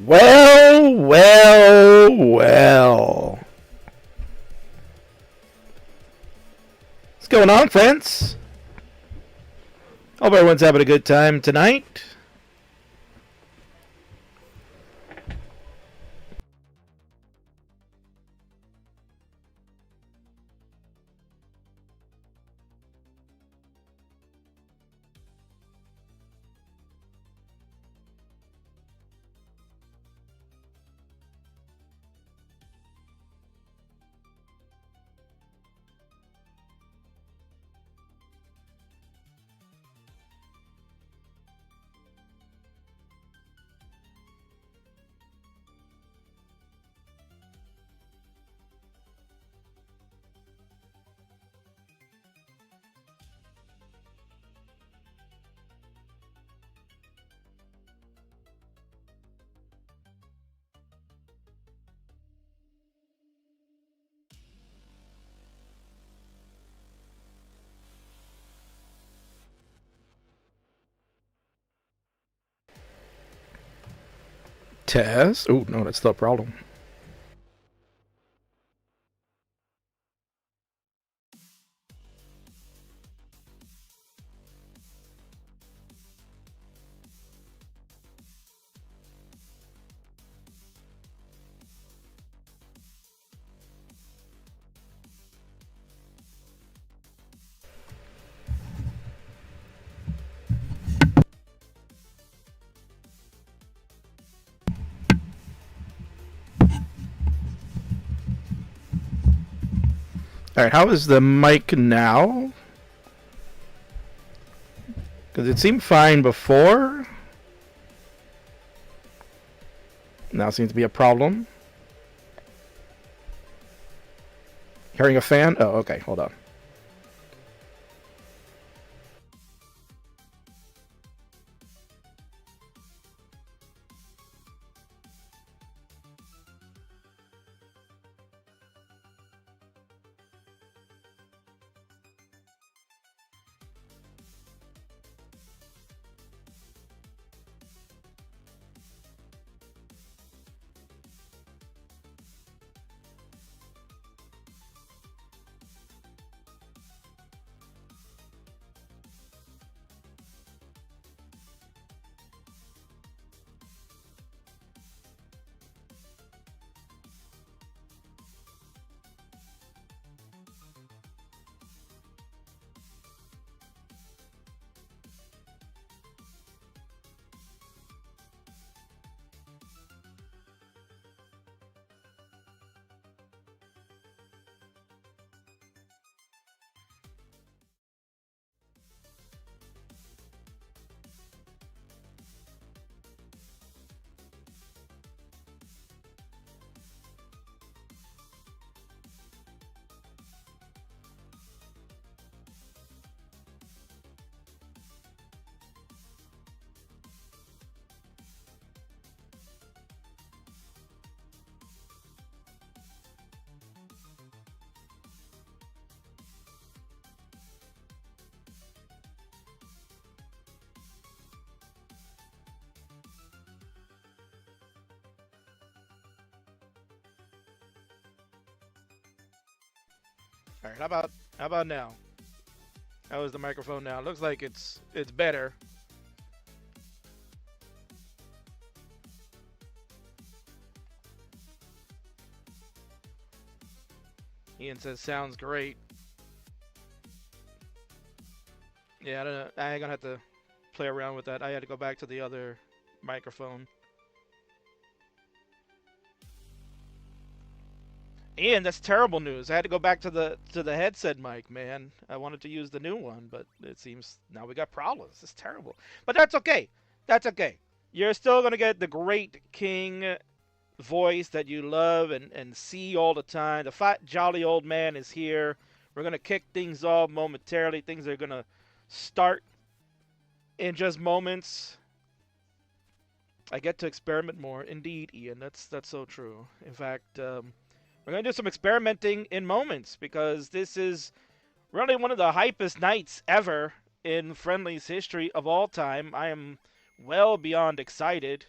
Well, well, well. What's going on, friends? Hope everyone's having a good time tonight. Test? Oh, no, that's the problem. Alright, how is the mic now? Because it seemed fine before. Now seems to be a problem. Hearing a fan? Oh, okay, hold on. Alright, how about now? How is the microphone now? It looks like it's better. Ian says sounds great. Yeah, I don't know. I ain't gonna have to play around with that. I had to go back to the other microphone. Ian, that's terrible news. I had to go back to the headset mic, man. I wanted to use the new one, but it seems now we got problems. It's terrible. But that's okay. That's okay. You're still gonna get the great King voice that you love and see all the time. The fat jolly old man is here. We're gonna kick things off momentarily. Things are gonna start in just moments. I get to experiment more. Indeed, Ian. That's so true. In fact, we're going to do some experimenting in moments because this is really one of the hypest nights ever in Friendlies history of all time. I am well beyond excited.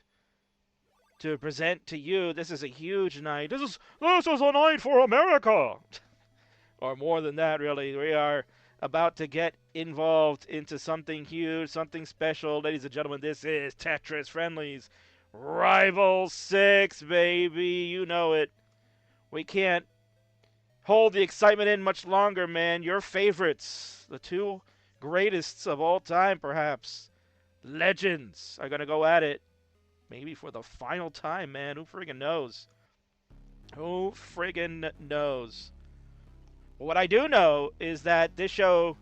to present to you. This is a huge night. This is a night for America. Or more than that, really. We are about to get involved into something huge, something special. Ladies and gentlemen, this is Tetris Friendlies Rival 6, baby. You know it. We can't hold the excitement in much longer, man. Your favorites, the two greatest of all time, perhaps, legends, are going to go at it. Maybe for the final time, man. Who friggin' knows? Who friggin' knows? What I do know is that this show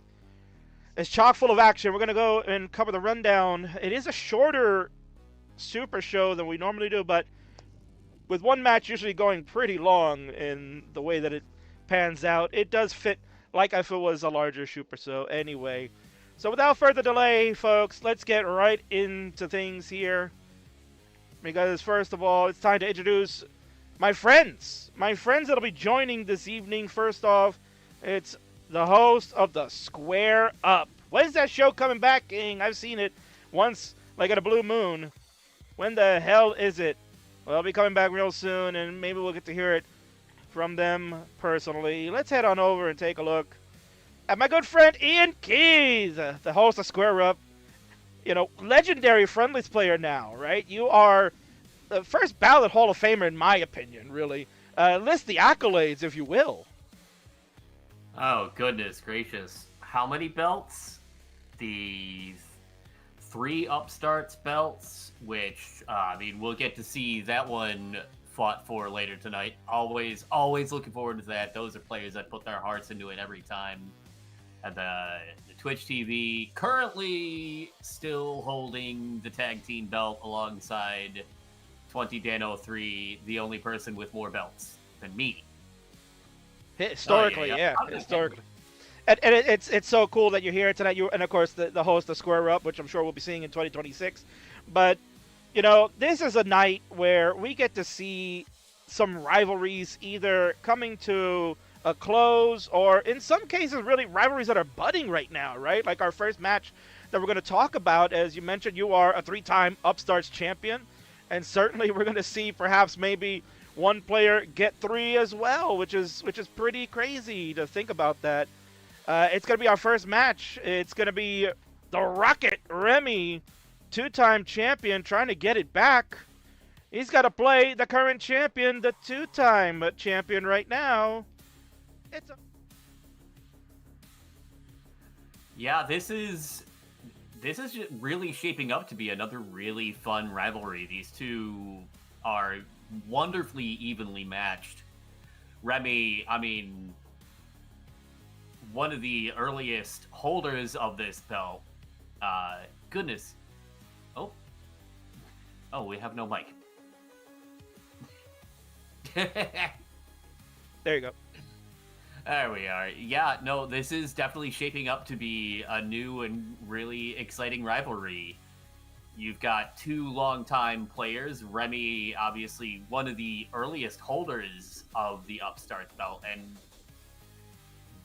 is chock full of action. We're going to go and cover the rundown. It is a shorter super show than we normally do, but with one match usually going pretty long in the way that it pans out, it does fit like if it was a larger super show anyway. So without further delay, folks, let's get right into things here. Because first of all, it's time to introduce my friends. My friends that'll be joining this evening. First off, it's the host of the Square Up. When's that show coming back, King? I've seen it once, like at a blue moon. When the hell is it? Well, it'll be coming back real soon, and maybe we'll get to hear it from them personally. Let's head on over and take a look at my good friend Ian Keys, the host of Square Up. You know, legendary Friendlies player now, right? You are the first ballot Hall of Famer, in my opinion, really. List the accolades, if you will. Oh, goodness gracious. How many belts? The 3 Upstarts belts, which, we'll get to see that one fought for later tonight. Always looking forward to that. Those are players that put their hearts into it every time. And the Twitch TV, currently still holding the tag team belt alongside 20 Dan 03, the only person with more belts than me. Historically, yeah. Historically. And it's so cool that you're here tonight. And of course, the host of Square Up, which I'm sure we'll be seeing in 2026. But, you know, this is a night where we get to see some rivalries either coming to a close, or in some cases, really rivalries that are budding right now, right? Like our first match that we're going to talk about, as you mentioned, you are a 3-time Upstarts champion, and certainly we're going to see perhaps maybe one player get 3 as well, which is pretty crazy to think about that. It's going to be our first match. It's going to be the Rocket Remy, 2-time champion, trying to get it back. He's got to play the current champion, the 2-time champion right now. Yeah, this is really shaping up to be another really fun rivalry. These two are wonderfully evenly matched. Remy, one of the earliest holders of this belt. Goodness. Oh, we have no mic. There you go. There we are. Yeah, no, this is definitely shaping up to be a new and really exciting rivalry. You've got 2 longtime players. Remy, obviously, one of the earliest holders of the Upstarts belt, and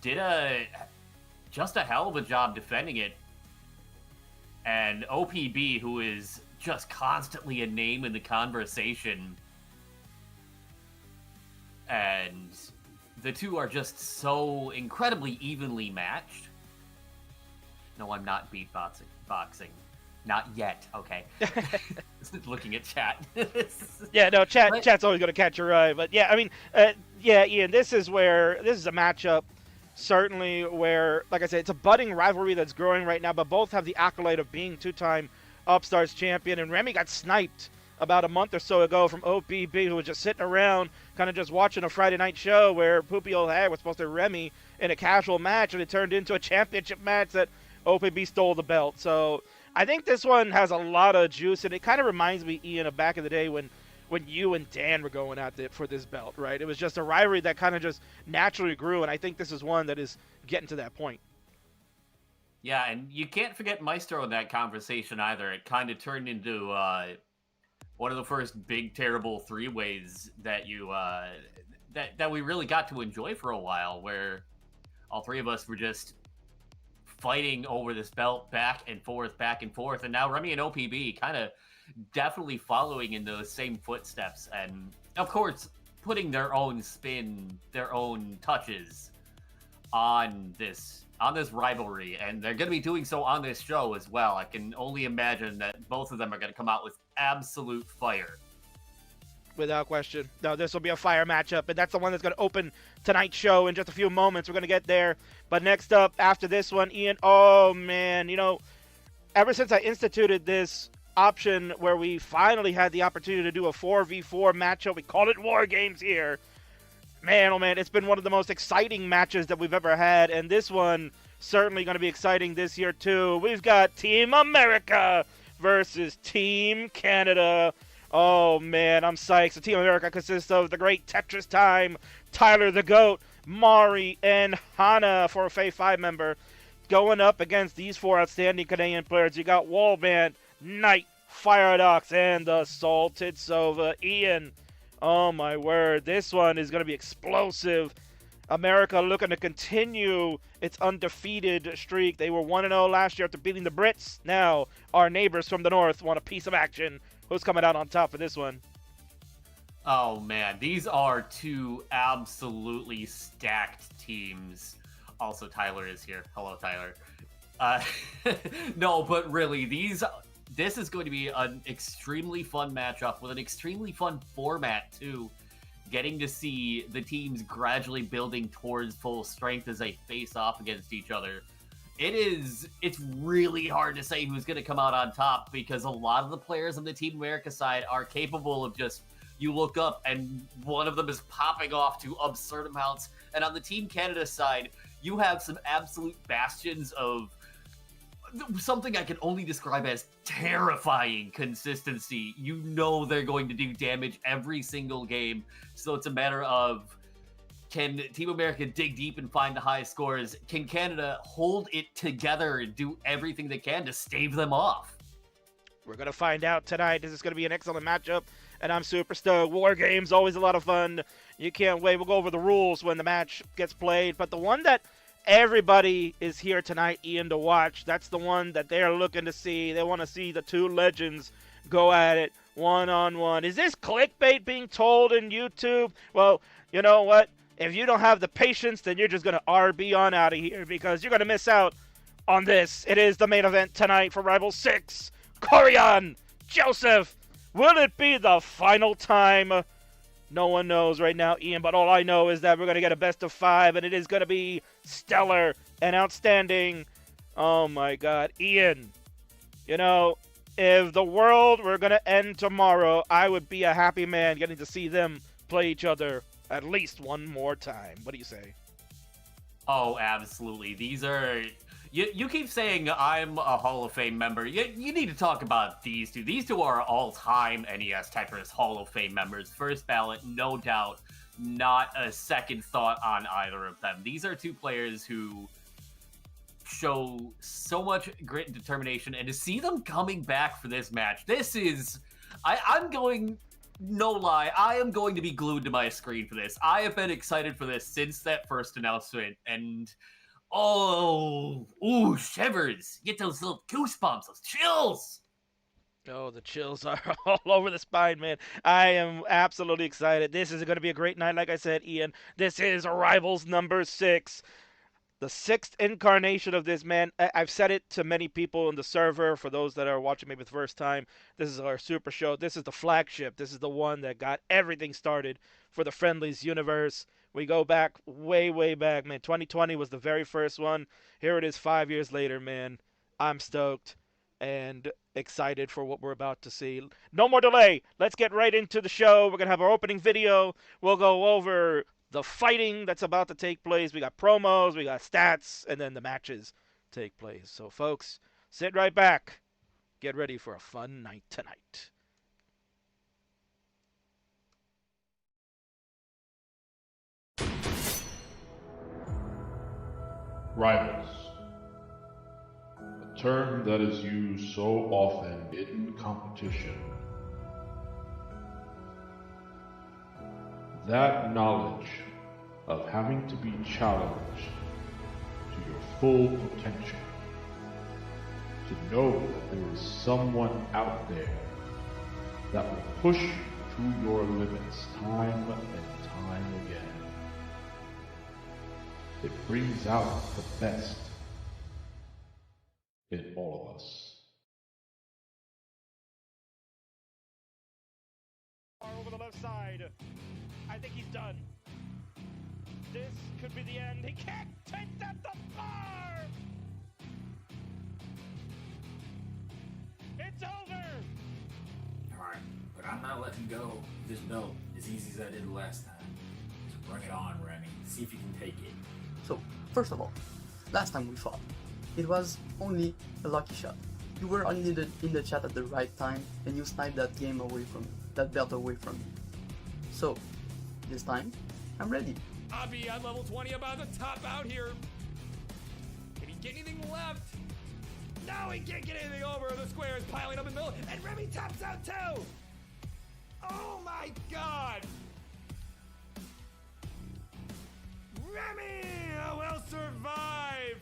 did just a hell of a job defending it. And OPB, who is just constantly a name in the conversation, and the two are just so incredibly evenly matched. No, I'm not beatboxing. Not yet, okay. Looking at chat. Yeah, no, chat's always going to catch your eye. But yeah, Ian, this is a matchup, certainly, where, like I said, it's a budding rivalry that's growing right now, but both have the accolade of being 2-time Upstarts champion. And Remy got sniped about a month or so ago from OPB, who was just sitting around kind of just watching a Friday night show where Poopy Old Hag was supposed to Remy in a casual match, and it turned into a championship match that OPB stole the belt. So I think this one has a lot of juice, and it kind of reminds me, Ian, of back in the day when you and Dan were going at it for this belt, right? It was just a rivalry that kind of just naturally grew, and I think this is one that is getting to that point. Yeah, and you can't forget Maestro in that conversation either. It kind of turned into one of the first big, terrible 3-ways that that we really got to enjoy for a while, where all 3 of us were just fighting over this belt back and forth. And now Remy and OPB kind of definitely following in those same footsteps. And of course, putting their own spin, their own touches on this rivalry, and they're going to be doing so on this show as well. I can only imagine that both of them are going to come out with absolute fire. Without question. No, this will be a fire matchup, and that's the one that's going to open tonight's show in just a few moments. We're going to get there. But next up, after this one, Ian, oh, man, ever since I instituted this option where we finally had the opportunity to do a 4v4 matchup, we called it War Games here. Man, oh, man, it's been one of the most exciting matches that we've ever had, and this one certainly going to be exciting this year, too. We've got Team America versus Team Canada. Oh, man, I'm psyched. So Team America consists of the great Tetris Time, Tyler the Goat, Mari, and Hana for a Fae 5 member. Going up against these four outstanding Canadian players, you got Wallband, Knight, Firedox, and the Salted Sova. Ian, oh, my word, this one is going to be explosive. America looking to continue its undefeated streak. They were 1-0 last year after beating the Brits. Now, our neighbors from the north want a piece of action. Who's coming out on top for this one? Oh, man. These are two absolutely stacked teams. Also, Tyler is here. Hello, Tyler. No, but really, this is going to be an extremely fun matchup with an extremely fun format, too. Getting to see the teams gradually building towards full strength as they face off against each other. It's really hard to say who's going to come out on top because a lot of the players on the Team America side are capable of just, you look up and one of them is popping off to absurd amounts. And on the Team Canada side, you have some absolute bastions of something I can only describe as terrifying consistency. You know they're going to do damage every single game. So it's a matter of, can Team America dig deep and find the high scores? Can Canada hold it together and do everything they can to stave them off? We're going to find out tonight. This is going to be an excellent matchup, and I'm super stoked. War Games, always a lot of fun. You can't wait. We'll go over the rules when the match gets played. But the one that everybody is here tonight, Ian, to watch, that's the one that they're looking to see. They want to see the two legends go at it one-on-one. Is this clickbait being told in YouTube? Well, you know what? If you don't have the patience, then you're just going to RB on out of here because you're going to miss out on this. It is the main event tonight for Rival 6. Koryan, Joseph, will it be the final time? No one knows right now, Ian, but all I know is that we're going to get a best of 5, and it is going to be stellar and outstanding. Oh, my God. Ian, if the world were going to end tomorrow, I would be a happy man getting to see them play each other at least one more time. What do you say? Oh, absolutely. These are... You keep saying I'm a Hall of Fame member. You need to talk about these two. These two are all-time NES Tetris Hall of Fame members. First ballot, no doubt. Not a second thought on either of them. These are two players who show so much grit and determination. And to see them coming back for this match, this is... I'm going... No lie, I am going to be glued to my screen for this. I have been excited for this since that first announcement, and shivers. Get those little goosebumps, those chills. Oh, the chills are all over the spine, man. I am absolutely excited. This is going to be a great night, like I said, Ian. This is Rivals number 6. The 6th incarnation of this, man. I've said it to many people in the server. For those that are watching maybe the first time, this is our super show. This is the flagship. This is the one that got everything started for the Friendlies universe. We go back way, way back, man. 2020 was the very first one. Here it is 5 years later, man. I'm stoked and excited for what we're about to see. No more delay. Let's get right into the show. We're going to have our opening video. We'll go over the fighting that's about to take place. We got promos, we got stats, and then the matches take place. So, folks, sit right back. Get ready for a fun night tonight. Rivals. A term that is used so often in competition. That knowledge of having to be challenged to your full potential know that there is someone out there that will push you to your limits time and time again. It brings out the best in all of us. Over the left side. I think he's done. This could be the end. He can't take that the bar! It's over! Alright, but I'm not letting go of this belt as easy as I did last time. So bring it on, Remy. See if you can take it. So, first of all, last time we fought, it was only a lucky shot. You were only in the chat at the right time, and you sniped that game away from me, that belt away from me. So, this time, I'm ready. Abby at level 20 about to top out here. Can he get anything left? No, he can't get anything over. The square is piling up in the middle, and Remy taps out too. Oh my god! Remy will survive.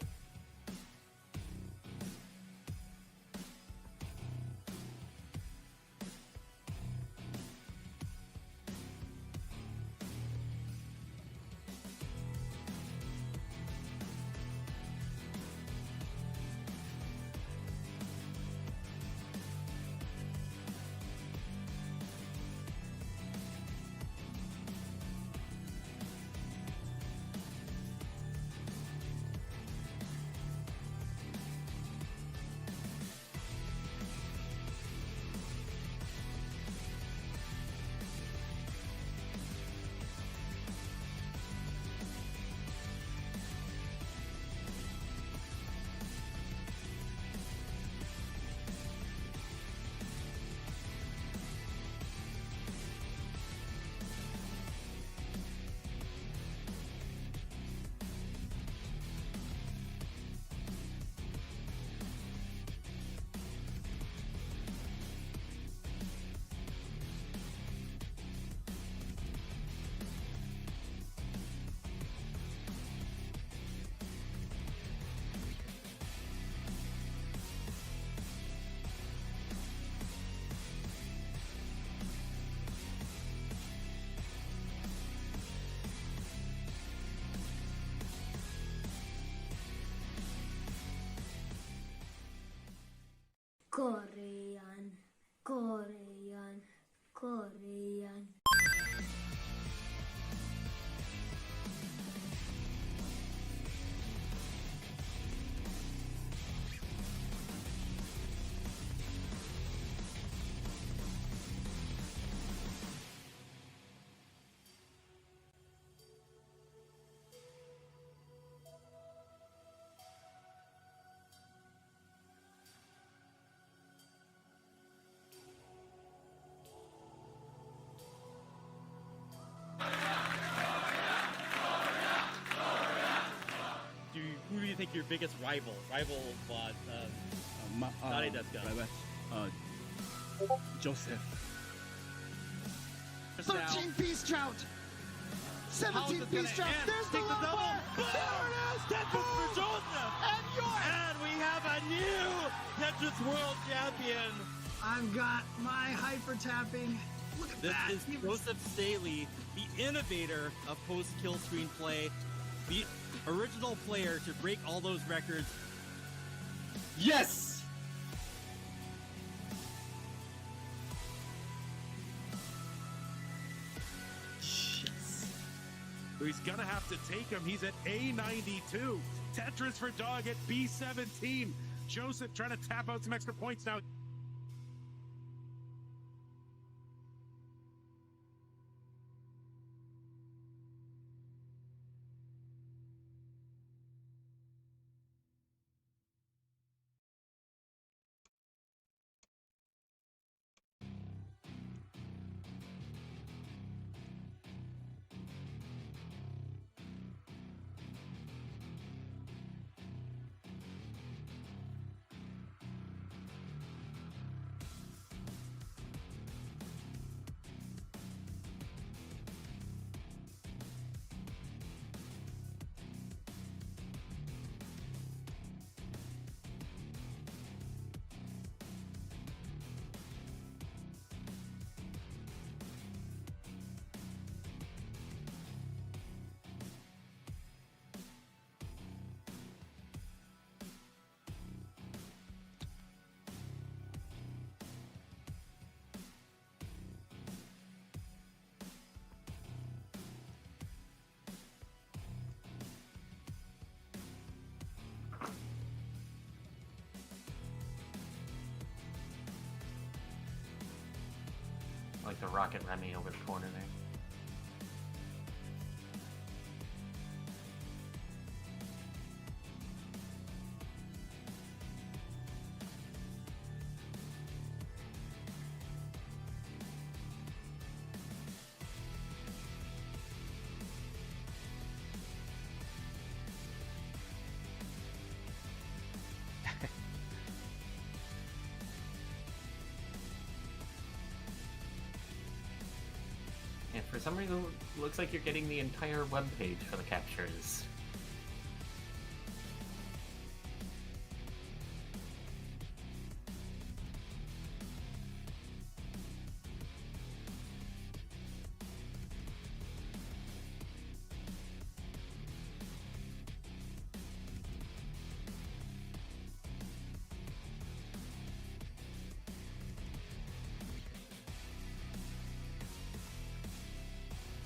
Koryan, Koryan, Koryan. Who do you think your biggest rival bot? Not that's Joseph. 13-piece drought. 17-piece drought. There's the double. There it is. Tetris for Joseph. And yours. And we have a new Tetris World Champion. I've got my hyper tapping. Look at that. This is Joseph Staley, the innovator of post-kill screenplay, the original player to break all those records. Yes! Yes. He's gonna have to take him. He's at A92. Tetris for Dog at B17. Joseph trying to tap out some extra points now. like to rocket Remy over the corner there. And for some reason, it looks like you're getting the entire webpage for the captures.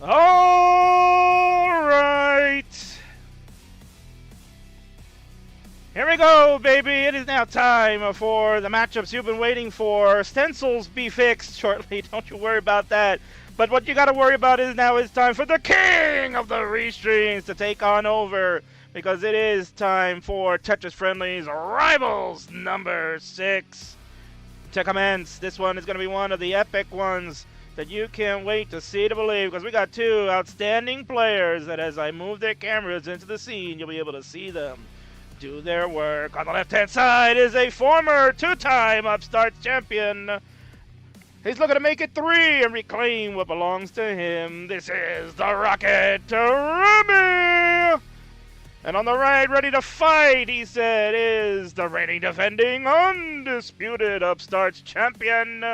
All right. Here we go, baby. It is now time for the matchups you've been waiting for. Stencils be fixed shortly. Don't you worry about that. But what you got to worry about is now it's time for the king of the restreams to take on over. Because it is time for Tetris Friendlies Rivals number 6 to commence. This one is going to be one of the epic ones that you can't wait to see to believe, because we got two outstanding players that as I move their cameras into the scene, you'll be able to see them do their work. On the left-hand side is a former two-time Upstart champion. He's looking to make it 3 and reclaim what belongs to him. This is the Rocket Remy! And on the right, ready to fight, he said, is the reigning, defending, undisputed Upstarts champion.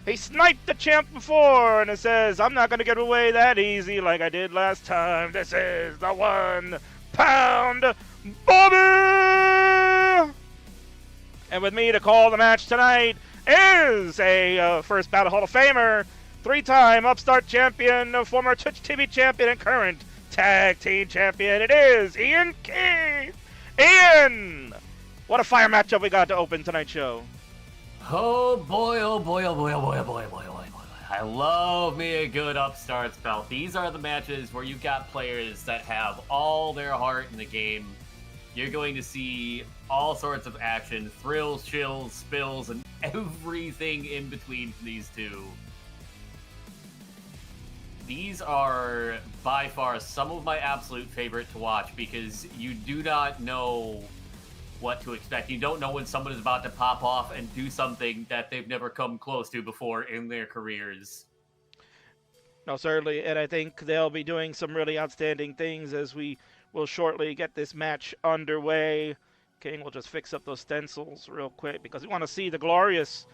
He sniped the champ before, and it says, I'm not going to get away that easy like I did last time. This is the 1 pound Bobby! And with me to call the match tonight is a First Battle Hall of Famer, 3-time Upstart champion, former Twitch TV champion, and current Tag Team champion. It is Ian Keith. Ian! What a fire matchup we got to open tonight's show. Oh boy, oh boy, oh boy, oh boy, oh boy, oh boy, oh boy, oh boy. I love me a good Upstarts belt. These are the matches where you've got players that have all their heart in the game. You're going to see all sorts of action, thrills, chills, spills, and everything in between for these two. These are by far some of my absolute favorite to watch because you do not know what to expect. You don't know when someone is about to pop off and do something that they've never come close to before in their careers. No, certainly, and I think they'll be doing some really outstanding things as we will shortly get this match underway. King will just fix up those stencils real quick because we want to see the glorious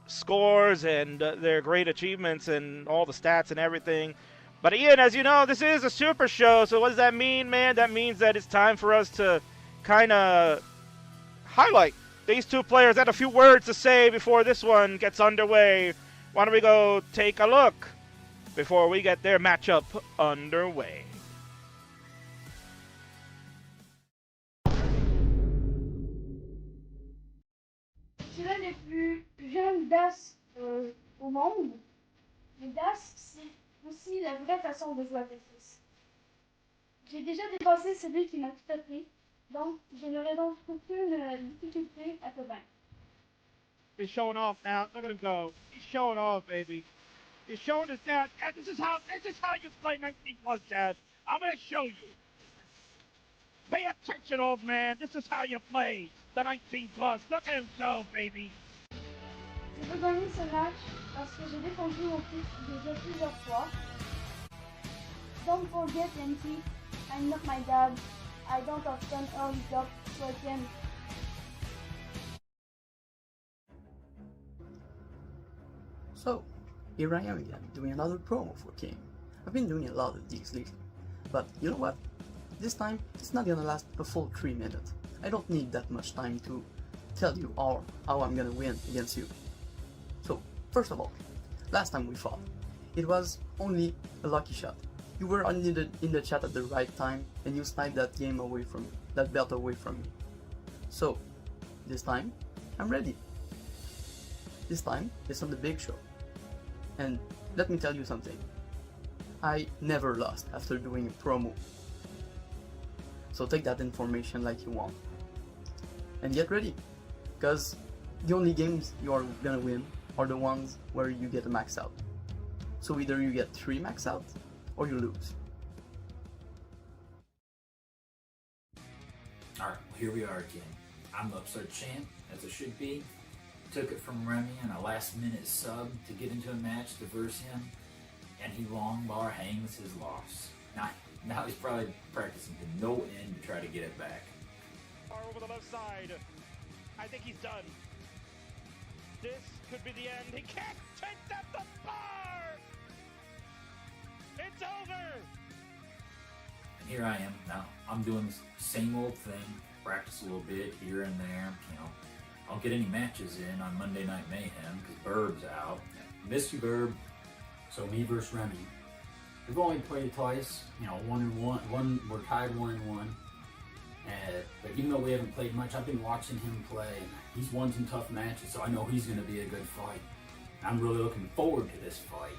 scores and their great achievements and all the stats and everything. But Ian, as you know, this is a super show, so what does that mean, man? That means that it's time for us to kind of highlight these two players. Had a few words to say before this one gets underway. Why don't we go take a look before we get their matchup underway? C'est l'un des plus jeunes DAS au monde. Les DAS, c'est aussi la vraie façon de jouer à Tetris. J'ai déjà dépassé celui qui m'a tout appris. Donc, je n'aurai donc aucune difficulté à te vaincre. He's showing off now. Look at him go. He's showing off, baby. He's showing us that. This is how you play 19 plus, Dad. I'm gonna show you. Pay attention, old man. This is how you play the 19 plus. Look at him go, baby. Je veux gagner ce match parce que j'ai défendu mon titre déjà plusieurs fois. Don't forget, Yankee, I'm not my dad. I don't often early job, so I can. So, here I am again, doing another promo for King. I've been doing a lot of these lately, but you know what? This time, it's not gonna last a full 3 minutes. I don't need that much time to tell you all how I'm gonna win against you. So, first of all, last time we fought, it was only a lucky shot. You were only in the chat at the right time, and you sniped that game away from me, that belt away from me. So, this time, I'm ready. This time, it's on the big show. And let me tell you something. I never lost after doing a promo. So take that information like you want. And get ready, because the only games you are gonna win are the ones where you get a max out. So either you get 3 max out, or you lose. Alright, well, here we are again. I'm the upstart champ, as it should be. Took it from Remy on a last minute sub to get into a match to verse him, and he long bar hangs his loss. Now he's probably practicing to no end to try to get it back. Over the left side. I think he's done. This could be the end. He can't take that the bar! It's over! And here I am now. I'm doing the same old thing. Practice a little bit here and there. You know, I'll get any matches in on Monday Night Mayhem because Burb's out. Miss you, Burb. So me versus Remy. We've only played twice. You know, 1-1. We're tied 1-1. But even though we haven't played much, I've been watching him play. He's won some tough matches, so I know he's going to be a good fight. And I'm really looking forward to this fight.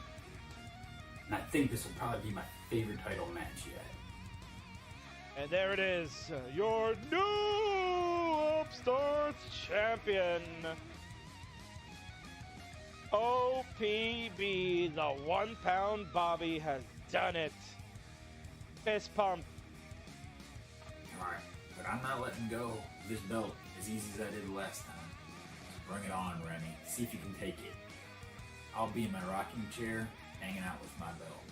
And I think this will probably be my favorite title match yet. And there it is, your new Upstarts champion. OPB, the 1 pound Bobby, has done it. Fist pump. Alright, but I'm not letting go of this belt as easy as I did the last time. So bring it on, Remy. See if you can take it. I'll be in my rocking chair, hanging out with my belt.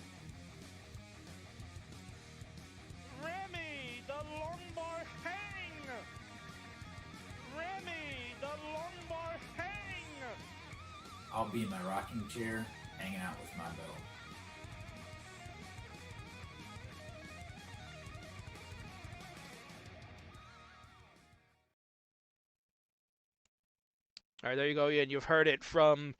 Remy, the lumbar hang! Remy, the lumbar hang! I'll be in my rocking chair, hanging out with my belt. All right, there you go, Ian. You've heard it from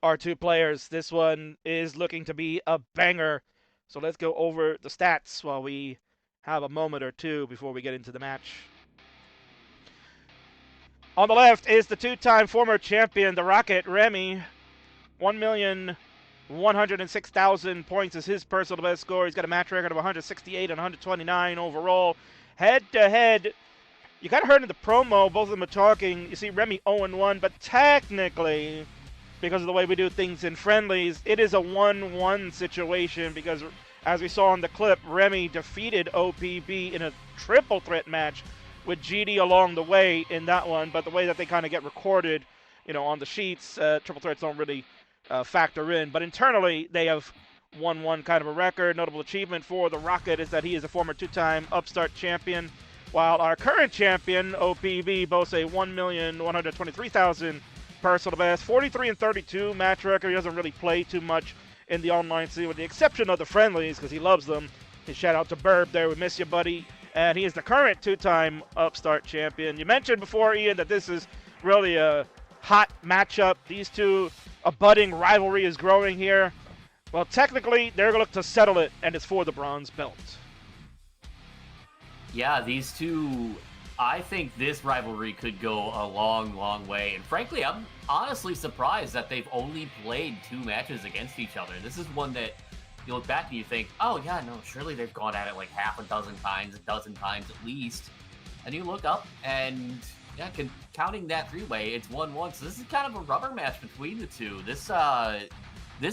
our 2 players. This one is looking to be a banger. So let's go over the stats while we have a moment or two before we get into the match. On the left is the 2-time former champion, the Rocket, Remy. 1,106,000 points is his personal best score. He's got a match record of 168 and 129 overall. Head-to-head, you kind of heard in the promo, both of them are talking. You see Remy 0-1, but technically, because of the way we do things in friendlies, it is a 1-1 situation because, as we saw in the clip, Remy defeated OPB in a triple threat match with GD along the way in that one. But the way that they kind of get recorded, you know, on the sheets, triple threats don't really factor in. But internally, they have 1-1 kind of a record. Notable achievement for the Rocket is that he is a former 2-time Upstart champion, while our current champion, OPB, boasts a 1,123,000 personal best, 43-32 match record. He doesn't really play too much in the online scene, with the exception of the friendlies, because he loves them. And shout out to Burb there. We miss you, buddy. And he is the current 2-time Upstart champion. You mentioned before, Ian, that this is really a hot matchup. These two, a budding rivalry is growing here. Well, technically, they're going to look to settle it, and it's for the bronze belt. Yeah, these two, I think this rivalry could go a long, long way. And frankly, I'm honestly surprised that they've only played 2 matches against each other. This is one that you look back and you think, oh yeah, no, surely they've gone at it like half a dozen times, a dozen times at least. And you look up and, yeah, counting that 3-way, it's 1-1. So this is kind of a rubber match between the two. This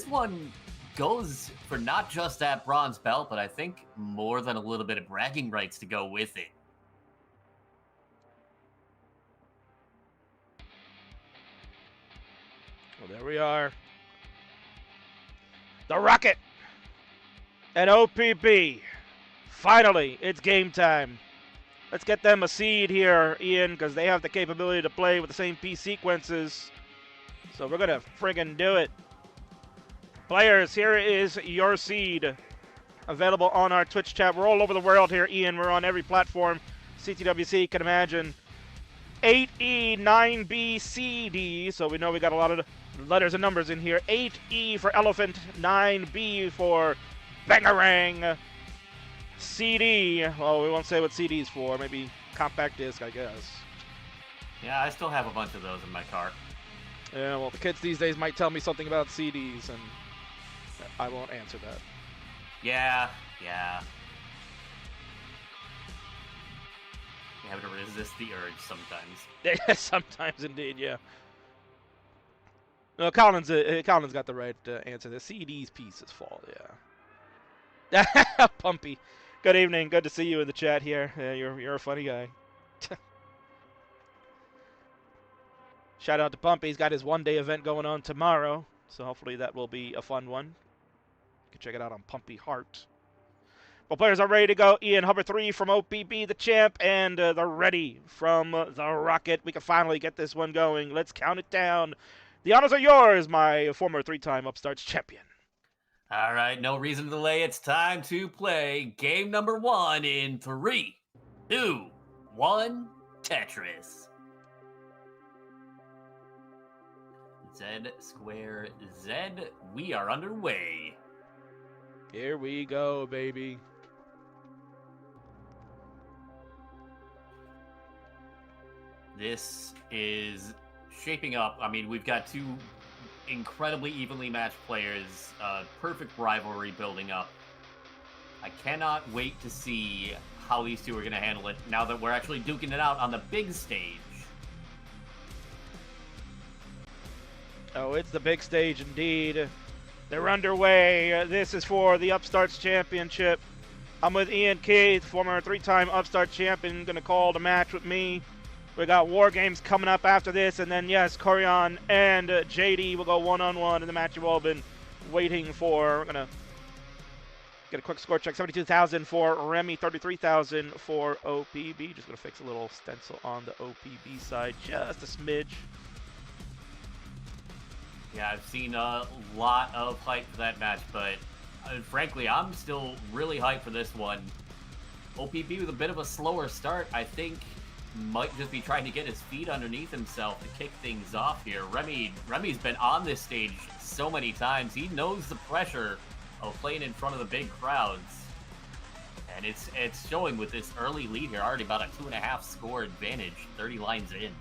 one goes for not just that bronze belt, but I think more than a little bit of bragging rights to go with it. Well, there we are. The Rocket and OPB. Finally, it's game time. Let's get them a seed here, Ian, because they have the capability to play with the same piece sequences. So we're going to friggin' do it. Players, here is your seed. Available on our Twitch chat. We're all over the world here, Ian. We're on every platform CTWC can imagine. 8E, 9B, CD. So we know we got a lot of letters and numbers in here. 8E for elephant, 9B for bangarang. CD, well, we won't say what CD is for. Maybe compact disc, I guess. Yeah, I still have a bunch of those in my car. Yeah, well, the kids these days might tell me something about CDs, and I won't answer that. Yeah. You have to resist the urge sometimes. Sometimes indeed, yeah. No, Colin's got the right answer. The CD's piece's fault, yeah. Pumpy. Good evening. Good to see you in the chat here. You're a funny guy. Shout out to Pumpy. He's got his one-day event going on tomorrow, so hopefully that will be a fun one. You can check it out on Pumpy Heart. Well, players are ready to go. Ian Hubbard 3 from OPB, the champ, and the Ready from the Rocket. We can finally get this one going. Let's count it down. The honors are yours, my former 3-time Upstarts champion. All right, no reason to delay. It's time to play game number 1 in 3, 2, 1, Tetris. Z square Z, we are underway. Here we go, baby. This is shaping up. I mean, we've got two incredibly evenly matched players, perfect rivalry building up. I cannot wait to see how these two are going to handle it now that we're actually duking it out on the big stage. Oh, it's the big stage indeed. They're underway. This is for the Upstarts Championship. I'm with Ian Keith, former 3-time Upstart champion, going to call the match with me. We got War Games coming up after this, and then, yes, Koryan and JD will go one-on-one in the match you've all been waiting for. We're going to get a quick score check. 72,000 for Remy, 33,000 for OPB. Just going to fix a little stencil on the OPB side, just a smidge. Yeah, I've seen a lot of hype for that match, but frankly, I'm still really hyped for this one. OPB with a bit of a slower start, I think, might just be trying to get his feet underneath himself to kick things off here. Remy's been on this stage so many times. He knows the pressure of playing in front of the big crowds. And it's showing with this early lead here, already about a 2.5 score advantage, 30 lines in.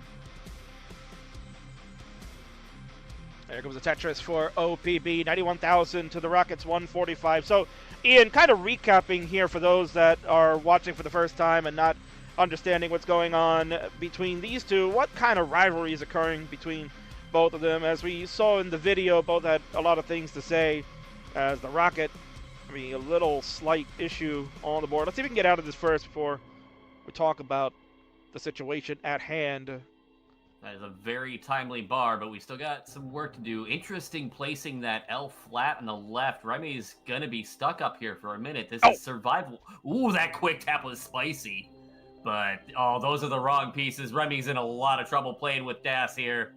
There comes the Tetris for OPB, 91,000 to the Rockets, 145. So, Ian, kind of recapping here for those that are watching for the first time and not understanding what's going on between these two. What kind of rivalry is occurring between both of them? As we saw in the video, both had a lot of things to say. As the Rocket, I mean, a little slight issue on the board. Let's see if we can get out of this first before we talk about the situation at hand. That is a very timely bar, but we still got some work to do. Interesting placing that L flat on the left. Remy's gonna be stuck up here for a minute. This is survival. Ooh, that quick tap was spicy. But, those are the wrong pieces. Remy's in a lot of trouble playing with Das here.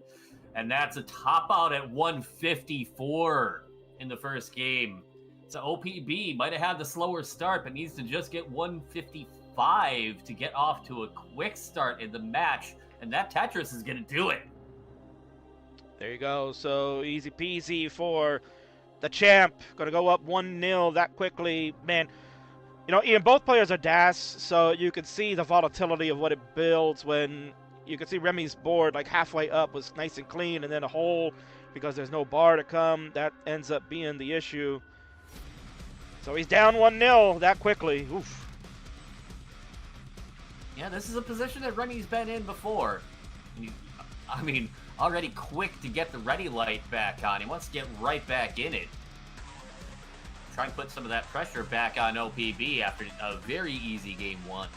And that's a top out at 154 in the first game. So OPB might have had the slower start, but needs to just get 155 to get off to a quick start in the match. And that Tetris is going to do it. There you go. So easy peasy for the champ. Going to go up 1-0 that quickly. Man, you know, Ian, both players are DAS, so you can see the volatility of what it builds when you can see Remy's board like halfway up was nice and clean, and then a hole because there's no bar to come. That ends up being the issue. So he's down 1-0 that quickly. Oof. Yeah, this is a position that Remy's been in before. I mean, already quick to get the ready light back on. He wants to get right back in it. Try and put some of that pressure back on OPB after a very easy game one.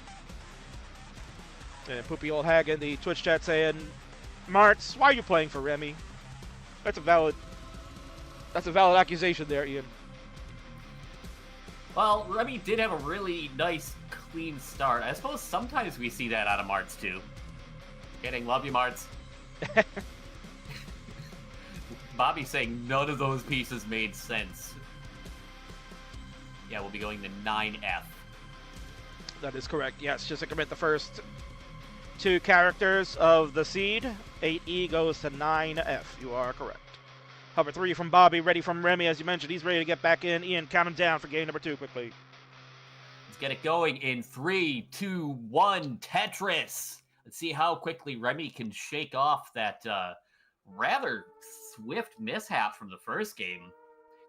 And Poopy Old Hag in the Twitch chat saying, Martz, why are you playing for Remy? That's a valid accusation there, Ian. Well, Remy did have a really nice, clean start. I suppose sometimes we see that out of Martz, too. Kidding. Love you, Martz. Bobby saying none of those pieces made sense. Yeah, we'll be going to 9F. That is correct. Yes, just to commit the first two characters of the seed. 8E goes to 9F. You are correct. Hover 3 from Bobby, ready from Remy, as you mentioned. He's ready to get back in. Ian, count him down for game number 2 quickly. Let's get it going in 3, 2, 1, Tetris. Let's see how quickly Remy can shake off that rather swift mishap from the first game.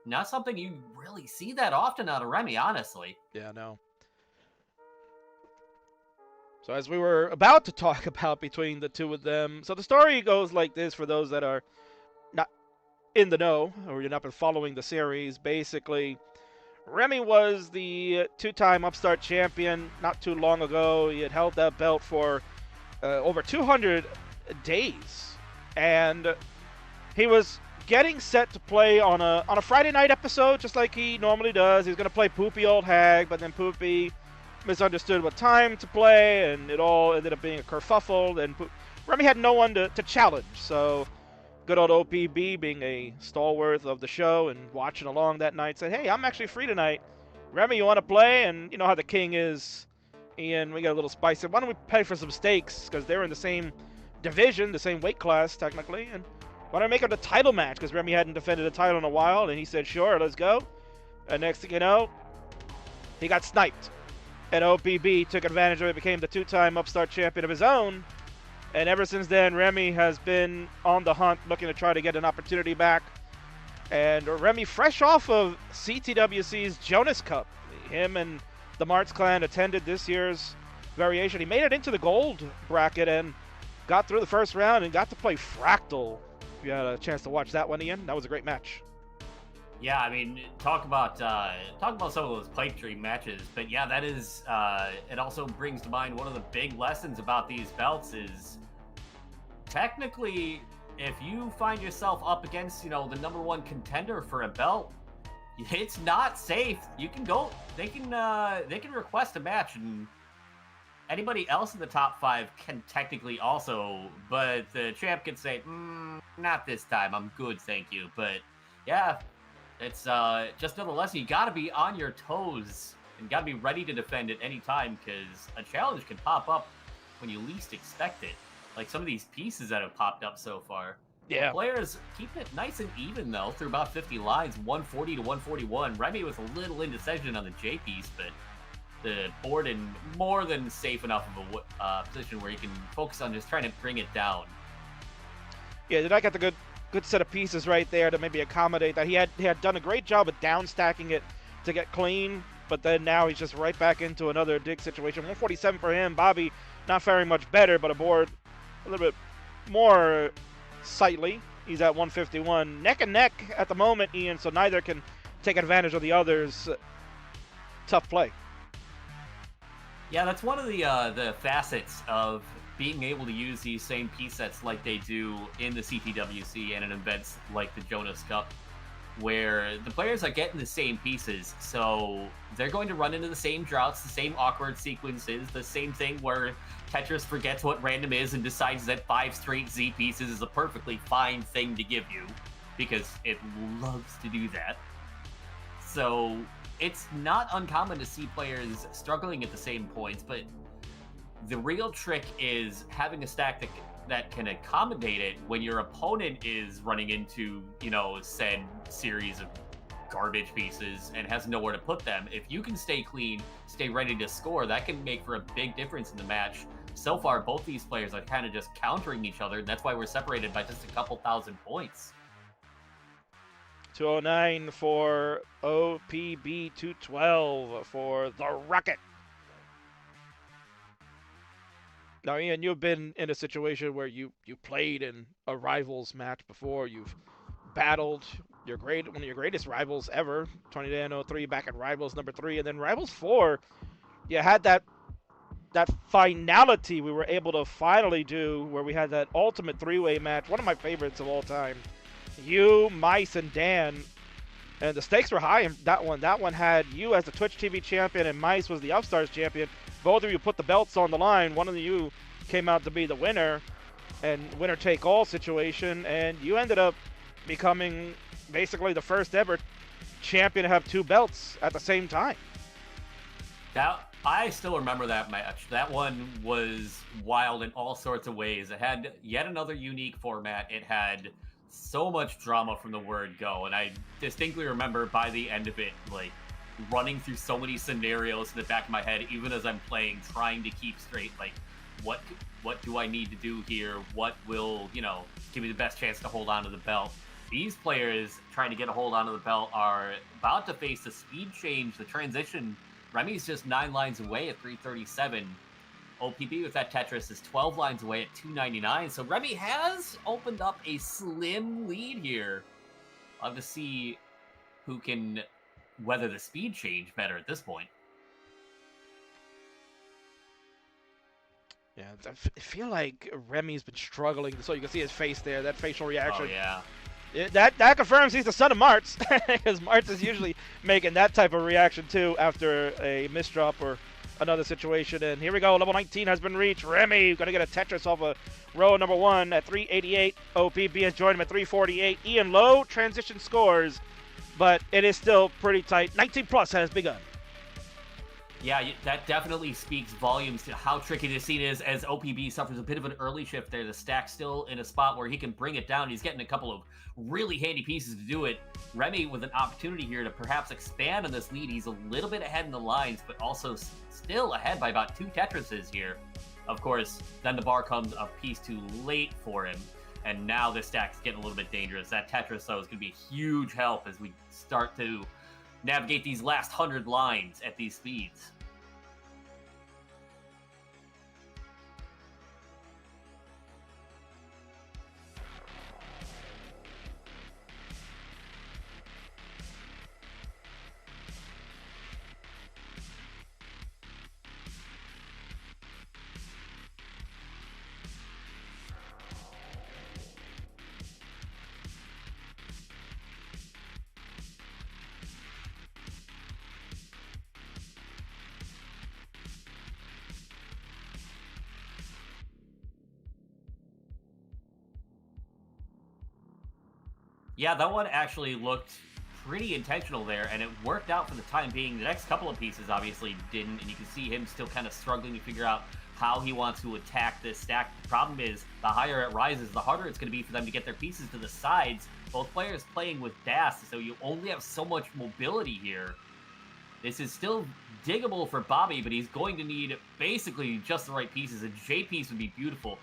not something you really see that often out of Remy, honestly. Yeah, no. So as we were about to talk about between the two of them, so the story goes like this for those that are not in the know or you're not been following the series. Basically, Remy was the two-time Upstart champion not too long ago. He had held that belt for over 200 days, and he was getting set to play on a Friday night episode, just like he normally does. He was going to play Poopy Old Hag, but then Poopy misunderstood what time to play, and it all ended up being a kerfuffle, and Remy had no one to challenge, so good old OPB, being a stalwart of the show and watching along that night, said, hey, I'm actually free tonight. Remy, you want to play? And you know how the king is, Ian, we got a little spicy. Why don't we pay for some stakes? Because they're in the same division, the same weight class, technically. And why don't I make it a title match? Because Remy hadn't defended a title in a while. And he said, sure, let's go. And next thing you know, he got sniped. And OPB took advantage of it, became the two-time Upstart champion of his own. And ever since then, Remy has been on the hunt, looking to try to get an opportunity back. And Remy, fresh off of CTWC's Jonas Cup, him and the Martz clan attended this year's variation. He made it into the gold bracket and got through the first round and got to play Fractal. If you had a chance to watch that one, Ian, that was a great match. Yeah, I mean, talk about some of those pipe dream matches. But yeah, that is. It also brings to mind one of the big lessons about these belts is technically, if you find yourself up against, the number one contender for a belt, it's not safe. You can go. They can request a match, and anybody else in the top 5 can technically also. But the champ can say, "Not this time. I'm good, thank you." But yeah. It's just another lesson. You got to be on your toes and got to be ready to defend at any time, because a challenge can pop up when you least expect it. Like some of these pieces that have popped up so far. Yeah. The players keep it nice and even, though, through about 50 lines, 140 to 141. Remy with a little indecision on the J piece, but the board in more than safe enough of a position where you can focus on just trying to bring it down. Yeah, did I get the good set of pieces right there to maybe accommodate that. He had done a great job of down stacking it to get clean, but then now he's just right back into another dig situation. 147 for him. Bobby not faring much better, but a board a little bit more sightly. He's at 151. Neck and neck at the moment, Ian, so neither can take advantage of the other's tough play. Yeah, that's one of the facets of being able to use these same piece sets like they do in the CTWC and in events like the Jonas Cup, where the players are getting the same pieces, so they're going to run into the same droughts, the same awkward sequences, the same thing where Tetris forgets what random is and decides that 5 straight Z pieces is a perfectly fine thing to give you, because it loves to do that. So it's not uncommon to see players struggling at the same points, but the real trick is having a stack that can accommodate it when your opponent is running into, said series of garbage pieces and has nowhere to put them. If you can stay clean, stay ready to score, that can make for a big difference in the match. So far, both these players are kind of just countering each other, and that's why we're separated by just a couple thousand points. 209 for OPB, 212 for the Rocket. Now, Ian, you've been in a situation where you played in a Rivals match before. You've battled one of your greatest rivals ever, 2003, back at Rivals number 3, and then Rivals 4. You had that finality we were able to finally do, where we had that ultimate 3-way match, one of my favorites of all time. You, Mice, and Dan, and the stakes were high in that one. That one had you as the Twitch TV champion, and Mice was the Upstarts champion. Both of you put the belts on the line. One of you came out to be the winner, and winner-take-all situation, and you ended up becoming basically the first ever champion to have 2 belts at the same time. I still remember that match. That one was wild in all sorts of ways. It had yet another unique format. It had so much drama from the word go, and I distinctly remember by the end of it, like, running through so many scenarios in the back of my head, even as I'm playing, trying to keep straight, like, what do I need to do here? What will, give me the best chance to hold on to the belt? These players trying to get a hold onto the belt are about to face the speed change, the transition. Remy's just 9 lines away at 337. OPB with that Tetris is 12 lines away at 299. So Remy has opened up a slim lead here. Love to see who can weather the speed change better at this point. Yeah, I feel like Remy's been struggling. So you can see his face there, that facial reaction. Oh, yeah. That confirms he's the son of Martz, because Martz is usually making that type of reaction too after a misdrop or another situation. And here we go, level 19 has been reached. Remy gonna get a Tetris off of row number 1 at 388. OPB has joined him at 348. Ian low transition scores, but it is still pretty tight. 19 plus has begun. Yeah, that definitely speaks volumes to how tricky this scene is, as OPB suffers a bit of an early shift there. The stack's still in a spot where he can bring it down. He's getting a couple of really handy pieces to do it. Remy with an opportunity here to perhaps expand on this lead. He's a little bit ahead in the lines, but also still ahead by about 2 Tetrises here. Of course, then the bar comes a piece too late for him, and now this stack's getting a little bit dangerous. That Tetris, though, is going to be a huge help as we start to navigate these last 100 lines at these speeds. Yeah, that one actually looked pretty intentional there, and it worked out for the time being. The next couple of pieces obviously didn't, and you can see him still kind of struggling to figure out how he wants to attack this stack. The problem is, the higher it rises, the harder it's going to be for them to get their pieces to the sides. Both players playing with Das, so you only have so much mobility here. This is still diggable for Bobby, but he's going to need basically just the right pieces. A J piece would be beautiful.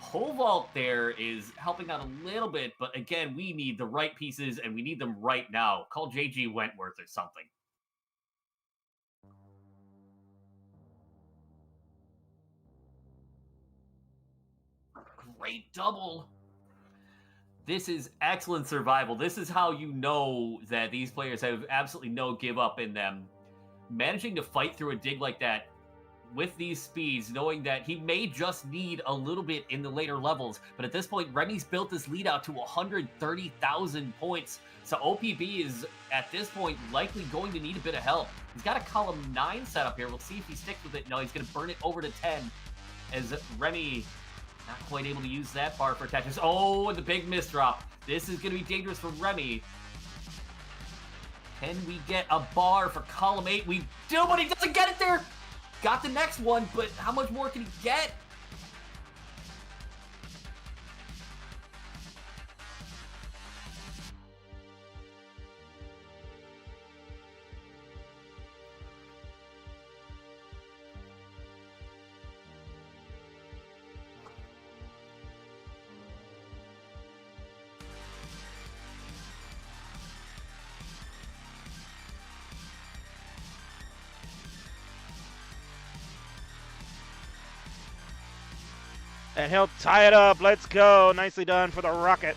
Pole vault there is helping out a little bit, but again, we need the right pieces, and we need them right now. Call JG Wentworth or something. Great double. This is excellent survival. This is how you know that these players have absolutely no give up in them. Managing to fight through a dig like that with these speeds, knowing that he may just need a little bit in the later levels. But at this point, Remy's built this lead out to 130,000 points. So OPB is, at this point, likely going to need a bit of help. He's got a column 9 set up here. We'll see if he sticks with it. No, he's going to burn it over to 10, as Remy not quite able to use that bar for Tetris. Oh, and the big misdrop. This is going to be dangerous for Remy. Can we get a bar for column 8? We do, but he doesn't get it there. Got the next one, but how much more can he get? And he'll tie it up. Let's go. Nicely done for the Rocket.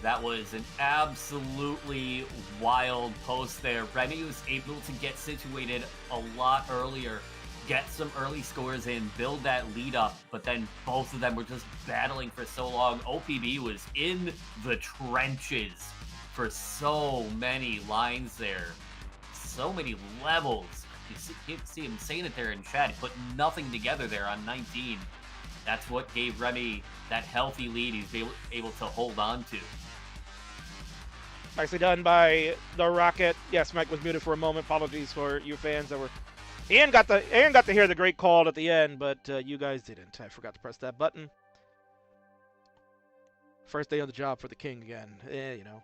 That was an absolutely wild post there. Remy was able to get situated a lot earlier, get some early scores in, build that lead up, but then both of them were just battling for so long. OPB was in the trenches for so many lines there, so many levels. You see him saying it there in chat. He put nothing together there on 19. That's what gave Remy that healthy lead he's able to hold on to. Nicely done by the Rocket. Yes, Mike was muted for a moment. Apologies for you fans that were... Ian got to hear the great call at the end, but you guys didn't. I forgot to press that button. First day on the job for the King again. You know.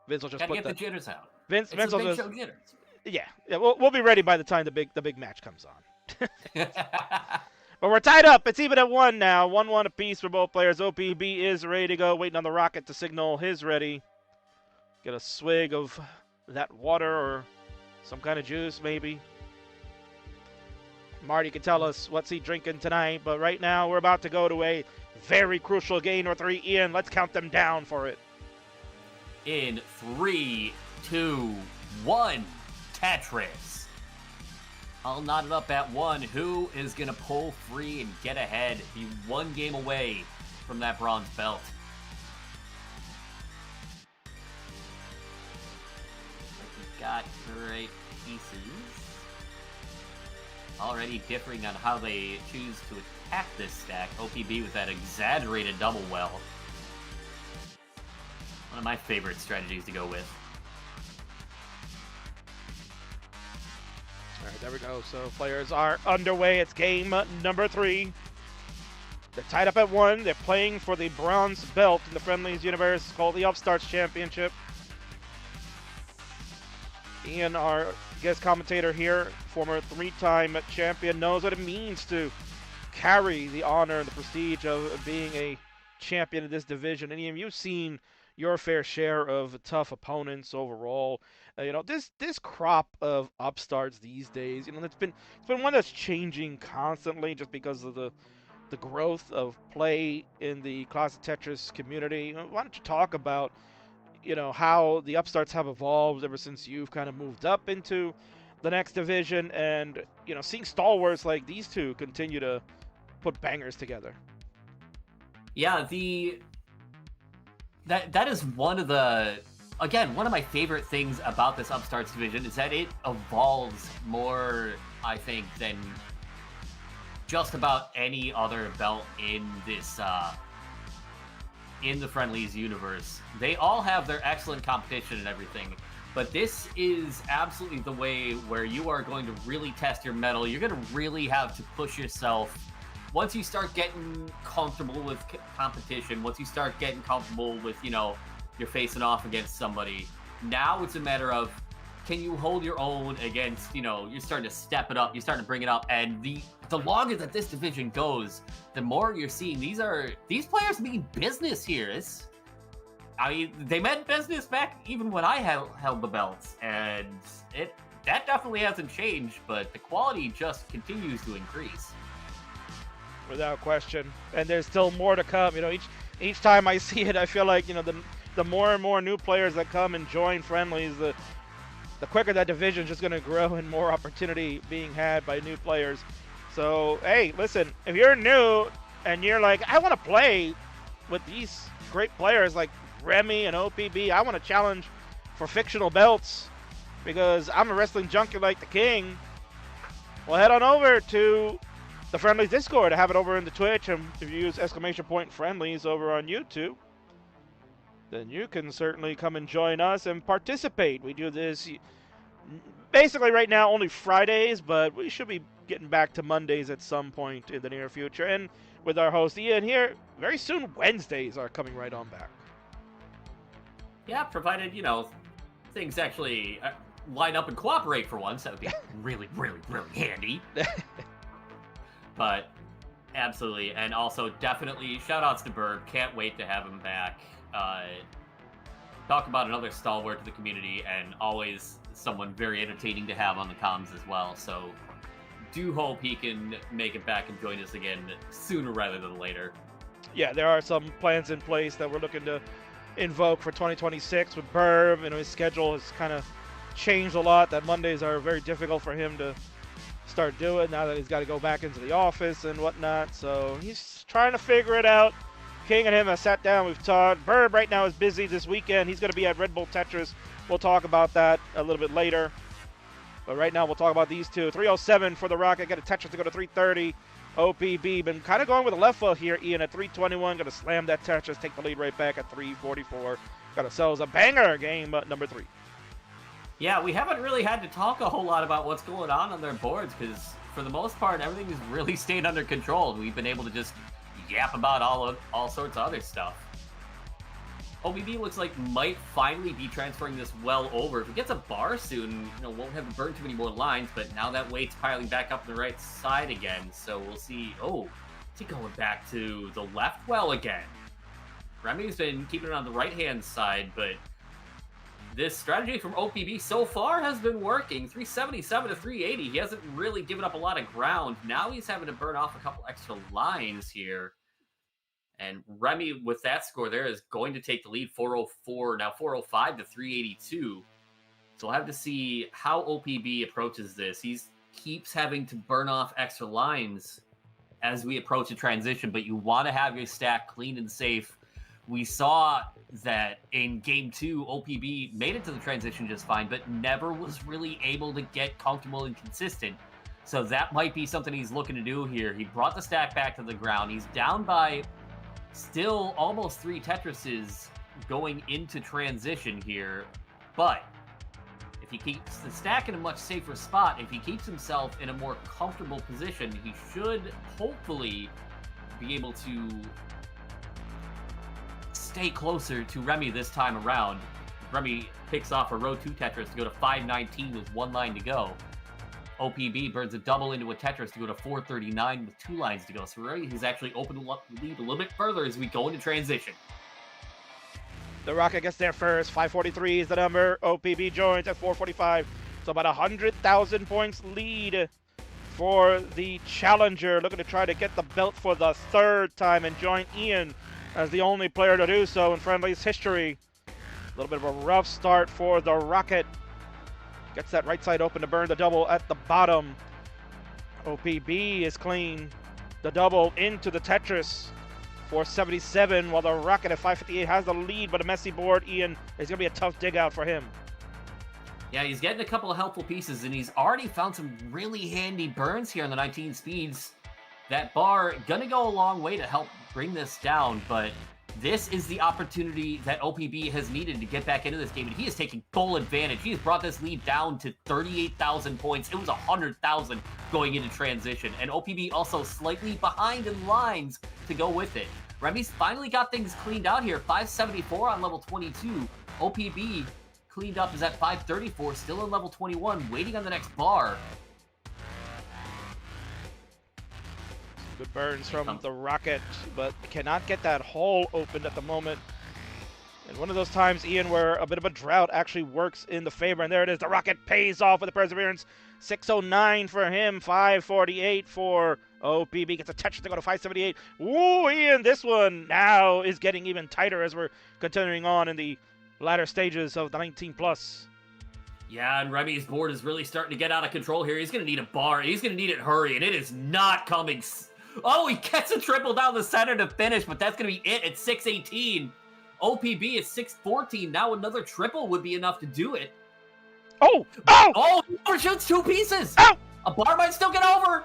Vince will just Gotta put get the jitters out. Vince will just... show jitters. Yeah, we'll be ready by the time the big match comes on. But we're tied up. It's even at 1 now. 1-1 apiece for both players. OPB is ready to go, waiting on the Rocket to signal his ready. Get a swig of that water or some kind of juice, maybe. Marty can tell us what's he drinking tonight, but right now we're about to go to a very crucial game number 3. Ian, let's count them down for it. In 3, 2, 1, Tetris. All knotted up at 1. Who is going to pull free and get ahead? Be 1 game away from that bronze belt. We've got great pieces. Already differing on how they choose to attack this stack. OPB with that exaggerated double well. One of my favorite strategies to go with. All right, there we go. So players are underway. It's game number 3. They're tied up at 1. They're playing for the bronze belt in the Friendlies universe called the Upstarts Championship. Ian, our guest commentator here, former 3-time champion, knows what it means to carry the honor and the prestige of being a champion in this division. And Ian, you've seen your fair share of tough opponents overall. This crop of upstarts these days, it's been one that's changing constantly just because of the growth of play in the classic Tetris community. Why don't you talk about how the upstarts have evolved ever since you've kind of moved up into the next division, and seeing stalwarts like these two continue to put bangers together. Yeah, that is one of my favorite things about this upstarts division is that it evolves more, I think, than just about any other belt in this in the Friendlies universe. They all have their excellent competition and everything, but this is absolutely the way where you are going to really test your mettle. You're going to really have to push yourself. Once you start getting comfortable with competition, once you start getting comfortable with, you're facing off against somebody, now it's a matter of, can you hold your own against, you're starting to step it up, you're starting to bring it up, and the longer that this division goes, the more you're seeing these players mean business here. They meant business back even when I held the belts, and that definitely hasn't changed, but the quality just continues to increase. Without question. And there's still more to come. Each time I see it, I feel like, the more and more new players that come and join Friendlies, the quicker that division is just going to grow and more opportunity being had by new players. So, hey, listen, if you're new and you're like, I want to play with these great players like Remy and OPB, I want to challenge for fictional belts because I'm a wrestling junkie like the King, well, head on over to the Friendlies Discord. I have it over in the Twitch, and if you use !Friendlies over on YouTube, then you can certainly come and join us and participate. We do this basically right now only Fridays, but we should be getting back to Mondays at some point in the near future. And with our host Ian here, very soon Wednesdays are coming right on back. Yeah, provided, things actually line up and cooperate for once. That would be really, really, really handy. But absolutely, and also definitely shout-outs to Burb. Can't wait to have him back. Talk about another stalwart to the community, and always someone very entertaining to have on the comms as well. So do hope he can make it back and join us again sooner rather than later. Yeah, there are some plans in place that we're looking to invoke for 2026 with Burb. His schedule has kind of changed a lot. That Mondays are very difficult for him to start doing now that he's got to go back into the office and whatnot. So he's trying to figure it out. King and him have sat down, we've talked. Burb right now is busy this weekend. He's going to be at Red Bull Tetris. We'll talk about that a little bit later. But right now we'll talk about these two. 307 for the Rocket. Got a Tetris to go to 330. OPB been kind of going with a left foot here. Ian at 321. Going to slam that Tetris. Take the lead right back at 344. Got ourselves a banger game number 3. Yeah, we haven't really had to talk a whole lot about what's going on their boards because for the most part, everything has really stayed under control. We've been able to just yap about all sorts of other stuff. OBB looks like might finally be transferring this well over. If he gets a bar soon, won't have to burn too many more lines, but now that weight's piling back up on the right side again, so we'll see. Oh, is he going back to the left well again? Remy's been keeping it on the right-hand side, but this strategy from OPB so far has been working. 377 to 380. He hasn't really given up a lot of ground. Now he's having to burn off a couple extra lines here. And Remy, with that score there, is going to take the lead 404, now 405 to 382. So we'll have to see how OPB approaches this. He keeps having to burn off extra lines as we approach a transition, but you want to have your stack clean and safe. We saw that in Game 2, OPB made it to the transition just fine, but never was really able to get comfortable and consistent. So that might be something he's looking to do here. He brought the stack back to the ground. He's down by still almost 3 Tetrises going into transition here, but if he keeps the stack in a much safer spot, if he keeps himself in a more comfortable position, he should hopefully be able to stay closer to Remy this time around. Remy picks off a row 2 Tetris to go to 519 with 1 line to go. OPB burns a double into a Tetris to go to 439 with 2 lines to go. So he's actually opened up the lead a little bit further as we go into transition. The Rocket gets there first. 543 is the number. OPB joins at 445. So about 100,000 points lead for the challenger. Looking to try to get the belt for the 3rd time and join Ian as the only player to do so in Friendlies history. A little bit of a rough start for the Rocket. Gets that right side open to burn the double at the bottom. OPB is clean. The double into the Tetris. 477, while the Rocket at 558 has the lead, but a messy board. Ian, is going to be a tough dig out for him. Yeah, he's getting a couple of helpful pieces, and he's already found some really handy burns here on the 19 speeds. That bar going to go a long way to help bring this down, but this is the opportunity that OPB has needed to get back into this game, and he is taking full advantage. He has brought this lead down to 38,000 points. It was 100,000 going into transition, and OPB also slightly behind in lines to go with it. Remy's finally got things cleaned out here. 574 on level 22. OPB cleaned up is at 534, still in level 21, waiting on the next bar. Good burns from the Rocket, but cannot get that hole opened at the moment. And one of those times, Ian, where a bit of a drought actually works in the favor. And there it is. The Rocket pays off with the perseverance. 609 for him. 548 for OPB. Gets a touch to go to 578. Ooh, Ian, this one now is getting even tighter as we're continuing on in the latter stages of the 19 plus. Yeah, and Remy's board is really starting to get out of control here. He's going to need a bar. He's going to need it hurry, and it is not coming. Oh, he gets a triple down the center to finish, but that's going to be it at 618. OPB at 614. Now another triple would be enough to do it. Oh! Oh! Oh, he overshoots 2 pieces. Oh! A bar might still get over.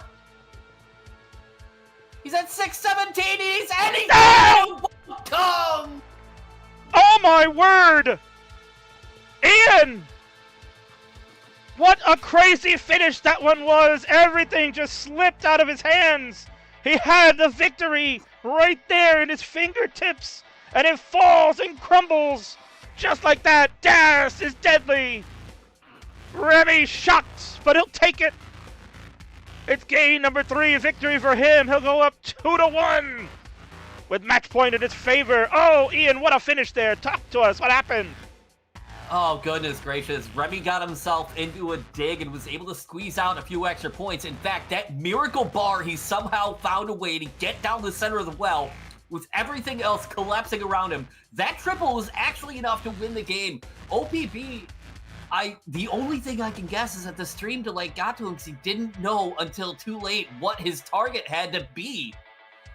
He's at 617. He's anything. No! Come! Oh, my word! Ian! What a crazy finish that one was. Everything just slipped out of his hands. He had the victory right there in his fingertips, and it falls and crumbles just like that. Das is deadly. Remy shocked, but he'll take it. It's game number 3 victory for him. He'll go up 2-1 with match point in his favor. Oh, Ian, what a finish there. Talk to us. What happened? Oh, goodness gracious. Remy got himself into a dig and was able to squeeze out a few extra points. In fact, that miracle bar, he somehow found a way to get down the center of the well with everything else collapsing around him. That triple was actually enough to win the game. OPB, the only thing I can guess is that the stream delay got to him because he didn't know until too late what his target had to be.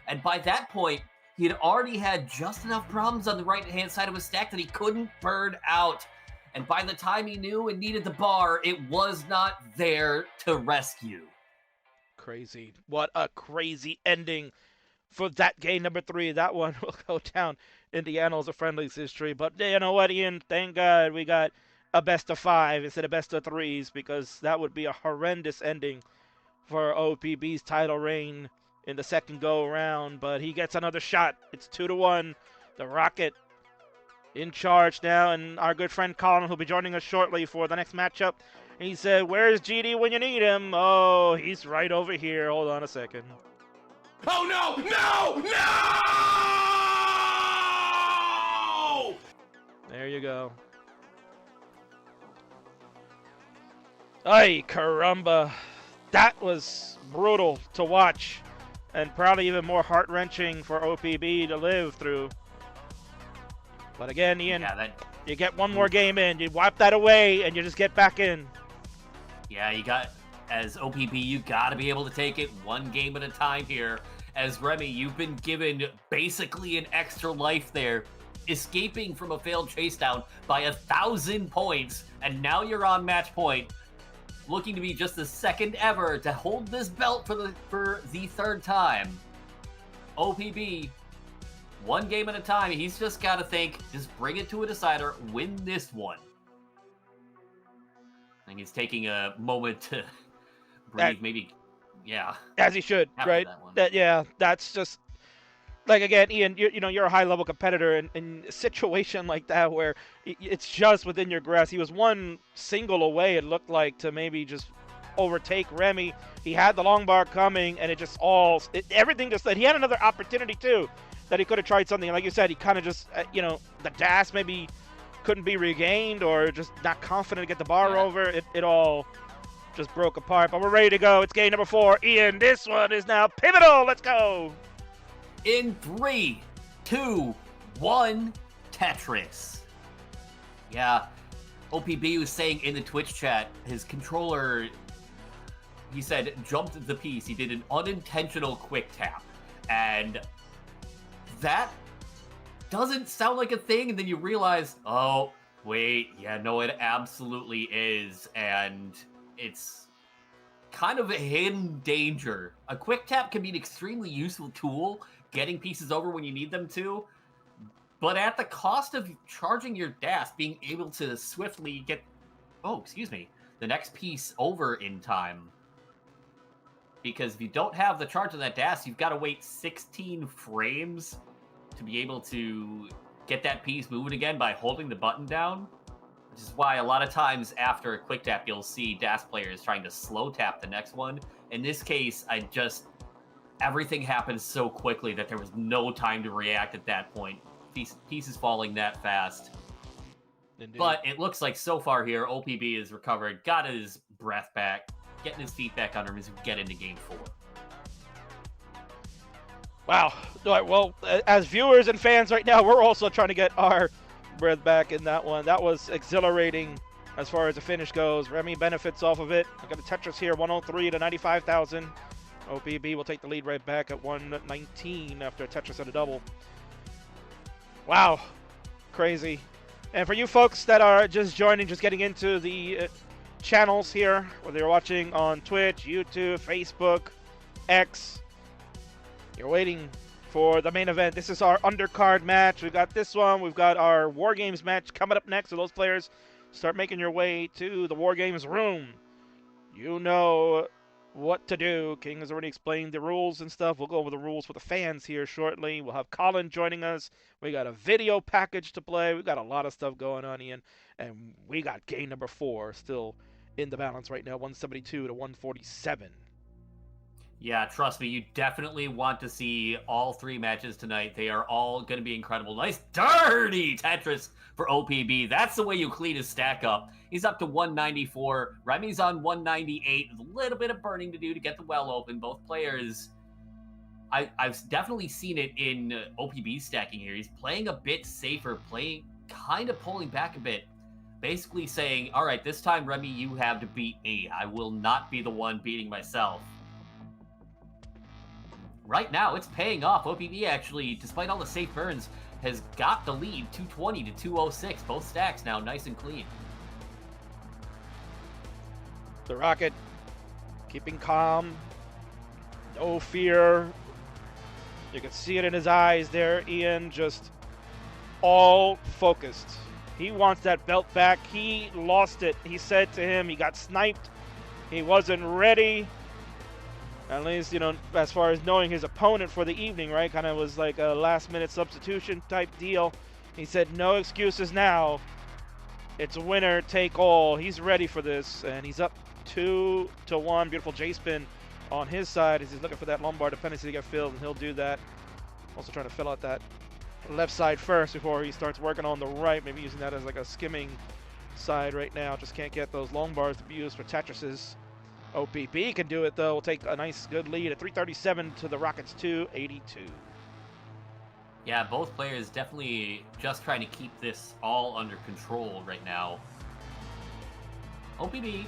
And by that point, he had already had just enough problems on the right-hand side of his stack that he couldn't burn out. And by the time he knew and needed the bar, it was not there to rescue. Crazy. What a crazy ending for that game number 3. That one will go down in the annals of Friendlies history. But you know what, Ian? Thank God we got a best of 5 instead of best of 3s, because that would be a horrendous ending for OPB's title reign in the second go around. But he gets another shot. It's 2-1. The Rocket in charge now, and our good friend Colin will be joining us shortly for the next matchup. He said, "Where's GD when you need him?" Oh, he's right over here. Hold on a second. Oh no! No! No! There you go. Ay, caramba. That was brutal to watch, and probably even more heart-wrenching for OPB to live through. But again, Ian, you get one more game in, you wipe that away, and you just get back in. Yeah, you got, as OPB, you got to be able to take it one game at a time here. As Remy, you've been given basically an extra life there, escaping from a failed chase down by 1,000 points, and now you're on match point, looking to be just the second ever to hold this belt for the third time. OPB, one game at a time. He's just got to think, just bring it to a decider, win this one. I think he's taking a moment to breathe, maybe, yeah. As he should, right? That's just, like, again, Ian, you're a high-level competitor, and in a situation like that where it's just within your grasp. He was one single away, it looked like, to maybe just overtake Remy. He had the long bar coming, and it just everything just said he had another opportunity, too, that he could have tried something. Like you said, he kind of just, the dash maybe couldn't be regained, or just not confident to get the bar over. It all just broke apart, but we're ready to go. It's game number 4. Ian, this one is now pivotal. Let's go. In 3, 2, 1, Tetris. Yeah, OPB was saying in the Twitch chat, his controller, he said, jumped the piece. He did an unintentional quick tap, and that doesn't sound like a thing, and then you realize, oh, wait, yeah, no, it absolutely is, and it's kind of a hidden danger. A quick tap can be an extremely useful tool, getting pieces over when you need them to, but at the cost of charging your dash, being able to swiftly get, the next piece over in time. Because if you don't have the charge on that dash, you've got to wait 16 frames to be able to get that piece moving again by holding the button down, which is why a lot of times after a quick tap, you'll see dash players trying to slow tap the next one. In this case, everything happened so quickly that there was no time to react at that point. Pieces falling that fast. Indeed. But it looks like so far here, OPB has recovered, got his breath back, getting his feet back under him as we get into game 4. Wow. Well, as viewers and fans right now, we're also trying to get our breath back in that one. That was exhilarating as far as the finish goes. Remy benefits off of it. I got a Tetris here, 103 to 95,000. OPB will take the lead right back at 119 after a Tetris and a double. Wow. Crazy. And for you folks that are just joining, just getting into the channels here, whether you're watching on Twitch, YouTube, Facebook, X, you're waiting for the main event. This is our undercard match. We've got this one. We've got our War Games match coming up next. So those players start making your way to the War Games room. You know what to do. King has already explained the rules and stuff. We'll go over the rules for the fans here shortly. We'll have Colin joining us. We got a video package to play. We've got a lot of stuff going on, Ian. And we got game number 4 still in the balance right now, 172 to 147. Yeah, trust me, you definitely want to see all 3 matches tonight. They are all going to be incredible. Nice dirty Tetris for OPB. That's the way you clean his stack up. He's up to 194. Remy's on 198. A little bit of burning to do to get the well open. Both players, I've definitely seen it in OPB stacking here. He's playing a bit safer, kind of pulling back a bit. Basically saying, all right, this time, Remy, you have to beat me. I will not be the one beating myself. Right now, it's paying off. OPB actually, despite all the safe burns, has got the lead, 220 to 206. Both stacks now nice and clean. The Rocket keeping calm, no fear. You can see it in his eyes there, Ian, just all focused. He wants that belt back. He lost it. He said to him he got sniped. He wasn't ready. At least, as far as knowing his opponent for the evening, right? Kind of was like a last-minute substitution type deal. He said no excuses now. It's winner take all. He's ready for this, and he's up 2-1. Beautiful J-spin on his side as he's looking for that lumbar dependency to get filled, and he'll do that. Also trying to fill out that left side first before he starts working on the right, maybe using that as like a skimming side right now. Just can't get those long bars to be used for Tetris's. OPP can do it though. We'll take a nice good lead at 337 to the Rockets 282. Yeah, both players definitely just trying to keep this all under control right now. OPP,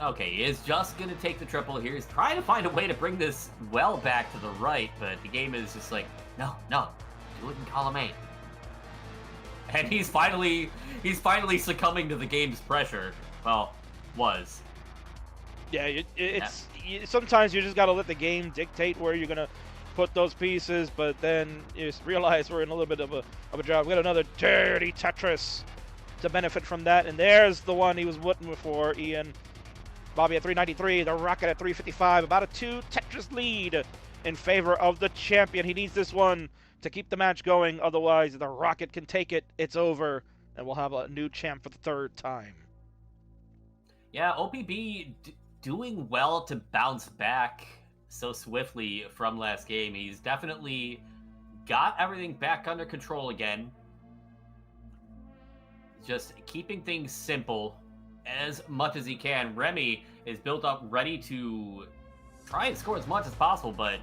okay, is just going to take the triple here. He's trying to find a way to bring this well back to the right, but the game is just like, no, do it in column 8. And he's finally succumbing to the game's pressure. Well, was. Yeah, sometimes you just got to let the game dictate where you're going to put those pieces, but then you just realize we're in a little bit of a job. We got another dirty Tetris to benefit from that, and there's the one he was looking for, Ian. Bobby at 393, the Rocket at 355, about a 2 Tetris lead in favor of the champion. He needs this one to keep the match going, otherwise the Rocket can take it, it's over, and we'll have a new champ for the 3rd time. Yeah, OPB doing well to bounce back so swiftly from last game. He's definitely got everything back under control again. Just keeping things simple as much as he can. Remy is built up ready to try and score as much as possible, but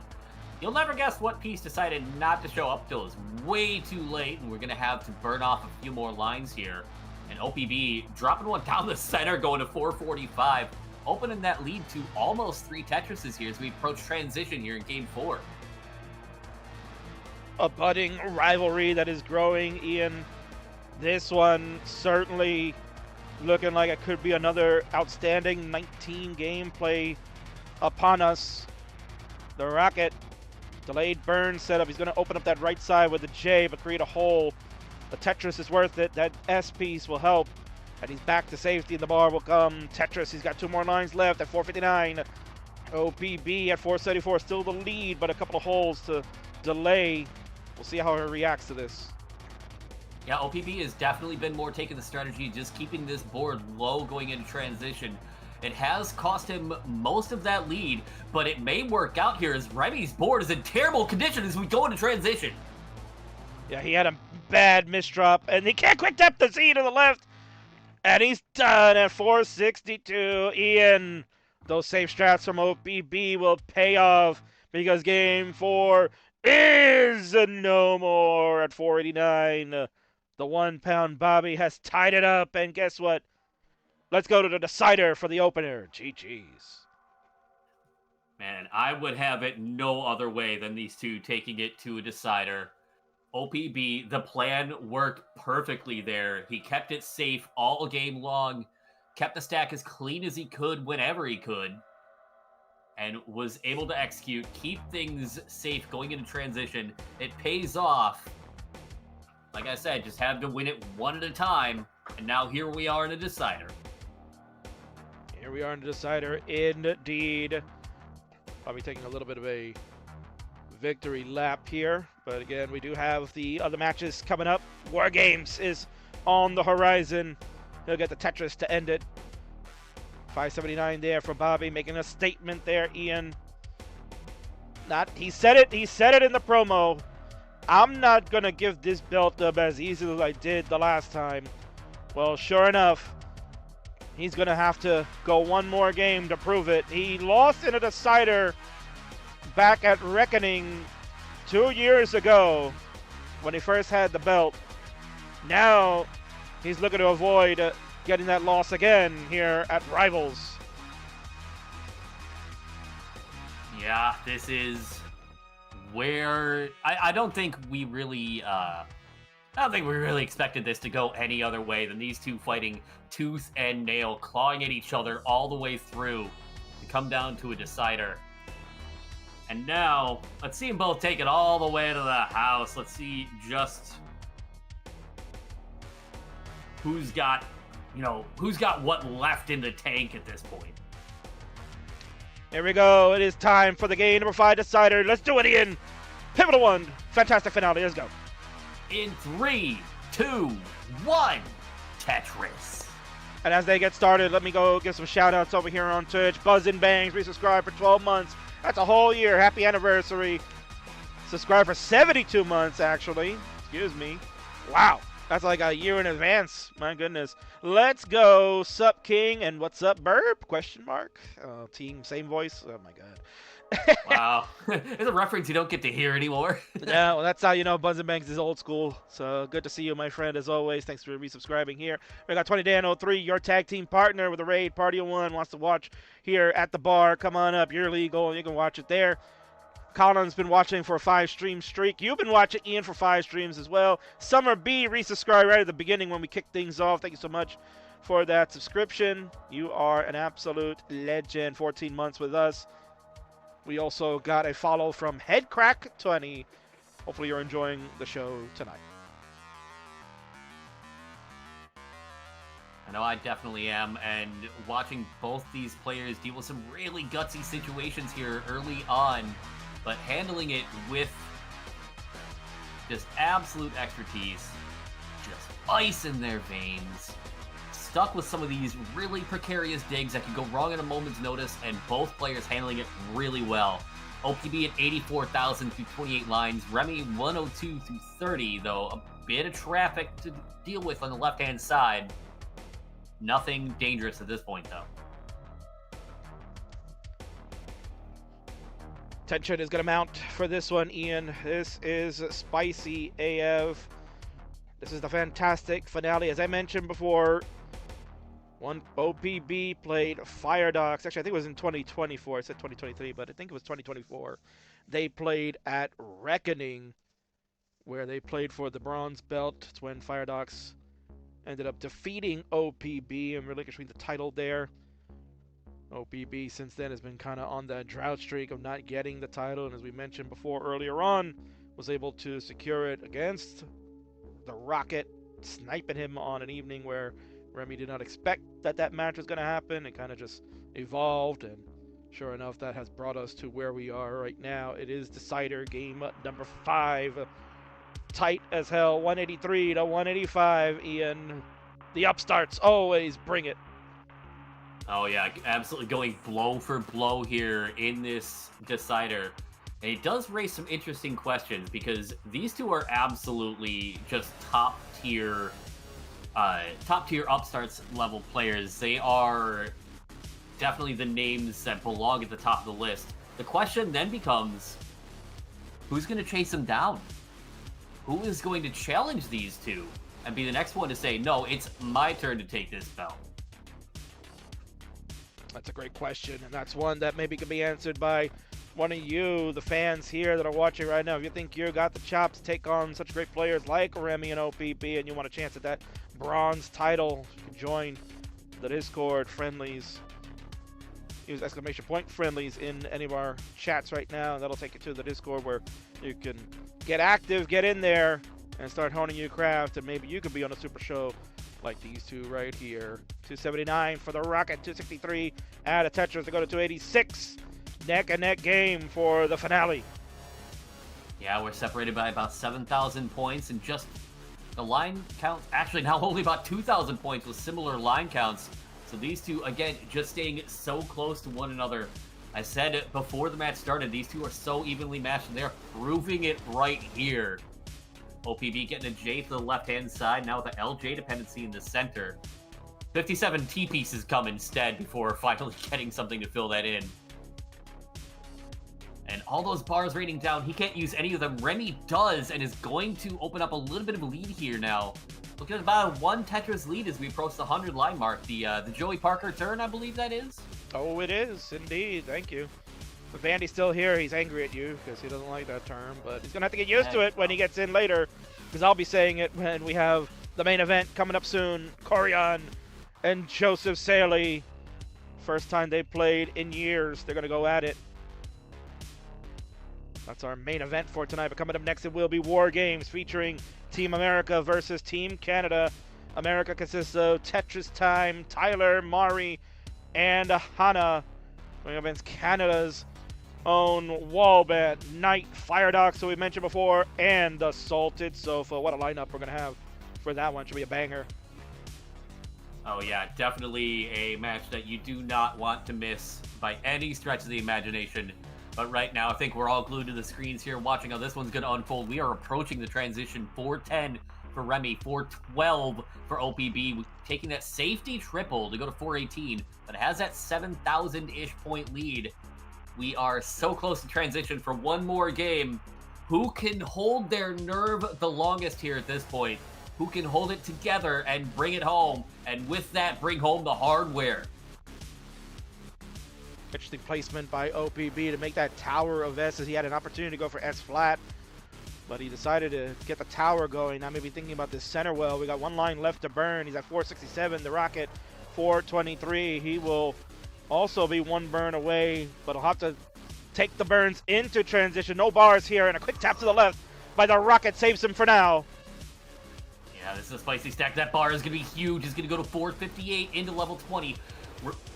you'll never guess what piece decided not to show up till it's way too late, and we're going to have to burn off a few more lines here. And OPB dropping one down the center, going to 445, opening that lead to almost 3 Tetrises here as we approach transition here in Game 4. A budding rivalry that is growing, Ian. This one certainly looking like it could be another outstanding 19 gameplay upon us. The Rocket, delayed burn setup. He's going to open up that right side with the J, but create a hole. The Tetris is worth it. That S piece will help. And he's back to safety, and the bar will come. Tetris, he's got 2 more lines left at 459. OPB at 474, still the lead, but a couple of holes to delay. We'll see how he reacts to this. Yeah, OPB has definitely been more taking the strategy, just keeping this board low going into transition. It has cost him most of that lead, but it may work out here as Remy's board is in terrible condition as we go into transition. Yeah, he had a bad misdrop, and he can't quick tap the Z to the left. And he's done at 462. Ian, those safe strats from OPB will pay off because Game 4 is no more at 489. The 1 pound Bobby has tied it up, and guess what? Let's go to the decider for the opener. GG's. Man, I would have it no other way than these two taking it to a decider. OPB, the plan worked perfectly there. He kept it safe all game long, kept the stack as clean as he could whenever he could, and was able to execute, keep things safe going into transition. It pays off. Like I said, just had to win it one at a time, and now here we are in a decider. Here we are in the decider, indeed. I'll be taking a little bit of a victory lap here, but again, we do have the other matches coming up. War Games is on the horizon. He'll get the Tetris to end it. 579 there for Bobby, making a statement there, Ian. He said it in the promo. I'm not gonna give this belt up as easy as I did the last time. Well, sure enough, he's gonna have to go one more game to prove it. He lost in a decider back at Reckoning 2 years ago when he first had the belt. Now he's looking to avoid getting that loss again here at Rivals. Yeah, this is where I don't think we really expected this to go any other way than these two fighting tooth and nail, clawing at each other all the way through to come down to a decider. And now, let's see them both take it all the way to the house. Let's see just who's got what left in the tank at this point. Here we go. It is time for the game number 5 decider. Let's do it, Ian. Pivotal one. Fantastic finale. Let's go. In 3, 2, 1, Tetris. And as they get started, let me go give some shout outs over here on Twitch. Buzzin' Bangs, resubscribe for 12 months. That's a whole year. Happy anniversary. Subscribe for 72 months, actually. Excuse me. Wow. That's like a year in advance. My goodness. Let's go. Sup, King, and what's up, Burp? Question mark. Team, same voice. Oh, my God. Wow. It's a reference you don't get to hear anymore. Yeah, well, that's how you know Buzzin' Bangs is old school. So good to see you, my friend, as always. Thanks for resubscribing here. We got 20Dan03, your tag team partner with a raid. Party of One wants to watch here at the bar. Come on up. You're legal. You can watch it there. Colin's been watching for a 5-stream streak. You've been watching Ian for 5 streams as well. Summer B resubscribed right at the beginning when we kicked things off. Thank you so much for that subscription. You are an absolute legend. 14 months with us. We also got a follow from Headcrack20. Hopefully you're enjoying the show tonight. I know I definitely am, and watching both these players deal with some really gutsy situations here early on, but handling it with just absolute expertise, just ice in their veins, stuck with some of these really precarious digs that could go wrong at a moment's notice, and both players handling it really well. OPB at 84,000 through 28 lines, Remy 102 through 30, though a bit of traffic to deal with on the left-hand side. Nothing dangerous at this point, though. Tension is going to mount for this one, Ian. This is spicy AF. This is the fantastic finale. As I mentioned before, one OPB played Firedox. Actually, I think it was in 2024. I said 2023, but I think it was 2024. They played at Reckoning, where they played for the bronze belt. It's when Firedox ended up defeating OPB and relinquishing the title there. OPB since then has been kind of on that drought streak of not getting the title, and as we mentioned before earlier on, was able to secure it against the Rocket, sniping him on an evening where Remy did not expect that match was going to happen. It kind of just evolved, and sure enough, that has brought us to where we are right now. It is Decider game number 5. Tight as hell, 183 to 185, Ian. The upstarts always bring it. Oh yeah, absolutely going blow for blow here in this Decider. And it does raise some interesting questions, because these two are absolutely just top tier upstarts level players. They are definitely the names that belong at the top of the list. The question then becomes, who's going to chase them down? Who is going to challenge these two and be the next one to say, no, it's my turn to take this belt? That's a great question, and that's one that maybe could be answered by one of you, the fans here that are watching right now. If you think you got the chops to take on such great players like Remy and OPB, and you want a chance at that bronze title, you can join the Discord Friendlies. Use !! Friendlies in any of our chats right now, and that'll take you to the Discord where you can get active, get in there, and start honing your craft, and maybe you could be on a super show like these two right here. 279 for the Rocket, 263 out of Tetris to go to 286. Neck-and-neck game for the finale. Yeah, we're separated by about 7,000 points, and just the line counts, actually now only about 2,000 points with similar line counts. So these two, again, just staying so close to one another. I said it before the match started, these two are so evenly matched, and they're proving it right here. OPB getting a J to the left-hand side, now with the LJ dependency in the center. 57 T-pieces come instead before finally getting something to fill that in. And all those bars raining down, he can't use any of them. Remy does, and is going to open up a little bit of a lead here now. Looking at about a 1 Tetris lead as we approach the 100 line mark. The Joey Parker turn, I believe that is. Oh, it is, indeed. Thank you. If Vandy's still here, he's angry at you because he doesn't like that term, but he's going to have to get used to it when he gets in later, because I'll be saying it when we have the main event coming up soon. Koryan and Joseph Saley. First time they played in years. They're going to go at it. That's our main event for tonight. But coming up next, it will be War Games featuring Team America versus Team Canada. America consists of Tetris Time, Tyler, Mari, and Hana, going up against Canada's own WhiteBat, Knight, Firedox, who we mentioned before, and the Salted Sofa. What a lineup we're going to have for that one. Should be a banger. Oh yeah, definitely a match that you do not want to miss by any stretch of the imagination. But right now, I think we're all glued to the screens here watching how this one's going to unfold. We are approaching the transition. 410 for Remy, 412 for OPB, taking that safety triple to go to 418, but it has that 7,000-ish point lead. We are so close to transition for one more game. Who can hold their nerve the longest here at this point? Who can hold it together and bring it home, and with that, bring home the hardware? Interesting placement by OPB to make that tower of S, as he had an opportunity to go for S flat, but he decided to get the tower going. Now maybe thinking about this center well. We got one line left to burn. He's at 467. The Rocket 423. He will also be one burn away, but he'll have to take the burns into transition. No bars here, and a quick tap to the left by the Rocket saves him for now. Yeah, this is a spicy stack. That bar is going to be huge. It's going to go to 458 into level 20.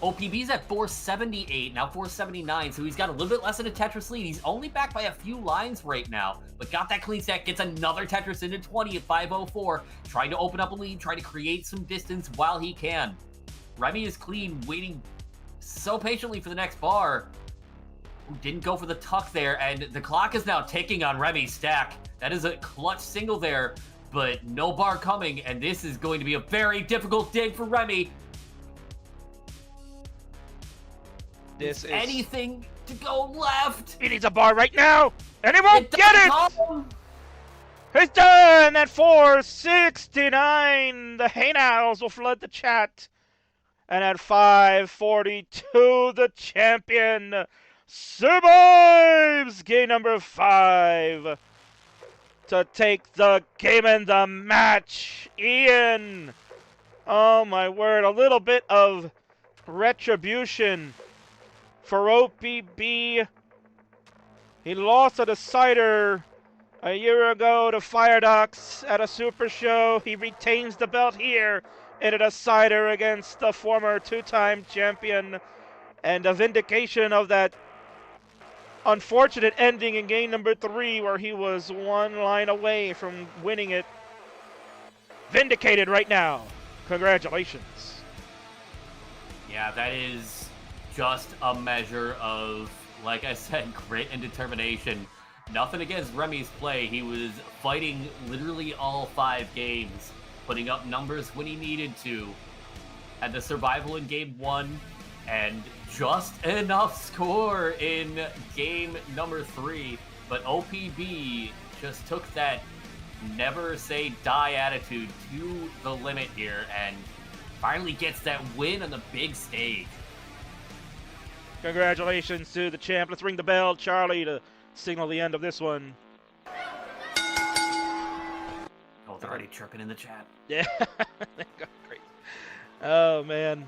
OPB's at 478, now 479, so he's got a little bit less than a Tetris lead. He's only back by a few lines right now, but got that clean stack, gets another Tetris into 20 at 504, trying to open up a lead, trying to create some distance while he can. Remy is clean, waiting so patiently for the next bar. Didn't go for the tuck there, and the clock is now ticking on Remy's stack. That is a clutch single there, but no bar coming, and this is going to be a very difficult dig for Remy. This is anything to go left. He needs a bar right now, and he won't get it. Come. He's done at 469. The Hey Nows will flood the chat. And at 542, the champion survives game number 5 to take the game and the match. Ian, oh my word, a little bit of retribution for OPB. He lost a decider a year ago to Firedox at a Super Show. He retains the belt here in a decider against the former two-time champion, and a vindication of that unfortunate ending in game number 3 where he was one line away from winning it. Vindicated right now. Congratulations. Yeah, that is just a measure of, like I said, grit and determination. Nothing against Remy's play. He was fighting literally all 5 games, putting up numbers when he needed to. Had the survival in game 1, and just enough score in game number 3. But OPB just took that never say die attitude to the limit here, and finally gets that win on the big stage. Congratulations to the champ. Let's ring the bell, Charlie, to signal the end of this one. Oh, they're already chirping in the chat. Yeah, great. Oh, man.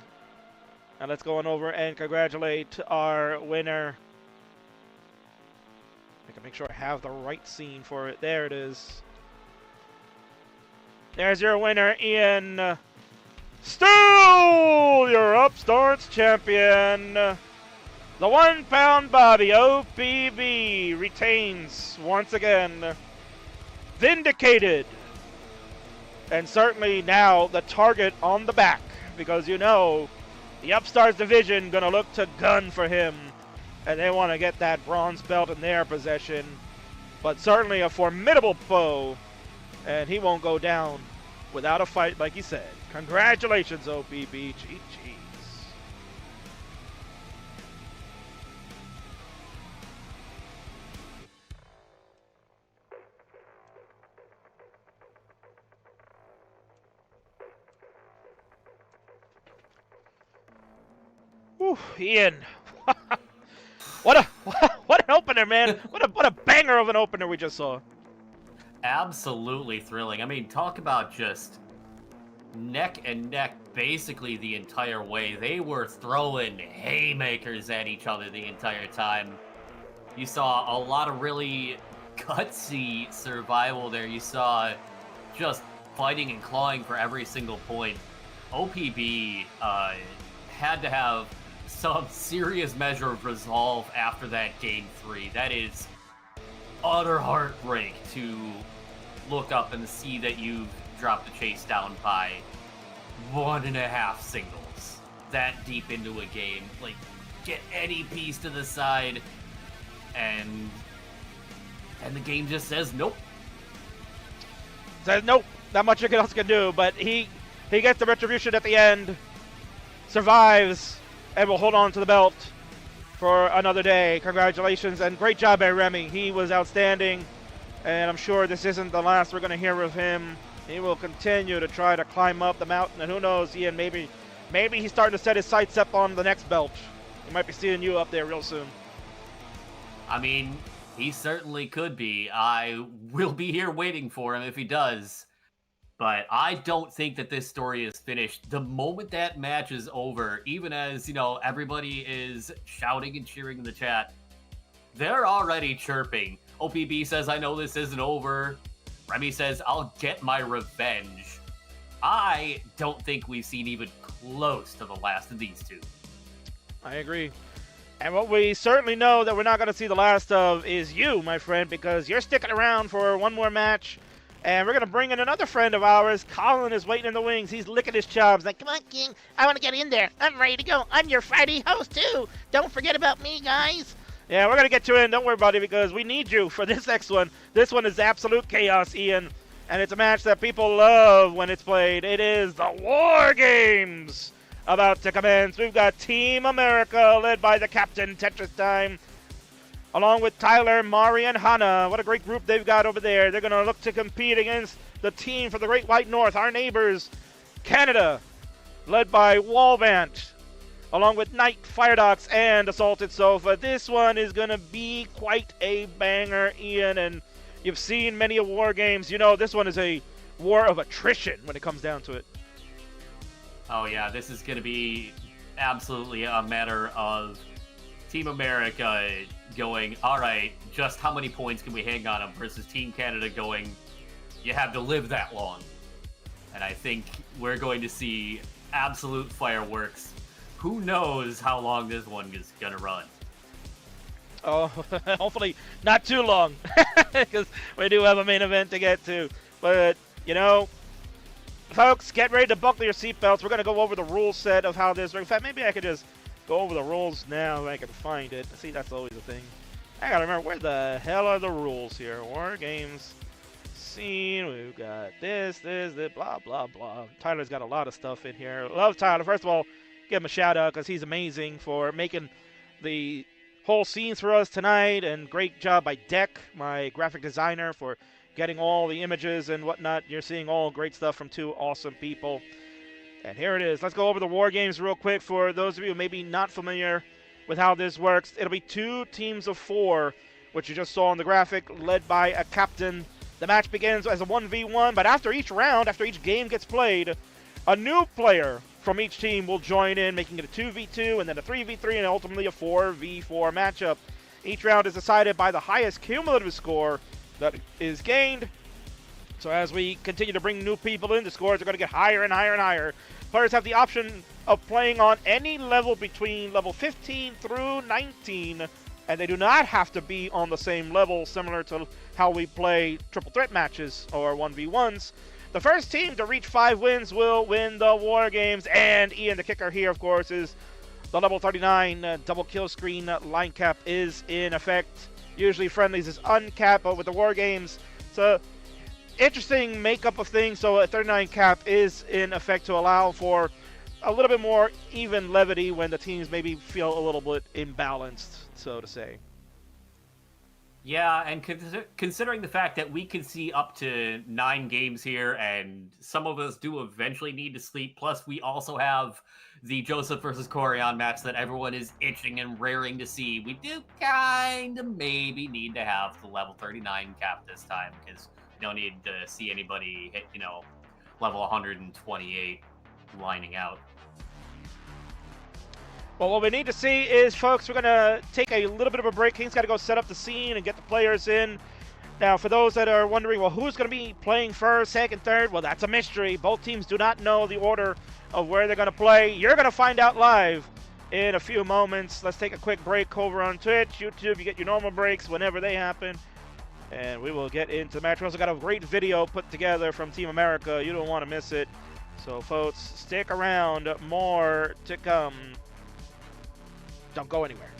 Now let's go on over and congratulate our winner. I can make sure I have the right scene for it. There it is. There's your winner, Ian. Still your Upstarts champion. The 1 pound Bobby OPB retains once again. Vindicated. And certainly now the target on the back, because you know the Upstarts division gonna look to gun for him, and they want to get that bronze belt in their possession. But certainly a formidable foe, and he won't go down without a fight, like he said. Congratulations, OPB. GG's. Whew, Ian. what an opener, man. What a banger of an opener we just saw. Absolutely thrilling. I mean, talk about just neck and neck basically the entire way. They were throwing haymakers at each other the entire time. You saw a lot of really gutsy survival there. You saw just fighting and clawing for every single point. OPB had to have some serious measure of resolve after that game 3. That is utter heartbreak to look up and see that you've drop the chase down by 1.5 singles that deep into a game. Like, get any piece to the side, and the game just says nope. Says nope, not much else can do, but he gets the retribution at the end, survives, and will hold on to the belt for another day. Congratulations, and great job by Remy. He was outstanding, and I'm sure this isn't the last we're going to hear of him. He will continue to try to climb up the mountain, and who knows, Ian, maybe he's starting to set his sights up on the next belt. He might be seeing you up there real soon. I mean, he certainly could be. I will be here waiting for him if he does. But I don't think that this story is finished. The moment that match is over, even as, everybody is shouting and cheering in the chat, they're already chirping. OPB says, I know this isn't over. Remy says, I'll get my revenge. I don't think we've seen even close to the last of these two. I agree. And what we certainly know that we're not going to see the last of is you, my friend, because you're sticking around for one more match. And we're going to bring in another friend of ours. Colin is waiting in the wings. He's licking his chops. Like, come on, King. I want to get in there. I'm ready to go. I'm your Friday host, too. Don't forget about me, guys. Yeah, we're going to get you in. Don't worry, buddy, because we need you for this next one. This one is absolute chaos, Ian. And it's a match that people love when it's played. It is the War Games about to commence. We've got Team America led by the captain, Tetris Time, along with Tyler, Mari, and Hannah. What a great group they've got over there. They're going to look to compete against the team for the Great White North, our neighbors, Canada, led by WhiteBat, along with Knight, Firedox, and Assaulted Sofa. This one is going to be quite a banger, Ian, and you've seen many of War Games. You know this one is a war of attrition when it comes down to it. Oh yeah, this is going to be absolutely a matter of Team America going, all right, just how many points can we hang on them, versus Team Canada going, you have to live that long. And I think we're going to see absolute fireworks. Who knows how long this one is going to run? Oh, hopefully not too long, because we do have a main event to get to. But, folks, get ready to buckle your seatbelts. We're going to go over the rule set of how this works. In fact, maybe I could just go over the rules now if I can find it. See, that's always a thing. I gotta remember, where the hell are the rules here? War Games scene. We've got this, blah, blah, blah. Tyler's got a lot of stuff in here. Love Tyler. First of all, give him a shout out because he's amazing for making the whole scenes for us tonight. And great job by Deck, my graphic designer, for getting all the images and whatnot. You're seeing all great stuff from two awesome people. And here it is. Let's go over the War Games real quick for those of you who may be not familiar with how this works. It'll be 2 teams of 4, which you just saw on the graphic, led by a captain. The match begins as a 1v1, but after each round, after each game gets played, a new player from each team will join in, making it a 2v2, and then a 3v3, and ultimately a 4v4 matchup. Each round is decided by the highest cumulative score that is gained. So as we continue to bring new people in, the scores are going to get higher and higher and higher. Players have the option of playing on any level between level 15 through 19, and they do not have to be on the same level, similar to how we play triple threat matches or 1v1s. The first team to reach 5 wins will win the War Games, and Ian, the kicker here, of course, is the level 39 double kill screen line cap is in effect. Usually Friendlies is uncapped, but with the War Games, it's a interesting makeup of things. So a 39 cap is in effect to allow for a little bit more even levity when the teams maybe feel a little bit imbalanced, so to say. Yeah, and considering the fact that we can see up to 9 games here, and some of us do eventually need to sleep, plus we also have the Joseph versus Koryan match that everyone is itching and raring to see, we do kind of maybe need to have the level 39 cap this time, because we don't need to see anybody hit, level 128 lining out. Well, what we need to see is, folks, we're going to take a little bit of a break. King's got to go set up the scene and get the players in. Now, for those that are wondering, well, who's going to be playing first, second, third? Well, that's a mystery. Both teams do not know the order of where they're going to play. You're going to find out live in a few moments. Let's take a quick break over on Twitch, YouTube. You get your normal breaks whenever they happen. and we will get into the match. We also got a great video put together from Team America. You don't want to miss it. So, folks, stick around. More to come. Don't go anywhere.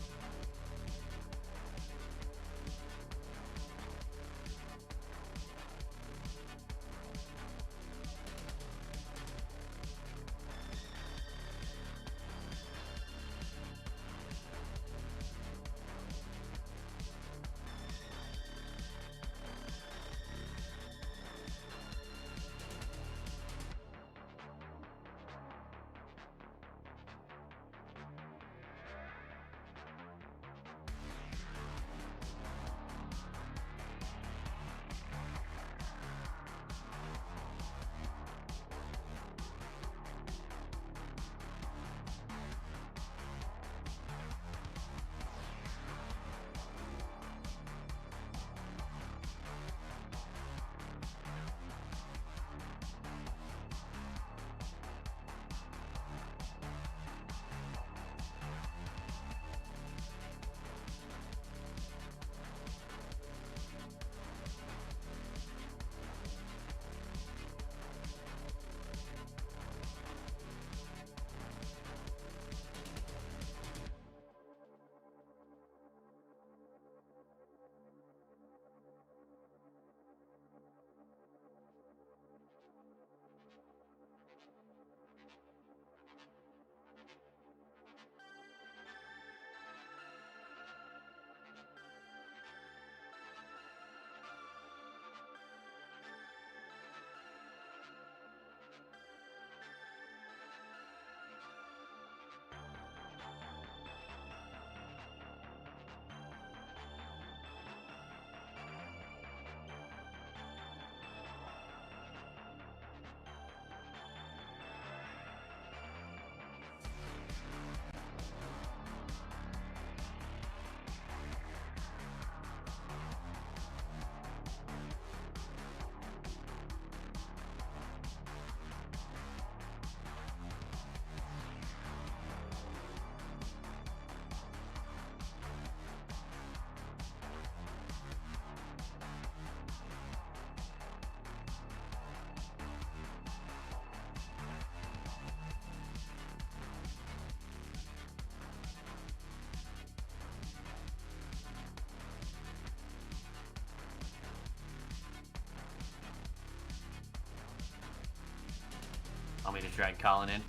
Want me to drag Colin in?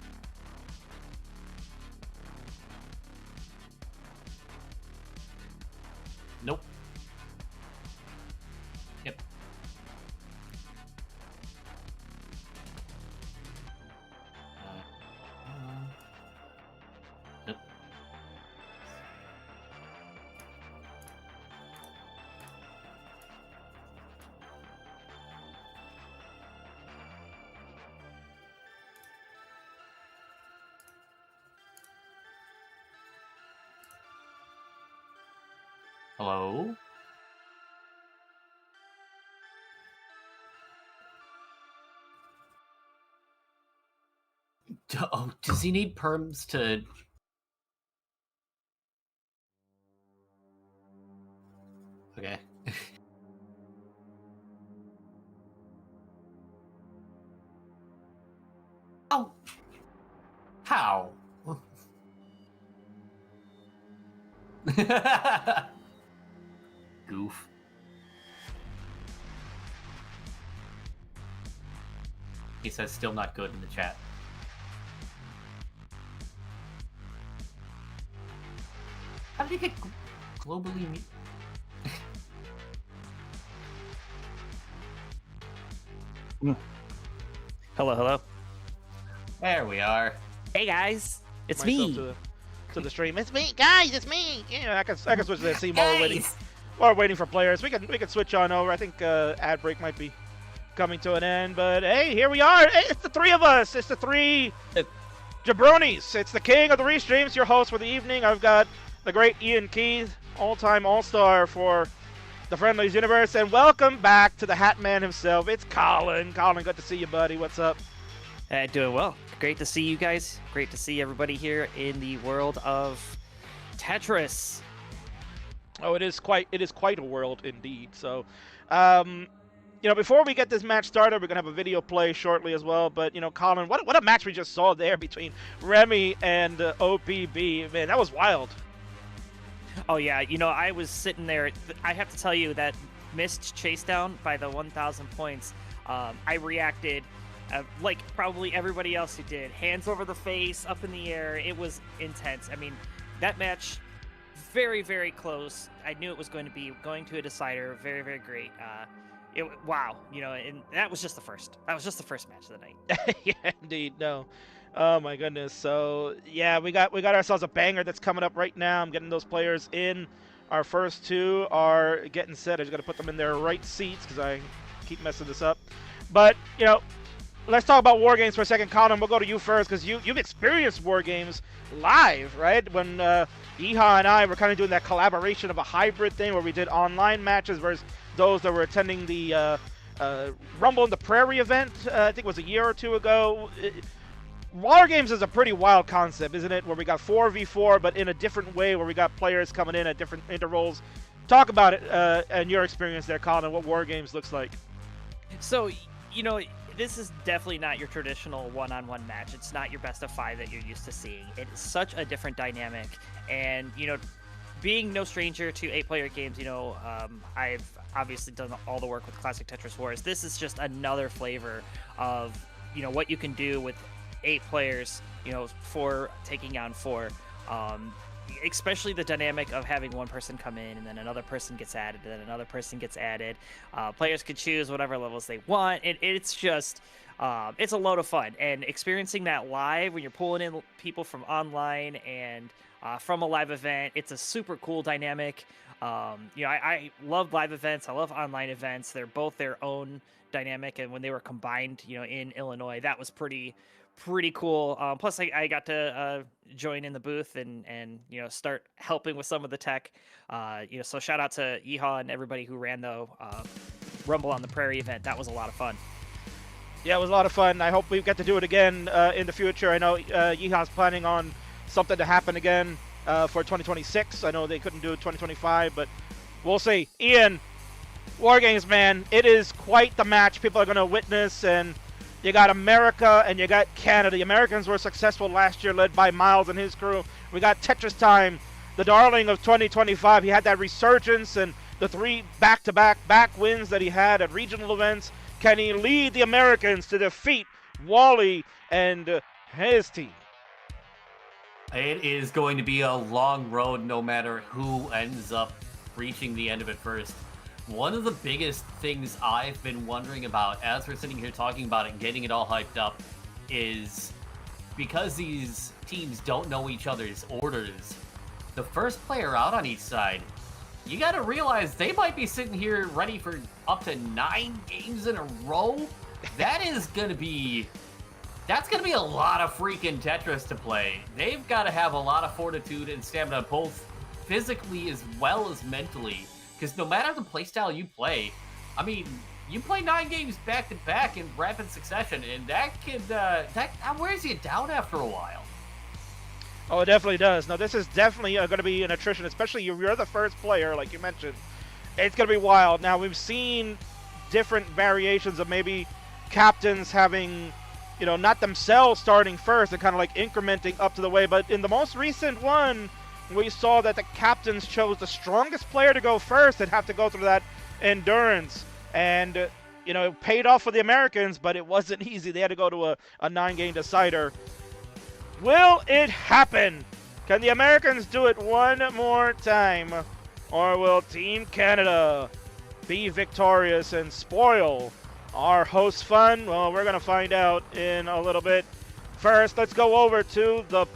Nope. Yep. Yep. Hello? Oh, does he need perms to... Okay. Oh! How? Goof. He says still not good in the chat. How did he get globally Hello, hello. There we are. Hey guys, it's Myself me. To the stream. It's me, guys. It's me. Yeah, I can switch to the scene while we're waiting for players. We can switch on over. I think ad break might be coming to an end, but hey, here we are. Hey, it's the three of us. It's the three jabronis. It's the king of the restreams. Your host for the evening. I've got the great Ian Keith, all-time all-star for the Friendlies universe, and welcome back to the Hat Man himself. It's Colin. Colin, good to see you, buddy. What's up? Doing well. Great to see you guys. Great to see everybody here in the world of Tetris. Oh, it is quite a world indeed. So, before we get this match started, we're gonna have a video play shortly as well. But Colin, what a match we just saw there between Remy and OPB. Man, that was wild. Oh yeah, I was sitting there. I have to tell you that missed chase down by the 1,000 points. I reacted like probably everybody else who did. Hands over the face, up in the air. It was intense. I mean, that match, very, very close. I knew it was going to be going to a decider. Very, very great. Wow, and that was just the first. That was just the first match of the night. Yeah, indeed. No. Oh my goodness. So yeah, we got ourselves a banger that's coming up right now. I'm getting those players in. Our first two are getting set. I just got to put them in their right seats because I keep messing this up. But let's talk about war games for a second. Colin, we'll go to you first because you've experienced war games live, right? When Iha and I were kind of doing that collaboration of a hybrid thing where we did online matches versus those that were attending the Rumble in the Prairie event. I think it was a year or two ago. War games is a pretty wild concept, isn't it? Where we got 4v4, but in a different way, where we got players coming in at different intervals. Talk about it and your experience there, Colin, and what war games looks like. So, this is definitely not your traditional one-on-one match. It's not your best of 5 that you're used to seeing. It is such a different dynamic, and being no stranger to 8-player games, I've obviously done all the work with Classic Tetris Wars. This is just another flavor of what you can do with 8 players, 4 taking on 4. Especially the dynamic of having one person come in and then another person gets added and then another person gets added. Players could choose whatever levels they want. It's just, it's a load of fun. And experiencing that live when you're pulling in people from online and from a live event, it's a super cool dynamic. I love live events. I love online events. They're both their own dynamic. And when they were combined, in Illinois, that was pretty cool. Plus I got to join in the booth and start helping with some of the tech. So shout out to Yeehaw and everybody who ran the Rumble on the Prairie event. That was a lot of fun. Yeah, it was a lot of fun. I hope we get to do it again in the future. I know Yeehaw's planning on something to happen again for 2026. I know they couldn't do it 2025, but we'll see. Ian, War Games, man, it is quite the match people are going to witness, and you got America and you got Canada. The Americans were successful last year, led by Miles and his crew. We got Tetris Time, the darling of 2025. He had that resurgence and the 3 back-to-back wins that he had at regional events. Can he lead the Americans to defeat Wally and his team? It is going to be a long road no matter who ends up reaching the end of it first. One of the biggest things I've been wondering about as we're sitting here talking about it and getting it all hyped up is because these teams don't know each other's orders, the first player out on each side, you got to realize they might be sitting here ready for up to 9 games in a row. That's going to be a lot of freaking Tetris to play. They've got to have a lot of fortitude and stamina, both physically as well as mentally. Because no matter the playstyle you play, I mean, you play 9 games back to back in rapid succession, and that wears you down after a while. Oh, it definitely does. No, this is definitely going to be an attrition, especially if you're the first player, like you mentioned. It's going to be wild. Now, we've seen different variations of maybe captains having, not themselves starting first and kind of like incrementing up to the way. But in the most recent one, we saw that the captains chose the strongest player to go first and have to go through that endurance. And, it paid off for the Americans, but it wasn't easy. They had to go to a 9-game decider. Will it happen? Can the Americans do it one more time? Or will Team Canada be victorious and spoil our host fun? Well, we're going to find out in a little bit. First, let's go over to the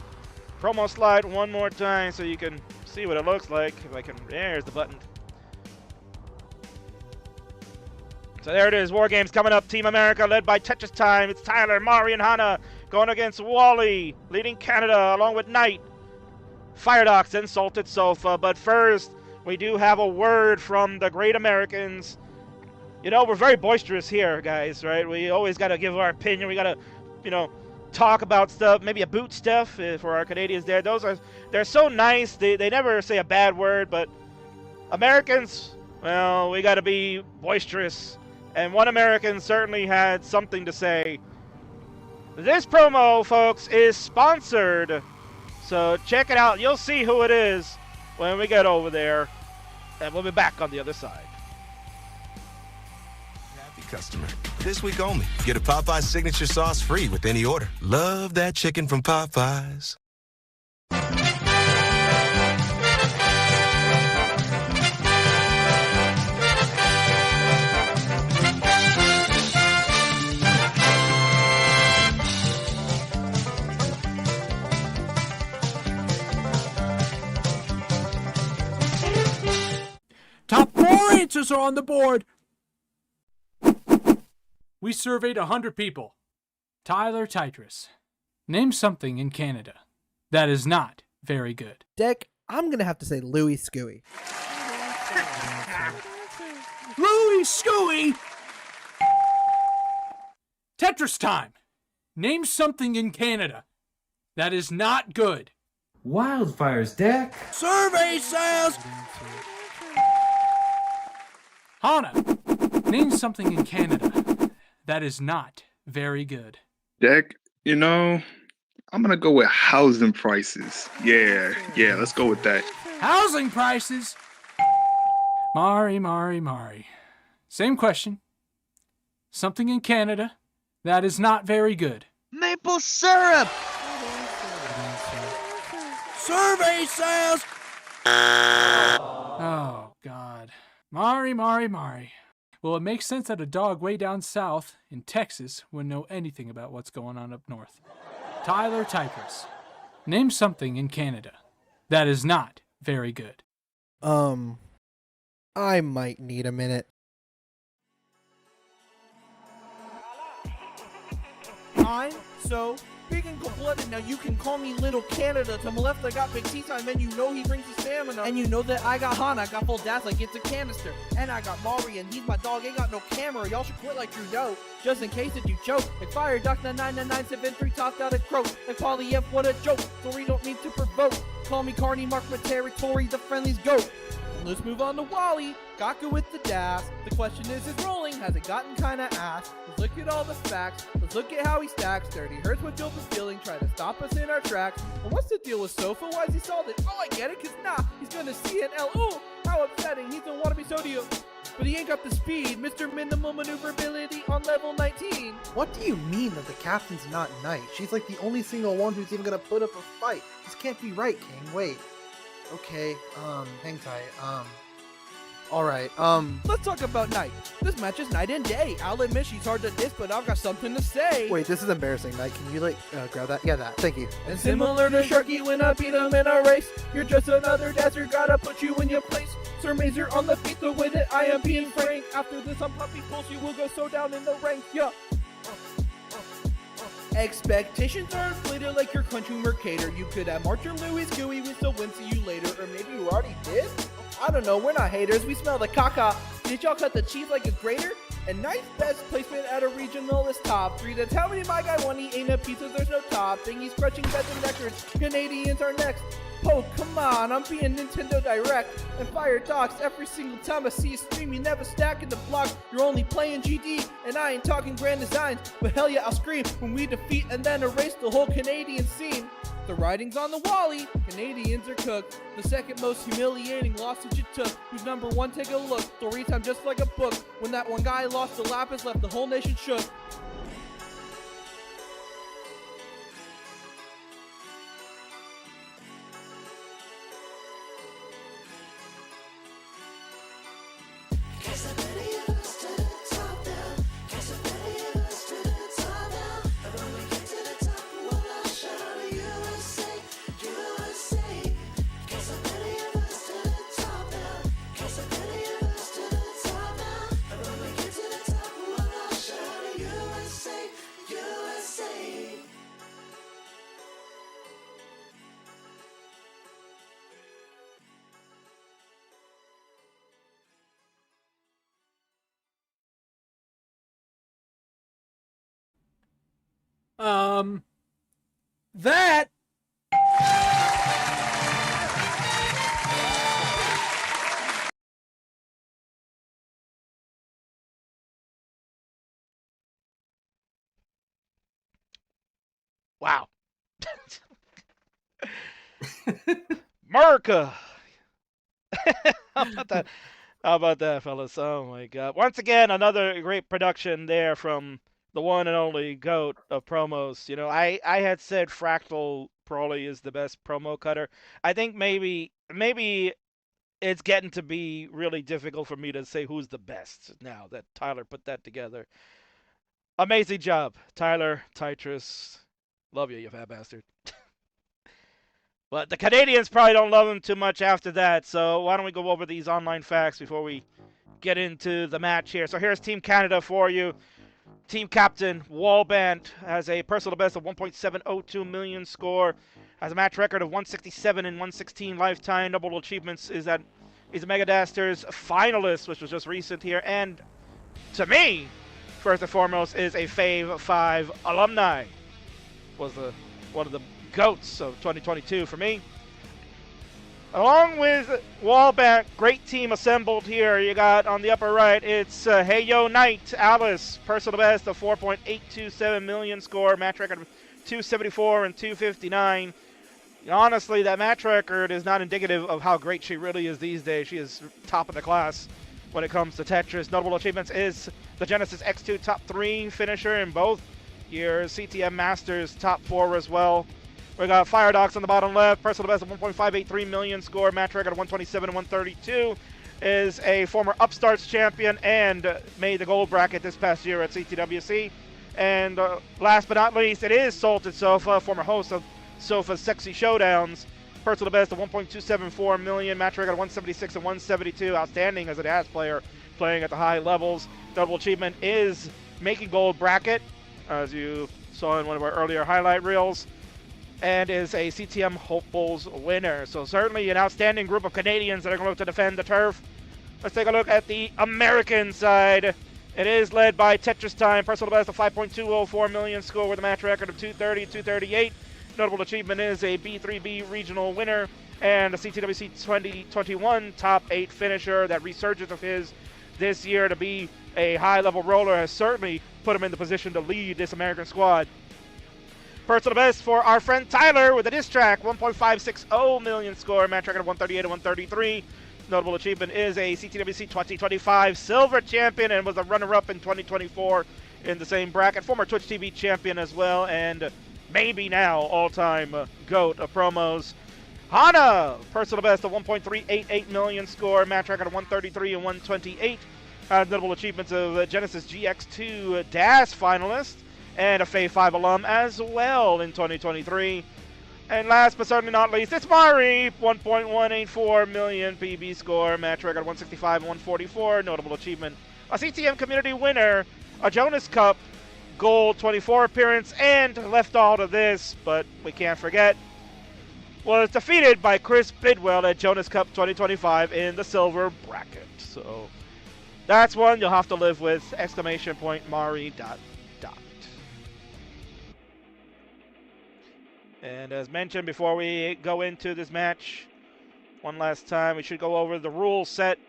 promo slide one more time so you can see what it looks like. If I can, there's the button. So there it is, War Games coming up. Team America led by Tetris Time. It's Tyler, Mari, and Hannah going against Wally, leading Canada along with Knight, Firedox, and Salted Sofa. But first, we do have a word from the great Americans. We're very boisterous here, guys, right? We always got to give our opinion. We got to, talk about stuff, maybe a boot stuff for our Canadians there. They're so nice. They never say a bad word, but Americans, well, we got to be boisterous. And one American certainly had something to say. This promo, folks, is sponsored. So check it out. You'll see who it is when we get over there. And we'll be back on the other side. Happy customer. This week only. Get a Popeyes signature sauce free with any order. Love that chicken from Popeyes. Top 4 answers are on the board. We surveyed 100 people. Tyler Tetris. Name something in Canada that is not very good. Dick, I'm going to have to say Louis Scooey. Louis Scooey! Tetris time. Name something in Canada that is not good. Wildfires, Dak. Survey says... Hana, name something in Canada that is not very good. Dak, I'm gonna go with housing prices. Yeah, let's go with that. Housing prices? Mari. Same question. Something in Canada that is not very good. Maple syrup! Survey says... Oh, God. Mari. Well, it makes sense that a dog way down south in Texas wouldn't know anything about what's going on up north. Tyler Tetris. Name something in Canada that is not very good. I might need a minute. I'm so big and cold-blooded. Now you can call me Little Canada. To my left I got Big T-Time, and you know he brings the stamina. And you know that I got Han, I got full dash like it's a canister. And I got Mari, and he's my dog, ain't got no camera. Y'all should quit like Trudeau, just in case that you choke. Like Fire Duck 99973 topped out a croak. Like Polly F, what a joke. Story don't need to provoke. Call me Carney, mark my territory, the Friendlies go. Let's move on to Wally. Gaku with the dash. The question is rolling? Has it gotten kinda ass? Let's look at all the facts. Let's look at how he stacks. 30 hurts what Joe was feeling. Try to stop us in our tracks. And what's the deal with Sofa? Why is he solid? Oh, I get it, cause he's gonna see an L. Ooh, how upsetting. He's a wannabe Sodio. But he ain't got the speed. Mr. Minimal Maneuverability on level 19. What do you mean that the captain's not nice? She's like the only single one who's even gonna put up a fight. This can't be right, King. Wait. Okay, hang tight, alright, Let's talk about Knight. This match is night and day. I'll admit she's hard to diss, but I've got something to say. Wait, this is embarrassing, Knight. Can you, grab that? Yeah, that. Thank you. And similar to Sharky when I beat him in a race, you're just another dancer, gotta put you in your place. Sir Mazer on the beat, the way that I am being frank. After this, I'm puppy pulse, you will go so down in the ranks, yeah. Expectations are inflated like your country Mercator. You could have March or Louis Gooey, we still win, see you later. Or maybe you already did? I don't know, we're not haters, we smell the caca. Did y'all cut the cheese like a grater? And nice best placement at a regional is top 3. That's how many my guy won, he ain't a pizza, there's no topping. He's crushing beds and records, Canadians are next. Oh, come on, I'm being Nintendo Direct. And Fire Docs, every single time I see a stream, you never stack in the block. You're only playing GD, and I ain't talking grand designs. But hell yeah, I'll scream when we defeat and then erase the whole Canadian scene. The writing's on the Wally, Canadians are cooked. The second most humiliating loss that you took. Who's number 1, take a look. Story time just like a book. When that one guy lost to Lapis, left the whole nation shook. That Wow. America. How about that? How about that, fellas? Oh my God! Once again, another great production there from the one and only GOAT of promos. You know, I had said Fractal probably is the best promo cutter. I think maybe it's getting to be really difficult for me to say who's the best now that Tyler put that together. Amazing job, Tyler, Tetris. Love you, you fat bastard. But the Canadians probably don't love him too much after that, so why don't we go over these online facts before we get into the match here. So here's Team Canada for you. Team captain WhiteBat has a personal best of 1.702 million score, has a match record of 167 and 116 lifetime. Notable achievements is that he's a Megadasters finalist, which was just recent here, and to me, first and foremost, is a Fave 5 alumni. Was one of the GOATs of 2022 for me. Along with WhiteBat, great team assembled here. You got on the upper right, it's Hey Yo Knight, Alice, personal best of 4.827 million score, match record of 274 and 259. Honestly, that match record is not indicative of how great she really is these days. She is top of the class when it comes to Tetris. Notable achievements is the Genesis X2 top 3 finisher in both years, CTM Masters top 4 as well. We got Fire Dogs on the bottom left, personal best of 1.583 million score, match record of 127 and 132. Is a former Upstarts champion and made the gold bracket this past year at CTWC. And last but not least, it is Salted Sofa, former host of Sofa's Sexy Showdowns. Personal best of 1.274 million, match record of 176 and 172. Outstanding as a Dash player, playing at the high levels. Notable achievement is making gold bracket, as you saw in one of our earlier highlight reels, and is a CTM Hopefuls winner. So certainly an outstanding group of Canadians that are going to look to defend the turf. Let's take a look at the American side. It is led by Tetris Time, personal best of 5.204 million score with a match record of 230, 238. Notable achievement is a B3B regional winner and a CTWC 2021 top 8 finisher. That resurgence of his this year to be a high-level roller has certainly put him in the position to lead this American squad. Personal best for our friend Tyler with a diss track, 1.560 million score, match record of 138 and 133. Notable achievement is a CTWC 2025 silver champion and was a runner-up in 2024 in the same bracket. Former Twitch TV champion as well, and maybe now all-time GOAT of promos. Hana, personal best of 1.388 million score, match record of 133 and 128. Notable achievements of Genesis GX2 DAS finalist and a Fave 5 alum as well in 2023. And last but certainly not least, it's Mari, 1.184 million PB score, match record 165 and 144. Notable achievement, a CTM community winner, a Jonas Cup Gold 24 appearance, and left all to this, but we can't forget, was defeated by Chris Bidwell at Jonas Cup 2025 in the silver bracket. So that's one you'll have to live with, exclamation point Mari ... And as mentioned before we go into this match, one last time, we should go over the rule set.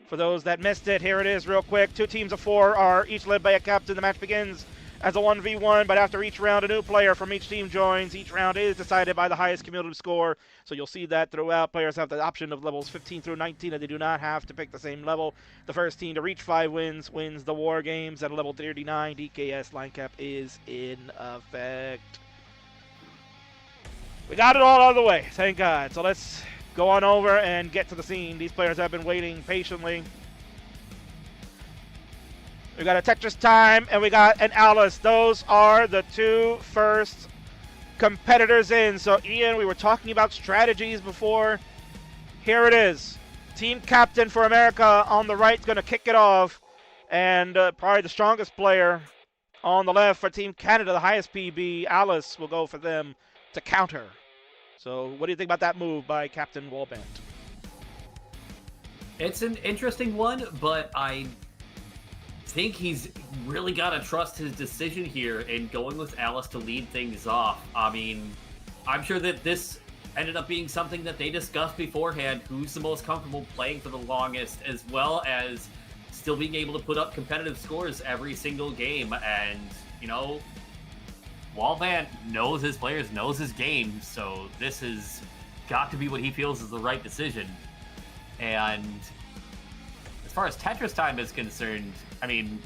For those that missed it, here it is real quick. 2 teams of 4 are each led by a captain. The match begins as a 1v1, but after each round, a new player from each team joins. Each round is decided by the highest cumulative score, so you'll see that throughout. Players have the option of levels 15 through 19, and they do not have to pick the same level. The first team to reach 5 wins wins the War Games. At a level 39, DKS line cap is in effect. We got it all out of the way, thank God. So let's go on over and get to the scene. These players have been waiting patiently. We got a Tetris Time and we got an Alice. Those are the 2 first competitors in. So Ian, we were talking about strategies before. Here it is. Team captain for America on the right is going to kick it off. And probably the strongest player on the left for Team Canada, the highest PB, Alice, will go for them to counter. So what do you think about that move by Captain WhiteBat? It's an interesting one, but I think he's really got to trust his decision here in going with Alice to lead things off. I mean, I'm sure that this ended up being something that they discussed beforehand, who's the most comfortable playing for the longest, as well as still being able to put up competitive scores every single game. And, you know, WhiteBat knows his players, knows his game, so this has got to be what he feels is the right decision. And as far as Tetris time is concerned, I mean,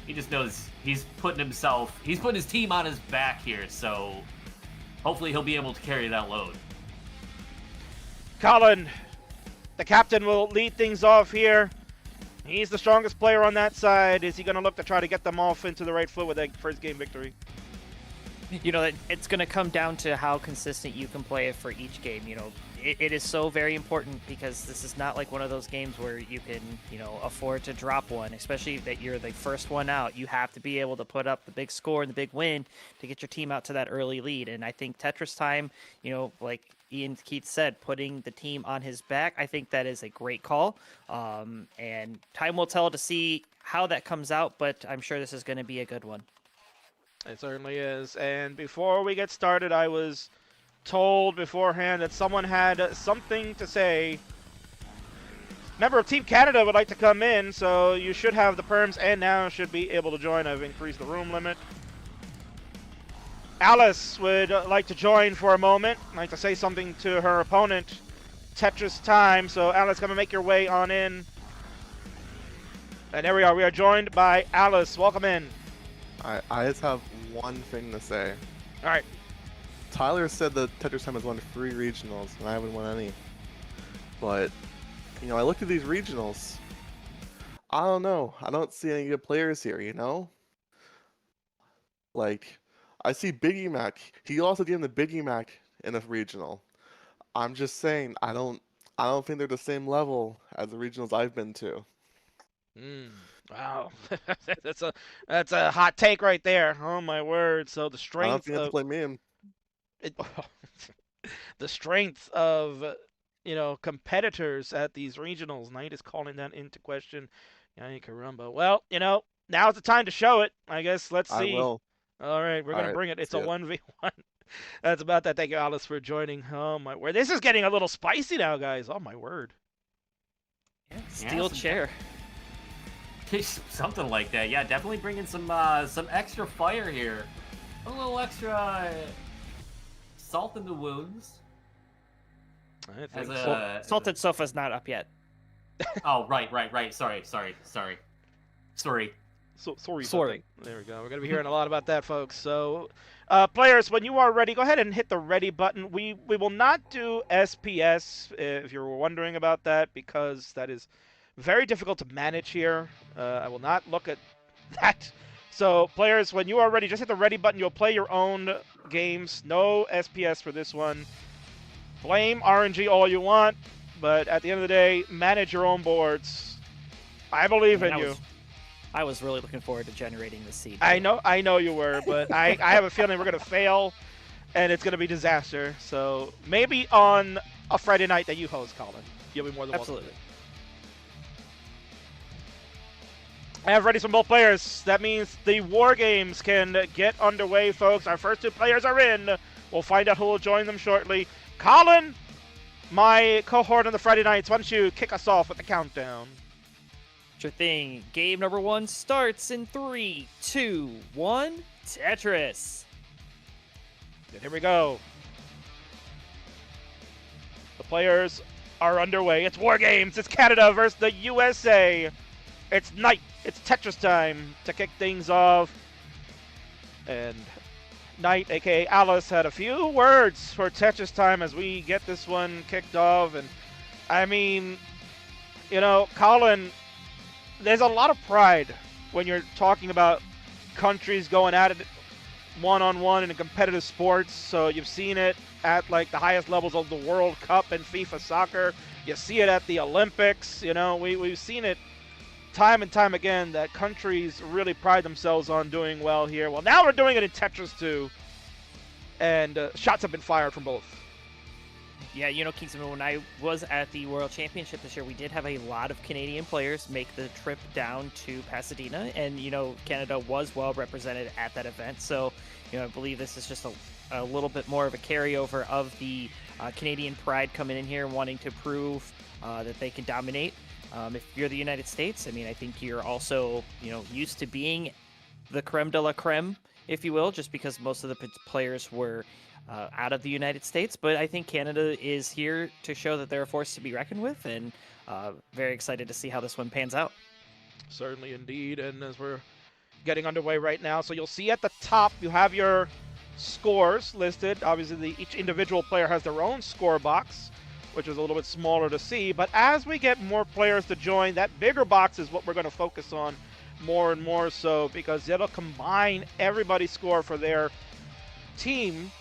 he just knows he's putting his team on his back here, so hopefully he'll be able to carry that load. Colin, the captain, will lead things off here. He's the strongest player on that side. Is he going to look to try to get them off into the right foot with a first game victory? You know, it's going to come down to how consistent you can play it for each game. You know, it is so very important because this is not like one of those games where you can, you know, afford to drop one, especially that you're the first one out. You have to be able to put up the big score and the big win to get your team out to that early lead. And I think Tetris time, you know, like Ian Keith said, putting the team on his back, I think that is a great call. And time will tell to see how that comes out, but I'm sure this is going to be a good one. It certainly is. And before we get started, I was told beforehand that someone had something to say. Member of Team Canada would like to come in, so you should have the perms and now should be able to join. I've increased the room limit. Alice would like to join for a moment. I'd like to say something to her opponent. Tetris time. So Alice, come and make your way on in. And there we are. We are joined by Alice. Welcome in. I just have one thing to say. All right. Tyler said that Tetris Time has won 3 regionals, and I haven't won any. But, you know, I looked at these regionals. I don't know. I don't see any good players here, you know? Like, I see Biggie Mac. He also gave him the Biggie Mac in a regional. I'm just saying, I don't think they're the same level as the regionals I've been to. Wow, that's a hot take right there. Oh my word! So the I don't strength think you have to blame me. the strength of competitors at these regionals. Knight is calling that into question. Yeah, caramba. Well, now's the time to show it. I guess. Let's see. I will. All right, we're gonna bring it. It's a 1v1. That's about that. Thank you, Alice, for joining. Oh my word! This is getting a little spicy now, guys. Oh my word! Steel chair. Something like that. Yeah, definitely bringing some extra fire here. A little extra salt in the wounds. I think Salted Sofa's not up yet. Oh, right. Sorry. Sorry. There we go. We're going to be hearing a lot about that, folks. So, players, when you are ready, go ahead and hit the ready button. We will not do SPS, if you're wondering about that, because that is very difficult to manage here. I will not look at that. So, players, when you are ready, just hit the ready button. You'll play your own games. No SPS for this one. Blame RNG all you want, but at the end of the day, manage your own boards. I believe in you. I was really looking forward to generating this seed. I know you were, but I have a feeling we're going to fail, and it's going to be disaster. So maybe on a Friday night that you host, Colin, you'll be more than welcome. Absolutely. I have ready from both players. That means the war games can get underway, folks. Our first 2 players are in. We'll find out who will join them shortly. Colin, my cohort on the Friday nights, why don't you kick us off with the countdown? Sure thing. Game number 1 starts in 3, 2, 1. Tetris. And here we go. The players are underway. It's War Games. It's Canada versus the USA. It's night. It's Tetris time to kick things off. And Knight, a.k.a. Alice, had a few words for Tetris time as we get this one kicked off. And, I mean, Colin, there's a lot of pride when you're talking about countries going at it one-on-one in competitive sports. So you've seen it at, like, the highest levels of the World Cup and FIFA soccer. You see it at the Olympics. We've seen it time and time again that countries really pride themselves on doing well here. Well, now we're doing it in Tetris too, and shots have been fired from both. Yeah, Kingsman, when I was at the World Championship this year, we did have a lot of Canadian players make the trip down to Pasadena, and, Canada was well represented at that event. So, I believe this is just a little bit more of a carryover of the Canadian pride coming in here and wanting to prove that they can dominate. If you're the United States, I think you're also, used to being the creme de la creme if you will, just because most of the players were out of the United States. But I think Canada is here to show that they're a force to be reckoned with, and very excited to see how this one pans out. Certainly indeed. And as we're getting underway right now, so you'll see at the top you have your scores listed. Obviously, each individual player has their own score box, which is a little bit smaller to see. But as we get more players to join, that bigger box is what we're going to focus on more and more so, because it'll combine everybody's score for their team,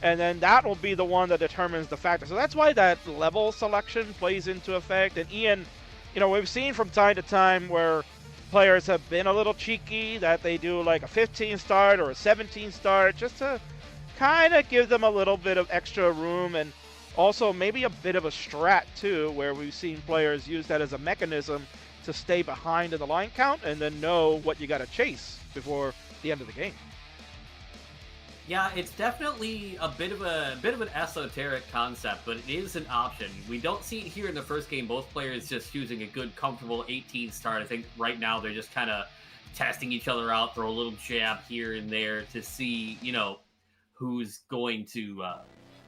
and then that will be the one that determines the factor. So that's why that level selection plays into effect. And Ian, you know, we've seen from time to time where players have been a little cheeky, that they do like a 15 start or a 17 start just to kind of give them a little bit of extra room, and also maybe a bit of a strat too, where we've seen players use that as a mechanism to stay behind in the line count and then know what you got to chase before the end of the game. Yeah, it's definitely a bit of an esoteric concept, but it is an option. We don't see it here in the first game. Both players just using a good, comfortable 18 start. I think right now they're just kind of testing each other out, throw a little jab here and there to see, you know, who's going to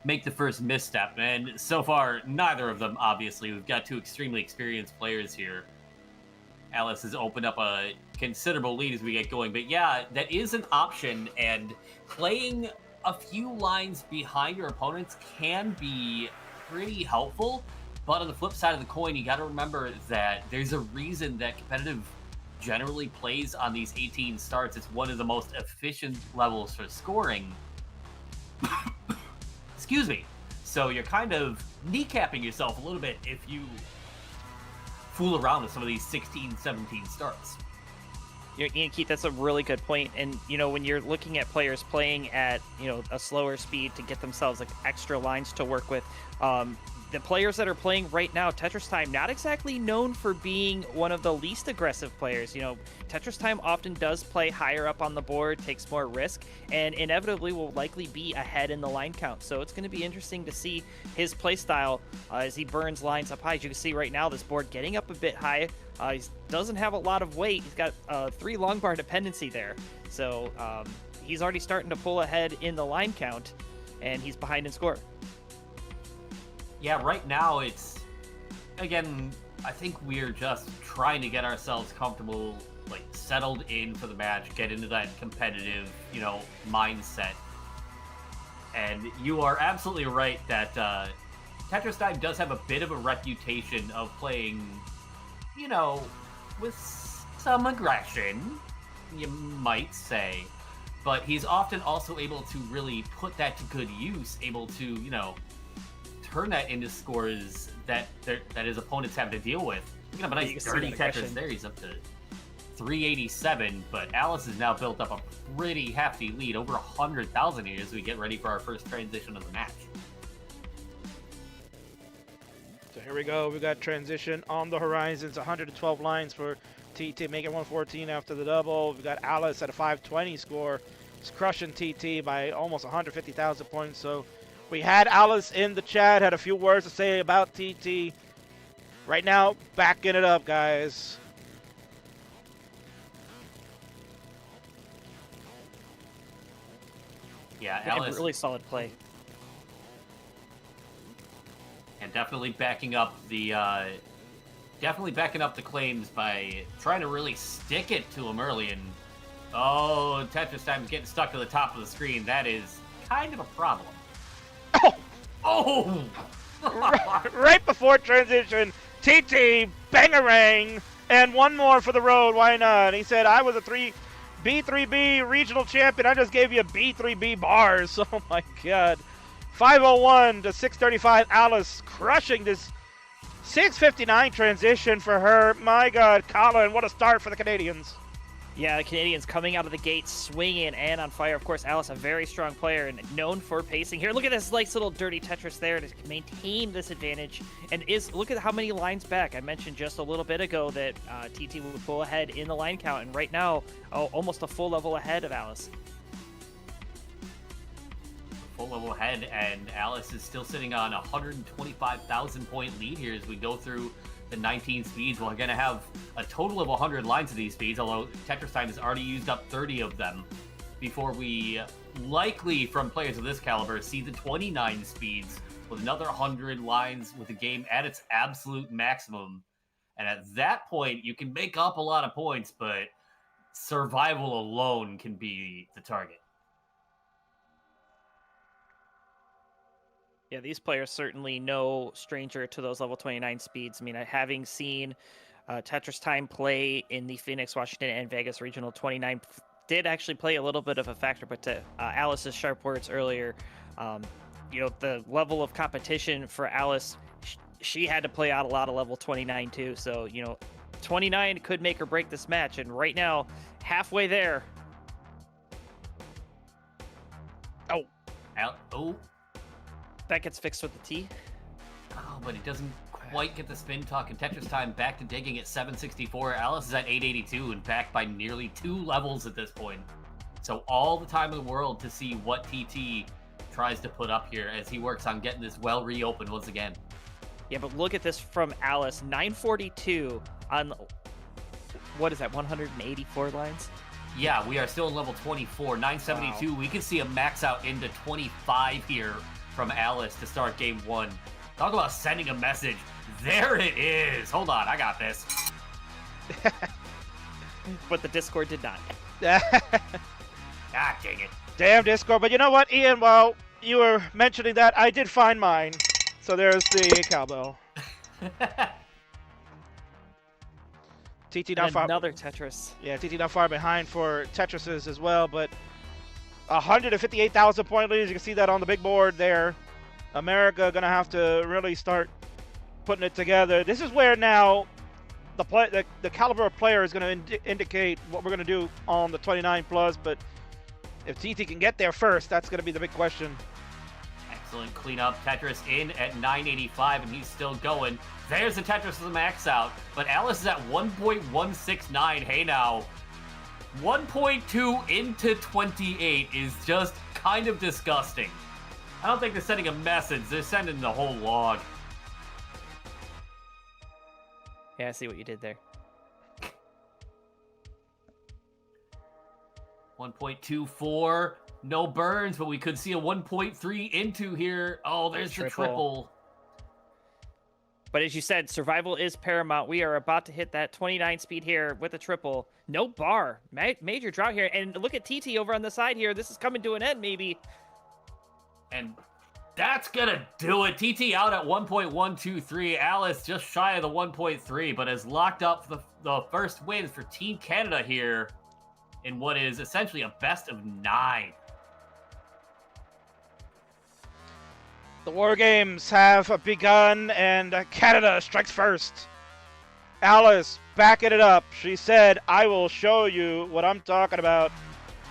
make the first misstep. And so far, neither of them, obviously. We've got two extremely experienced players here. Alice has opened up a considerable lead as we get going. But yeah, that is an option, and playing a few lines behind your opponents can be pretty helpful. But on the flip side of the coin, you got to remember that there's a reason that competitive generally plays on these 18 starts. It's one of the most efficient levels for scoring. Excuse me. So you're kind of kneecapping yourself a little bit if you fool around with some of these 16, 17 starts. Ian, Keith, that's a really good point. And, you know, when you're looking at players playing at, you know, a slower speed to get themselves like extra lines to work with, the players that are playing right now, Tetris Time, not exactly known for being one of the least aggressive players. You know, Tetris Time often does play higher up on the board, takes more risk, and inevitably will likely be ahead in the line count. So it's going to be interesting to see his play style as he burns lines up high. As you can see right now, this board getting up a bit high. He doesn't have a lot of weight. He's got 3 long bar dependency there. So he's already starting to pull ahead in the line count, and he's behind in score. Yeah, right now it's, again, I think we're just trying to get ourselves comfortable, like settled in for the match, get into that competitive, you know, mindset. And you are absolutely right that Tetris Time does have a bit of a reputation of playing, you know, with some aggression, you might say. But he's often also able to really put that to good use, able to, you know, turn that into scores that his opponents have to deal with. Look at a nice dirty Tetris there. He's up to 387, but Alice has now built up a pretty hefty lead, over 100,000 here as we get ready for our first transition of the match. So here we go. We got transition on the horizons. 112 lines for TT, making 114 after the double. We got Alice at a 520 score. He's crushing TT by almost 150,000 points. So we had Alice in the chat, had a few words to say about TT. Right now, backing it up, guys. Yeah, Alice, really solid play. And definitely backing up the claims by trying to really stick it to him early. And oh, Tetris Time is getting stuck to the top of the screen. That is kind of a problem. Oh! Right before transition, TT, bangarang, and one more for the road. Why not? He said, I was a B3B regional champion. I just gave you B3B bars. Oh my God. 501 to 635. Alice crushing this 659 transition for her. My God, Colin, what a start for the Canadians. Yeah, the Canadians coming out of the gate swinging and on fire. Of course, Alice, a very strong player and known for pacing. Here, look at this nice little dirty Tetris there to maintain this advantage. And look at how many lines back. I mentioned just a little bit ago that TT would pull ahead in the line count, and right now, almost a full level ahead of Alice. Full level ahead, and Alice is still sitting on a 125,000 point lead here as we go through the 19 speeds. We're going to have a total of 100 lines of these speeds, although Tetris Time has already used up 30 of them. before we likely, from players of this caliber, see the 29 speeds with another 100 lines with the game at its absolute maximum. And at that point, you can make up a lot of points, but survival alone can be the target. Yeah, these players certainly no stranger to those level 29 speeds. I mean, having seen Tetris Time play in the Phoenix, Washington, and Vegas Regional, 29 did actually play a little bit of a factor, but to Alice's sharp words earlier, the level of competition for Alice, she had to play out a lot of level 29 too. So, 29 could make or break this match, and right now, halfway there. Oh. That gets fixed with the T. Oh, but it doesn't quite get the spin talk. And Tetris Time back to digging at 764. Alice is at 882 and back by nearly 2 levels at this point. So all the time in the world to see what TT tries to put up here as he works on getting this well reopened once again. Yeah, but look at this from Alice. 942 on, what is that, 184 lines? Yeah, we are still in level 24. 972, wow. We can see a max out into 25 here from Alice to start game 1. Talk about sending a message. There it is. Hold on, I got this. But the Discord did not. Ah, dang it. Damn Discord. But you know what, Ian? While you were mentioning that, I did find mine. So there's the cowbell. TT not far. Another Tetris. Yeah, TT not far behind for Tetrises as well, but 158,000 point lead. You can see that on the big board there. America gonna have to really start putting it together. This is where now the caliber of player is gonna indicate what we're gonna do on the 29 plus. But if TT can get there first, that's gonna be the big question. Excellent cleanup. Tetris in at 985, and he's still going. There's the Tetris with the max out, but Alice is at 1.169. Hey now, 1.2 into 28 is just kind of disgusting. I don't think they're sending a message. They're sending the whole log. Yeah, I see what you did there. 1.24. No burns, but we could see a 1.3 into here. Oh, there's the triple. But as you said, survival is paramount. We are about to hit that 29 speed here with a triple. No bar. Major drought here. And look at TT over on the side here. This is coming to an end, maybe. And that's going to do it. TT out at 1.123. Alice just shy of the 1.3, but has locked up the first wins for Team Canada here in what is essentially a best of 9. The War Games have begun, and Canada strikes first. Alice backing it up. She said, I will show you what I'm talking about.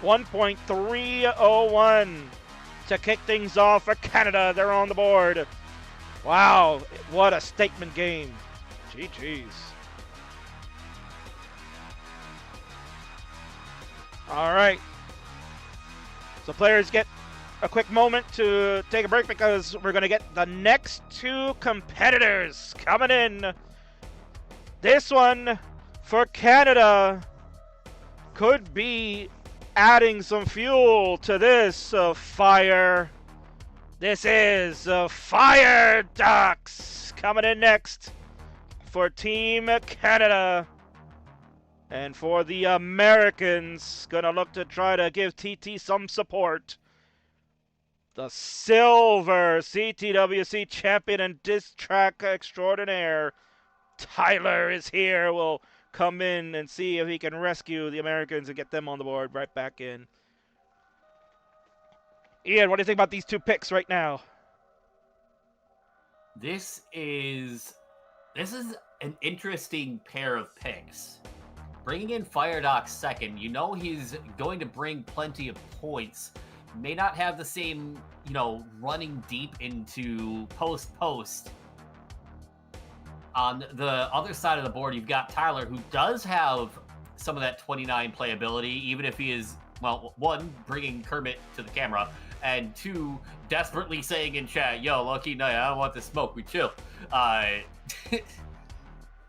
1.301 to kick things off for Canada. They're on the board. Wow, what a statement game. GG's. All right. So players get a quick moment to take a break because we're going to get the next 2 competitors coming in. This one for Canada could be adding some fuel to this fire. This is Fire Ducks coming in next for Team Canada. And for the Americans, gonna look to try to give TT some support. The silver CTWC champion and disc track extraordinaire, Tyler, is here. We'll come in and see if he can rescue the Americans and get them on the board right back in. Ian, what do you think about these 2 picks right now? This is an interesting pair of picks. Bringing in Firedock second, you know he's going to bring plenty of points. May not have the same, running deep into post. On the other side of the board, you've got Tyler, who does have some of that 29 playability, even if he is, well, 1, bringing Kermit to the camera, and 2, desperately saying in chat, yo, lucky night, I don't want the smoke, we chill. But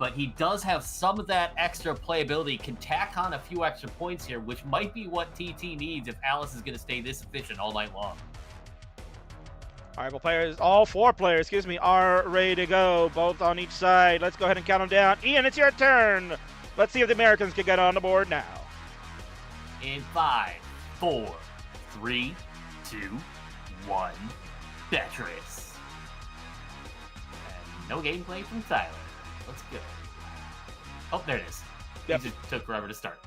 but he does have some of that extra playability, can tack on a few extra points here, which might be what TT needs if Alice is going to stay this efficient all night long. All right, well, all 4 players, are ready to go, both on each side. Let's go ahead and count them down. Ian, it's your turn. Let's see if the Americans can get on the board now. In 5, 4, 3, 2, 1, Tetris. And no gameplay from Tyler. Let's go. Oh, there it is. Yep. He just took forever to start.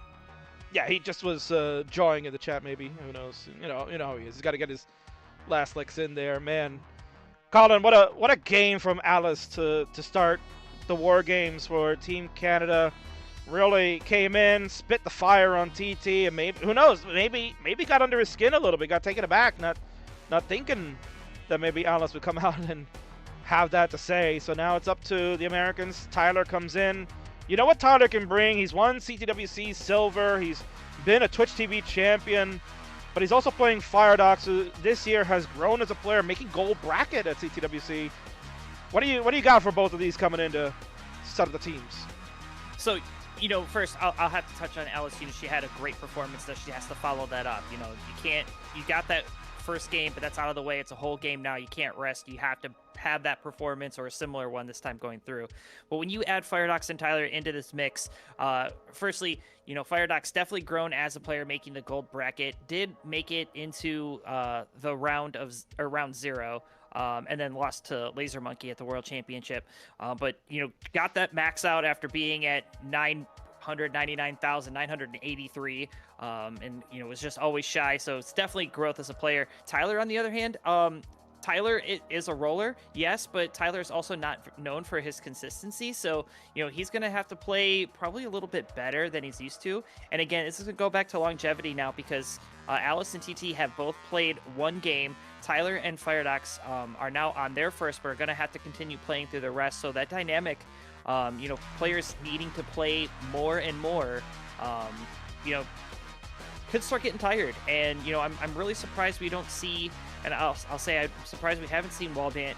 Yeah, he just was jawing in the chat, maybe. Who knows? You know how he is. He's got to get his last licks in there, man. Colin, what a game from Alice to start the War Games for Team Canada. Really came in, spit the fire on TT, and maybe, who knows, maybe got under his skin a little bit, got taken aback, not thinking that maybe Alice would come out and have that to say. So now it's up to the Americans. Tyler comes in. You know what Tyler can bring? He's won CTWC Silver. He's been a Twitch TV champion, but he's also playing Firedox, who this year has grown as a player, making gold bracket at CTWC. What do you got for both of these coming in to set up the teams? So, first I'll have to touch on Alice. She had a great performance, that she has to follow that up. You got that first game, but that's out of the way. It's a whole game now. You can't rest. You have to have that performance or a similar one this time going through. But when you add Firedox and Tyler into this mix, firstly, Firedox definitely grown as a player, making the gold bracket, did make it into the round 0. And then lost to Laser Monkey at the World Championship. But, got that max out after being at 999,983. And, was just always shy. So it's definitely growth as a player. Tyler, on the other hand, Tyler is a roller, yes, but Tyler's also not known for his consistency. So, he's going to have to play probably a little bit better than he's used to. And again, this is going to go back to longevity now, because Alice and TT have both played one game. Tyler and Firedox are now on their first, but are going to have to continue playing through the rest. So that dynamic, players needing to play more and more, could start getting tired. And, I'm really surprised we don't see, and I'll say I'm surprised we haven't seen WhiteBat,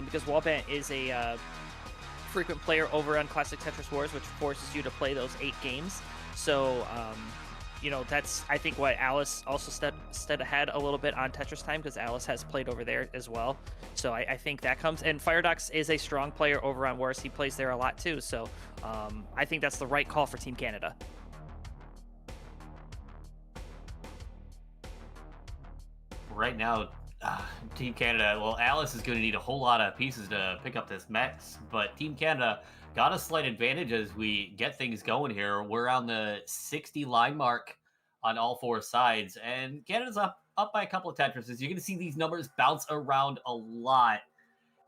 because WhiteBat is a frequent player over on Classic Tetris Wars, which forces you to play those 8 games. So, that's, I think, what Alice also stepped ahead a little bit on Tetris Time, because Alice has played over there as well. So I think that comes. And Firedox is a strong player over on Wars. He plays there a lot too. So I think that's the right call for Team Canada. Right now, Team Canada, well, Alice is going to need a whole lot of pieces to pick up this mix, but Team Canada got a slight advantage as we get things going here. We're on the 60 line mark on all 4 sides, and Canada's up by a couple of Tetrises. You're going to see these numbers bounce around a lot,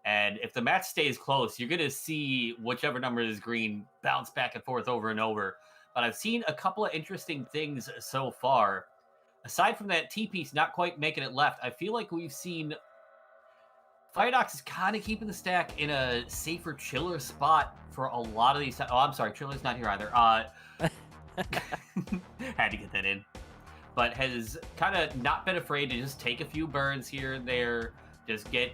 and if the match stays close, you're going to see whichever number is green bounce back and forth over and over. But I've seen a couple of interesting things so far. Aside from that T-piece not quite making it left, I feel like we've seen Firedox is kind of keeping the stack in a safer, chiller spot for a lot of these. Oh, I'm sorry, Chiller's not here either. Had to get that in. But has kind of not been afraid to just take a few burns here and there. Just get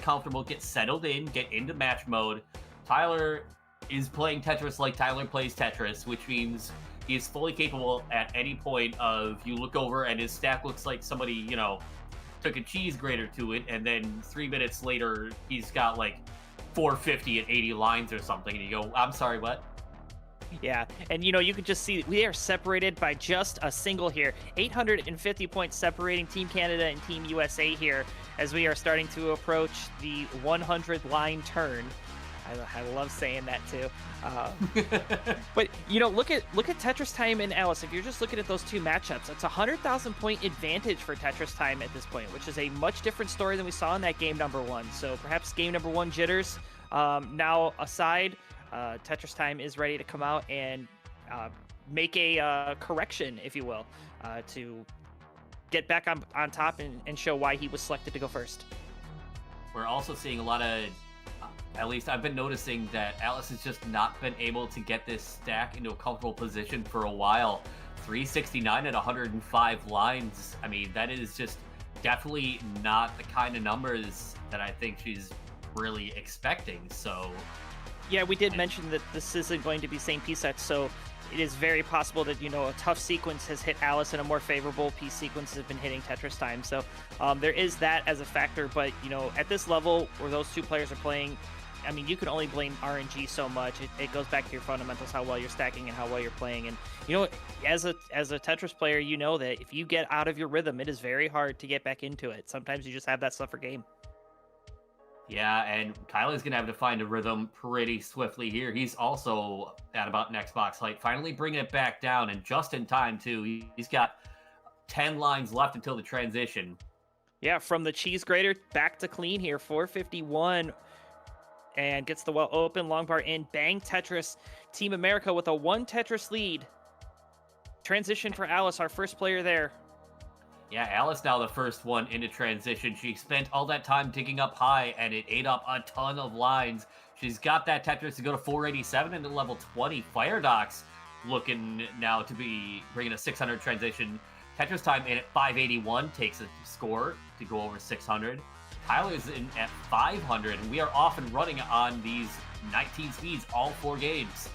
comfortable, get settled in, get into match mode. Tyler is playing Tetris like Tyler plays Tetris, which means he is fully capable at any point of, you look over and his stack looks like somebody, took a cheese grater to it, and then 3 minutes later, he's got like 450 at 80 lines or something, and you go, I'm sorry, what? Yeah, and you can just see we are separated by just a single here. 850 points separating Team Canada and Team USA here as we are starting to approach the 100 line turn. I love saying that too. But look at Tetris Time and Alice. If you're just looking at those 2 matchups, it's a 100,000 point advantage for Tetris Time at this point, which is a much different story than we saw in that game number 1. So perhaps game number 1 jitters now aside, Tetris Time is ready to come out and make a correction, if you will, to get back on top and show why he was selected to go first. We're also seeing a lot of, at least I've been noticing, that Alice has just not been able to get this stack into a comfortable position for a while. 369 at 105 lines. I mean, that is just definitely not the kind of numbers that I think she's really expecting. So Yeah, we did mention that this isn't going to be same piece sets, so it is very possible that, a tough sequence has hit Alice and a more favorable piece sequence has been hitting Tetris Time. So there is that as a factor, but, at this level where those two players are playing, I mean, you can only blame RNG so much. It goes back to your fundamentals, how well you're stacking and how well you're playing. And, as a Tetris player, you know that if you get out of your rhythm, it is very hard to get back into it. Sometimes you just have that suffer game. Yeah, and Tyler's going to have to find a rhythm pretty swiftly here. He's also at about next box height, finally bringing it back down, and just in time, too. He's got 10 lines left until the transition. Yeah, from the cheese grater back to clean here, 451, and gets the well open, long bar in, bang Tetris. Team America with a 1 Tetris lead. Transition for Alice, our first player there. Yeah, Alice now the first one into transition. She spent all that time digging up high, and it ate up a ton of lines. She's got that Tetris to go to 487 into level 20. Firedox looking now to be bringing a 600 transition. Tetris Time in at 581 takes a score to go over 600. Tyler's in at 500, and we are off and running on these 19 speeds all 4 games.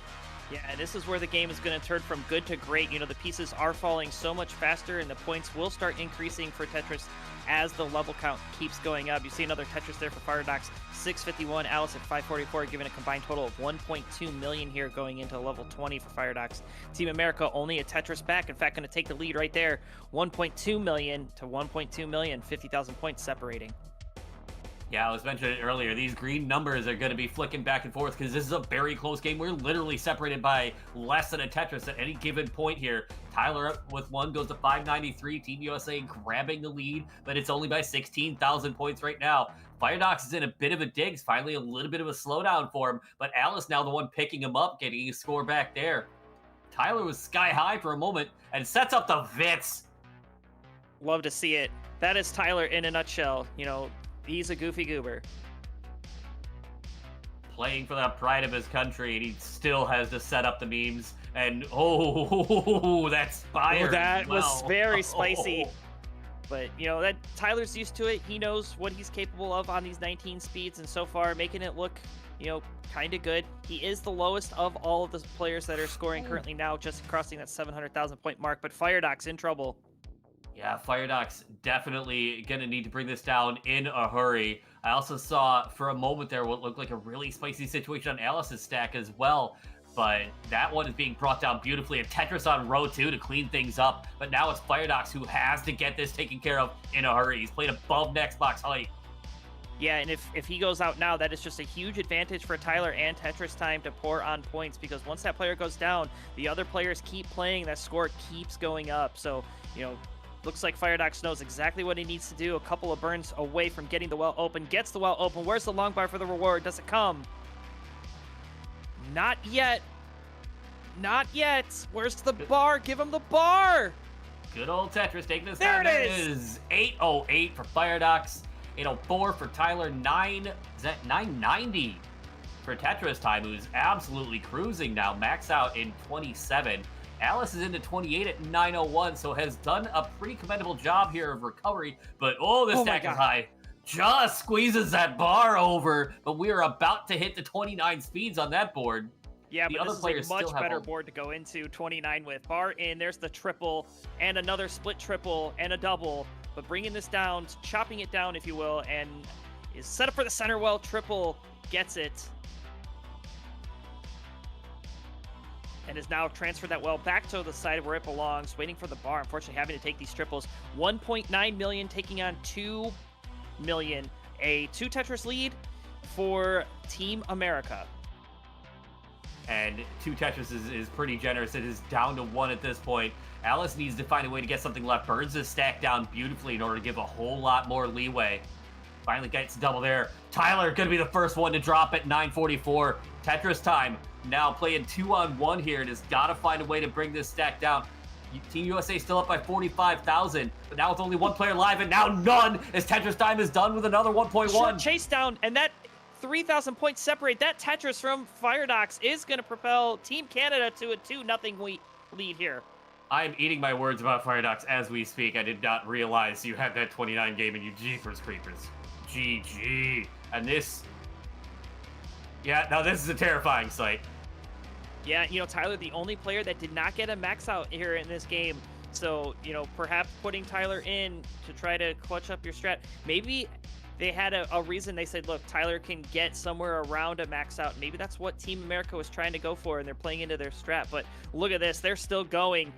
Yeah, and this is where the game is going to turn from good to great. The pieces are falling so much faster, and the points will start increasing for Tetris as the level count keeps going up. You see another Tetris there for Firedox, 651, Alice at 544, giving a combined total of 1.2 million here going into level 20 for Firedox. Team America only a Tetris back. In fact, going to take the lead right there, 1.2 million to 1.2 million, 50,000 points separating. Yeah, I was mentioning it earlier. These green numbers are going to be flicking back and forth because this is a very close game. We're literally separated by less than a Tetris at any given point here. Tyler with 1 goes to 593. Team USA grabbing the lead, but it's only by 16,000 points right now. Firedox is in a bit of a dig. Finally, a little bit of a slowdown for him, but Alice now the one picking him up, getting a score back there. Tyler was sky high for a moment and sets up the Vits. Love to see it. That is Tyler in a nutshell. He's a goofy goober. Playing for the pride of his country, and he still has to set up the memes. And that's fire. Oh, that was very spicy. But that Tyler's used to it. He knows what he's capable of on these 19 speeds, and so far making it look, kind of good. He is the lowest of all of the players that are scoring currently now, just crossing that 700,000 point mark. But Firedox in trouble. Yeah, Firedox definitely going to need to bring this down in a hurry. I also saw for a moment there what looked like a really spicy situation on Alice's stack as well, but that one is being brought down beautifully. A Tetris on row 2 to clean things up, but now it's Firedox who has to get this taken care of in a hurry. He's played above next box height. Yeah, and if he goes out now, that is just a huge advantage for Tyler and Tetris Time to pour on points, because once that player goes down, the other players keep playing, that score keeps going up. So, looks like Firedox knows exactly what he needs to do. A couple of burns away from getting the well open. Gets the well open. Where's the long bar for the reward? Does it come? Not yet. Not yet. Where's the bar? Give him the bar. Good old Tetris taking us there. Down. It is 808 for Firedox. 804 for Tyler. 990 for Tetris Time, who's absolutely cruising now. Max out in 27. Alice is into 28 at 901, so has done a pretty commendable job here of recovery, but this stack is high. Just squeezes that bar over, but we are about to hit the 29 speeds on that board. Yeah, but this is a much better board to go into, 29 with. Bar in, there's the triple, and another split triple, and a double, but bringing this down, chopping it down, if you will, and is set up for the center well, triple, gets it. And is now transferred that well back to the side where it belongs, waiting for the bar. Unfortunately, having to take these triples. 1.9 million taking on 2 million. A 2 Tetris lead for Team America. And 2 Tetris is pretty generous. It is down to 1 at this point. Alice needs to find a way to get something left. Burns this stack down beautifully in order to give a whole lot more leeway. Finally gets double there. Tyler going to be the first one to drop at 944. Tetris Time now playing 2-on-1 here and has got to find a way to bring this stack down. Team USA still up by 45,000, but now with only 1 player live and now none, as Tetris Time is done with another 1.1. Short chase down, and that 3,000 points separate. That Tetris from Firedox is going to propel Team Canada to a 2-0 lead here. I'm eating my words about Firedox as we speak. I did not realize you had that 29 game in you. Jeepers creepers. GG. And this... Yeah, no, this is a terrifying sight. Yeah, Tyler, the only player that did not get a max out here in this game. So, perhaps putting Tyler in to try to clutch up your strat. Maybe they had a reason. They said, look, Tyler can get somewhere around a max out. Maybe that's what Team America was trying to go for, and they're playing into their strat. But look at this. They're still going.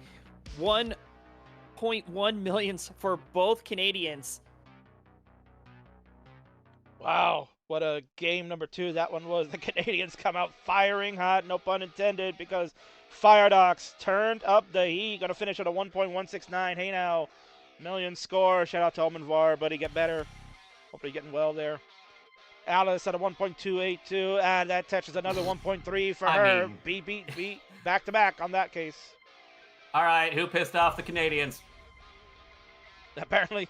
1.1 millions for both Canadians. Wow, what a game number 2 that one was. The Canadians come out firing hot, no pun intended, because Firedox turned up the heat. Going to finish at a 1.169. Hey now, million score. Shout out to Omenvar, buddy, get better. Hopefully getting well there. Alice at a 1.282, and that touches another 1.3 for her. Beat, back to back on that case. All right, who pissed off the Canadians? Apparently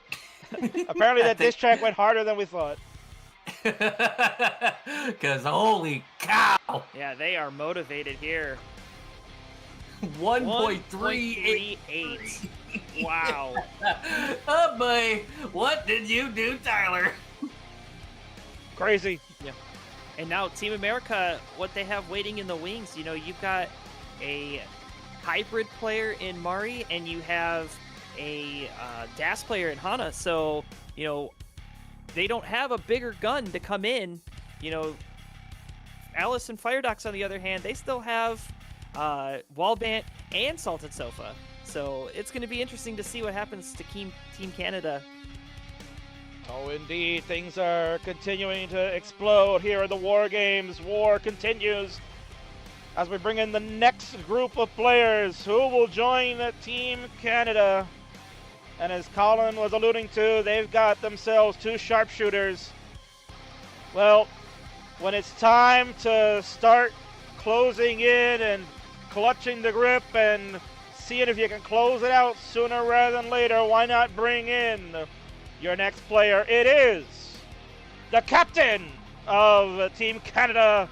that diss track went harder than we thought. Because holy cow! Yeah, they are motivated here. 1.38. Wow. Oh boy, what did you do, Tyler? Crazy. Yeah. And now Team America, what they have waiting in the wings, you've got a hybrid player in Mari, and you have a DAS player in Hana. So, they don't have a bigger gun to come in. Alice and Firedox, on the other hand, they still have WhiteBat and Salted Sofa. So it's going to be interesting to see what happens to Team Canada. Oh, indeed. Things are continuing to explode here in the War Games. War continues as we bring in the next group of players who will join Team Canada. And as Colin was alluding to, they've got themselves 2 sharpshooters. Well, when it's time to start closing in and clutching the grip and seeing if you can close it out sooner rather than later, why not bring in your next player? It is the captain of Team Canada,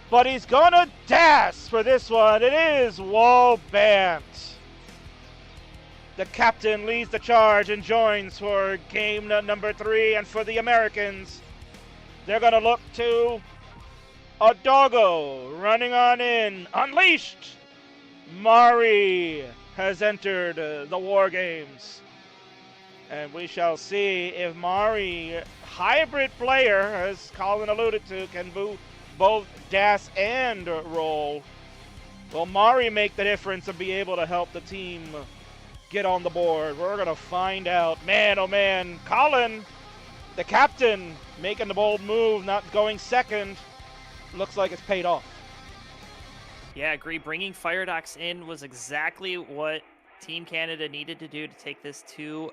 but he's gonna DAS for this one. It is WhiteBat. The captain leads the charge and joins for game number 3. And for the Americans, they're going to look to a doggo running on in. Unleashed! Mari has entered the War Games. And we shall see if Mari, hybrid player, as Colin alluded to, can both DAS and roll. Will Mari make the difference and be able to help the team get on the board? We're going to find out. Man, oh man, Colin, the captain, making the bold move, not going second. Looks like it's paid off. Yeah, I agree. Bringing Firedox in was exactly what Team Canada needed to do to take this 2-0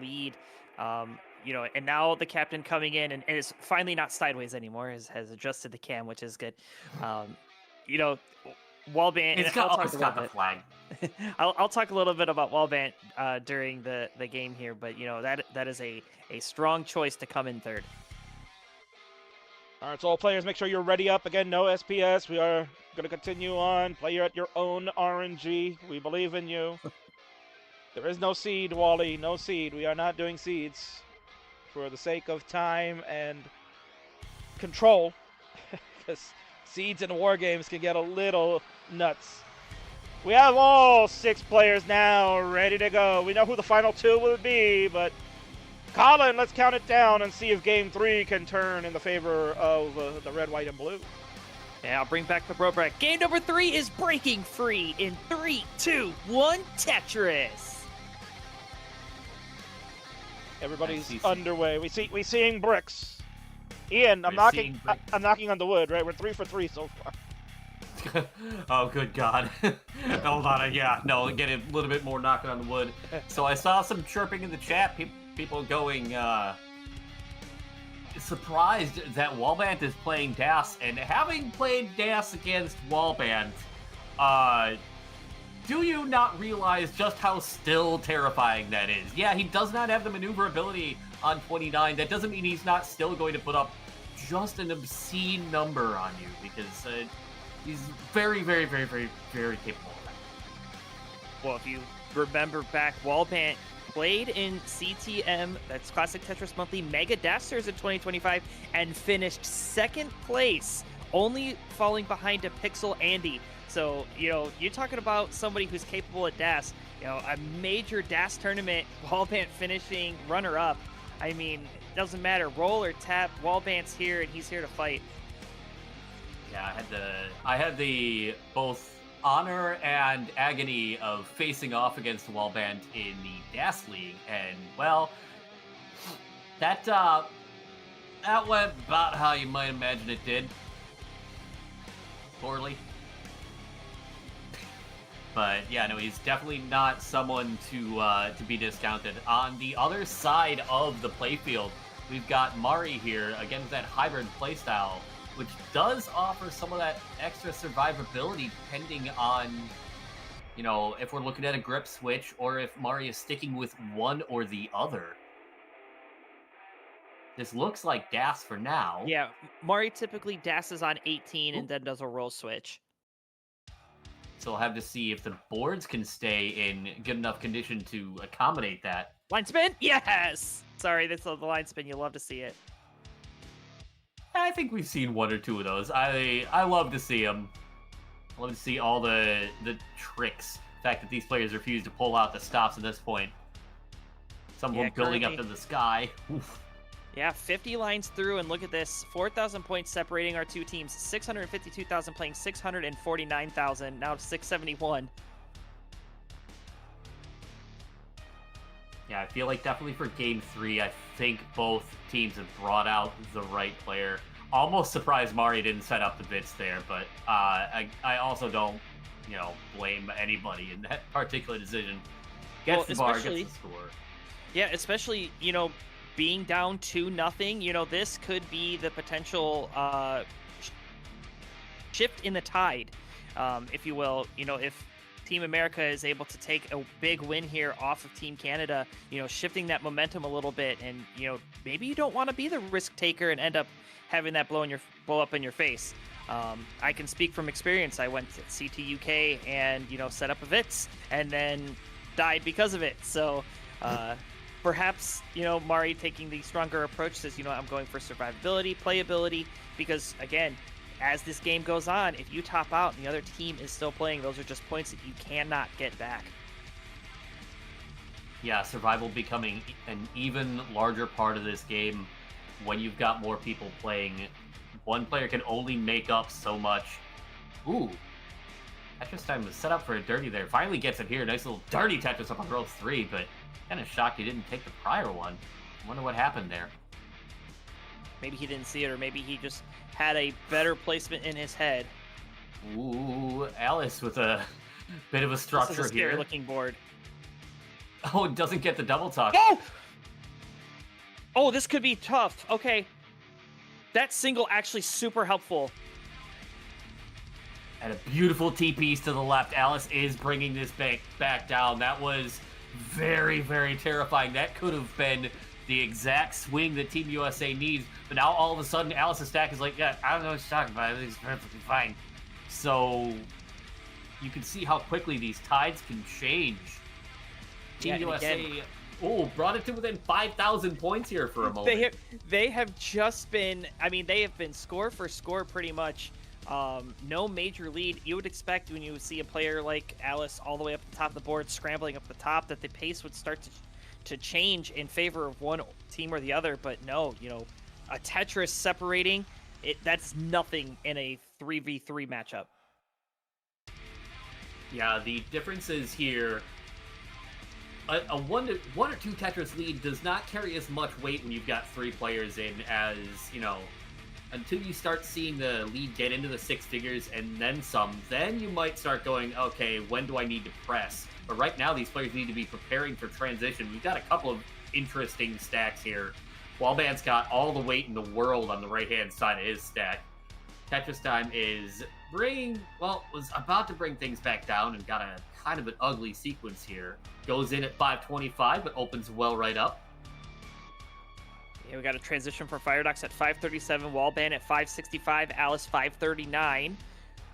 lead. And now the captain coming in and is finally not sideways anymore, has adjusted the cam, which is good. WhiteBat. It's got the flag. I'll talk a little bit about WhiteBat during the game here, but that is a strong choice to come in third. All right, so all players, make sure you're ready up. Again, no SPS. We are going to continue on. Play at your own RNG. We believe in you. There is no seed, Wally. No seed. We are not doing seeds for the sake of time and control, because seeds in War Games can get a little nuts. We have all 6 players now ready to go. We know who the final 2 will be, but Colin, let's count it down and see if Game 3 can turn in the favor of the red, white, and blue. Yeah, I'll bring back the bro bracket. Game number 3 is breaking free in 3, 2, 1, Tetris. Everybody's underway. We seeing bricks. Ian, I'm knocking on the wood, right? We're 3 for 3 so far. Oh, good God. Hold on. Yeah, no, get a little bit more knocking on the wood. So I saw some chirping in the chat. People going surprised that WhiteBat is playing DAS. And having played DAS against WhiteBat, do you not realize just how still terrifying that is? Yeah, he does not have the maneuverability on 29. That doesn't mean he's not still going to put up just an obscene number on you, because he's very, very, very, very, very capable of that. Well, if you remember back, WhiteBat played in CTM, that's Classic Tetris Monthly Mega Dasters in 2025, and finished second place, only falling behind a Pixel Andy. So, you're talking about somebody who's capable at DAS, a major DAS tournament, WhiteBat finishing runner-up. I mean, it doesn't matter, roll or tap, WhiteBat's here, and he's here to fight. Yeah, I had the both honor and agony of facing off against WhiteBat in the DAS League, and well, that went about how you might imagine it did. Poorly. But yeah, no, he's definitely not someone to be discounted. On the other side of the playfield, we've got Mari here, again with that hybrid playstyle, which does offer some of that extra survivability depending on, if we're looking at a grip switch or if Mari is sticking with one or the other. This looks like DAS for now. Yeah, Mari typically DASes on 18 and then does a roll switch. So we'll have to see if the boards can stay in good enough condition to accommodate that. Line spin? Yes! Sorry, that's the line spin. You love to see it. I think we've seen one or two of those. I love to see them. I love to see all the tricks. The fact that these players refuse to pull out the stops at this point. Some of them building up to the sky. Oof. Yeah, 50 lines through, and look at this. 4,000 points separating our two teams. 652,000 playing 649,000. Now 671. Yeah, I feel like definitely for Game 3, I think both teams have brought out the right player. Almost surprised Mari didn't set up the bits there, but I also don't, blame anybody in that particular decision. Gets the bar, gets the score. Yeah, especially, being down 2-0, this could be the potential shift in the tide, if you will. If Team America is able to take a big win here off of Team Canada, shifting that momentum a little bit, and maybe you don't want to be the risk taker and end up having that blow up in your face. I can speak from experience. I went to CT UK and set up a VITS and then died because of it. So perhaps Mari taking the stronger approach says, I'm going for survivability, playability, because again, as this game goes on, if you top out and the other team is still playing, those are just points that you cannot get back. Yeah, survival becoming an even larger part of this game when you've got more people playing. One player can only make up so much. Ooh, Tetris time was set up for a dirty there. Finally gets it here. Nice little dirty Tetris up on row 3, but kind of shocked he didn't take the prior one. Wonder what happened there. Maybe he didn't see it, or maybe he just had a better placement in his head. Ooh, Alice with a bit of a structure this is a scary here. Looking board. Oh, it doesn't get the double tuck. Oh! Oh, this could be tough. Okay. That single actually super helpful. And a beautiful T-piece to the left. Alice is bringing this back down. That was very, very terrifying. That could have been the exact swing that Team USA needs. But now all of a sudden, Alice's stack is like, yeah, I don't know what you're talking about. It's perfectly fine. So you can see how quickly these tides can change. Team USA, brought it to within 5,000 points here for a moment. They have just been, they have been score for score pretty much. No major lead. You would expect when you see a player like Alice all the way up the top of the board, scrambling up the top, that the pace would start to change in favor of one team or the other. But no, a Tetris separating, that's nothing in a 3v3 matchup. Yeah, the differences here, a one or two Tetris lead does not carry as much weight when you've got 3 players in as, until you start seeing the lead get into the 6 figures and then some, then you might start going, okay, when do I need to press? But right now, these players need to be preparing for transition. We've got a couple of interesting stacks here. WhiteBat's got all the weight in the world on the right-hand side of his stack. Tetris Time was about to bring things back down and got a kind of an ugly sequence here. Goes in at 525, but opens well right up. Yeah, we got a transition for Firedox at 537, WhiteBat at 565, Alice 539,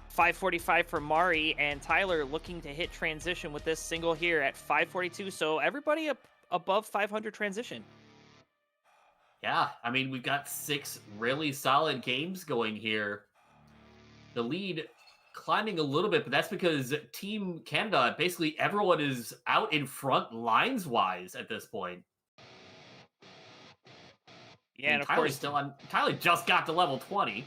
545 for Mari, and Tyler looking to hit transition with this single here at 542. So everybody above 500 transition. Yeah, I mean, we've got 6 really solid games going here. The lead climbing a little bit, but that's because Team Canada, basically everyone is out in front lines-wise at this point. Yeah, and of Tyler's course, still on. Tyler just got to level 20.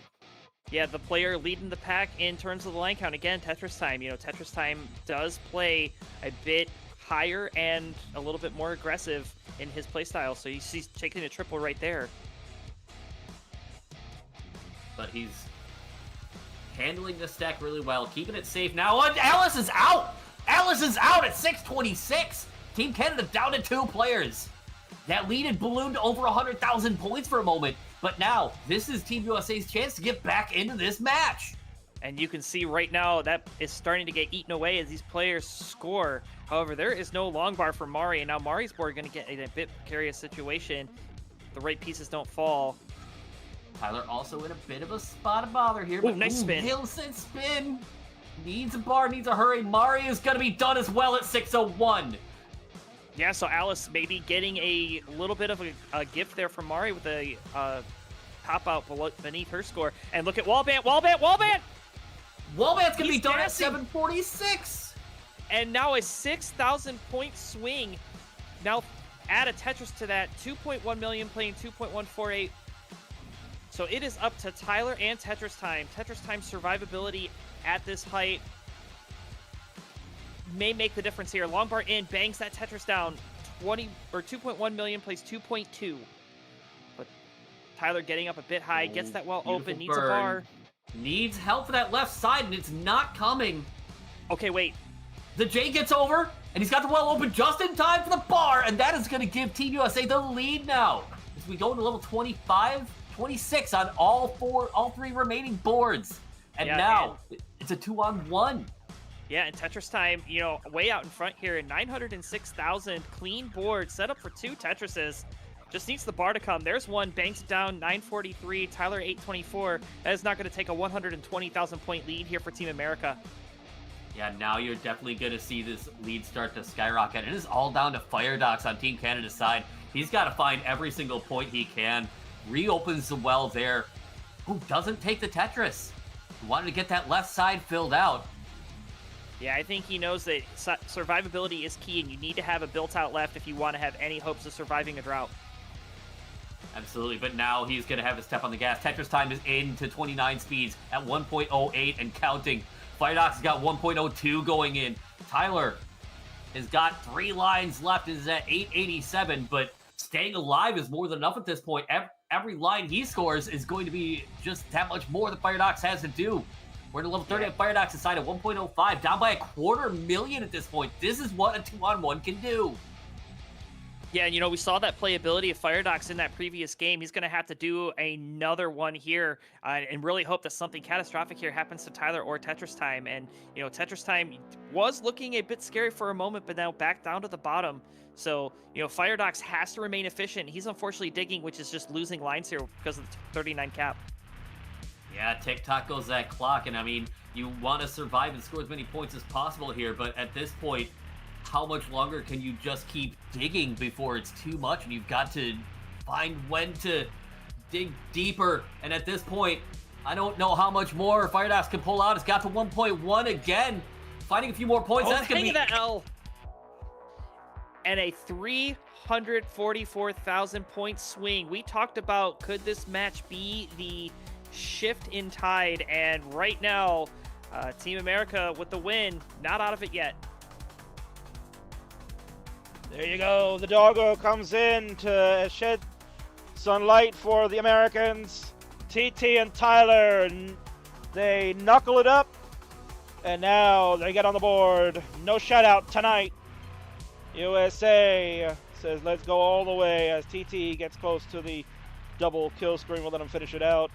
Yeah, the player leading the pack in terms of the line count. Again, Tetris Time. Tetris Time does play a bit higher and a little bit more aggressive in his playstyle. So he's taking a triple right there. But he's handling the stack really well, keeping it safe now. Oh, Alice is out! Alice is out at 626! Team Canada down to 2 players. That lead had ballooned over 100,000 points for a moment, but now this is Team USA's chance to get back into this match. And you can see right now that is starting to get eaten away as these players score. However, there is no long bar for Mari, and now Mari's board going to get in a bit precarious situation. The right pieces don't fall. Tyler also in a bit of a spot of bother here. But nice spin. Hilson spin. Needs a bar, needs a hurry. Mari is going to be done as well at 601. Yeah, so Alice maybe getting a little bit of a gift there from Mari with a pop out beneath her score. And look at WhiteBat, WhiteBat, WhiteBat! WhiteBat's going to be done at 746. And now a 6,000 point swing. Now add a Tetris to that. 2.1 million playing 2.148. So it is up to Tyler and Tetris Time. Tetris Time survivability at this height may make the difference here. Long bar in, bangs that Tetris down. 2.1 million plays 2.2. But Tyler getting up a bit high, gets that well open, needs burn. a bar. Needs help for that left side, and it's not coming. Okay, wait. The J gets over, and he's got the well open just in time for the bar, and that is going to give Team USA the lead now. As we go into level 25, 26 on all 3 remaining boards. And now it's a 2-on-1. Yeah, and Tetris Time, way out in front here. 906,000 clean board set up for 2 Tetrises. Just needs the bar to come. There's one, banks it down, 943, Tyler 824. That is not going to take a 120,000 point lead here for Team America. Yeah, now you're definitely going to see this lead start to skyrocket. It is all down to FireDox on Team Canada's side. He's got to find every single point he can. Reopens the well there. Who doesn't take the Tetris? He wanted to get that left side filled out. Yeah, I think he knows that survivability is key, and you need to have a built-out left if you want to have any hopes of surviving a drought. Absolutely, but now he's going to have to step on the gas. Tetris Time is into 29 speeds at 1.08 and counting. FireDox has got 1.02 going in. Tyler has got 3 lines left, is at 887, but staying alive is more than enough at this point. Every line he scores is going to be just that much more that FireDox has to do. We're at level 30 at FireDox side at 1.05, down by 250,000 at this point. This is what a 2-on-1 can do. Yeah, and we saw that playability of FireDox in that previous game. He's going to have to do another one here and really hope that something catastrophic here happens to Tyler or Tetris Time. And, Tetris Time was looking a bit scary for a moment, but now back down to the bottom. So, FireDox has to remain efficient. He's unfortunately digging, which is just losing lines here because of the 39 cap. Yeah, tick-tock goes that clock, and I mean, you want to survive and score as many points as possible here, but at this point, how much longer can you just keep digging before it's too much, and you've got to find when to dig deeper, and at this point, I don't know how much more FireDox can pull out. It's got to 1.1 again, finding a few more points. That's going to be... that L. And a 344,000 point swing. We talked about, could this match be the shift in tide, and right now Team America with the win, not out of it yet. There you go, the doggo comes in to shed sunlight for the Americans. TT and Tyler, they knuckle it up, and now they get on the board. No shutout tonight. USA says let's go all the way as TT gets close to the double kill screen. We'll let him finish it out.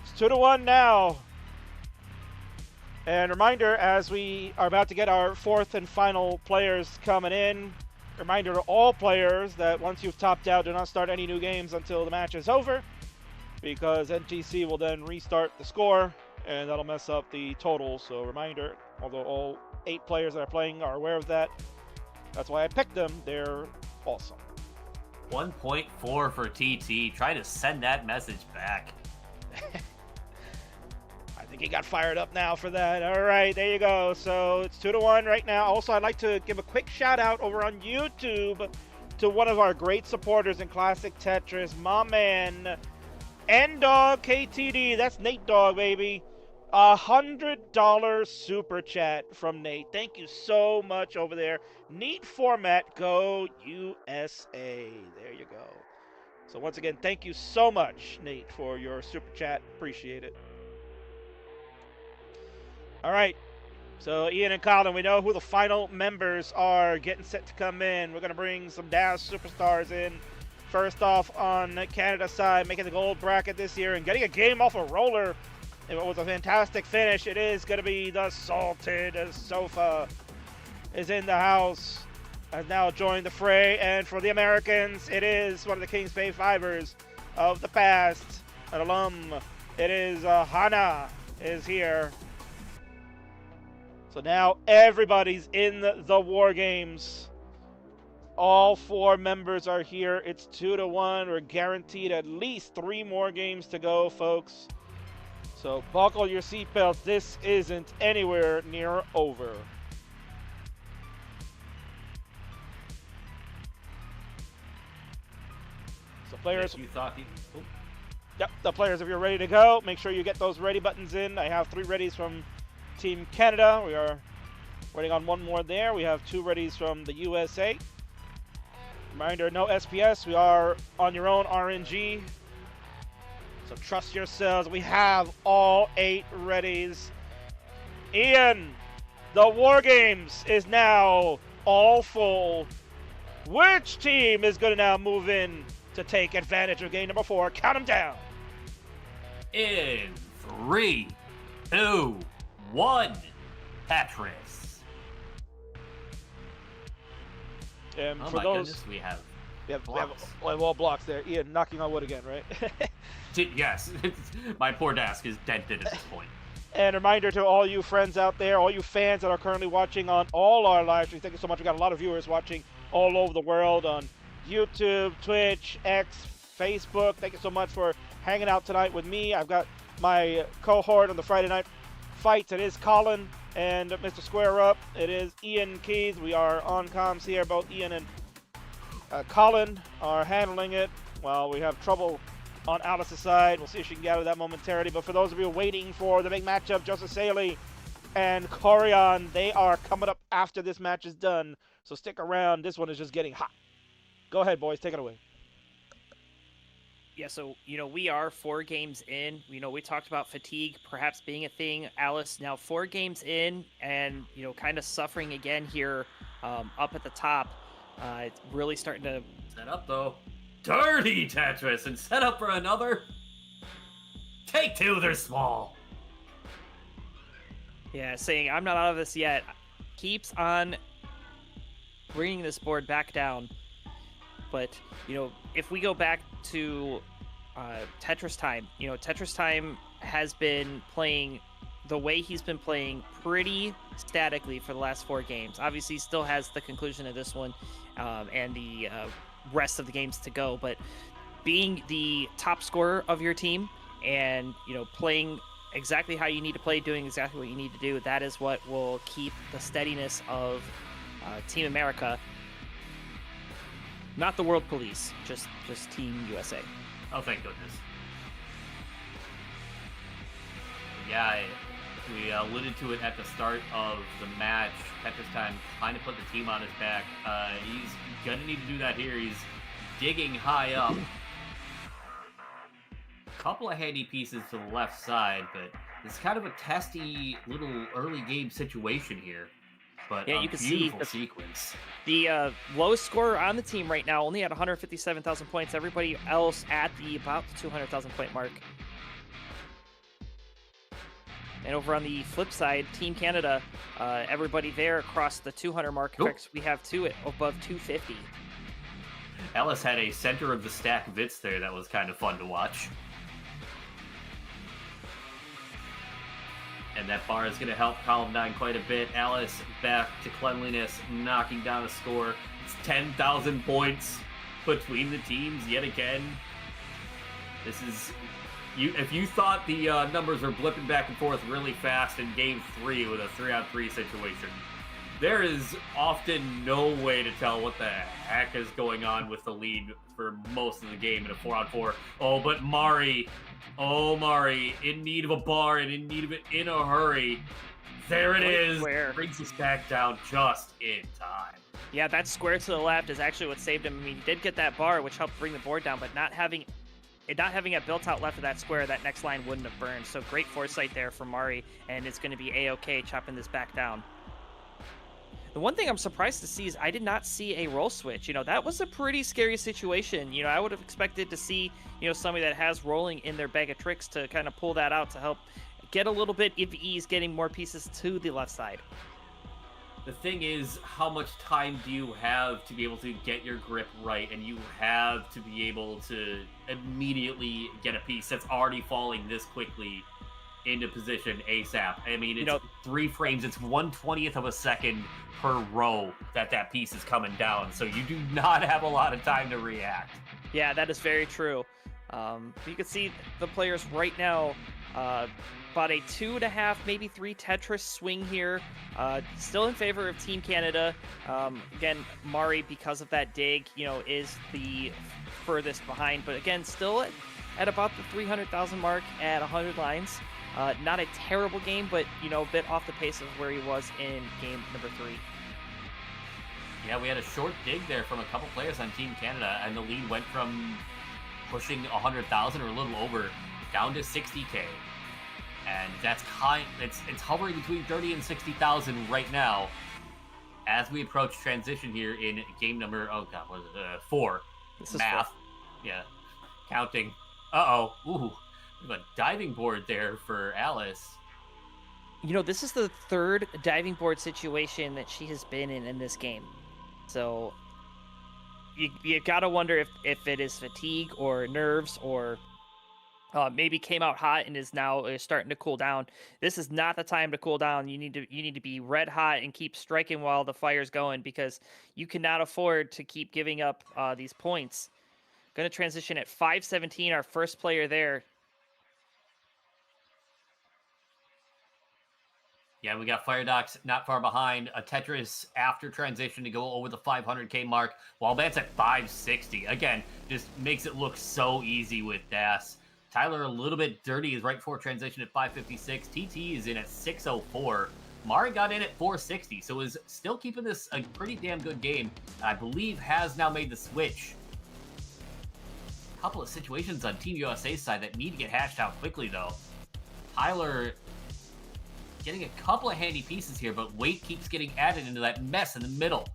It's 2-1 now. And reminder, as we are about to get our 4th and final players coming in, reminder to all players that once you've topped out, do not start any new games until the match is over, because NTC will then restart the score, and that'll mess up the total. So reminder, although all 8 players that are playing are aware of that, that's why I picked them. They're Awesome. 1.4 for TT. Try to send that message back. I think he got fired up now for that. All right, there you go. So it's 2-1 right now. Also, I'd like to give a quick shout out over on YouTube to one of our great supporters in Classic Tetris, my man, N-Dog KTD. That's Nate Dog, baby. $100 super chat from Nate. Thank you so much over there. Neat format. Go USA. There you go. So once again, thank you so much, Nate, for your super chat. Appreciate it. All right. So Ian and Colin, we know who the final members are getting set to come in. We're going to bring some Dallas superstars in. First off, on Canada's side, making the gold bracket this year and getting a game off a roller. It was a fantastic finish. It is going to be the Salted Sofa is in the house. Has now joined the fray. And for the Americans, it is one of the Kings Bay Fivers of the past. An alum. It is Hana is here. So now everybody's in the War Games. All 4 members are here. It's 2-1. We're guaranteed at least 3 more games to go, folks. So buckle your seatbelts. This isn't anywhere near over. So players, you thought Yep, the players, if you're ready to go, make sure you get those ready buttons in. I have 3 readies from Team Canada. We are waiting on 1 more there. We have 2 readies from the USA. Reminder, no SPS. We are on your own RNG. So trust yourselves. We have all 8 readies. Ian, the War Games is now all full. Which team is going to now move in to take advantage of game number 4? Count them down. In 3, 2, 1, Tetris. And Oh for my those, goodness, we have all blocks there. Ian, knocking on wood again, right? Yes, my poor desk is dented at this point. And a reminder to all you friends out there, all you fans that are currently watching on all our live streams. Thank you so much. We got a lot of viewers watching all over the world on YouTube, Twitch, X, Facebook. Thank you so much for hanging out tonight with me. I've got my cohort on the Friday night fights. It is Colin and Mr. Square Up. It is Ian Keys. We are on comms here. Both Ian and Colin are handling it while we have trouble on Alice's side. We'll see if she can get out of that momentarily. But for those of you waiting for the big matchup, Joseph Saley and Koryan, they are coming up after this match is done. So stick around. This one is just getting hot. Go ahead, boys. Take it away. Yeah, so, we are 4 games in. We talked about fatigue perhaps being a thing. Alice, now 4 games in and, kind of suffering again here up at the top. It's really starting to... Set up, though. Dirty Tetris and set up for another. Take 2, they're small. Yeah, saying I'm not out of this yet. Keeps on bringing this board back down. But, if we go back to Tetris Time, Tetris Time has been playing the way he's been playing pretty statically for the last 4 games. Obviously, he still has the conclusion of this one and the rest of the games to go. But being the top scorer of your team and, playing exactly how you need to play, doing exactly what you need to do, that is what will keep the steadiness of Team America. Not the World Police, just Team USA. Oh, thank goodness. Yeah, we alluded to it at the start of the match. Tetris Time trying to put the team on his back. He's gonna need to do that here. He's digging high up. Couple of handy pieces to the left side, but it's kind of a testy little early game situation here. But yeah, you can see the sequence. The lowest scorer on the team right now only at 157,000 points. Everybody else at about the 200,000 point mark. And over on the flip side, Team Canada, everybody there across the 200 mark. In fact, we have 2 above 250. Ellis had a center of the stack Vitz there that was kind of fun to watch. And that bar is going to help Column 9 quite a bit. Alice back to cleanliness, knocking down a score. It's 10,000 points between the teams yet again. This is... If you thought the numbers were blipping back and forth really fast in Game 3 with a 3-on-3 situation, there is often no way to tell what the heck is going on with the lead for most of the game in a 4-on-4. Oh, but Mari, in need of a bar and in need of it in a hurry. There it is. Brings us back down just in time. Yeah, that square to the left is actually what saved him. I mean, he did get that bar, which helped bring the board down, but not having it built out left of that square, that next line wouldn't have burned. So great foresight there for Mari, and it's going to be A-okay chopping this back down. The one thing I'm surprised to see is I did not see a roll switch. That was a pretty scary situation. I would have expected to see, somebody that has rolling in their bag of tricks to kind of pull that out to help get a little bit of ease getting more pieces to the left side. The thing is, how much time do you have to be able to get your grip right, and you have to be able to immediately get a piece that's already falling this quickly into position ASAP. I mean, it's 3 frames, it's 1/20th of a second per row that piece is coming down, so you do not have a lot of time to react. Yeah, that is very true. You can see the players right now, about a 2.5, maybe 3 Tetris swing here. Still in favor of Team Canada. Again, Mari, because of that dig, is the furthest behind, but again, still at about the 300,000 mark at 100 lines. Not a terrible game, but, a bit off the pace of where he was in game number 3. Yeah, we had a short dig there from a couple players on Team Canada, and the lead went from pushing 100,000 or a little over down to 60K. And that's it's hovering between 30 and 60,000 right now as we approach transition here in game number, 4. This is Math. 4. Yeah. Counting. Uh-oh. Ooh. We have a diving board there for Alice. This is the 3rd diving board situation that she has been in this game. So you gotta wonder if it is fatigue or nerves or maybe came out hot and is now starting to cool down. This is not the time to cool down. You need to be red hot and keep striking while the fire's going, because you cannot afford to keep giving up these points. Going to transition at 5:17. Our first player there. Yeah, we got Firedox not far behind. A Tetris after transition to go over the 500K mark. WhiteBat's at 560. Again, just makes it look so easy with Das. Tyler a little bit dirty is right before transition at 556. TT is in at 604. Mari got in at 460, so is still keeping this a pretty damn good game. I believe has now made the switch. A couple of situations on Team USA's side that need to get hashed out quickly, though. Tyler getting a couple of handy pieces here, but weight keeps getting added into that mess in the middle.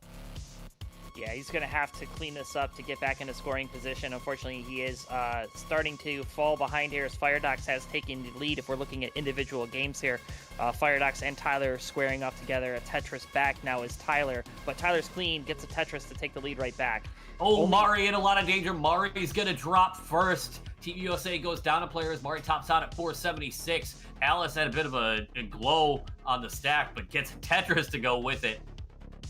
Yeah, he's going to have to clean this up to get back into scoring position. Unfortunately, he is starting to fall behind here as Firedox has taken the lead. If we're looking at individual games here, Firedox and Tyler squaring off together. A Tetris back now is Tyler, but Tyler's clean, gets a Tetris to take the lead right back. Oh, Mari in a lot of danger. Mari's going to drop first. Team USA goes down to players. Mari tops out at 476. Alice had a bit of a glow on the stack, but gets a Tetris to go with it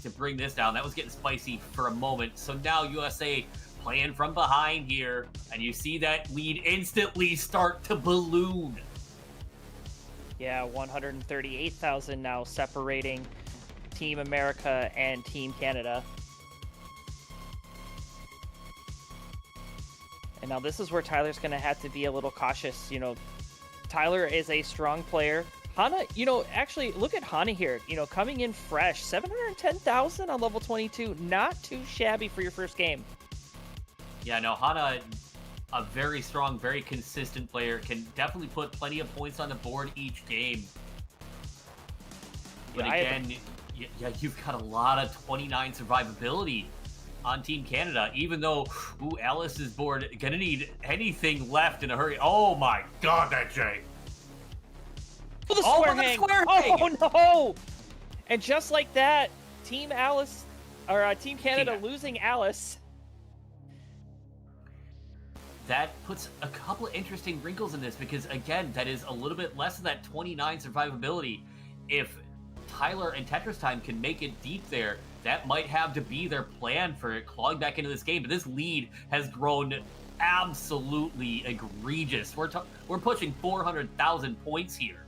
to bring this down. That was getting spicy for a moment. So now USA playing from behind here, and you see that lead instantly start to balloon. Yeah, 138,000 now separating Team America and Team Canada. And now this is where Tyler's going to have to be a little cautious. Tyler is a strong player. Hana, actually, look at Hana here. Coming in fresh, 710,000 on level 22. Not too shabby for your first game. Yeah, no, Hana, a very strong, very consistent player, can definitely put plenty of points on the board each game. But again, you've got a lot of 29 survivability on Team Canada, even though, Alice's board gonna need anything left in a hurry. Oh my god, that Jay. For the square hang. Oh no! And just like that, Team Canada losing Alice. that puts a couple of interesting wrinkles in this because, again, that is a little bit less than that 29 survivability. If Tyler and Tetris Time can make it deep there, that might have to be their plan for clawing back into this game. But this lead has grown absolutely egregious. We're pushing 400,000 points here.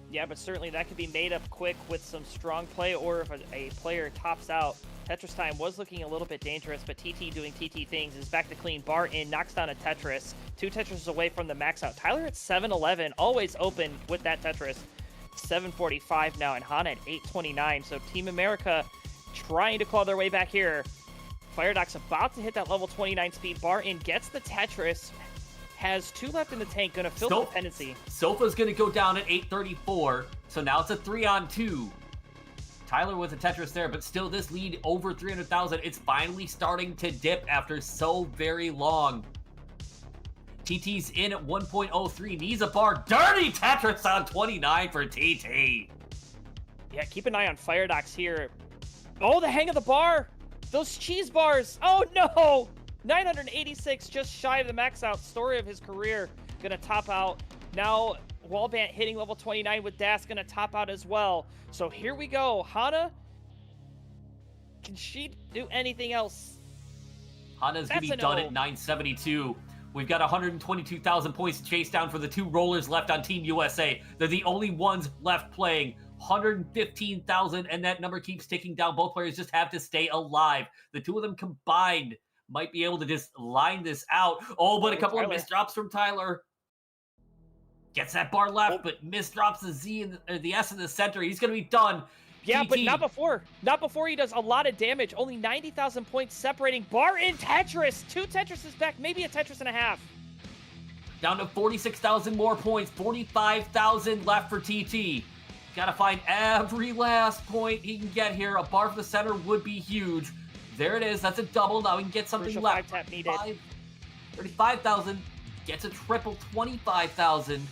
Yeah, but certainly that could be made up quick with some strong play, or if a player tops out. Tetris Time was looking a little bit dangerous, but TT doing TT things is back to clean. Bar in, knocks down a Tetris. 2 Tetris away from the max out. Tyler at 711, always open with that Tetris. 745 now, and Hana at 829. So Team America trying to claw their way back here. Firedock's about to hit that level 29 speed. Bar in, gets the Tetris. Has 2 left in the tank, gonna fill the dependency. Sofa's gonna go down at 834, so now it's a 3-on-2. Tyler with a Tetris there, but still this lead over 300,000. It's finally starting to dip after so very long. TT's in at 1.03, needs a bar. Dirty Tetris on 29 for TT. Yeah, keep an eye on Firedock's here. Oh, the hang of the bar! Those cheese bars! Oh no! 986, just shy of the max out. Story of his career, gonna top out. Now, WhiteBat hitting level 29 with Das, gonna top out as well. So here we go. Hana, can she do anything else? Hana's gonna be done at 972. We've got 122,000 points to chase down for the 2 rollers left on Team USA. They're the only ones left playing. 115,000, and that number keeps ticking down. Both players just have to stay alive. The 2 of them combined might be able to just line this out. Oh, but a couple of misdrops from Tyler. Gets that bar left, but misdrops the Z and the S in the center. He's going to be done. Yeah, TT. but not before. Not before he does a lot of damage. Only 90,000 points separating. Bar in Tetris. 2 Tetrises back, maybe a Tetris and a half. Down to 46,000 more points. 45,000 left for TT. Got to find every last point he can get here. A bar for the center would be huge. There it is. That's a double. Now we can get something left. 35,000. Gets a triple 25,000.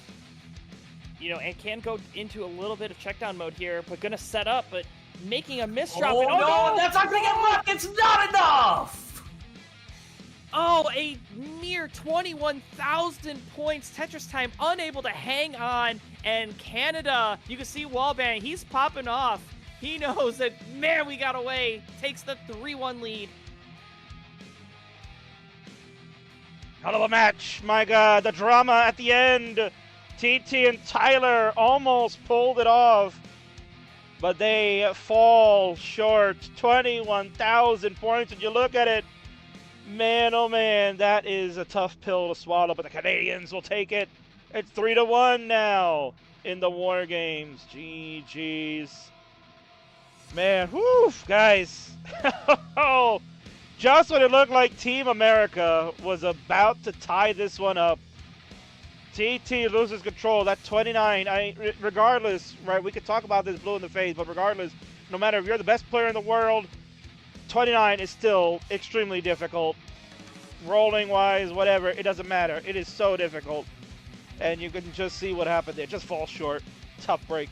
You know, and can go into a little bit of checkdown mode here, but gonna set up, but making a misdrop. Oh, no, that's not gonna get left. It's not enough. Oh, a mere 21,000 points. Tetris Time unable to hang on, and Canada, you can see WhiteBat, he's popping off. He knows that, man, we got away. Takes the 3-1 lead. Hell of a match. My God, the drama at the end. TT and Tyler almost pulled it off, but they fall short. 21,000 points, and you look at it, man, oh man, that is a tough pill to swallow, but the Canadians will take it. It's 3-1 now in the War Games. GG's. Man, whew, guys. Just when it looked like Team America was about to tie this one up, TT loses control. That 29, regardless, right, we could talk about this blue in the face, but regardless, no matter if you're the best player in the world, 29 is still extremely difficult. Rolling-wise, whatever, it doesn't matter. It is so difficult. And you can just see what happened there. Just fall short. Tough break.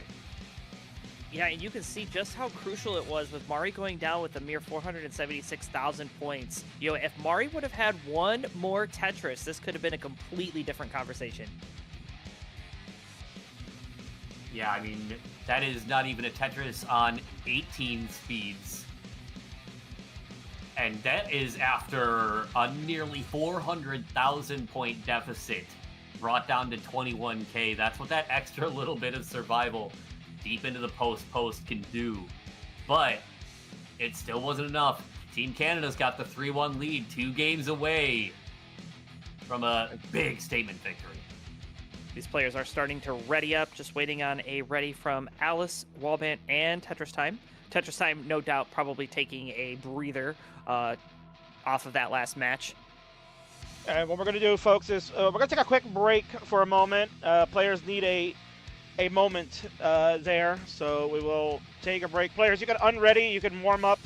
Yeah, and you can see just how crucial it was with Mari going down with a mere 476,000 points. You know, if Mari would have had one more Tetris, this could have been a completely different conversation. Yeah, I mean, that is not even a Tetris on 18 speeds. And that is after a nearly 400,000 point deficit brought down to 21K. That's what that extra little bit of survival deep into the post can do. But it still wasn't enough. Team Canada's got the 3-1 lead, 2 games away from a big statement victory. These players are starting to ready up, just waiting on a ready from Alice, WhiteBat, and Tetris Time. Tetris Time, no doubt, probably taking a breather off of that last match. And what we're going to do, folks, is we're going to take a quick break for a moment. Players need a moment there, so we will take a break. Players, you can unready, you can warm up.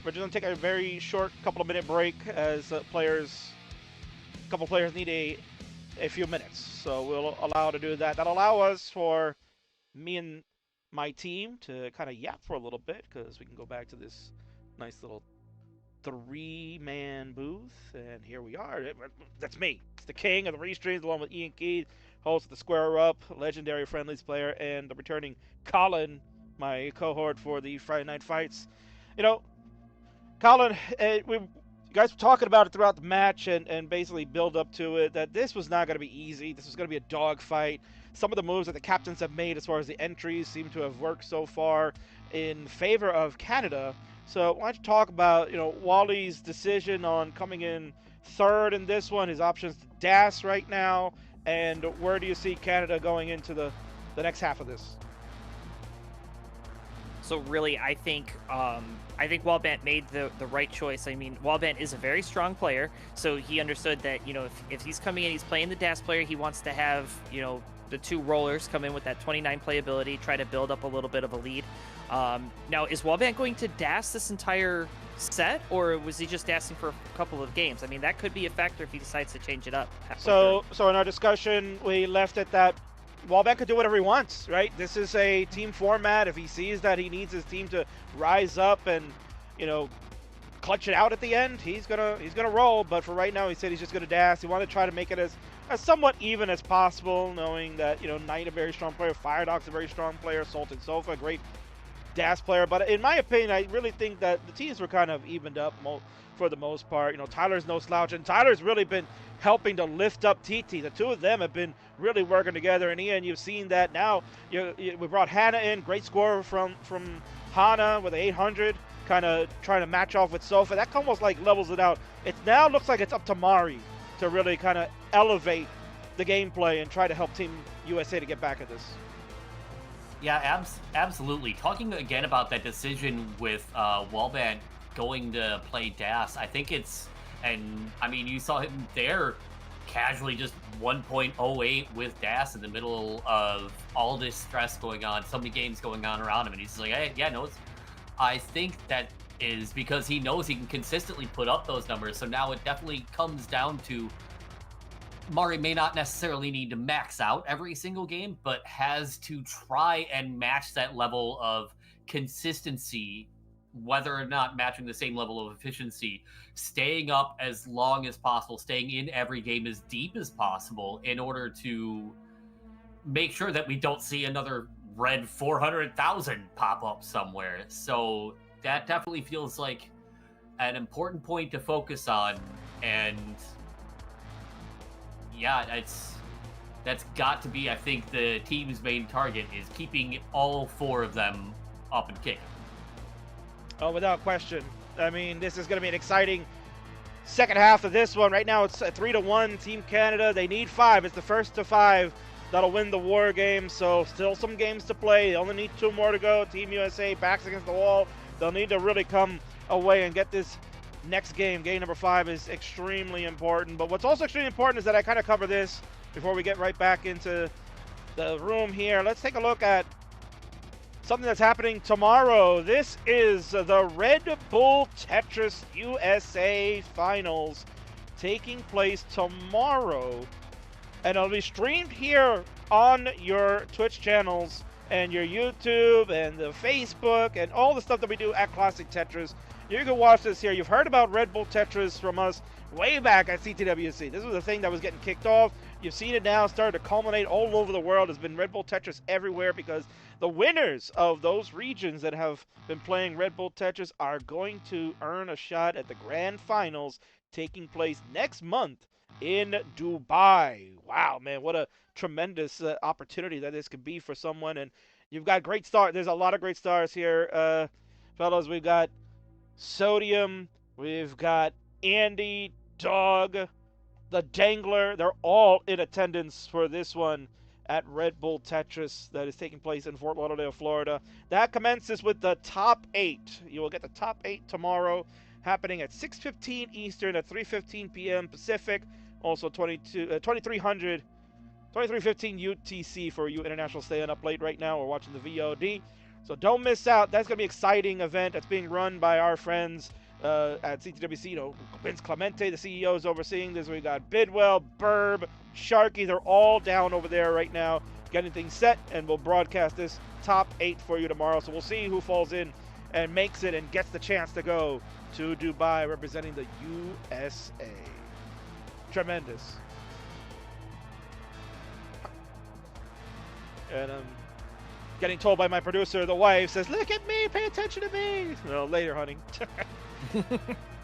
We're just going to take a very short couple of minute break as a couple players need a few minutes. So we'll allow to do that. That'll allow us for me and my team to kind of yap for a little bit, because we can go back to this nice little 3-man booth, and here we are. That's me. It's the king of the restreams, along with Ian Key, host of the Square Up, legendary Friendlies player, and the returning Colin, my cohort for the Friday Night Fights. You know, Colin, you guys were talking about it throughout the match and basically build up to it, that this was not going to be easy. This was going to be a dogfight. Some of the moves that the captains have made as far as the entries seem to have worked so far in favor of Canada. So why don't you talk about, Wally's decision on coming in third in this one, his options to DAS right now, and where do you see Canada going into the next half of this? So really, I think WhiteBat made the right choice. I mean, WhiteBat is a very strong player, so he understood that, if he's coming in, he's playing the DAS player, he wants to have, the two rollers come in with that 29 playability, try to build up a little bit of a lead. Now, is WhiteBat going to DAS this entire set, or was he just DASing for a couple of games? I mean, that could be a factor if he decides to change it up. So in our discussion, we left it that WhiteBat could do whatever he wants, right? This is a team format. If he sees that he needs his team to rise up and, clutch it out at the end, he's gonna roll. But for right now, he said he's just gonna DAS. He wanted to try to make it as somewhat even as possible, knowing that, Knight a very strong player, Firedog's a very strong player, Sultan Sofa a great DAS player. But in my opinion, I really think that the teams were kind of evened up for the most part. Tyler's no slouch, and Tyler's really been helping to lift up TT. The two of them have been really working together, and Ian, you've seen that now. We brought Hannah in, great score from Hannah with 800, kind of trying to match off with Sofa. That almost like levels it out. It now looks like it's up to Mari to really kind of elevate the gameplay and try to help Team USA to get back at this. Yeah, absolutely. Talking again about that decision with WhiteBat going to play DAS, I think you saw him there casually just 1.08 with DAS in the middle of all this stress going on, so many games going on around him, and he's just like, hey, yeah, no, I think that is because he knows he can consistently put up those numbers. So now it definitely comes down to Mari may not necessarily need to max out every single game, but has to try and match that level of consistency, whether or not matching the same level of efficiency, staying up as long as possible, staying in every game as deep as possible in order to make sure that we don't see another red 400,000 pop up somewhere. So that definitely feels like an important point to focus on, and yeah, that's got to be, I think, the team's main target, is keeping all four of them up and kicking. Oh, without question. I mean, this is going to be an exciting second half of this one. Right now, it's a 3-1 Team Canada. They need 5. It's the first to 5 that'll win the war game. So still some games to play. They only need 2 more to go. Team USA backs against the wall. They'll need to really come away and get this next game. Game number 5 is extremely important. But what's also extremely important is that I kind of cover this before we get right back into the room here. Let's take a look at something that's happening tomorrow. This is the Red Bull Tetris USA Finals taking place tomorrow. And it'll be streamed here on your Twitch channels and your YouTube and the Facebook and all the stuff that we do at Classic Tetris. You can watch this here. You've heard about Red Bull Tetris from us way back at CTWC. This was a thing that was getting kicked off. You've seen it now start to culminate all over the world. There's been Red Bull Tetris everywhere because the winners of those regions that have been playing Red Bull Tetris are going to earn a shot at the grand finals taking place next month in Dubai. Wow, man, what a tremendous opportunity that this could be for someone. And you've got great stars. There's a lot of great stars here, fellas. We've got Sodium, we've got Andy, Dog, the Dangler. They're all in attendance for this one at Red Bull Tetris that is taking place in Fort Lauderdale, Florida. That commences with the top 8. You will get the top 8 tomorrow, happening at 6:15 Eastern, at 3:15 p.m. Pacific, also 2315 UTC for you international staying up late right now or watching the VOD. So don't miss out. That's going to be an exciting event that's being run by our friends at CTWC. Vince Clemente, the CEO, is overseeing this. We got Bidwell, Burb, Sharky. They're all down over there right now getting things set, and we'll broadcast this top 8 for you tomorrow. So we'll see who falls in and makes it and gets the chance to go to Dubai representing the USA. Tremendous. And I'm getting told by my producer, the wife says, "Look at me, pay attention to me." Well, later, honey.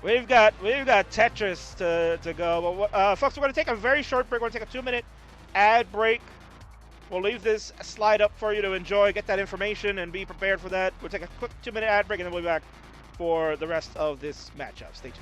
We've got Tetris to go. But, folks, we're going to take a very short break. We're going to take a 2-minute ad break. We'll leave this slide up for you to enjoy, get that information, and be prepared for that. We'll take a quick 2-minute ad break, and then we'll be back for the rest of this matchup. Stay tuned.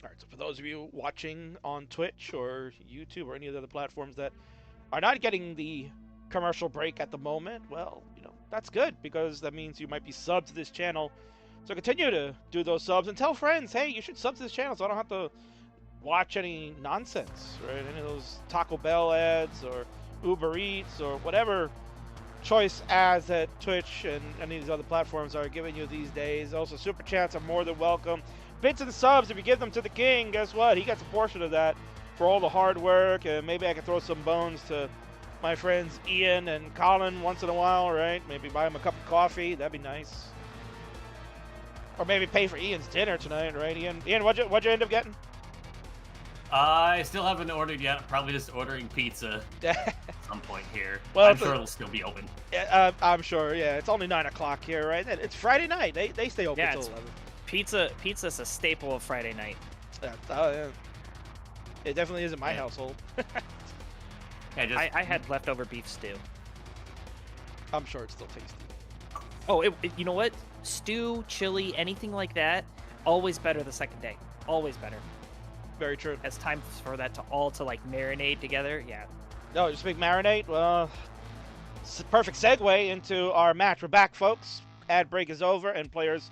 All right, so for those of you watching on Twitch or YouTube or any of the other platforms that are not getting the commercial break at the moment, well, that's good, because that means you might be subbed to this channel. So continue to do those subs and tell friends, hey, you should sub to this channel so I don't have to watch any nonsense, right? Any of those Taco Bell ads or Uber Eats or whatever choice ads that Twitch and any of these other platforms are giving you these days. Also, super chats are more than welcome. Bits and subs, if you give them to the king, guess what? He gets a portion of that for all the hard work, and maybe I can throw some bones to my friends Ian and Colin once in a while, right? Maybe buy him a cup of coffee. That'd be nice. Or maybe pay for Ian's dinner tonight, right, Ian? Ian, what'd you end up getting? I still haven't ordered yet. Probably just ordering pizza at some point here. Well, I'm sure it'll still be open. I'm sure, yeah. It's only 9 o'clock here, right? It's Friday night. They stay open Yeah, till 11. Pizza's a staple of Friday night. Yeah. It definitely is in my household. I had leftover beef stew. I'm sure it's still tasty. Oh, you know what? Stew, chili, anything like that, always better the second day. Always better. Very true. As time for that to all like marinate together, yeah. No, just big marinate. Well, it's a perfect segue into our match. We're back, folks. Ad break is over, and players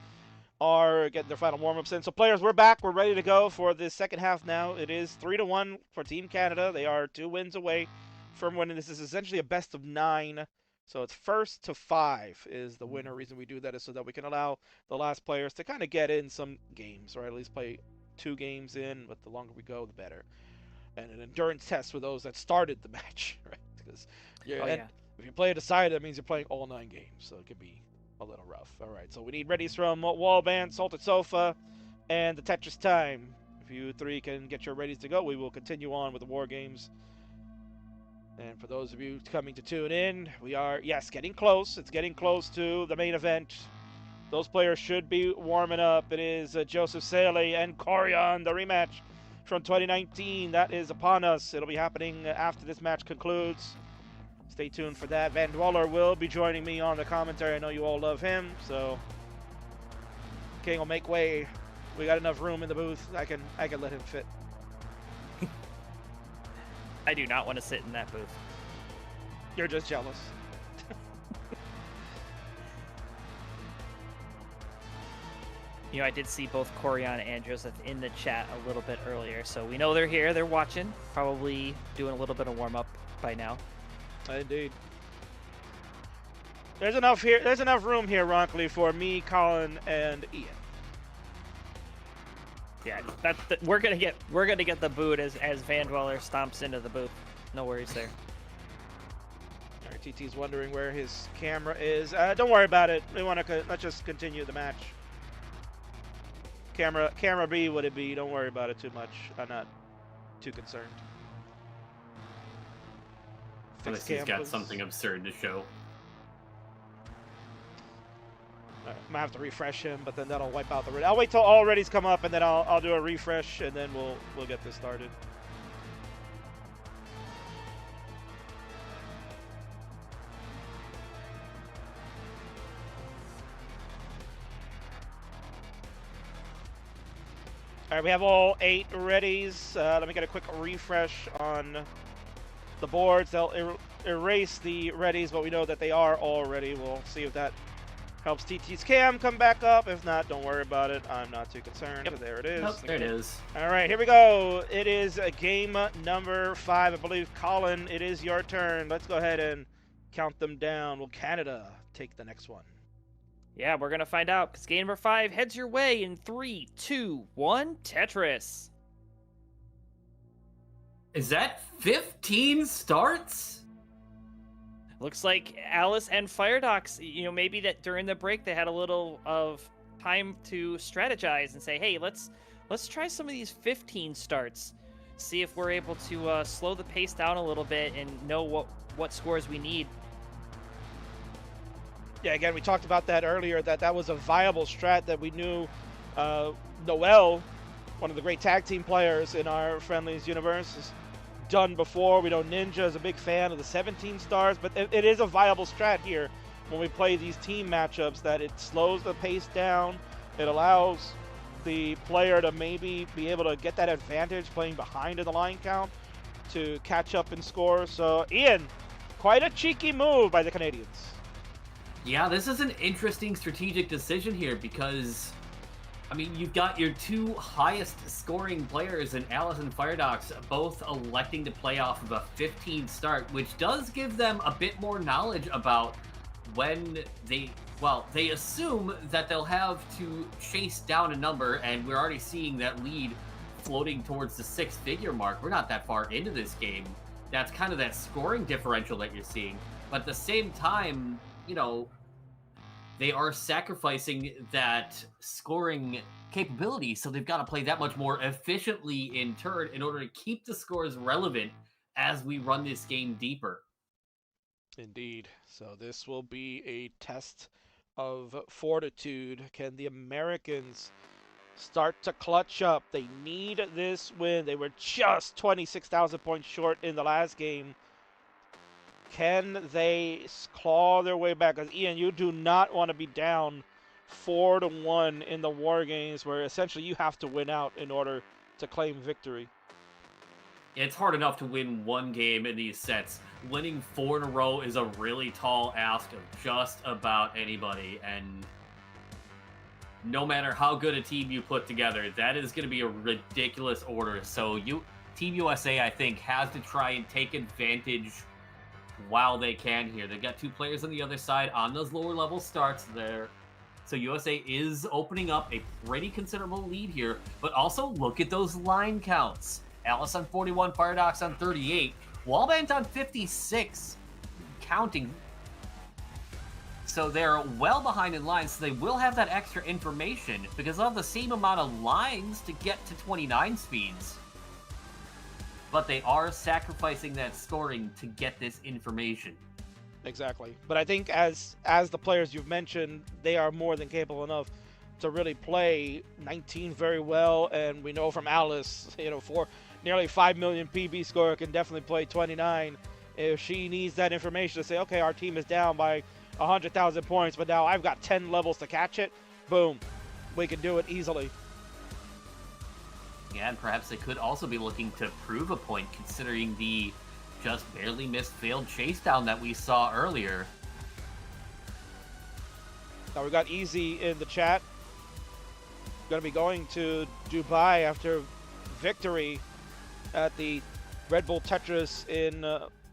are getting their final warm-ups in. So, players, we're back. We're ready to go for the second half now. It is 3-1 for Team Canada. They are 2 wins away from winning. This is essentially a best of 9. So it's 1st to 5 is the winner. Reason we do that is so that we can allow the last players to kind of get in some games, or at least play 2 games in. But the longer we go, the better. And an endurance test for those that started the match, right? Because if you play a decider, that means you're playing all 9 games. So it could be a little rough. All right, so we need readies from Wallband, Salted Sofa, and the Tetris Time. If you 3 can get your readies to go, we will continue on with the War Games. And for those of you coming to tune in, we are, yes, getting close. It's getting close to the main event. Those players should be warming up. It is Joseph Saley and Koryan, the rematch from 2019. That is upon us. It'll be happening after this match concludes. Stay tuned for that. Van Dweller will be joining me on the commentary. I know you all love him, so King will make way. We got enough room in the booth. I can let him fit. I do not want to sit in that booth. You're just jealous. I did see both Koryan and Joseph in the chat a little bit earlier, so we know they're here. They're watching, probably doing a little bit of warm-up by now. Indeed. There's enough here. There's enough room here, Ronkley, for me, Colin, and Ian. Yeah, we're gonna get the boot as Van Dweller stomps into the booth. No worries there. All right, TT's wondering where his camera is. Don't worry about it. We want to let's just continue the match. Camera B would it be? Don't worry about it too much. I'm not too concerned. Unless Fixed he's cam, got please. something absurd to show. Right, I might have to refresh him, but then that'll wipe out the ready. I'll wait till all readies come up, and then I'll do a refresh, and then we'll get this started. All right, we have all 8 readies. Let me get a quick refresh on the boards. They'll erase the readies, but we know that they are all ready. We'll see if that helps TT's cam come back up. If not, don't worry about it. I'm not too concerned. Yep. There it is. Nope, there it is. All right, here we go. It is game number 5. I believe, Colin, it is your turn. Let's go ahead and count them down. Will Canada take the next one? Yeah, we're going to find out, because game number 5 heads your way in 3, 2, 1, Tetris. Is that 15 starts? Looks like Alice and Firedox, maybe that during the break they had a little of time to strategize and say, hey, let's try some of these 15 starts. See if we're able to slow the pace down a little bit and know what scores we need. Yeah, again, we talked about that earlier, that was a viable strat that we knew Noel, one of the great tag team players in our Friendlies universe, has done before. We know Ninja is a big fan of the 17 stars, but it is a viable strat here when we play these team matchups, that it slows the pace down. It allows the player to maybe be able to get that advantage playing behind in the line count to catch up in score. So, Ian, quite a cheeky move by the Canadians. Yeah, this is an interesting strategic decision here because, I mean, you've got your 2 highest scoring players in Alice and Firedox both electing to play off of a 15 start, which does give them a bit more knowledge about when they assume that they'll have to chase down a number, and we're already seeing that lead floating towards the 6-figure mark. We're not that far into this game. That's kind of that scoring differential that you're seeing. But at the same time, they are sacrificing that scoring capability, so they've got to play that much more efficiently in turn in order to keep the scores relevant as we run this game deeper. Indeed. So this will be a test of fortitude. Can the Americans start to clutch up? They need this win. They were just 26,000 points short in the last game. Can they claw their way back? Because, Ian, you do not want to be down 4-1 in the War Games, where essentially you have to win out in order to claim victory. It's hard enough to win one game in these sets. Winning 4 in a row is a really tall ask of just about anybody, and no matter how good a team you put together, that is going to be a ridiculous order. So Team USA, I think, has to try and take advantage while they can here. They've got 2 players on the other side on those lower level starts there. So USA is opening up a pretty considerable lead here, but also look at those line counts. Alice on 41, Firedox on 38, WhiteBat on 56, counting. So they're well behind in line, so they will have that extra information because they'll have the same amount of lines to get to 29 speeds. But they are sacrificing that scoring to get this information. Exactly. But I think as the players you've mentioned, they are more than capable enough to really play 19 very well. And we know from Alice, for nearly 5 million PB score, can definitely play 29. If she needs that information to say, okay, our team is down by 100,000 points, but now I've got 10 levels to catch it, boom, we can do it easily. Yeah, and perhaps they could also be looking to prove a point, considering the just barely missed failed chase down that we saw earlier. Now we got Easy in the chat. Going to be going to Dubai after victory at the Red Bull Tetris in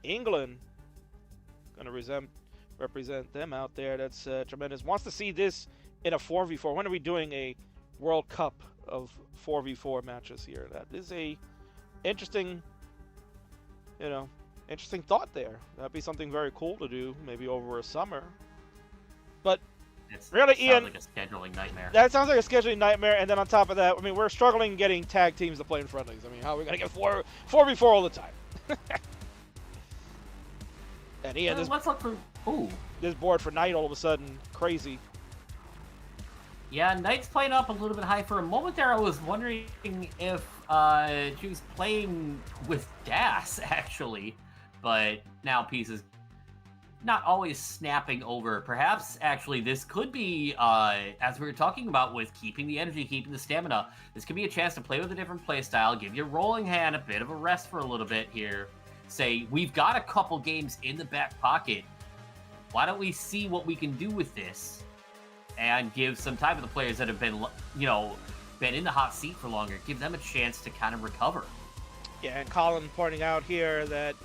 England. Going to represent them out there. That's tremendous. Wants to see this in a 4v4. When are we doing a World Cup of 4v4 matches here? That is a interesting thought there. That'd be something very cool to do, maybe over a summer. But Really, sounds Ian? like a scheduling nightmare. That sounds like a scheduling nightmare, and then on top of that, I mean, we're struggling getting tag teams to play in friendlies. I mean, how are we gonna get 4v4 all the time? And Ian, let's look for this board for Knight all of a sudden crazy. Yeah, Knight's playing up a little bit high. For a moment there, I was wondering if she was playing with Das, actually. But now pieces not always snapping over. Perhaps, actually, this could be, as we were talking about with keeping the energy, keeping the stamina, this could be a chance to play with a different playstyle, give your rolling hand a bit of a rest for a little bit here. Say, we've got a couple games in the back pocket. Why don't we see what we can do with this? And give some time to the players that have been, been in the hot seat for longer. Give them a chance to kind of recover. Yeah, and Colin pointing out here that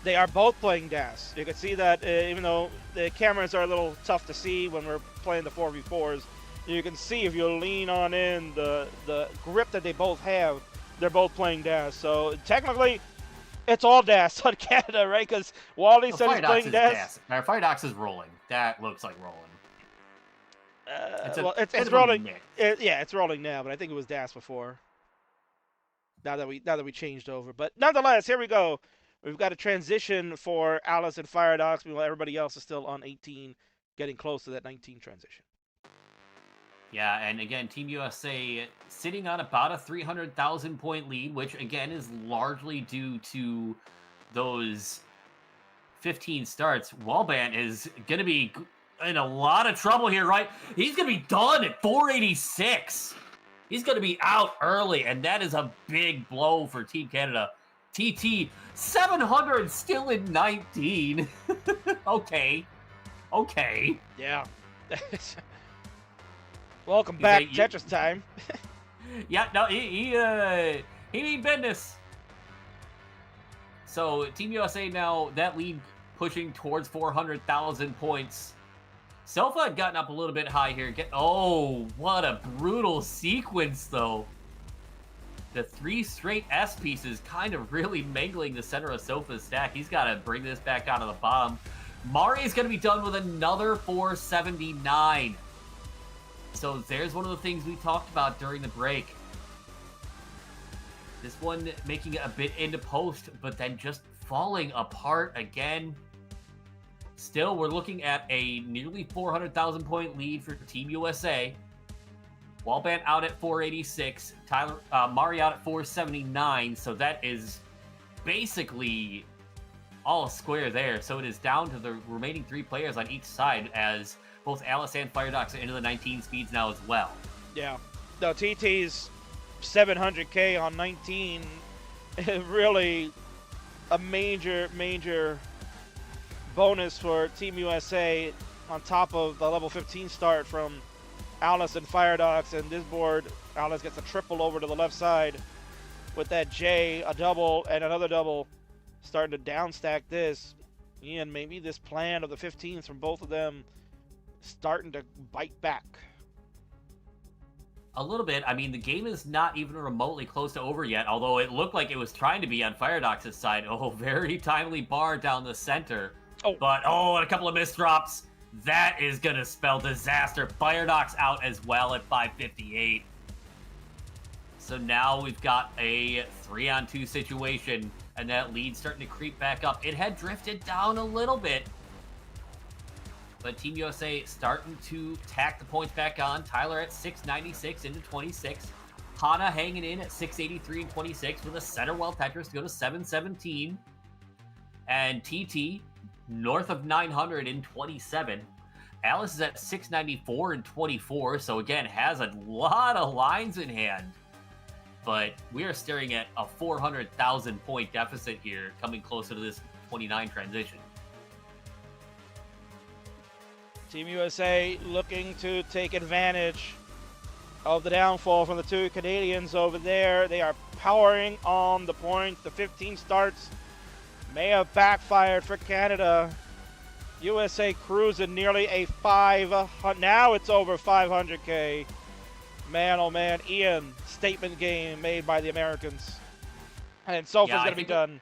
they are both playing Das. You can see that even though the cameras are a little tough to see when we're playing the 4v4s, you can see if you lean on in the grip that they both have, they're both playing Das. So technically, it's all Das on Canada, right? Because Wally said he's playing Das. Firedox is rolling. That looks like rolling. It's rolling. It's rolling now, but I think it was Das before. Now that we changed over, but nonetheless, here we go. We've got a transition for Alice and Firedox. Meanwhile, everybody else is still on 18, getting close to that 19 transition. Yeah, and again, Team USA sitting on about a 300,000 point lead, which again is largely due to those 15 starts. WhiteBat is going to be in a lot of trouble here, right? He's going to be done at 486. He's going to be out early, and that is a big blow for Team Canada. TT, 700 still in 19. Okay. Yeah. Welcome back, Tetris time. Yeah, no, he mean business. So Team USA now, that lead pushing towards 400,000 points. Selfa had gotten up a little bit high here. What a brutal sequence, though. The 3 straight S pieces kind of really mangling the center of Sofa's stack. He's got to bring this back out of the bottom. Mari is going to be done with another 479. So there's one of the things we talked about during the break. This one making it a bit into post, but then just falling apart again. Still, we're looking at a nearly 400,000 point lead for Team USA. WhiteBat out at 486, Mari out at 479, so that is basically all square there. So it is down to the remaining 3 players on each side as both Alice and Firedox are into the 19 speeds now as well. Yeah. No, TT's 700K on 19 is really a major bonus for Team USA on top of the level 15 start from Alice and Firedox. And this board, Alice gets a triple over to the left side with that J, a double, and another double, starting to downstack this. Ian, maybe this plan of the 15s from both of them starting to bite back. A little bit. I mean, the game is not even remotely close to over yet, although it looked like it was trying to be on Firedox's side. Very timely bar down the center. But, and a couple of missed drops. That is going to spell disaster. Firedox out as well at 558. So now we've got a 3-on-2 situation, and that lead starting to creep back up. It had drifted down a little bit, but Team USA starting to tack the points back on. Tyler at 696 into 26. Hana hanging in at 683 and 26 with a center well Tetris to go to 717. And TT north of 900 in 27. Alice is at 694 and 24, so again, has a lot of lines in hand. But we are staring at a 400,000 point deficit here, coming closer to this 29 transition. Team USA looking to take advantage of the downfall from the 2 Canadians over there. They are powering on the point. The 15 starts may have backfired for Canada. USA cruising nearly a 500. Now it's over 500K. Man, oh man, Ian, statement game made by the Americans. And Sofa's going to be done.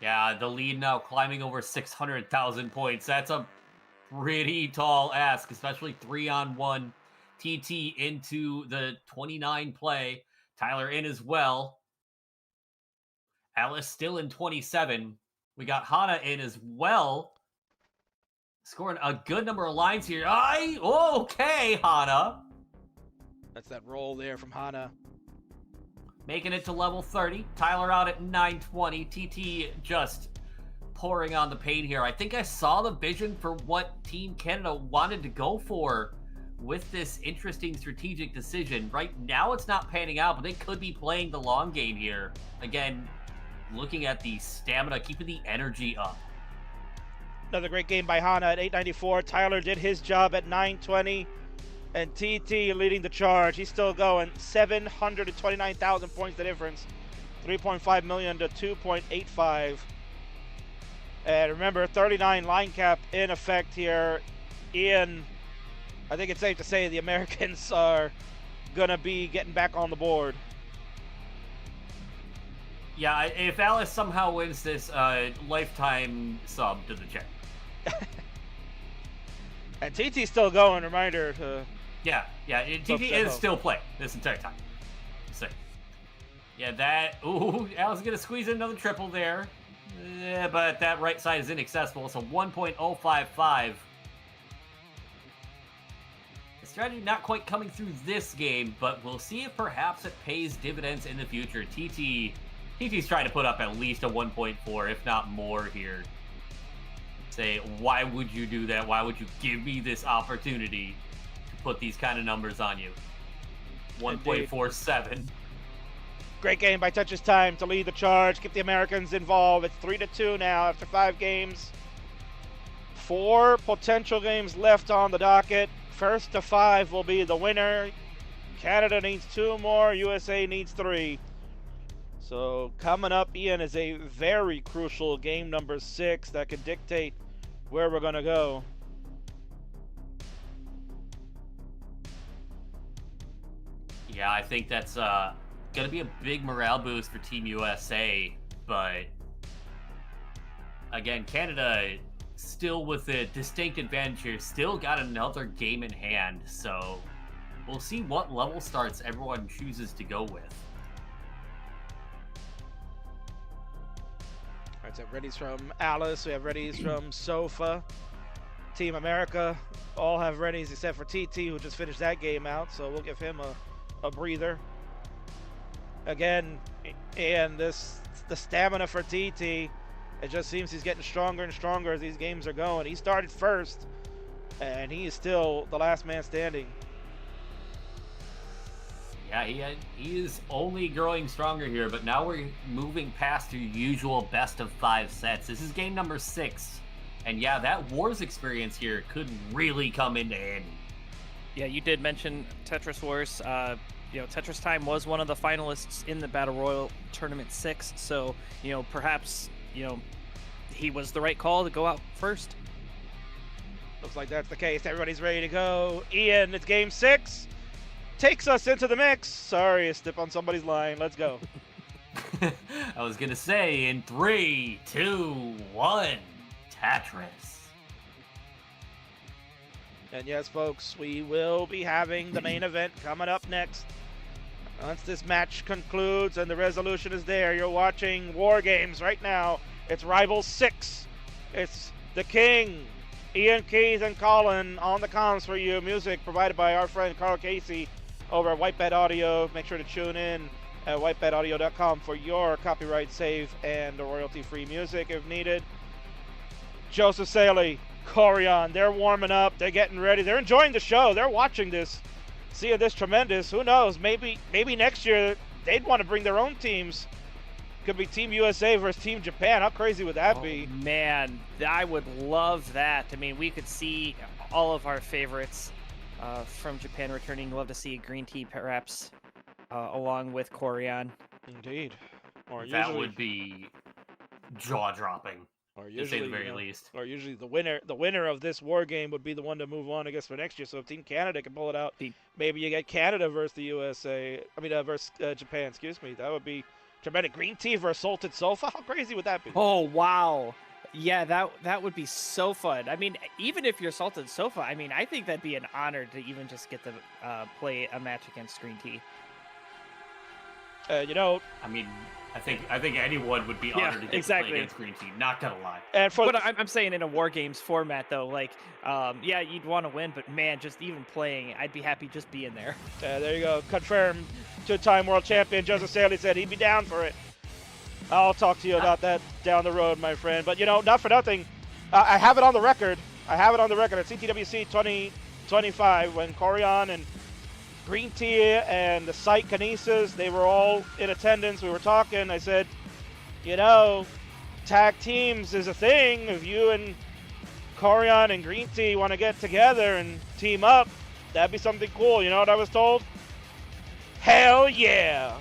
Yeah, the lead now climbing over 600,000 points. That's a pretty tall ask, especially 3-on-1. TT into the 29 play. Tyler in as well. Alice still in 27. We got Hana in as well. Scoring a good number of lines here. Okay, Hana. That's that roll there from Hana. Making it to level 30. Tyler out at 920. TT just pouring on the paint here. I think I saw the vision for what Team Canada wanted to go for with this interesting strategic decision. Right now it's not panning out, but they could be playing the long game here. Again, looking at the stamina, keeping the energy up. Another great game by Hana at 894. Tyler did his job at 920. And TT leading the charge. He's still going. 729,000 points the difference. 3.5 million to 2.85. And remember, 39 line cap in effect here. Ian, I think it's safe to say the Americans are going to be getting back on the board. Yeah, if Alice somehow wins this, lifetime sub to the channel. And TT's still going, reminder to... Yeah, TT is still playing this entire time. So, yeah, that... Ooh, Alice is going to squeeze in another triple there. Yeah, but that right side is inaccessible, so 1.055. The strategy not quite coming through this game, but we'll see if perhaps it pays dividends in the future. TT's trying to put up at least a 1.4, if not more here. Say, why would you do that? Why would you give me this opportunity to put these kind of numbers on you? 1.47. Great game by Tetris Time to lead the charge, keep the Americans involved. It's 3-2 now after 5 games. 4 potential games left on the docket. First to 5 will be the winner. Canada needs 2 more. USA needs 3. So coming up, Ian, is a very crucial game number 6 that can dictate where we're going to go. Yeah, I think that's going to be a big morale boost for Team USA. But again, Canada still with a distinct advantage here, still got another game in hand. So we'll see what level starts everyone chooses to go with. All right, so readies from Alice, we have readies from Sofa. Team America all have readies except for TT, who just finished that game out, so we'll give him a breather. Again, and the stamina for TT, it just seems he's getting stronger and stronger as these games are going. He started first, and he is still the last man standing. Yeah, he is only growing stronger here, but now we're moving past your usual best of 5 sets. This is game number 6. And yeah, that Wars experience here could really come into handy. Yeah, you did mention Tetris Wars. Tetris Time was one of the finalists in the Battle Royal Tournament 6, so, perhaps, he was the right call to go out first. Looks like that's the case. Everybody's ready to go. Ian, it's game 6. Takes us into the mix. Sorry, I stepped on somebody's line. Let's go. I was going to say in 3, 2, 1, Tetris. And yes, folks, we will be having the main event coming up next. Once this match concludes and the resolution is there, you're watching War Games right now. It's Rivals 6. It's the King, Ian Keys and Colin on the comms for you. Music provided by our friend Karl Casey over at WhiteBat Audio. Make sure to tune in at whitebataudio.com for your copyright safe and royalty-free music if needed. Joseph Saley, Koryan, they're warming up. They're getting ready. They're enjoying the show. They're watching this, seeing this tremendous. Who knows? Maybe next year they'd want to bring their own teams. Could be Team USA versus Team Japan. How crazy would that be? Man, I would love that. I mean, we could see all of our favorites from Japan returning. Love to see Green Tea perhaps along with Koryan. Indeed. Or that would be jaw-dropping. Or to say the very least. Or usually the winner of this war game would be the one to move on, I guess, for next year. So if Team Canada can pull it out, maybe you get Canada versus the USA. Versus Japan. Excuse me. That would be tremendous. Green Tea versus Salted Sofa. How crazy would that be? Oh wow! Yeah, that would be so fun. I mean, even if you're Sultan Sofa, I mean, I think that'd be an honor to even just get to play a match against Green Tea. You know, I mean, I think anyone would be honored to get to play against Green Tea. Not gonna lie. And but I'm saying in a War Games format though, like, yeah, you'd want to win, but man, just even playing, I'd be happy just being there. There you go. Confirmed. Two-time world champion Joseph Staley said he'd be down for it. I'll talk to you about that down the road, my friend. But, you know, not for nothing, I have it on the record. I have it on the record at CTWC 2025 when Koryan and Green Tea and the Site Kinesis, they were all in attendance. We were talking. I said, you know, tag teams is a thing. If you and Koryan and Green Tea want to get together and team up, that'd be something cool. You know what I was told? Hell yeah.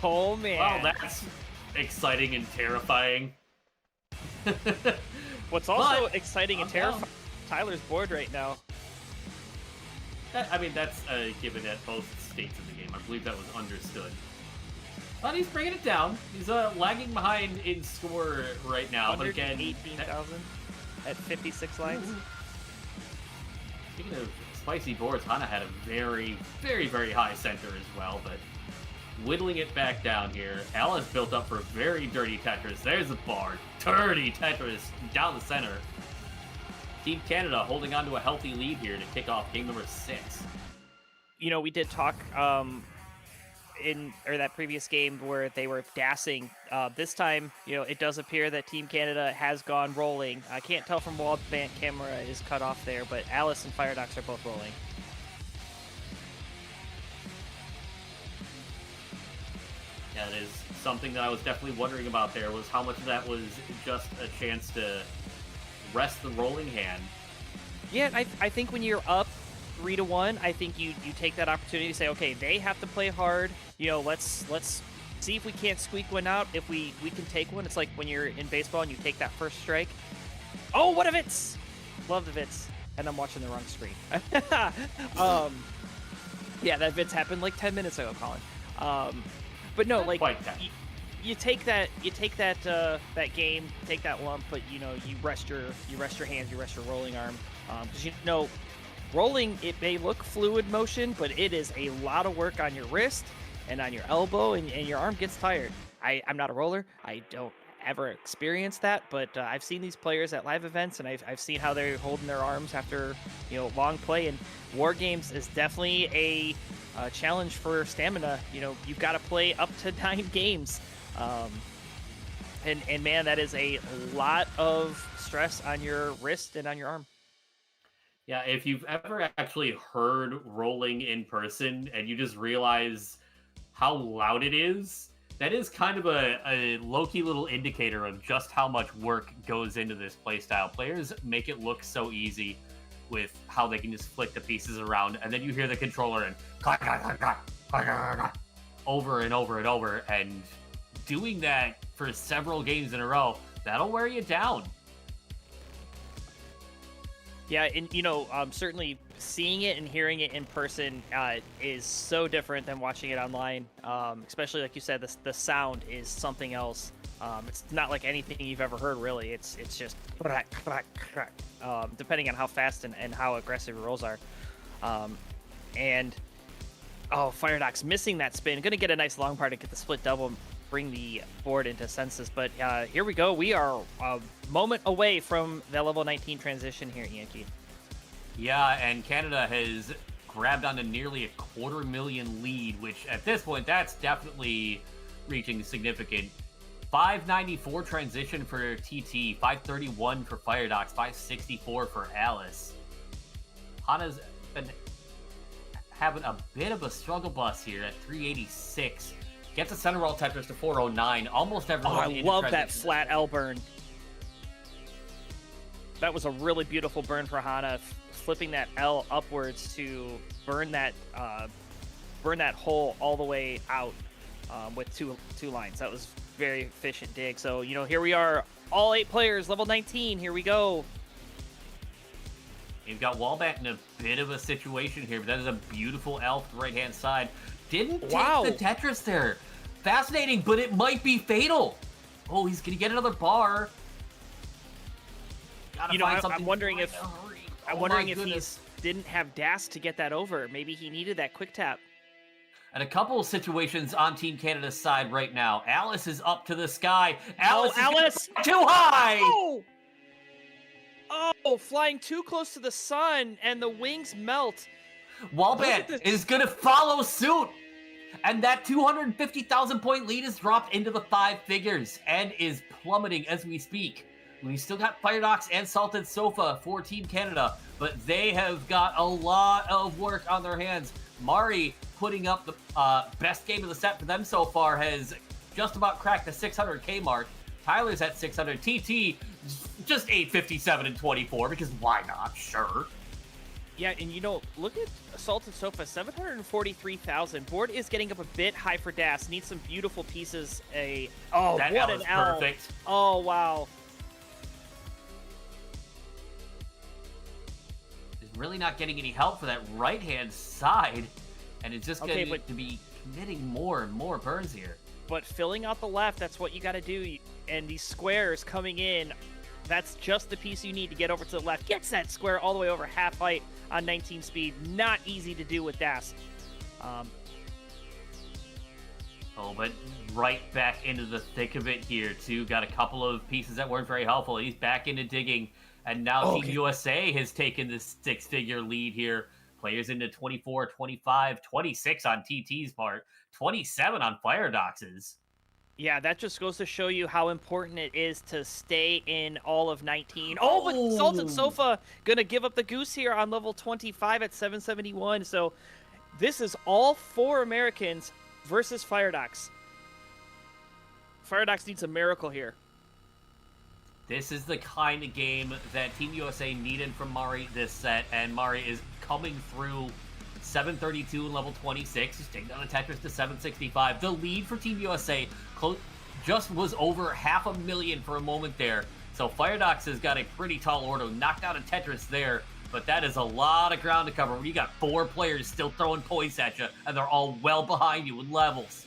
Oh, man. Wow, that's exciting and terrifying. What's also exciting and terrifying, Tyler's bored right now. I mean, that's given at both states of the game. I believe that was understood. But he's bringing it down. He's lagging behind in score right now. But again, 18,000 at 56 lines. Speaking of spicy boards, Hana had a very, very, very high center as well, but whittling it back down here. Alice built up for very dirty Tetris. There's a bar. Dirty Tetris down the center. Team Canada holding on to a healthy lead here to kick off game number 6. You know, we did talk in that previous game where they were dassing. This time, you know, it does appear that Team Canada has gone rolling. I can't tell from WhiteBat camera is cut off there, but Alice and Firedox are both rolling. Yeah, it is something that I was definitely wondering about there, was how much of that was just a chance to rest the rolling hand. Yeah, I think when you're up 3-1, I think you take that opportunity to say, okay, they have to play hard. You know, let's see if we can't squeak one out. If we can take one, it's like when you're in baseball and you take that first strike. Oh, what a Vitz! Love the Vitz. And I'm watching the wrong screen. Yeah, that Vitz happened like 10 minutes ago, Colin. But no, like you take that that game, take that lump, but you know you rest your hands, you rest your rolling arm, because you know rolling, it may look fluid motion, but it is a lot of work on your wrist and on your elbow, and your arm gets tired. I'm not a roller. I don't ever experience that, but I've seen these players at live events, and I've seen how they're holding their arms after, you know, long play. And War Games is definitely a challenge for stamina. You know, you've got to play up to 9 games, and man, that is a lot of stress on your wrist and on your arm. Yeah, if you've ever actually heard rolling in person and you just realize how loud it is, that is kind of a low-key little indicator of just how much work goes into this playstyle. Players make it look so easy with how they can just flick the pieces around, and then you hear the controller and clack, clack, clack, clack, clack, clack, clack, over and over and over, and doing that for several games in a row, that'll wear you down. Yeah, and you know, certainly seeing it and hearing it in person is so different than watching it online. Especially like you said, the sound is something else. It's not like anything you've ever heard, really. It's just crack, crack, crack, depending on how fast and how aggressive your rolls are. And oh, Firedox missing that spin. Gonna get a nice long part to get the split double, bring the board into senses. But here we go. We are a moment away from the level 19 transition here, Yankee. Yeah, and Canada has grabbed onto nearly a 250,000 lead, which at this point, that's definitely reaching significant. 594 transition for TT, 531 for Firedox, 564 for Alice. Hana's been having a bit of a struggle bus here at 386. Gets a center roll Tetris to 409. Almost everyone. Oh, I love that flat L burn. That was a really beautiful burn for Hana, flipping that L upwards to burn that hole all the way out with two lines. That was very efficient dig. So, you know, here we are, all 8 players, level 19. Here we go. You've got WhiteBat in a bit of a situation here, but that is a beautiful elf to the right-hand side. Didn't take the Tetris there. Fascinating, but it might be fatal. Oh, he's going to get another bar. Gotta find something I'm wondering right if to hurry. I'm Oh wondering my if he goodness. didn't have Das to get that over. Maybe he needed that quick tap. And a couple of situations on Team Canada's side right now. Alice is up to the sky. Alice is Alice! too high! Oh! Oh, flying too close to the sun, and the wings melt. WhiteBat is going to follow suit. And that 250,000 point lead is dropped into the 5 figures and is plummeting as we speak. We still got Firedox and Salted Sofa for Team Canada, but they have got a lot of work on their hands. Mari putting up the best game of the set for them so far has just about cracked the 600k mark. Tyler's at 600. TT just 857 and 24 because why not? Sure. Yeah, and look at Salted Sofa, 743,000. Board is getting up a bit high for Das. Needs some beautiful pieces. That what L an is L. perfect. Oh, wow. Is really not getting any help for that right-hand side, and it's just going to be committing more and more burns here. But filling out the left, that's what you got to do. And these squares coming in, that's just the piece you need to get over to the left. Gets that square all the way over half height on 19 speed. Not easy to do with Das. But right back into the thick of it here, too. Got a couple of pieces that weren't very helpful. He's back into digging, and now Team USA has taken this 6-figure lead here. Players into 24, 25, 26 on TT's part, 27 on Firedox's. Yeah, that just goes to show you how important it is to stay in all of 19. Oh, but Salted Sofa gonna give up the goose here on level 25 at 771. So this is all 4 Americans versus Firedox. Firedox needs a miracle here. This is the kind of game that Team USA needed from Mari this set, and Mari is coming through 732 in level 26. He's taking down the Tetris to 765. The lead for Team USA just was over 500,000 for a moment there. So Firedox has got a pretty tall order. Knocked out a Tetris there, but that is a lot of ground to cover. When you got 4 players still throwing points at you, and they're all well behind you with levels.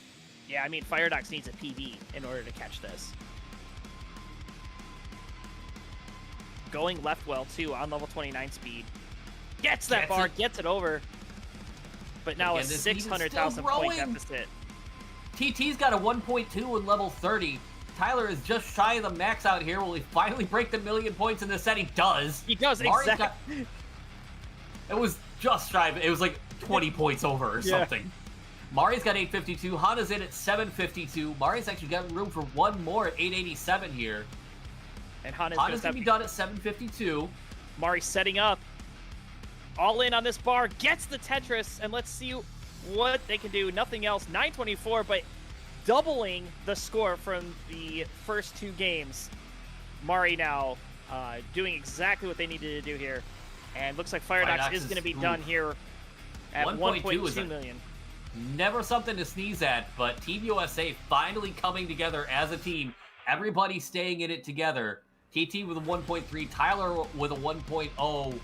Yeah, I mean, Firedox needs a PB in order to catch this. Going left well, too, on level 29 speed. Gets that bar, gets it over. But now a 600,000 point deficit. TT's got a 1.2 in level 30. Tyler is just shy of the max out here. Will he finally break the 1,000,000 points in this set? He does. He does, exactly. It was just shy. It was like 20 points over or something. Mari's got 852. Hana's in at 752. Mari's actually got room for one more at 887 here. And Hana's going to be done at 752. Mari setting up. All in on this bar. Gets the Tetris. And let's see what they can do. Nothing else. 924, but doubling the score from the first 2 games. Mari now doing exactly what they needed to do here. And looks like Firedox is going to be done here at 1.2 million. Never something to sneeze at, but Team USA finally coming together as a team. Everybody staying in it together. TT with a 1.3, Tyler with a 1.0.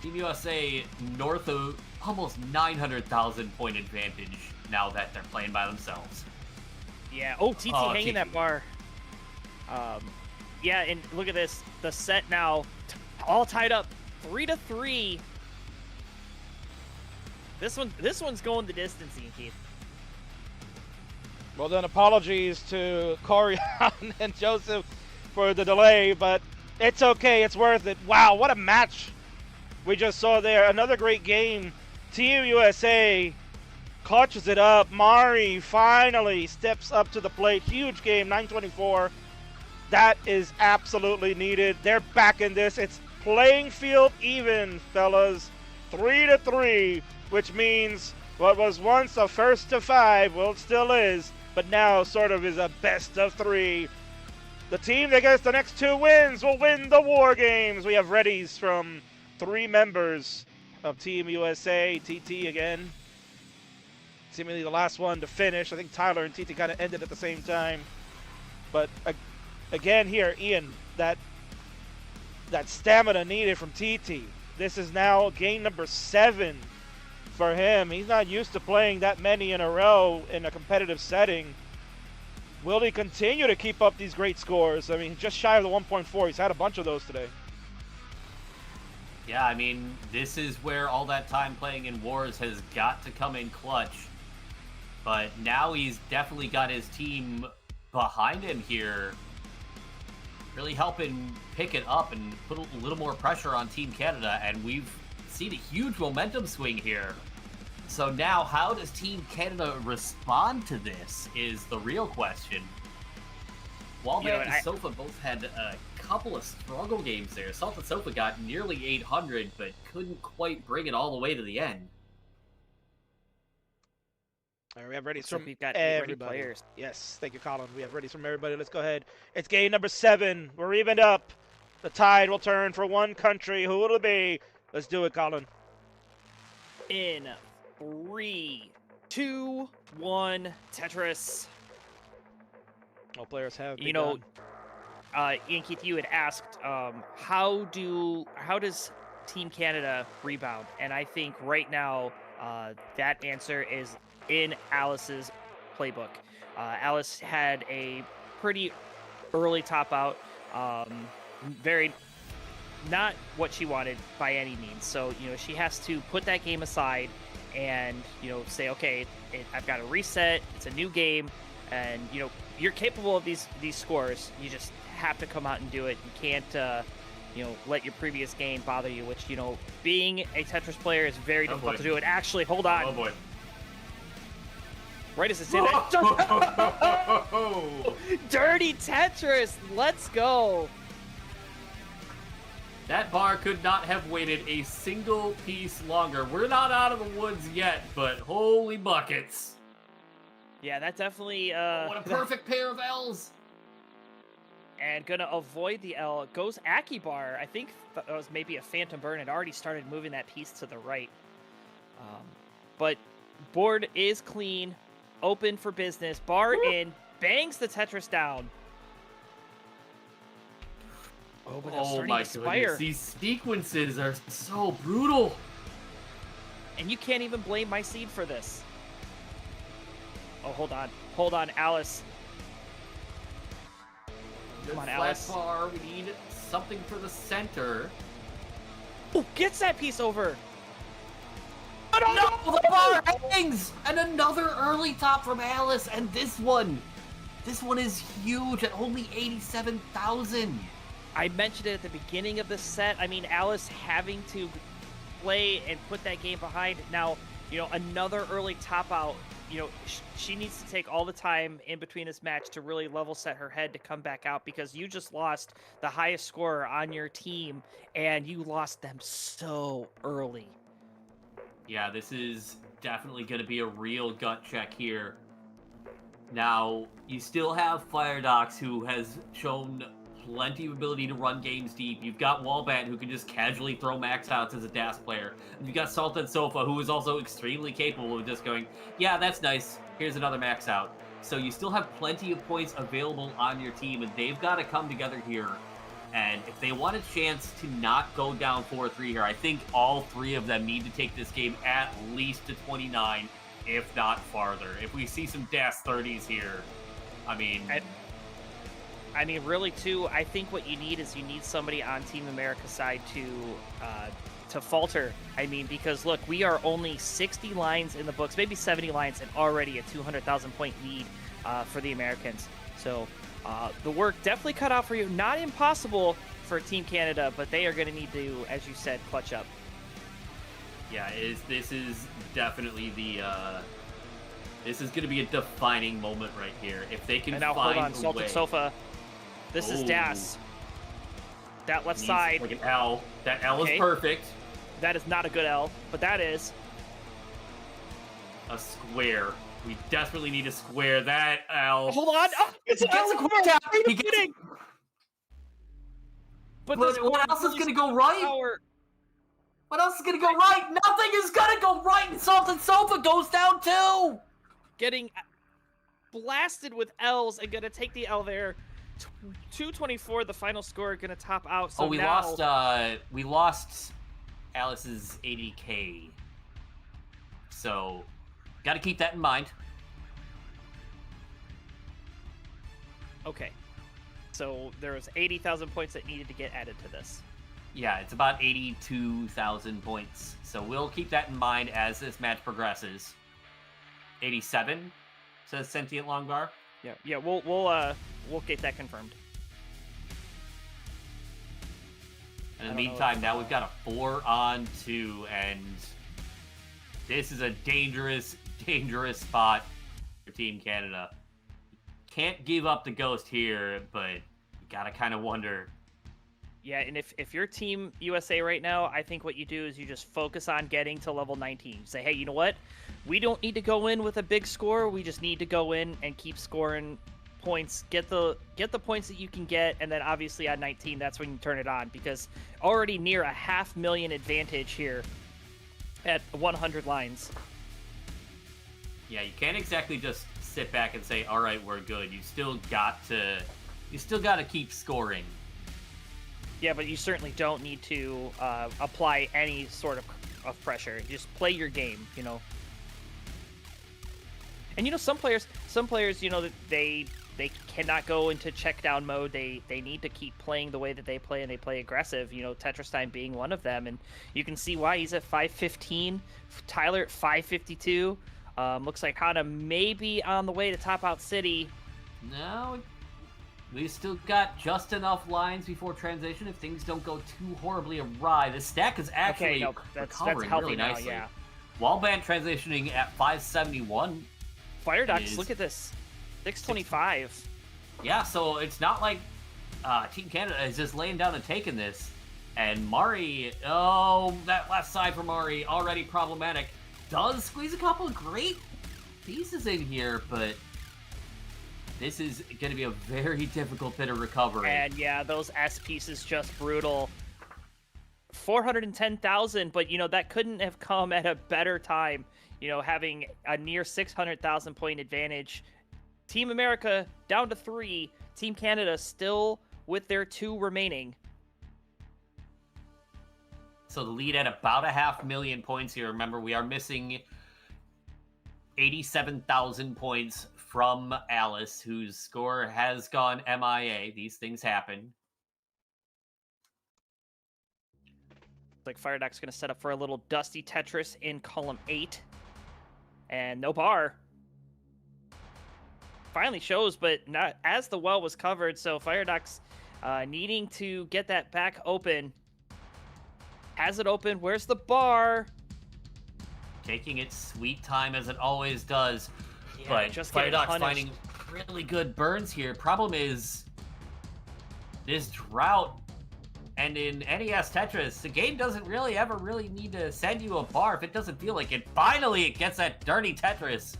Team USA north of almost 900,000 point advantage now that they're playing by themselves. Yeah, TT hanging that bar. Yeah, and look at this. The set now all tied up 3-3. This one's going the distance, Keith. Well, then apologies to Koryan and Joseph for the delay, but it's okay. It's worth it. Wow, what a match we just saw there. Another great game. Team USA clutches it up. Mari finally steps up to the plate. Huge game, 924. That is absolutely needed. They're back in this. It's playing field even, fellas. 3-3, which means what was once a first to 5, well, it still is, but now sort of is a best of 3. The team that gets the next 2 wins will win the War Games. We have readies from 3 members of Team USA. TT again, seemingly the last one to finish. I think Tyler and TT kind of ended at the same time. But again here, Ian, that stamina needed from TT. This is now game number 7 for him. He's not used to playing that many in a row in a competitive setting. Will he continue to keep up these great scores? I mean, just shy of the 1.4. He's had a bunch of those today. Yeah, I mean, this is where all that time playing in Wars has got to come in clutch. But now he's definitely got his team behind him here, really helping pick it up and put a little more pressure on Team Canada, and we've seen a huge momentum swing here. So now, how does Team Canada respond to this is the real question. WhiteBat and Sofa both had a couple of struggle games there. Salted Sofa got nearly 800, but couldn't quite bring it all the way to the end. All right, we have ready Looks like from we've got 8 ready everybody. players. Yes, thank you, Colin. We have ready from everybody. Let's go ahead. It's game number 7. We're evened up. The tide will turn for one country. Who will it be? Let's do it, Colin. In 3, 2, 1, Tetris. All players have. You know, Ian Keith, you had asked, how does Team Canada rebound? And I think right now, that answer is in Alice's playbook. Alice had a pretty early top out, very not what she wanted by any means. So, you know, she has to put that game aside and, you know, say, okay, I've got to reset. It's a new game. And, you know, you're capable of these scores. You just have to come out and do it. You can't, you know, let your previous game bother you, which, you know, being a Tetris player is very difficult to do. And actually, hold on. Oh, boy. Right as I say that. Dirty Tetris. Let's go. That bar could not have waited a single piece longer. We're not out of the woods yet, but holy buckets. Yeah, that definitely... what a perfect pair of L's. And gonna avoid the L. Goes Akibar. I think that was maybe a Phantom Burn. It already started moving that piece to the right. But board is clean. Open for business. Bar in. Bangs the Tetris down. Oh, but oh my goodness. These sequences are so brutal. And you can't even blame my seed for this. Oh, hold on. Hold on, Alice. Come on, Alice. Bar. We need something for the center. Oh, gets that piece over. No, the bar hangs! And another early top from Alice, and this one is huge at only 87,000. I mentioned it at the beginning of the set. I mean, Alice having to play and put that game behind. Now, you know, another early top out. You know, she needs to take all the time in between this match to really level set her head to come back out, because you just lost the highest scorer on your team, and you lost them so early. Yeah, this is definitely going to be a real gut check here. Now, you still have Firedox, who has shown plenty of ability to run games deep. You've got WhiteBat, who can just casually throw max outs as a DAS player. And you've got Salted Sofa, who is also extremely capable of just going, yeah, that's nice, here's another max out. So you still have plenty of points available on your team, and they've got to come together here. And if they want a chance to not go down 4-3 here, I think all three of them need to take this game at least to 29, if not farther. If we see some DAS 30s here, I mean, really, too, I think what you need is you need somebody on Team America's side to falter. I mean, because, look, we are only 60 lines in the books, maybe 70 lines, and already a 200,000 point lead for the Americans. So the work definitely cut out for you. Not impossible for Team Canada, but they are going to need to, as you said, clutch up. Yeah, this is definitely the... this is going to be a defining moment right here. If they can and now, find hold on, a Salted way... Sofa. This is DAS. That left side. Like an L. That L is perfect. That is not a good L, but that is a square. We desperately need a square. That L. Hold on. Oh, it's an L. He gets it. But what else is going to go right? What else is going to go right? Nothing is going to go right, and Salted Sofa goes down too. Getting blasted with L's and going to take the L there. 224, the final score, going to top out. So we lost Alice's 80K. So, got to keep that in mind. Okay. So there was 80,000 points that needed to get added to this. Yeah, it's about 82,000 points. So we'll keep that in mind as this match progresses. 87 says Sentient Longbar. Yeah. We'll get that confirmed. In the meantime, now we've got a 4-on-2, and this is a dangerous, dangerous spot for Team Canada. Can't give up the ghost here, but you gotta kind of wonder. Yeah, and if you're Team USA right now, I think what you do is you just focus on getting to level 19. Say, hey, you know what? We don't need to go in with a big score. We just need to go in and keep scoring points. Get the points that you can get, and then obviously on 19, that's when you turn it on, because already near a 500,000 advantage here at 100 lines. Yeah, you can't exactly just sit back and say, all right, we're good. You still got to keep scoring. Yeah, but you certainly don't need to apply any sort of pressure. Just play your game, you know. And you know, some players, you know, they cannot go into check down mode. They need to keep playing the way that they play, and they play aggressive. You know, Tetris Time being one of them, and you can see why he's at 515. Tyler at 552. Looks like Hana may be on the way to top out City. No, we've still got just enough lines before transition if things don't go too horribly awry. The stack is actually recovering really nicely. Now, yeah. WhiteBat transitioning at 571. Firedox, look at this. 625. Yeah, so it's not like Team Canada is just laying down and taking this. And Mari, that left side for Mari, already problematic. Does squeeze a couple of great pieces in here, but this is going to be a very difficult bit of recovery. And yeah, those S pieces just brutal. 410,000, but you know, that couldn't have come at a better time. You know, having a near 600,000 point advantage. Team America down to 3. Team Canada still with their 2 remaining. So the lead at about 500,000 points here. Remember, we are missing 87,000 points from Alice, whose score has gone MIA. These things happen. Looks like Firedock's going to set up for a little Dusty Tetris in column 8. And no bar. Finally shows, but not as the well was covered, so Firedock's needing to get that back open. Has it open. Where's the bar? Taking its sweet time as it always does. Yeah, but just Firedock's finding really good burns here. Problem is, this drought, and in NES Tetris, the game doesn't really ever need to send you a bar if it doesn't feel like it. Finally, it gets that dirty Tetris.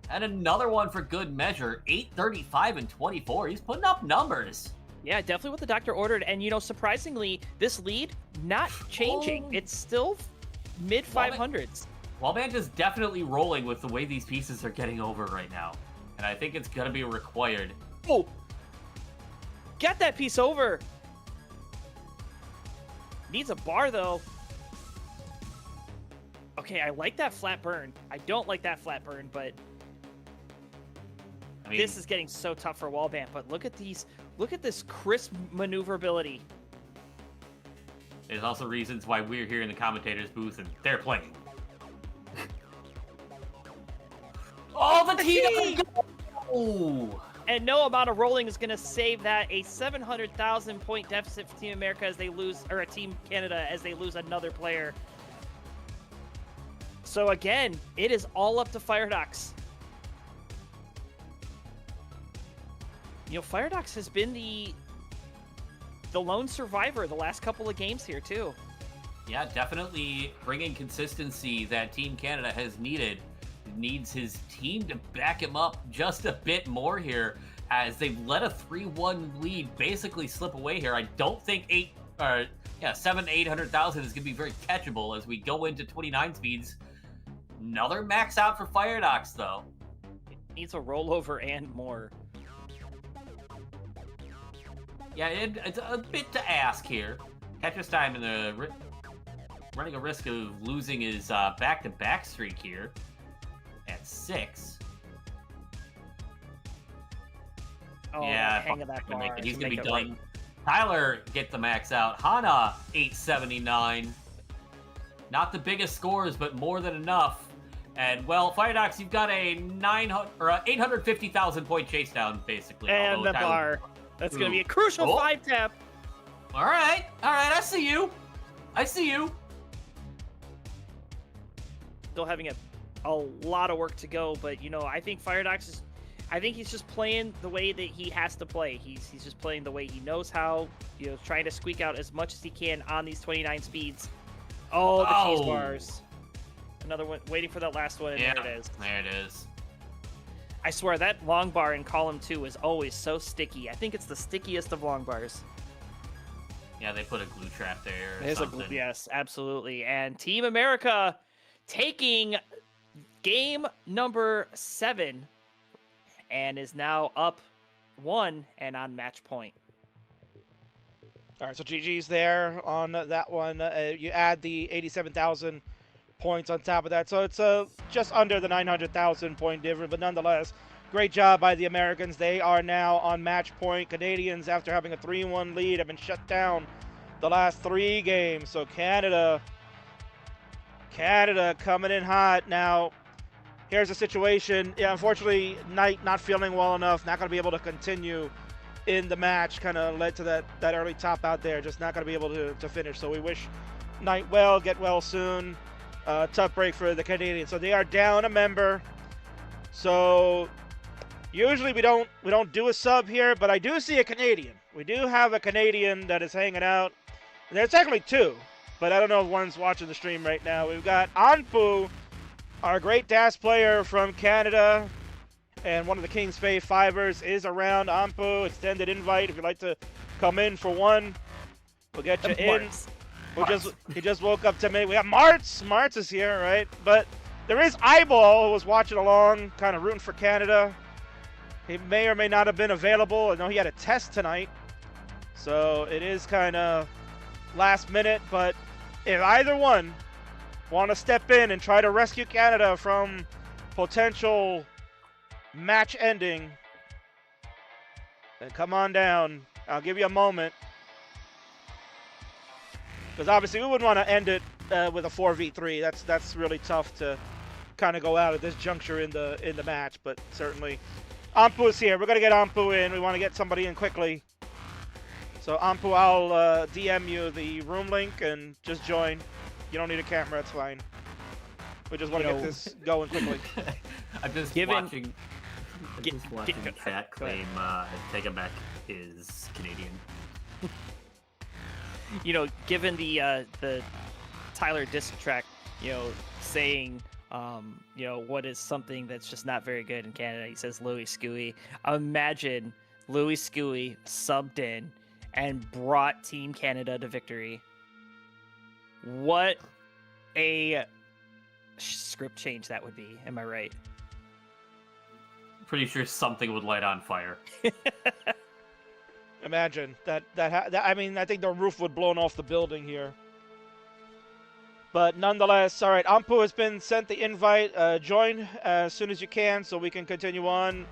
And another one for good measure. 835 and 24. He's putting up numbers. Yeah, definitely what the doctor ordered. And, you know, surprisingly, this lead not changing. It's still mid 500s. WhiteBat is definitely rolling with the way these pieces are getting over right now. And I think it's going to be required. Oh! Get that piece over! Needs a bar, though. Okay, I like that flat burn. I don't like that flat burn, but I mean, this is getting so tough for WhiteBat. But look at these. Look at this crisp maneuverability. There's also reasons why we're here in the commentator's booth and they're playing. Oh, the T! Oh! And no amount of rolling is going to save that. A 700,000 point deficit for Team America as they lose, or Team Canada as they lose another player. So again, it is all up to Firedox. You know, Firedox has been the lone survivor the last couple of games here too. Yeah, definitely bringing consistency that Team Canada has needed. Needs his team to back him up just a bit more here as they've let a 3-1 lead basically slip away here. I don't think 800,000 is going to be very catchable as we go into 29 speeds. Another max out for Firedox, though. It needs a rollover and more. Yeah, it's a bit to ask here. Tetris Time in the running a risk of losing his back-to-back streak here at 6. Oh, yeah, that hang of that fucking make bar it. He's to gonna be make it done. right. Tyler get the max out. Hana 879. Not the biggest scores, but more than enough. And well, Firedox, you've got a 850,000 point chase down basically. And although the Tyler... bar. That's gonna be a crucial 5-tap. All right, I see you. I see you. Still having a lot of work to go, but you know, I think Firedox is. I think he's just playing the way that he has to play. He's just playing the way he knows how. You know, trying to squeak out as much as he can on these 29 speeds. Oh, the cheese bars. Another one, waiting for that last one, and Yeah, there it is. there it is. I swear, that long bar in column 2 is always so sticky. I think it's the stickiest of long bars. Yeah, they put a glue trap there or There's something. yes, absolutely. And Team America taking game number 7 and is now up 1 and on match point. All right, so GG's there on that one. You add the 87,000 points on top of that, so it's just under the 900,000 point difference, but nonetheless, great job by the Americans. They are now on match point. Canadians, after having a 3-1 lead, have been shut down the last 3 games. So Canada coming in hot. Now, here's the situation. Yeah, unfortunately, Knight not feeling well enough, not going to be able to continue in the match. Kind of led to that early top out there. Just not going to be able to finish. So we wish Knight well, get well soon. Tough break for the Canadians. So they are down a member. So usually we don't do a sub here, but I do see a Canadian. We do have a Canadian that is hanging out. There's actually 2, but I don't know if one's watching the stream right now. We've got Anpu, our great DAS player from Canada, and one of the King's Fae Fivers is around. Anpu, extended invite if you'd like to come in for one. We'll get you in. He just woke up 10 minutes. We got Martz. Martz is here, right? But there is Eyeball who was watching along, kind of rooting for Canada. He may or may not have been available. I know he had a test tonight, so it is kind of last minute. But if either one want to step in and try to rescue Canada from potential match ending, then come on down. I'll give you a moment. Because obviously we wouldn't want to end it with a 4v3. That's really tough to kind of go out at this juncture in the match. But certainly, Anpu is here. We're gonna get Anpu in. We want to get somebody in quickly. So Anpu, I'll DM you the room link and just join. You don't need a camera. It's fine. We just want to get this going quickly. I'm just watching. I'm just watching chat claim Tegamek is Canadian. You know, given the Tyler disc track, you know, saying, you know, what is something that's just not very good in Canada. He says Louis Scuey. Imagine Louis Scuey subbed in and brought Team Canada to victory. What a script change that would be. Am I right? Pretty sure something would light on fire. Imagine that I mean, I think the roof would blown off the building here. But nonetheless, all right, Anpu has been sent the invite. Join as soon as you can so we can continue on.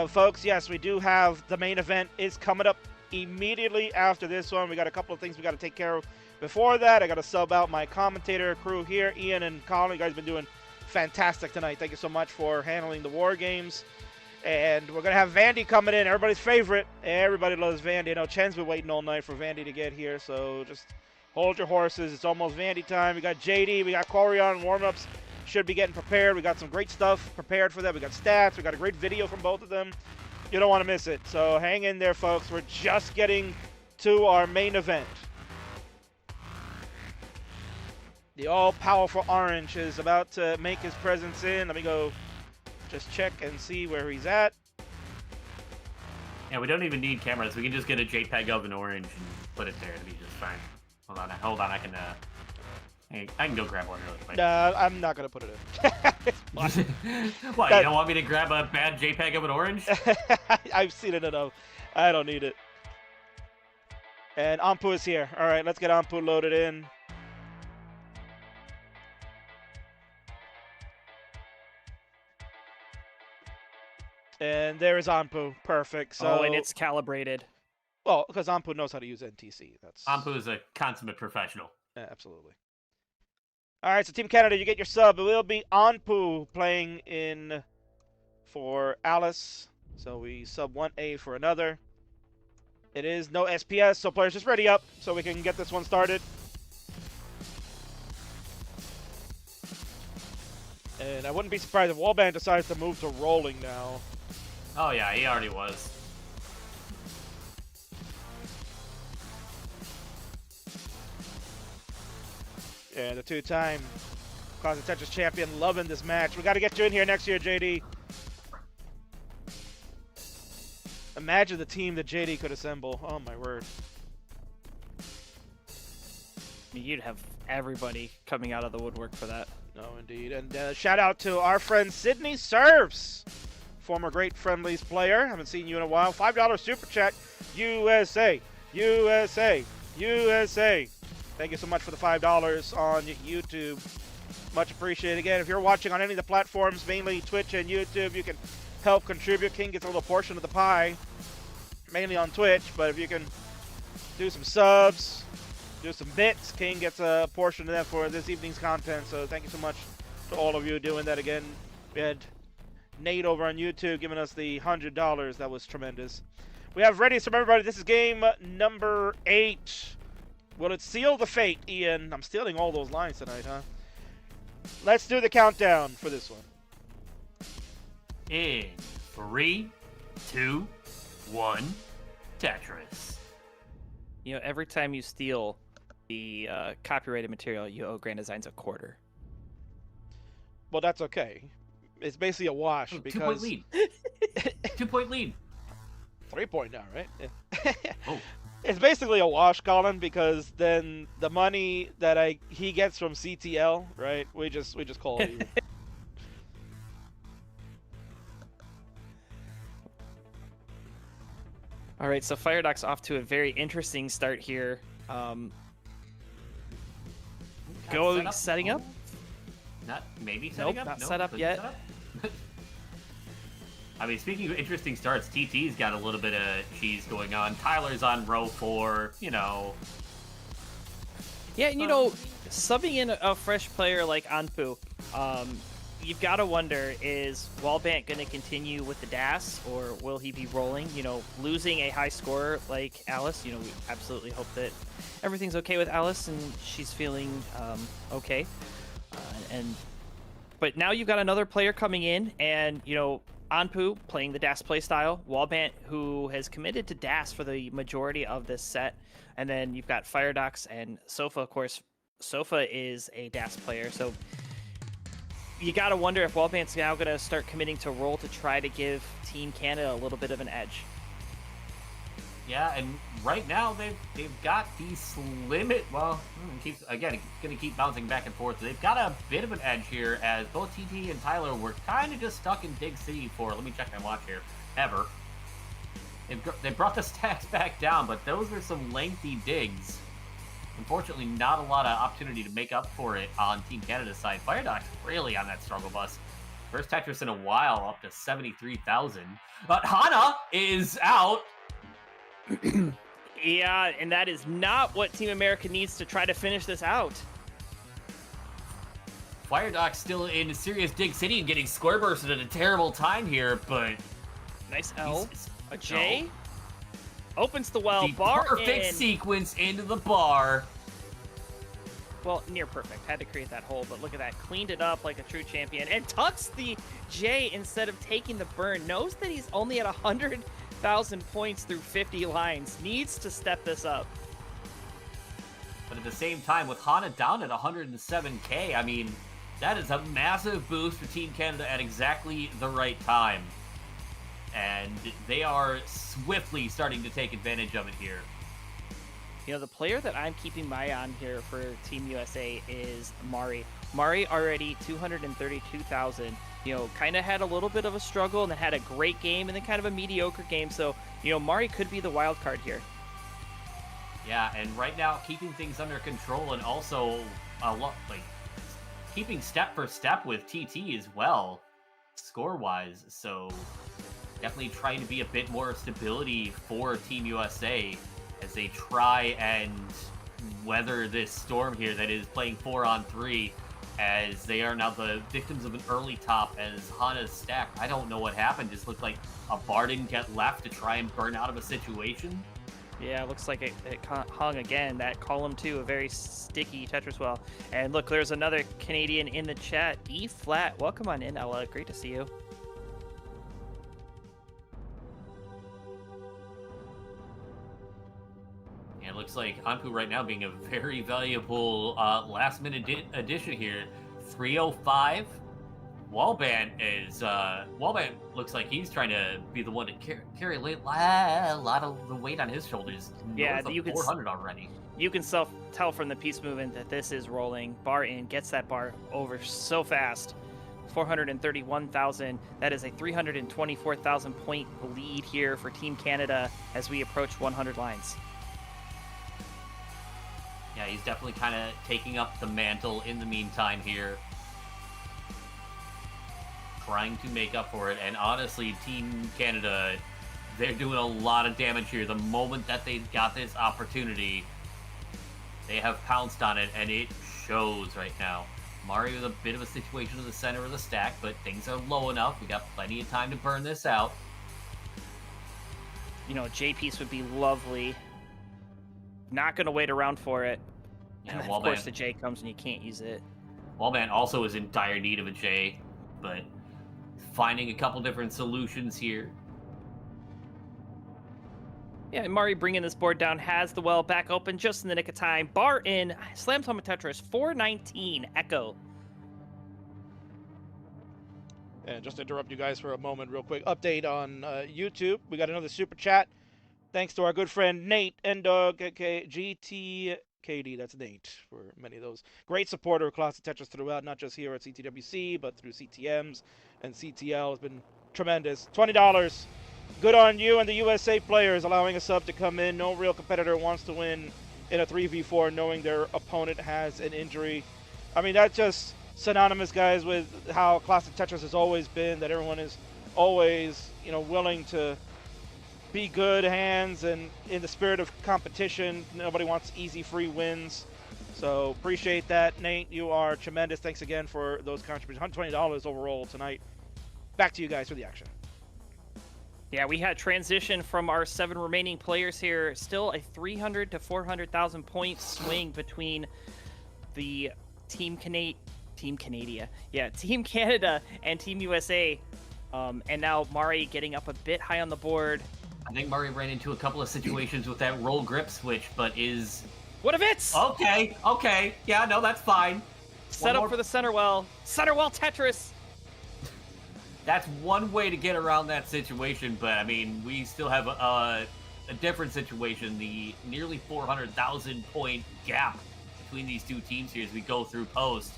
Folks, yes, we do have the main event is coming up immediately after this one. We got a couple of things we got to take care of before that. I got to sub out my commentator crew here. Ian and Karl, you guys have been doing fantastic tonight. Thank you so much for handling the war games. And we're going to have Vandy coming in, everybody's favorite. Everybody loves Vandy. I know Chen's been waiting all night for Vandy to get here, so just hold your horses. It's almost Vandy time. We got JD, we got Koryan, warm-ups should be getting prepared. We got some great stuff prepared for them. We got stats. We got a great video from both of them. You don't want to miss it. So hang in there, folks. We're just getting to our main event. The all-powerful Orange is about to make his presence in. Let me go just check and see where he's at. Yeah, we don't even need cameras. We can just get a JPEG of an orange and put it there to be just fine. Hold on. I can go grab one really quick. Nah, I'm not gonna put it in. What? You don't want me to grab a bad JPEG of an orange? I've seen it enough. I don't need it. And Anpu is here. All right, let's get Anpu loaded in. And there is Anpu. Perfect. So, Oh, and it's calibrated. Well, because Anpu knows how to use NTC. That's Anpu is a consummate professional. Yeah, absolutely. All right, so Team Canada, you get your sub. It will be Anpu playing in for Alice. So we sub 1A for another. It is no SPS, so players just ready up so we can get this one started. And I wouldn't be surprised if WhiteBat decides to move to rolling now. Oh yeah, he already was. Yeah, the two-time Classic Tetris champion loving this match. We got to get you in here next year, JD. Imagine the team that JD could assemble. Oh, my word. You'd have everybody coming out of the woodwork for that. No, indeed. And shout out to our friend Sydney Serves, former great Friendlies player. Haven't seen you in a while. $5 super chat. USA, USA, USA. Thank you so much for the $5 on YouTube. Much appreciated. Again, if you're watching on any of the platforms, mainly Twitch and YouTube, you can help contribute. King gets a little portion of the pie, mainly on Twitch, but if you can do some subs, do some bits, King gets a portion of that for this evening's content. So thank you so much to all of you doing that. Again, we had Nate over on YouTube giving us the $100. That was tremendous. We have ready from everybody. This is game number 8. Will it seal the fate, Ian? I'm stealing all those lines tonight, huh? Let's do the countdown for this one. In 3, 2, 1, Tetris. You know, every time you steal the copyrighted material, you owe Grand Designs a quarter. Well, that's okay. It's basically a wash because 2-point lead. 2-point lead. 3-point now, right? Yeah. Oh. It's basically a wash, Colin, because then the money that he gets from CTL, right? We just call it even. All right, so Firedock's off to a very interesting start here. Setting up? Not maybe setting Nope, up. not No, set up couldn't yet. set up? I mean, speaking of interesting starts, TT's got a little bit of cheese going on. Tyler's on row 4, you know. Yeah, and you know, subbing in a fresh player like Anpu, you've got to wonder, is WhiteBat going to continue with the DAS, or will he be rolling? You know, losing a high scorer like Alice, you know, we absolutely hope that everything's okay with Alice and she's feeling okay. But now you've got another player coming in, and, you know, Anpu playing the DAS playstyle, WhiteBat, who has committed to DAS for the majority of this set, and then you've got Firedox and Sofa, of course. Sofa is a DAS player, so you gotta wonder if WhiteBat's now gonna start committing to roll to try to give Team Canada a little bit of an edge. Yeah, and right now they've got these limit. Well, it's gonna keep bouncing back and forth. They've got a bit of an edge here, as both TT and Tyler were kind of just stuck in Dig City for. Let me check my watch here. Ever. They brought the stacks back down, but those are some lengthy digs. Unfortunately, not a lot of opportunity to make up for it on Team Canada's side. Firedock's really on that struggle bus. First Tetris in a while, up to 73,000. But Hana is out. Yeah, and that is not what Team America needs to try to finish this out. Firedock still in serious Dig City and getting square bursted at a terrible time here, but nice L. A J. Opens the well. The bar perfect in. sequence into the bar. Well, near perfect. Had to create that hole, but look at that. Cleaned it up like a true champion and tucks the J instead of taking the burn. Knows that he's only at 100,000 points through 50 lines. Needs to step this up. But at the same time, with Hana down at 107k, I mean, that is a massive boost for Team Canada at exactly the right time. And they are swiftly starting to take advantage of it here. You know, the player that I'm keeping my eye on here for Team USA is Mari. Mari already 232,000. You know, kind of had a little bit of a struggle and then had a great game and then kind of a mediocre game. So, you know, Mari could be the wild card here. Yeah, and right now keeping things under control and also a lot like keeping step for step with TT as well, score-wise. So definitely trying to be a bit more stability for Team USA as they try and weather this storm here that is playing 4-on-3, as they are now the victims of an early top as Hana's stacked. I don't know what happened. Just looked like a bar didn't get left to try and burn out of a situation. Yeah, it looks like it hung again. That column 2, a very sticky Tetris well. And look, there's another Canadian in the chat. E flat, welcome on in, Ella. Great to see you. And it looks like Anpu right now being a very valuable last-minute addition here. 305. WhiteBat is WhiteBat looks like he's trying to be the one to carry a lot of the weight on his shoulders. Yeah, you can 400 already. You can tell from the piece movement that this is rolling. Bar in, gets that bar over so fast. 431,000. That is a 324,000 point lead here for Team Canada as we approach 100 lines. Yeah, he's definitely kind of taking up the mantle in the meantime here. Trying to make up for it, and honestly, Team Canada, they're doing a lot of damage here. The moment that they got this opportunity, they have pounced on it, and it shows right now. Mari with a bit of a situation in the center of the stack, but things are low enough. We got plenty of time to burn this out. You know, a J piece would be lovely. Not going to wait around for it. Yeah, and then, of course, the J comes and you can't use it. WhiteBat also is in dire need of a J, but finding a couple different solutions here. Yeah, and Mari bringing this board down, has the well back open just in the nick of time. Bar in, slams home a Tetris, 419, Echo. And just to interrupt you guys for a moment real quick, update on YouTube. We got another super chat. Thanks to our good friend Nate Endog, GTKD, that's Nate, for many of those. Great supporter of Classic Tetris throughout, not just here at CTWC, but through CTMs and CTL. Has been tremendous. $20. Good on you and the USA players allowing a sub to come in. No real competitor wants to win in a 3v4 knowing their opponent has an injury. I mean, that's just synonymous, guys, with how Classic Tetris has always been, that everyone is always, you know, willing to be good hands and in the spirit of competition. Nobody wants easy free wins. So appreciate that, Nate. You are tremendous. Thanks again for those contributions. $120 overall tonight. Back to you guys for the action. Yeah, we had transition from our 7 remaining players here. Still a 300 to 400,000 point swing between the Team Canada and Team USA. And now Mari getting up a bit high on the board. I think Mari ran into a couple of situations with that roll grip switch, but is... What if it's... Okay. Yeah, no, that's fine. Set up for the center well. Center well Tetris. That's one way to get around that situation, but I mean, we still have a different situation. The nearly 400,000 point gap between these two teams here as we go through post.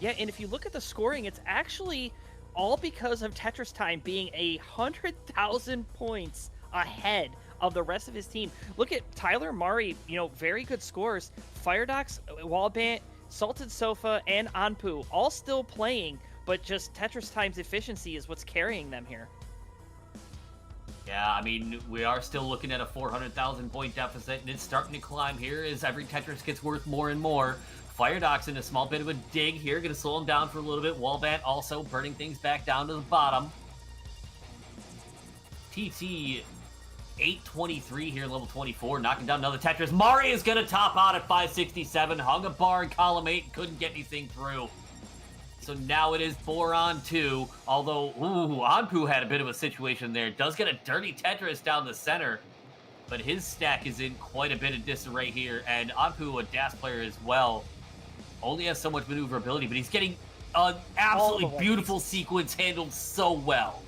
Yeah, and if you look at the scoring, it's actually all because of Tetris Time being 100,000 points ahead of the rest of his team. Look at Tyler, Mari, you know, very good scores. Firedox, WhiteBat, Salted Sofa, and Anpu all still playing, but just Tetris Time's efficiency is what's carrying them here. Yeah, I mean, we are still looking at a 400,000 point deficit, and it's starting to climb here as every Tetris gets worth more and more. Firedox in a small bit of a dig here, going to slow him down for a little bit. WhiteBat also burning things back down to the bottom. TT 823 here, level 24, knocking down another Tetris. Mari is going to top out at 567. Hung a bar in column 8, couldn't get anything through. So now it is 4-on-2, although, Anpu had a bit of a situation there. Does get a dirty Tetris down the center, but his stack is in quite a bit of disarray here, and Anpu, a DAS player as well, only has so much maneuverability, but he's getting an absolutely beautiful sequence handled so well.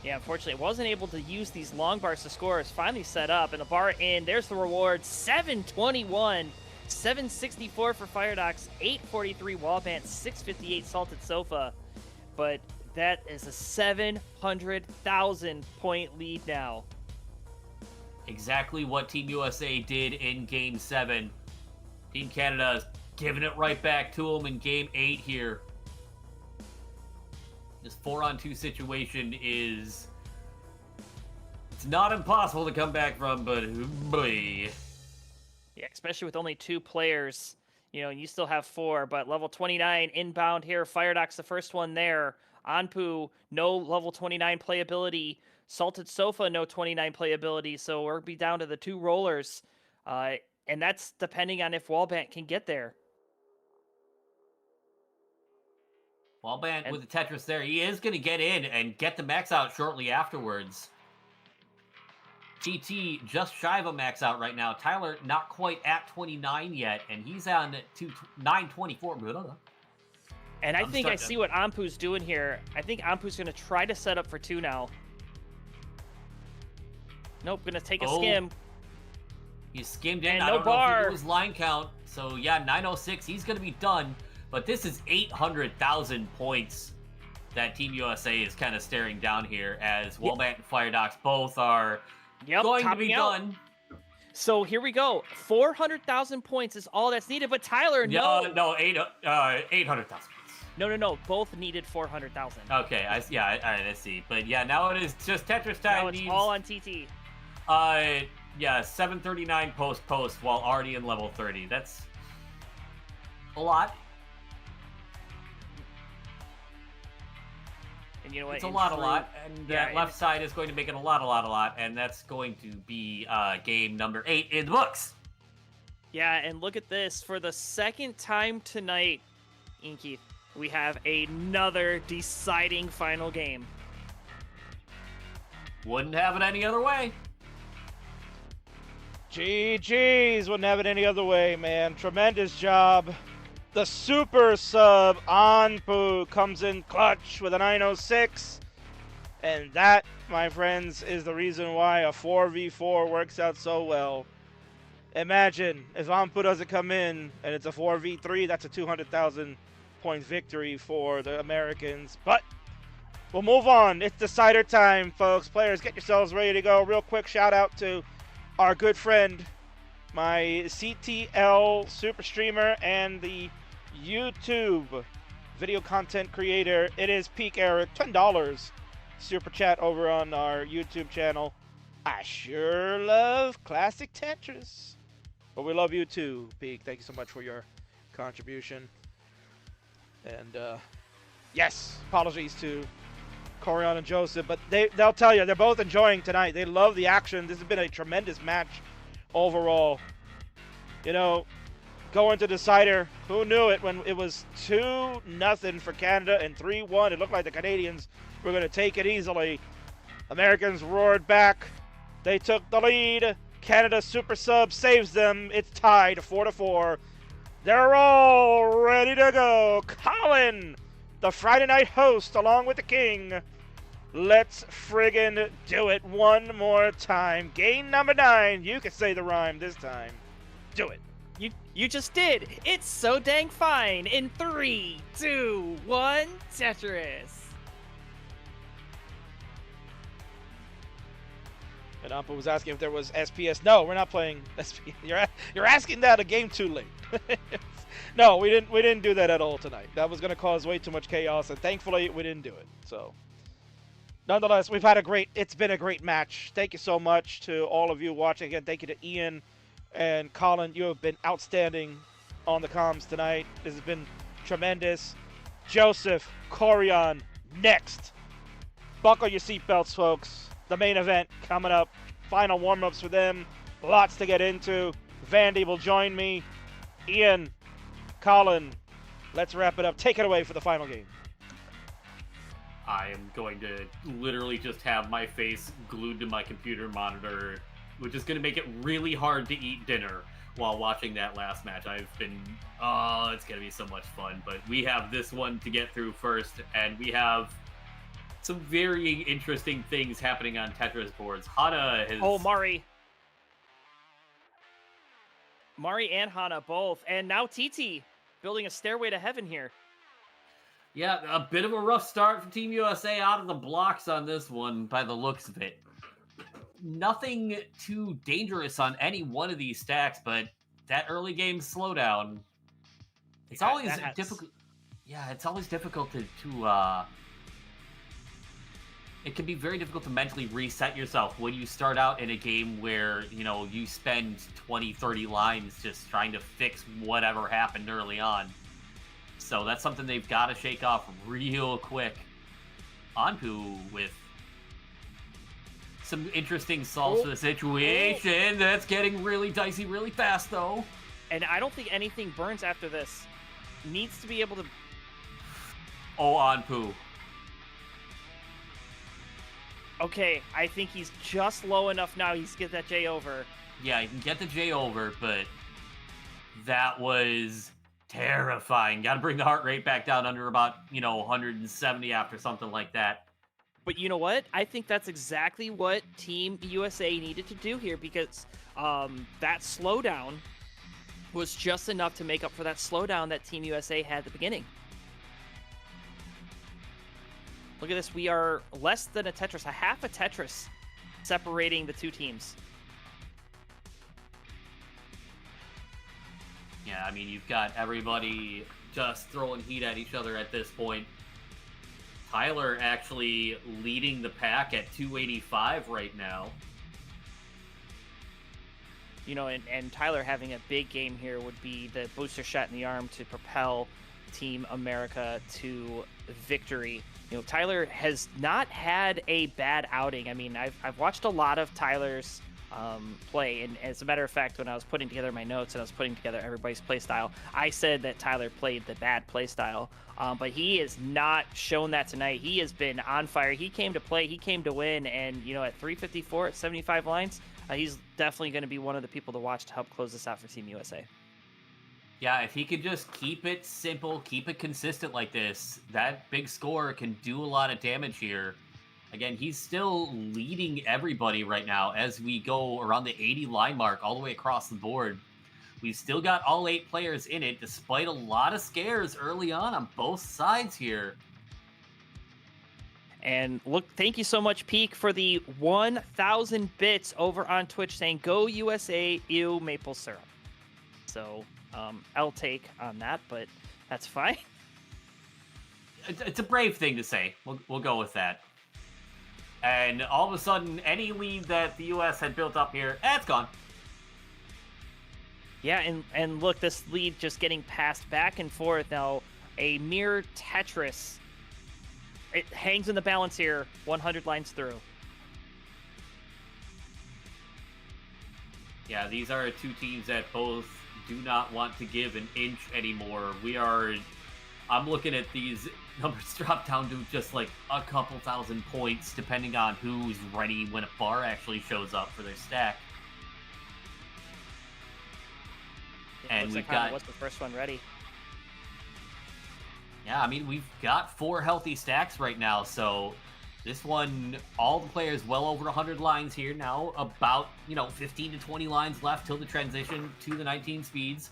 Yeah, unfortunately, wasn't able to use these long bars to score. It's finally set up, and the bar in. There's the reward, 721. 764 for Firedox, 843 WhiteBat, 658 Salted Sofa. But that is a 700,000 point lead now. Exactly what Team USA did in Game 7. Team Canada is giving it right back to them in Game 8 here. This 4-on-2 situation is... It's not impossible to come back from, but boy. Yeah, especially with only 2 players. You know, you still have 4, but level 29 inbound here. Firedock's the first one there. Anpu, no level 29 playability. Salted Sofa, no 29 playability. So we'll be down to the 2 rollers. And that's depending on if WhiteBat can get there. WhiteBat with the Tetris there. He is going to get in and get the max out shortly afterwards. TT just shy of a max out right now. Tyler not quite at 29 yet, and he's on 924. And I think I see what Ampu's doing here. I think Ampu's going to try to set up for 2 now. Nope, going to take a skim. He skimmed in. And I no don't know bar. if he knew his line count. So yeah, 906. He's going to be done. But this is 800,000 points that Team USA is kind of staring down here as WhiteBat and Firedox both are going to be done. So here we go. 400,000 points is all that's needed. But Tyler, no. No, 800,000. No. Both needed 400,000. Okay, I see. But yeah, now it is just Tetris time. Now it's all on TT. Yeah, 739 post while already in level 30. That's a lot. And you know what? It's a lot. And that left side is going to make it a lot. And that's going to be game number 8 in the books. Yeah, and look at this. For the second time tonight, Inky, we have another deciding final game. Wouldn't have it any other way. GG's, wouldn't have it any other way, man. Tremendous job. The super sub Anpu comes in clutch with a 906. And that, my friends, is the reason why a 4v4 works out so well. Imagine if Anpu doesn't come in and it's a 4v3, that's a 200,000 point victory for the Americans. But we'll move on. It's decider time, folks. Players, get yourselves ready to go. Real quick shout out to our good friend, my CTL super streamer and the YouTube video content creator. It is Peak Eric, $10 super chat over on our YouTube channel. I sure love classic Tetris, but we love you too, Peak. Thank you so much for your contribution. And yes, apologies to Koryan and Joseph, but they'll tell you they're both enjoying tonight. They love the action. This has been a tremendous match overall. You know, going to decider, who knew it when it was 2-0 for Canada and 3-1. It looked like the Canadians were going to take it easily. Americans roared back. They took the lead. Canada super sub saves them. It's tied 4-4. They're all ready to go. Colin, the Friday night host, along with the King. Let's friggin' do it one more time. Game number 9. You can say the rhyme this time. Do it. You just did. It's so dang fine. In 3, 2, 1, Tetris. And Ampa was asking if there was SPS. No, we're not playing SPS. You're asking that a game too late. No, we didn't do that at all tonight. That was going to cause way too much chaos, and thankfully we didn't do it. So, nonetheless, it's been a great match. Thank you so much to all of you watching. Again, thank you to Ian and Colin. You have been outstanding on the comms tonight. This has been tremendous. Joseph, Koryan, next. Buckle your seatbelts, folks. The main event coming up. Final warm-ups for them. Lots to get into. Vandy will join me. Ian, Colin, let's wrap it up. Take it away for the final game. I am going to literally just have my face glued to my computer monitor, which is going to make it really hard to eat dinner while watching that last match. It's going to be so much fun. But we have this one to get through first, and we have some very interesting things happening on Tetris boards. Hana has... Oh, Mari and Hana both. And now TT building a stairway to heaven here. Yeah, a bit of a rough start for Team USA out of the blocks on this one by the looks of it. Nothing too dangerous on any one of these stacks, but that early game slowdown, it's always difficult. Yeah, it's always difficult to it can be very difficult to mentally reset yourself when you start out in a game where, you spend 20, 30 lines just trying to fix whatever happened early on. So that's something they've got to shake off real quick. Anpu with some interesting solves for the situation. That's getting really dicey really fast, though. And I don't think anything burns after this. Needs to be able to... Oh, Anpu. Okay, I think he's just low enough now. He's get that J over. Yeah, he can get the J over, but that was terrifying. Got to bring the heart rate back down under about, 170 after something like that. But you know what? I think that's exactly what Team USA needed to do here, because that slowdown was just enough to make up for that slowdown that Team USA had at the beginning. Look at this. We are less than a Tetris, a half a Tetris separating the two teams. Yeah, I mean, you've got everybody just throwing heat at each other at this point. Tyler actually leading the pack at 285 right now. And Tyler having a big game here would be the booster shot in the arm to propel Team America to victory. Tyler has not had a bad outing. I mean, I've watched a lot of Tyler's play, and as a matter of fact, when I was putting together my notes and I was putting together everybody's play style, I said that Tyler played the bad play style, but he has not shown that tonight. He has been on fire. He came to play, he came to win, and at 354 at 75 lines, he's definitely going to be one of the people to watch to help close this out for Team USA. Yeah, if he could just keep it simple, keep it consistent like this, that big score can do a lot of damage here. Again, he's still leading everybody right now as we go around the 80 line mark all the way across the board. We've still got all 8 players in it, despite a lot of scares early on both sides here. And look, thank you so much, Peak, for the 1,000 bits over on Twitch saying, "Go USA, ew, maple syrup." So, I'll take on that, but that's fine. It's a brave thing to say. We'll go with that. And all of a sudden, any lead that the U.S. had built up here, it's gone. Yeah, and look, this lead just getting passed back and forth now. A mere Tetris. It hangs in the balance here, 100 lines through. Yeah, these are two teams that both do not want to give an inch anymore. I'm looking at these numbers drop down to just like a couple thousand points, depending on who's ready when a bar actually shows up for their stack. And we've got... What's the first one ready? Yeah, I mean, we've got 4 healthy stacks right now, so this one, all the players well over 100 lines here now, about, 15 to 20 lines left till the transition to the 19 speeds.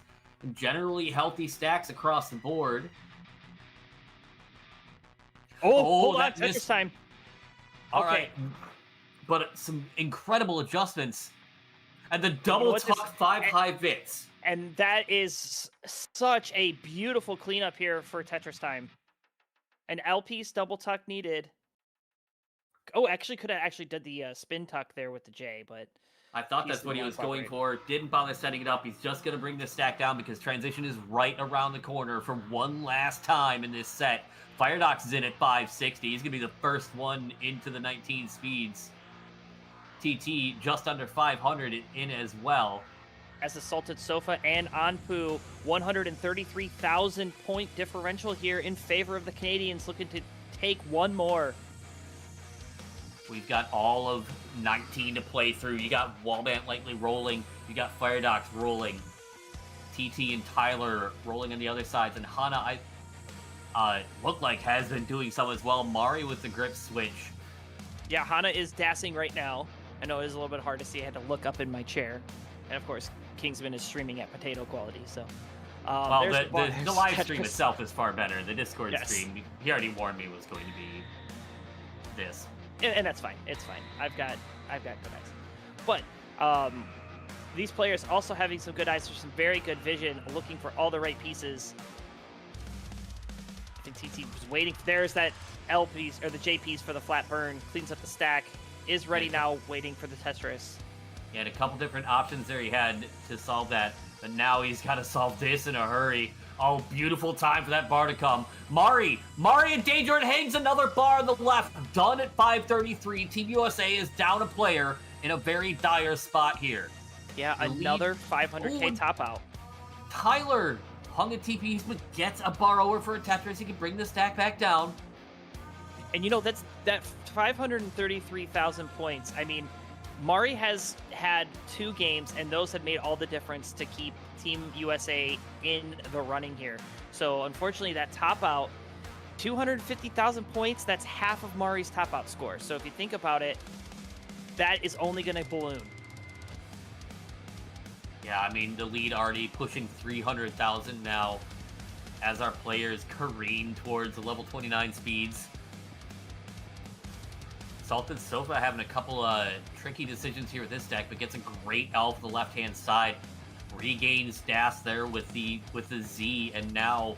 Generally healthy stacks across the board. Hold on, Tetris time. All right. But some incredible adjustments. And the double tuck 5 high bits. And that is such a beautiful cleanup here for Tetris time. An L-piece double tuck needed. Oh, actually could have did the spin tuck there with the J, but... I thought that's what he was going for. Didn't bother setting it up. He's just going to bring this stack down because transition is right around the corner for one last time in this set. Firedox is in at 560. He's going to be the first one into the 19 speeds. TT just under 500 in as well. As Assaulted Sofa and Anpu, 133,000 point differential here in favor of the Canadians, looking to take one more. We've got all of 19 to play through. You got WhiteBat lightly rolling. You got Firedox rolling. TT and Tyler rolling on the other sides. And Hana, look like has been doing some as well. Mari with the grip switch. Yeah, Hana is dancing right now. I know it was a little bit hard to see. I had to look up in my chair. And of course, Kingsman is streaming at potato quality, so... well, the live stream itself is far better. The Discord stream, he already warned me was going to be this. And that's fine. It's fine. I've got good eyes. But these players also having some good eyes for some very good vision, looking for all the right pieces. And TT was waiting. There's that L piece, or the J piece for the flat burn. Cleans up the stack. Is ready now, waiting for the Tetris. He had a couple different options there he had to solve that. But now he's got to solve this in a hurry. Oh, beautiful time for that bar to come. Mari in danger. It hangs another bar on the left. Done at 5:33. Team USA is down a player in a very dire spot here. Yeah, another 500k top out. Tyler hung a TP, but gets a bar over for a Tetris. He can bring the stack back down. And that's 533,000 points. I mean, Mari has had 2 games, and those have made all the difference to keep Team USA in the running here. So unfortunately, that top out, 250,000 points, that's half of Mari's top out score. So if you think about it, that is only going to balloon. Yeah, I mean, the lead already pushing 300,000 now as our players careen towards the level 29 speeds. Salted Sofa having a couple tricky decisions here with this deck, but gets a great L for the left-hand side. Regains Das there with the Z, and now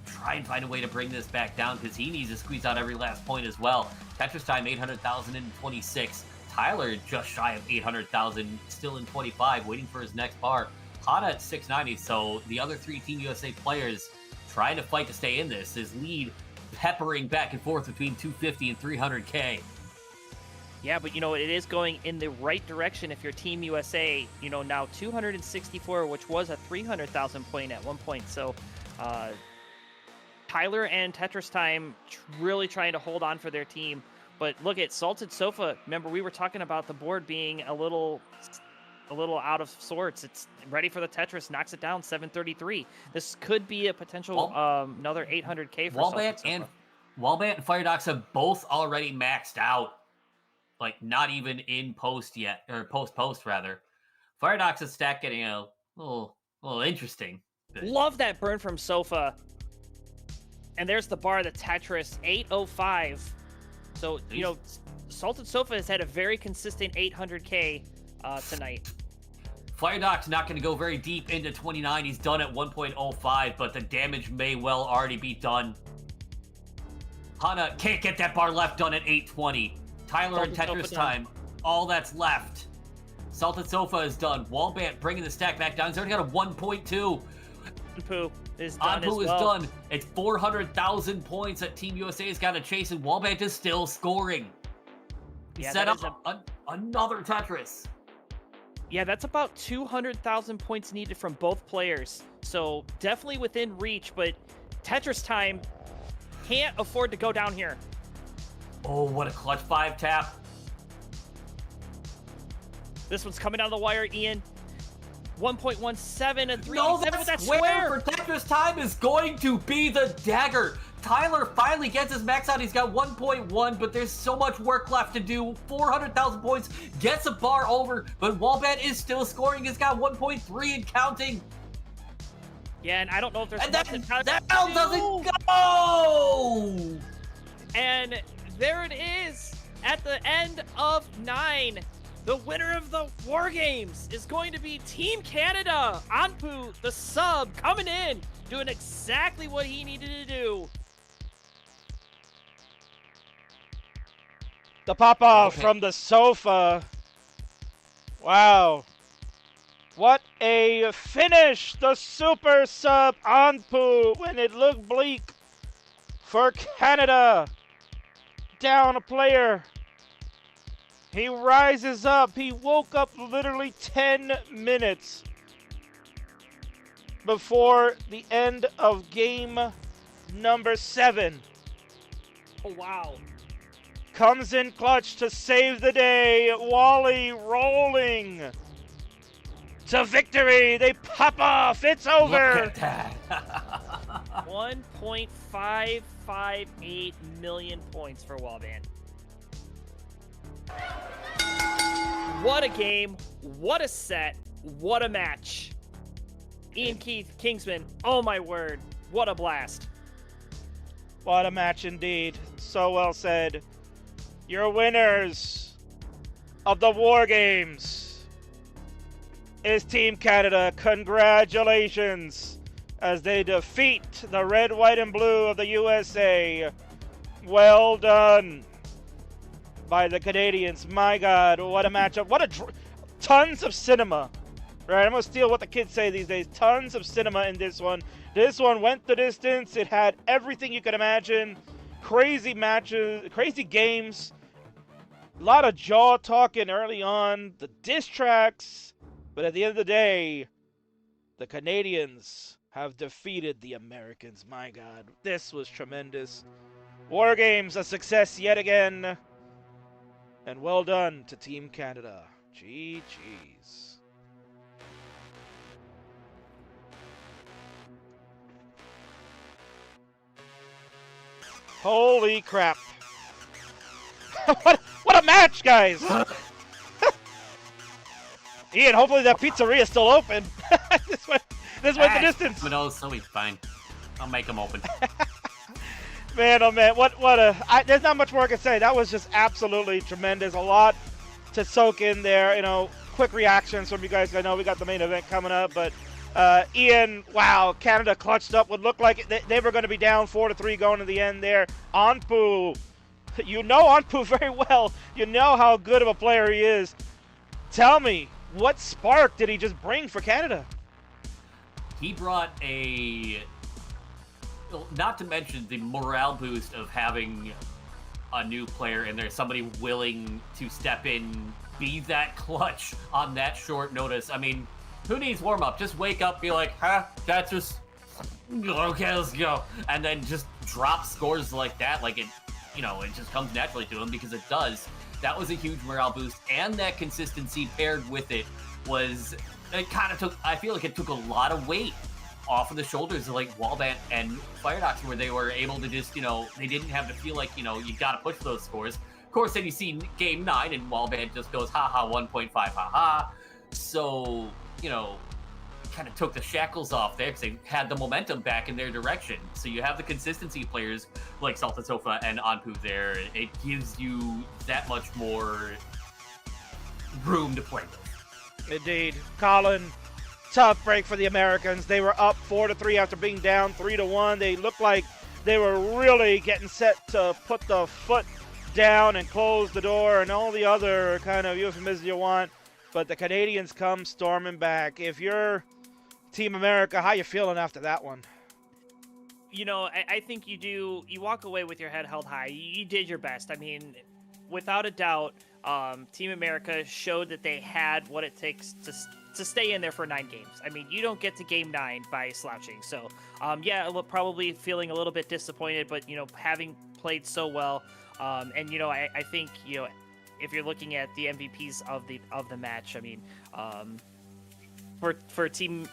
try and find a way to bring this back down because he needs to squeeze out every last point as well. Tetris time 800,000 in 26. Tyler just shy of 800,000, still in 25, waiting for his next bar. Hana at 690, so the other 3 Team USA players trying to fight to stay in this. His lead peppering back and forth between 250 and 300k. Yeah, but it is going in the right direction if you're Team USA. Now 264, which was a 300,000 point at one point. So Tyler and Tetris Time really trying to hold on for their team. But look at Salted Sofa. Remember, we were talking about the board being a little out of sorts. It's ready for the Tetris, knocks it down, 733. This could be a potential another 800k for WhiteBat and Firedox have both already maxed out. Like, not even in post yet, or post rather. Firedox's stack getting a little interesting. Love that burn from Sofa. And there's the bar, the Tetris, 805. So, Salted Sofa has had a very consistent 800k tonight. Firedox not going to go very deep into 29. He's done at 1.05, but the damage may well already be done. Hana can't get that bar left done at 820. Tyler and Tetris time, all that's left. Salted Sofa is done. WhiteBat bringing the stack back down. He's already got a 1.2. Anpu is done Anpu as is well. done. It's 400,000 points that Team USA has got to chase, and WhiteBat is still scoring. He set up another Tetris. Yeah, that's about 200,000 points needed from both players. So definitely within reach, but Tetris Time can't afford to go down here. Oh, what a clutch 5-tap. This one's coming down the wire, Ian. 1.17 and 3. No, with that square for Tetris Time is going to be the dagger. Tyler finally gets his max out. He's got 1.1, but there's so much work left to do. 400,000 points, gets a bar over, but WhiteBat is still scoring. He's got 1.3 and counting. Yeah, and I don't know if there's and that L doesn't go! And there it is at the end of 9. The winner of the War Games is going to be Team Canada. Anpu, the sub, coming in, doing exactly what he needed to do. The pop-off from the sofa. Wow. What a finish. The super sub Anpu when it looked bleak for Canada. Down a player. He rises up. He woke up literally 10 minutes before the end of game number 7. Oh, wow. Comes in clutch to save the day. Wally rolling to victory. They pop off. It's over. Look at that. 1.558 million points for WhiteBat. What a game. What a set. What a match. Ian Keith, Kingsman, oh my word. What a blast. What a match indeed. So well said. Your winners of the War Games is Team Canada. Congratulations. as they defeat the red, white, and blue of the USA. Well done by the Canadians. My God, what a matchup. Tons of cinema. Right, I'm going to steal what the kids say these days. Tons of cinema in this one. This one went the distance. It had everything you could imagine. Crazy matches, crazy games. A lot of jaw talking early on. The diss tracks. But at the end of the day, the Canadians have defeated the Americans. My God, this was tremendous. War Games, a success yet again. And well done to Team Canada. GG's. Holy crap. what a match, guys! Ian, hopefully that pizzeria is still open. this went the distance. No, so he's fine. I'll make him open. Man, oh man, there's not much more I can say. That was just absolutely tremendous. A lot to soak in there. You know, quick reactions from you guys. I know we got the main event coming up, but Ian, wow, Canada clutched up. Would look like they were going to be down 4-3 going to the end there. Anpu, you know Anpu very well. You know how good of a player he is. Tell me, what spark did he just bring for Canada? He brought not to mention the morale boost of having a new player in there, somebody willing to step in, be that clutch on that short notice. I mean, who needs warm-up? Just wake up, be like, that's just, okay, let's go. And then just drop scores like that, like it just comes naturally to him because it does. That was a huge morale boost, and that consistency paired with it I feel like it took a lot of weight off of the shoulders of like WhiteBat and Firedox, where they were able to just, they didn't have to feel like, you got to push those scores. Of course, then you see game 9 and WhiteBat just goes, haha, 1.5, haha. So, kind of took the shackles off there because they had the momentum back in their direction. So you have the consistency players like Salta Sofa and Anpu there. It gives you that much more room to play with. Indeed. Colin, tough break for the Americans. They were up 4-3 after being down 3-1. They looked like they were really getting set to put the foot down and close the door and all the other kind of euphemisms you want. But the Canadians come storming back. If you're Team America, how you feeling after that one? I think you walk away with your head held high. You did your best. I mean, without a doubt, Team America showed that they had what it takes to stay in there for 9 games. I mean, you don't get to game 9 by slouching. So, probably feeling a little bit disappointed, but, having played so well. And, I think, if you're looking at the MVPs of the match, I mean, for Team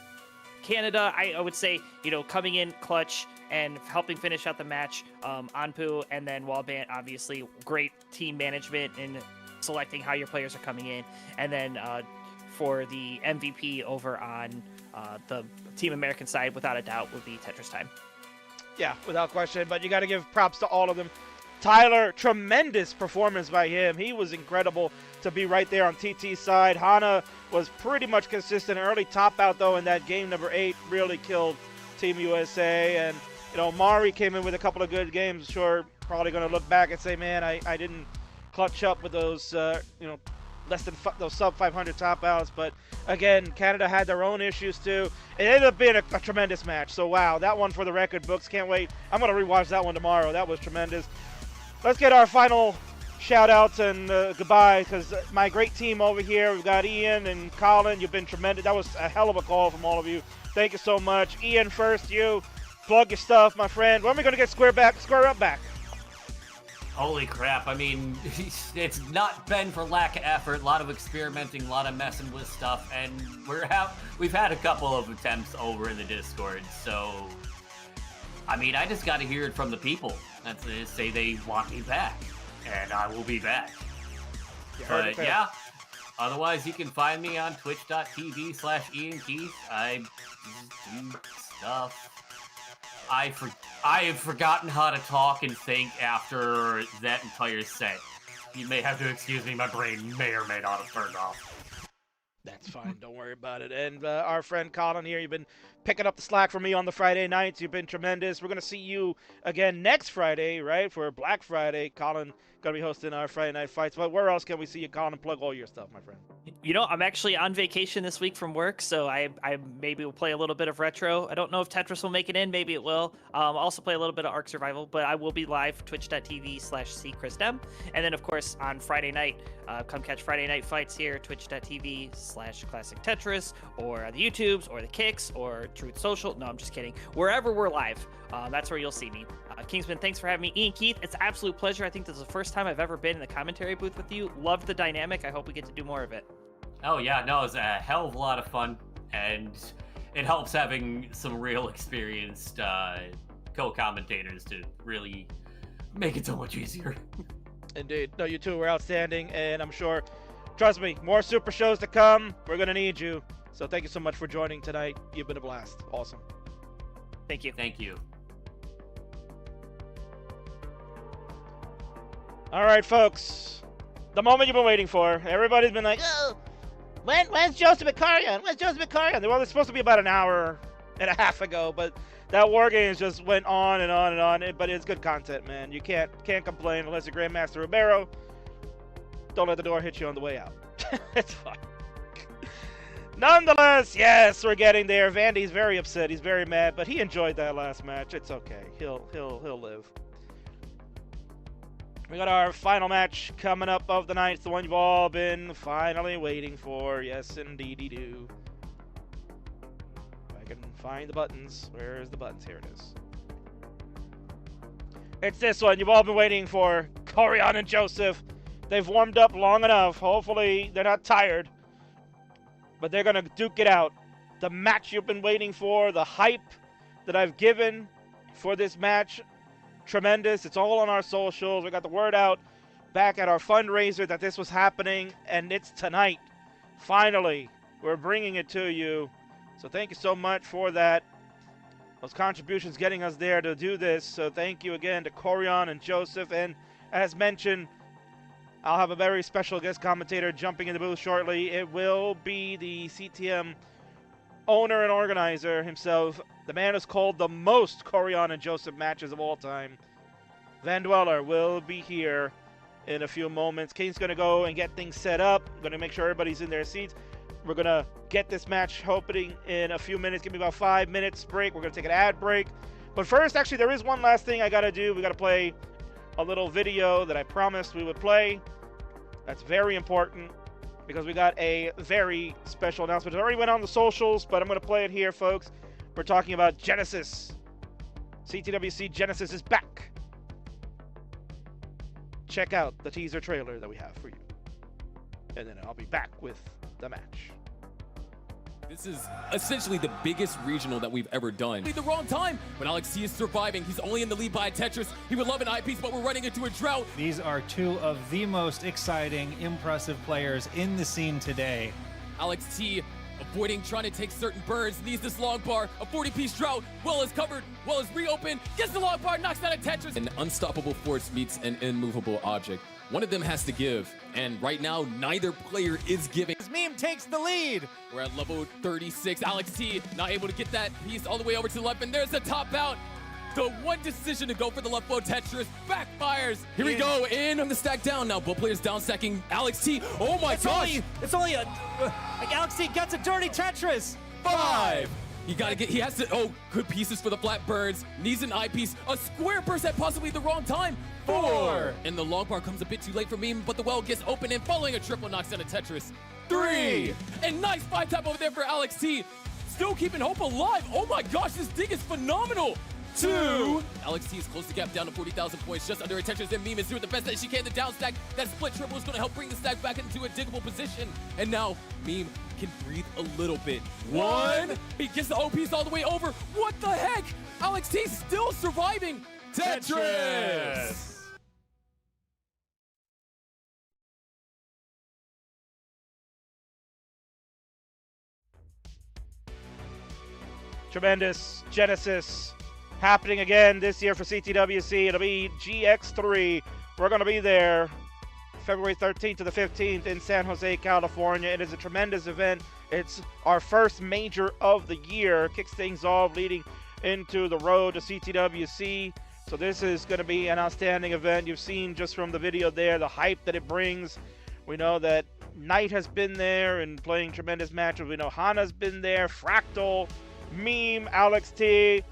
Canada, I would say, coming in clutch and helping finish out the match, Anpu and then WhiteBat, obviously great team management and selecting how your players are coming in. And then for the MVP over on the Team American side, without a doubt, would be Tetris Time. Yeah, without question, but you got to give props to all of them. Tyler, tremendous performance by him. He was incredible to be right there on TT's side. Hana was pretty much consistent. Early top out, though, in that game number 8 really killed Team USA. And, Mari came in with a couple of good games. Sure, probably going to look back and say, man, I didn't clutch up with those, less than those sub 500 top outs. But, again, Canada had their own issues, too. It ended up being a tremendous match. So, wow, that one for the record books. Can't wait. I'm going to rewatch that one tomorrow. That was tremendous. Let's get our final shout-outs and goodbye, because my great team over here, we've got Ian and Colin. You've been tremendous. That was a hell of a call from all of you. Thank you so much. Ian, first, you. Plug your stuff, my friend. When are we going to get Square Up back? Holy crap. I mean, it's not been for lack of effort. A lot of experimenting, a lot of messing with stuff, and we've had a couple of attempts over in the Discord, so... I mean, I just got to hear it from the people. They say they want me back, and I will be back. But yeah, otherwise you can find me on twitch.tv/IanKeith. I do stuff. I have forgotten how to talk and think after that entire set. You may have to excuse me, my brain may or may not have turned off. That's fine. Don't worry about it. And our friend Colin here, you've been picking up the slack for me on the Friday nights. You've been tremendous. We're going to see you again next Friday, right, for Black Friday. Colin going to be hosting our Friday night fights. But where else can we see you, Colin, and plug all your stuff, my friend? You know, I'm actually on vacation this week from work, so I maybe will play a little bit of retro. I don't know if Tetris will make it in. Maybe it will. I'll also play a little bit of Ark Survival, but I will be live, twitch.tv/cchrisdem. And then, of course, on Friday night, come catch Friday night fights here, twitch.tv/classic Tetris, or the YouTubes, or the Kicks, or Truth Social. No, I'm just kidding. Wherever we're live, that's where you'll see me. Kingsman, thanks for having me. Ian, Keith, it's an absolute pleasure. I think this is the first time I've ever been in the commentary booth with you. Loved the dynamic. I hope we get to do more of it. Oh yeah, no, it was a hell of a lot of fun, and it helps having some real experienced co-commentators to really make it so much easier. Indeed. No, you two were outstanding, and I'm sure, trust me, more super shows to come. We're going to need you. So thank you so much for joining tonight. You've been a blast. Awesome. Thank you. Thank you. All right, folks. The moment you've been waiting for. Everybody's been like, oh, when's Joseph and Koryan? When's Joseph and Koryan? Well, it's supposed to be about an hour and a half ago, but that War Games just went on and on and on. But it's good content, man. You can't complain unless you're Grandmaster Ribeiro. Don't let the door hit you on the way out. It's fine. Nonetheless, yes, we're getting there. Vandy's very upset. He's very mad, but he enjoyed that last match. It's okay. He'll live. We got our final match coming up of the night. It's the one you've all been finally waiting for. Yes, indeed you do. If I can find the buttons. Where's the buttons? Here it is. It's this one you've all been waiting for. Koryan and Joseph. They've warmed up long enough. Hopefully they're not tired. But they're going to duke it out. The match you've been waiting for. The hype that I've given for this match. Tremendous. It's all on our socials. We got the word out back at our fundraiser that this was happening, and it's tonight. Finally, we're bringing it to you. So thank you so much for that. Those contributions getting us there to do this. So thank you again to Koryan and Joseph. And as mentioned, I'll have a very special guest commentator jumping in the booth shortly. It will be the CTM owner and organizer himself. The man who's called the most Koryan and Joseph matches of all time. Van Dweller will be here in a few moments. Kane's going to go and get things set up. I'm going to make sure everybody's in their seats. We're going to get this match opening in a few minutes. Give me about 5 minutes break. We're going to take an ad break. But first, actually, there is one last thing I got to do. We got to play a little video that I promised we would play. That's very important because we got a very special announcement. It already went on the socials, but I'm going to play it here, folks. We're talking about Genesis. CTWC Genesis is back. Check out the teaser trailer that we have for you. And then I'll be back with the match. This is essentially the biggest regional that we've ever done. The wrong time, but Alex T is surviving. He's only in the lead by a Tetris. He would love an eyepiece, but we're running into a drought. These are two of the most exciting, impressive players in the scene today. Alex T avoiding trying to take certain birds, needs this long bar, a 40-piece drought. Well is covered, well is reopened, gets the long bar, knocks down a Tetris. An unstoppable force meets an immovable object. One of them has to give, and right now, neither player is giving. Meme takes the lead. We're at level 36. Alex T not able to get that piece all the way over to the left, and there's the top out. The one decision to go for the left foot Tetris backfires. Here we go, in on the stack down now. Both players down stacking Alex T. Oh my gosh. It's only a Alex T gets a dirty Tetris. 5. He has to, oh, good pieces for the flat birds. Needs an eyepiece. A square burst at possibly the wrong time. 4. And the long bar comes a bit too late for Meme, but the well gets open and following a triple knocks down a Tetris. 3. And nice 5 tap over there for Alex T. Still keeping hope alive. Oh my gosh, this dig is phenomenal. 2. Alex T is close the gap down to 40,000 points, just under a Tetris, and Meme is doing the best that she can. The down stack, that split triple is going to help bring the stack back into a diggable position. And now Meme can breathe a little bit. 1. He gets the O piece all the way over. What the heck? Alex T still surviving. Tetris! Tremendous. Genesis happening again this year for CTWC. It'll be GX3. We're going to be there February 13th to the 15th in San Jose, California. It is a tremendous event. It's our first major of the year. Kicks things off leading into the road to CTWC. So this is going to be an outstanding event. You've seen just from the video there the hype that it brings. We know that Knight has been there and playing tremendous matches. We know Hana's been there, Fractal, Meme, Alex T.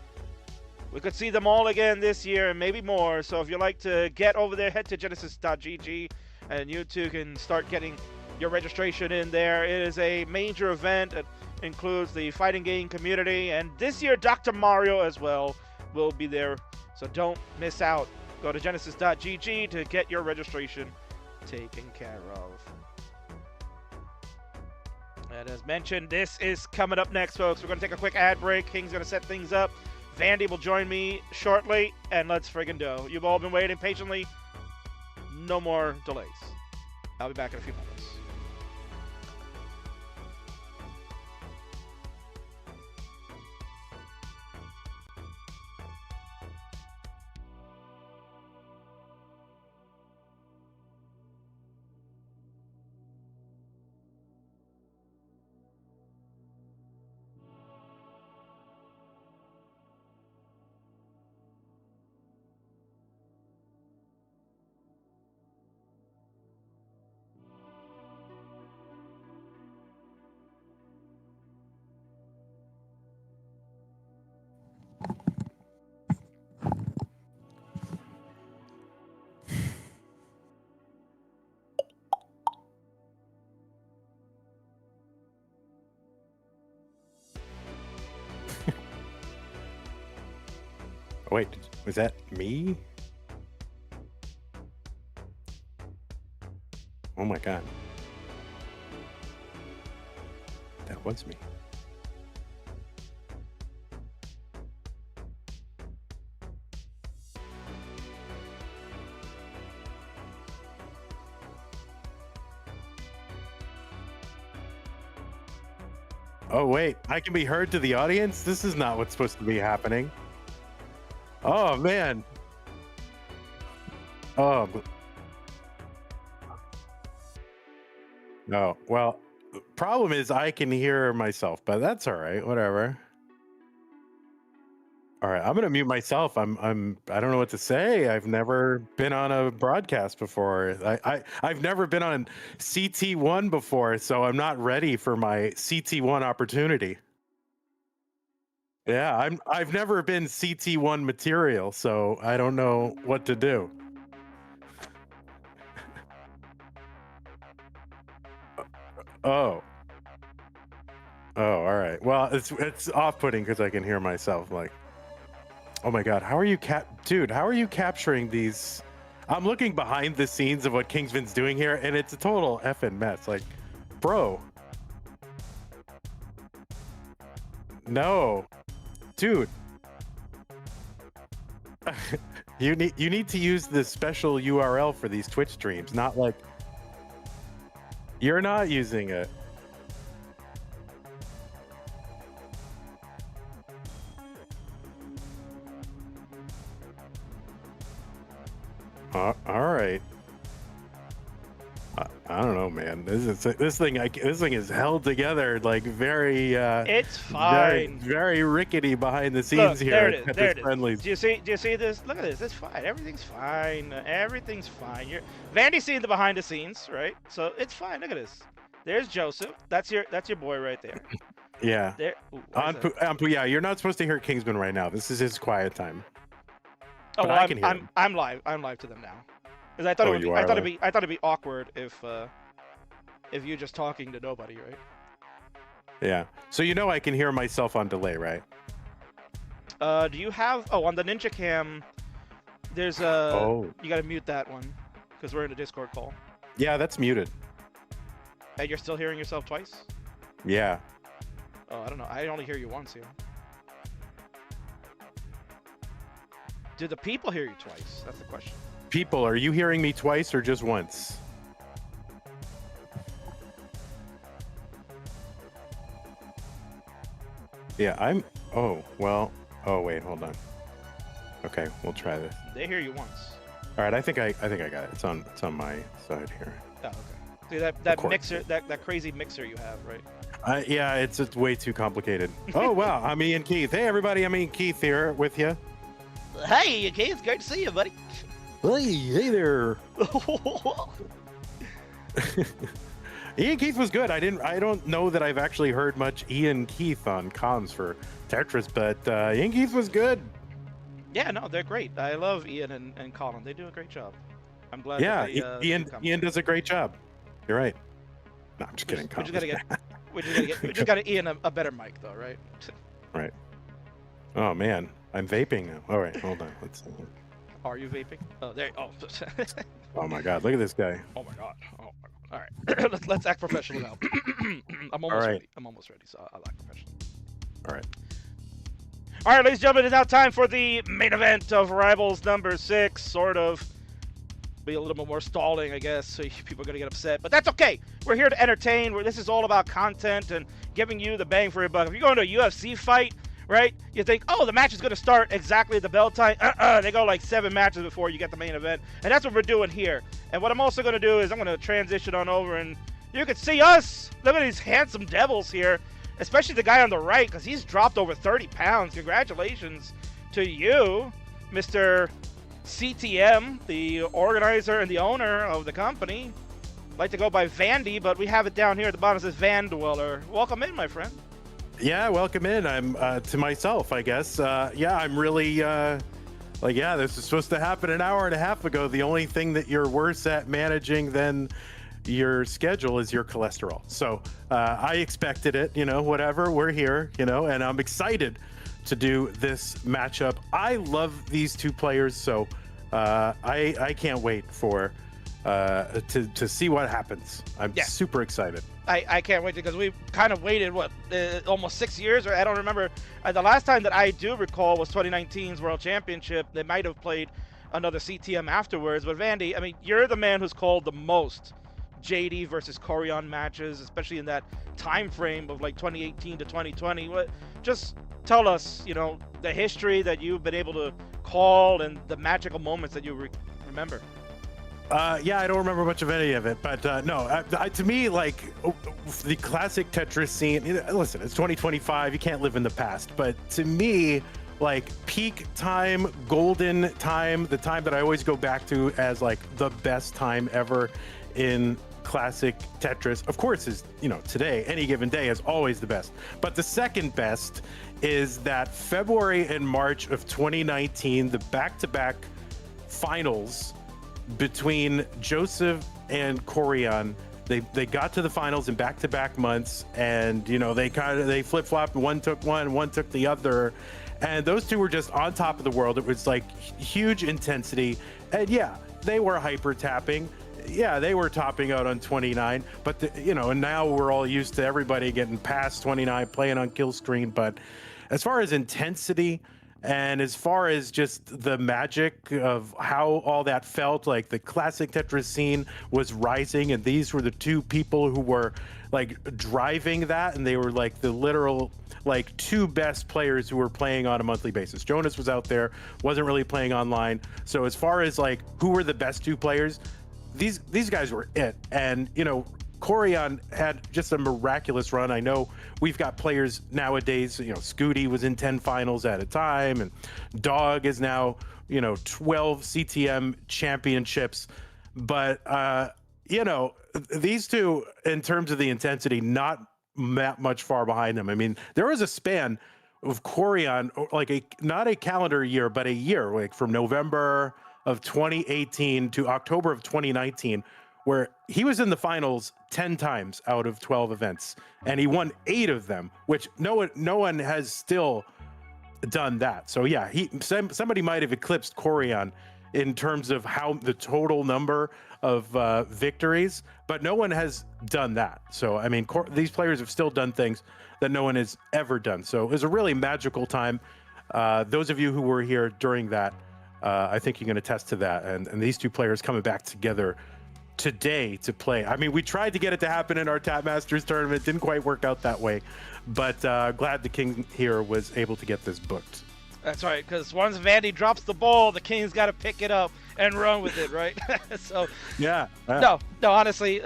We could see them all again this year and maybe more. So if you like to get over there, head to genesis.gg and you too can start getting your registration in there. It is a major event. It includes the fighting game community, and this year Dr. Mario as well will be there. So don't miss out. Go to genesis.gg to get your registration taken care of. And as mentioned, this is coming up next, folks. We're going to take a quick ad break. King's going to set things up. Vandy will join me shortly, and let's friggin' go. You've all been waiting patiently. No more delays. I'll be back in a few moments. Wait, was that me? Oh my god. That was me. Oh wait, I can be heard to the audience? This is not what's supposed to be happening. Oh man. Oh. No. Well, the problem is I can hear myself, but that's all right. Whatever. All right, I'm gonna mute myself. I don't know what to say. I've never been on a broadcast before. I've never been on CT1 before, so I'm not ready for my CT1 opportunity. Yeah, I've never been CT1 material, so I don't know what to do. Oh. Oh, all right. Well, it's off-putting because I can hear myself. Like, oh my god, how are you dude? How are you capturing these? I'm looking behind the scenes of what Kingsman's doing here, and it's a total effing mess. Like, bro. No. Dude, you need to use this special URL for these Twitch streams, not like you're not using it. All right. I don't know, man. This thing is held together like very. It's fine. Very rickety behind the scenes. Look, here. There it is. At There this it is. Friendlies. Do you see this? Look at this. It's fine. Everything's fine. Everything's fine. Vandy's seeing the behind the scenes, right? So it's fine. Look at this. There's Joseph. That's your boy right there. Yeah. There. Ooh, Yeah, you're not supposed to hear Kingsman right now. This is his quiet time. Oh, But well, I can hear him. I'm live. I'm live to them now. Because I thought Oh, it would be, you I are thought live? it'd be I thought it'd be awkward if you're just talking to nobody, right? Yeah. So you know I can hear myself on delay, right? Do you have on the Ninja Cam? There's you gotta mute that one because we're in a Discord call. Yeah, that's muted. And you're still hearing yourself twice? Yeah. Oh, I don't know. I only hear you once here. Do the people hear you twice? That's the question. People, are you hearing me twice or just once? Yeah, oh, well. Oh, wait, hold on. Okay, we'll try this. They hear you once. All right, I think I got it. It's on my side here. Oh, okay. See that mixer, that crazy mixer you have, right? Yeah, it's way too complicated. Oh wow, I'm Ian Keith. Hey everybody, I'm Ian Keith here with you. Hey, Keith, great to see you, buddy. Hey there. Ian Keith was good. I don't know that I've actually heard much Ian Keith on comms for Tetris, but Ian Keith was good. Yeah, no, they're great. I love Ian and Colin. They do a great job. I'm glad. Yeah, that they, Ian does a great job. You're right. No, I'm just kidding. We just gotta Ian a better mic though, right? Right. Oh man, I'm vaping now. All right, hold on. Let's see. Are you vaping? Oh, there. Oh. Oh my God, look at this guy. Oh my God. Oh my God. All right, let's act professional now. I'm almost ready. I'm almost ready, so I'll act professional. All right. All right, ladies and gentlemen, it's now time for the main event of Rivals number 6. Sort of. Be a little bit more stalling, I guess, so people are going to get upset. But that's okay. We're here to entertain. This is all about content and giving you the bang for your buck. If you're going to a UFC fight, right, you think, oh, the match is going to start exactly at the bell time. They go like 7 matches before you get the main event. And that's what we're doing here. And what I'm also going to do is I'm going to transition on over, and you can see us. Look at these handsome devils here. Especially the guy on the right, because he's dropped over 30 pounds. Congratulations to you, Mr. CTM, the organizer and the owner of the company. Like to go by Vandy, but we have it down here at the bottom. It says Van Dweller. Welcome in, my friend. Yeah, welcome in. I'm to myself, I guess. Yeah, I'm really yeah, this is supposed to happen an hour and a half ago. The only thing that you're worse at managing than your schedule is your cholesterol. So I expected it, whatever. We're here, and I'm excited to do this matchup. I love these two players, so I can't wait for to see what happens. I'm super excited. I can't wait because we've kind of waited almost 6 years, or I don't remember. The last time that I do recall was 2019's World Championship. They might have played another CTM afterwards, but Vandy, I mean, you're the man who's called the most JD versus Koryan matches, especially in that time frame of like 2018 to 2020. Just tell us, the history that you've been able to call and the magical moments that you remember. Yeah, I don't remember much of any of it, but no, to me, like the classic Tetris scene. Listen, it's 2025. You can't live in the past, but to me, like peak time, golden time, the time that I always go back to as like the best time ever in classic Tetris, of course, is today. Any given day is always the best, but the second best is that February and March of 2019, the back-to-back finals between Joseph and Koryan. They got to the finals in back-to-back months, and they flip-flopped. One took one took the other, and those two were just on top of the world. It was like huge intensity, and yeah, they were hyper tapping. Yeah, they were topping out on 29, but and now we're all used to everybody getting past 29, playing on kill screen. But as far as intensity and as far as just the magic of how all that felt, like the classic Tetris scene was rising, and these were the two people who were like driving that, and they were like the literal like two best players who were playing on a monthly basis. Jonas was out there, wasn't really playing online. So as far as like who were the best two players, these guys were it. And Koryan had just a miraculous run. I know we've got players nowadays, Scooty was in 10 finals at a time, and Dog is now 12 CTM championships. But these two, in terms of the intensity, not that much far behind them. I mean, there was a span of Koryan, like not a calendar year, but a year, like from November of 2018 to October of 2019, where he was in the finals 10 times out of 12 events, and he won 8 of them, which no one has still done that. So yeah, somebody might have eclipsed Koryan in terms of how the total number of victories, but no one has done that. So I mean, these players have still done things that no one has ever done. So it was a really magical time. Those of you who were here during that, I think you can attest to that. And these two players coming back together today to play. I mean, we tried to get it to happen in our Tap Masters tournament. Didn't quite work out that way, but glad the King here was able to get this booked. That's right, because once Vandy drops the ball, the Kings got to pick it up and run with it, right? So, yeah. no, honestly,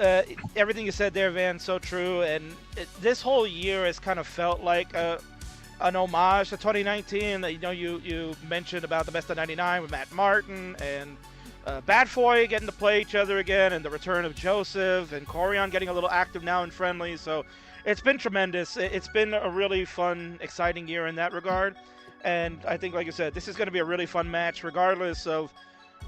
everything you said there, Van, so true. And this whole year has kind of felt like an homage to 2019. You know, you mentioned about the best of 99 with Matt Martin and Badfoy getting to play each other again, and the return of Joseph and Koryan getting a little active now in Friendlies. So it's been tremendous. It's been a really fun, exciting year in that regard. And I think, like you said, this is going to be a really fun match, regardless of,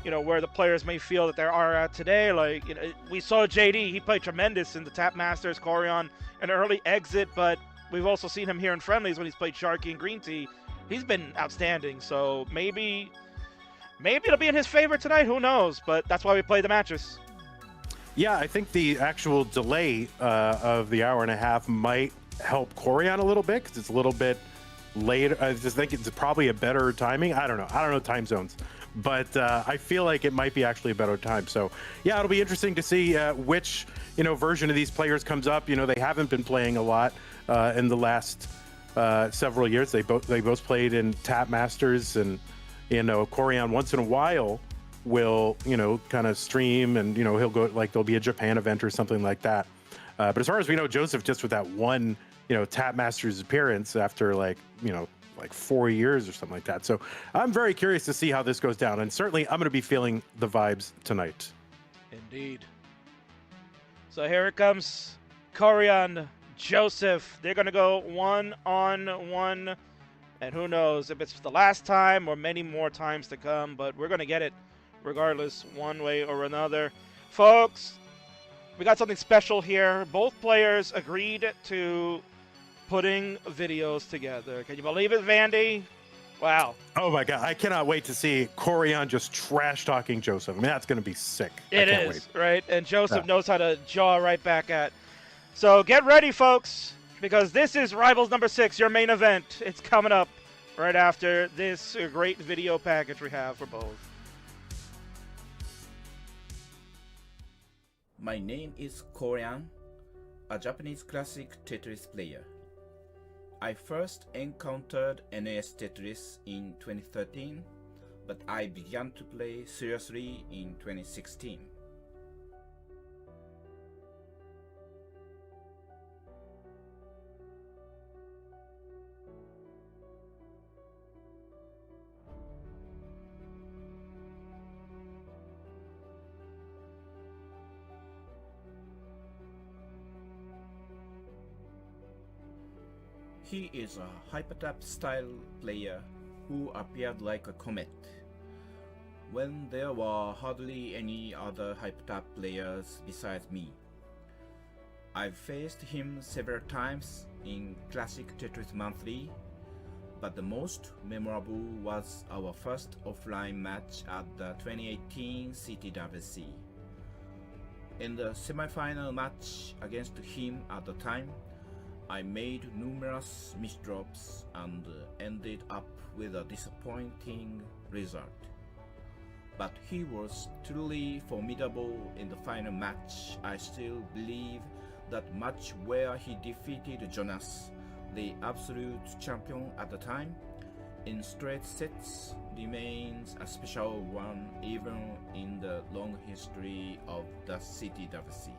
you know, where the players may feel that they are at today. Like, you know, we saw JD; he played tremendous in the Tap Masters, Koryan, an early exit, but we've also seen him here in Friendlies when he's played Sharky and Green Tea. He's been outstanding. So maybe it'll be in his favor tonight. Who knows? But that's why we play the matches. Yeah, I think the actual delay of the hour and a half might help Koryan a little bit because it's a little bit later. I just think it's probably a better timing. I don't know time zones, but I feel like it might be actually a better time. So yeah, it'll be interesting to see which version of these players comes up. They haven't been playing a lot in the last several years. They both played in Tap Masters, and Koryan once in a while will kind of stream, and he'll go, like, there'll be a Japan event or something like that. But as far as we know, Joseph, just with that one Tap Masters appearance after like 4 years or something like that. So I'm very curious to see how this goes down, and certainly I'm going to be feeling the vibes tonight. Indeed. So here it comes, Koryan, Joseph. They're going to go 1-on-1, and who knows if it's the last time or many more times to come, but we're going to get it regardless, one way or another. Folks, we got something special here. Both players agreed to putting videos together. Can you believe it, Vandy? Wow. Oh my God, I cannot wait to see Koryan just trash talking Joseph. I mean, that's going to be sick. It is, right? And Joseph knows how to jaw right back at. So get ready, folks, because this is Rivals number 6, your main event. It's coming up right after this great video package we have for both. My name is Koryan, a Japanese classic Tetris player. I first encountered NES Tetris in 2013, but I began to play seriously in 2016. He is a hypertap style player who appeared like a comet when there were hardly any other hypertap players besides me. I've faced him several times in Classic Tetris Monthly, but the most memorable was our first offline match at the 2018 CTWC. In the semi-final match against him at the time, I made numerous misdrops and ended up with a disappointing result. But he was truly formidable in the final match. I still believe that match where he defeated Jonas, the absolute champion at the time, in straight sets remains a special one even in the long history of the CTWC.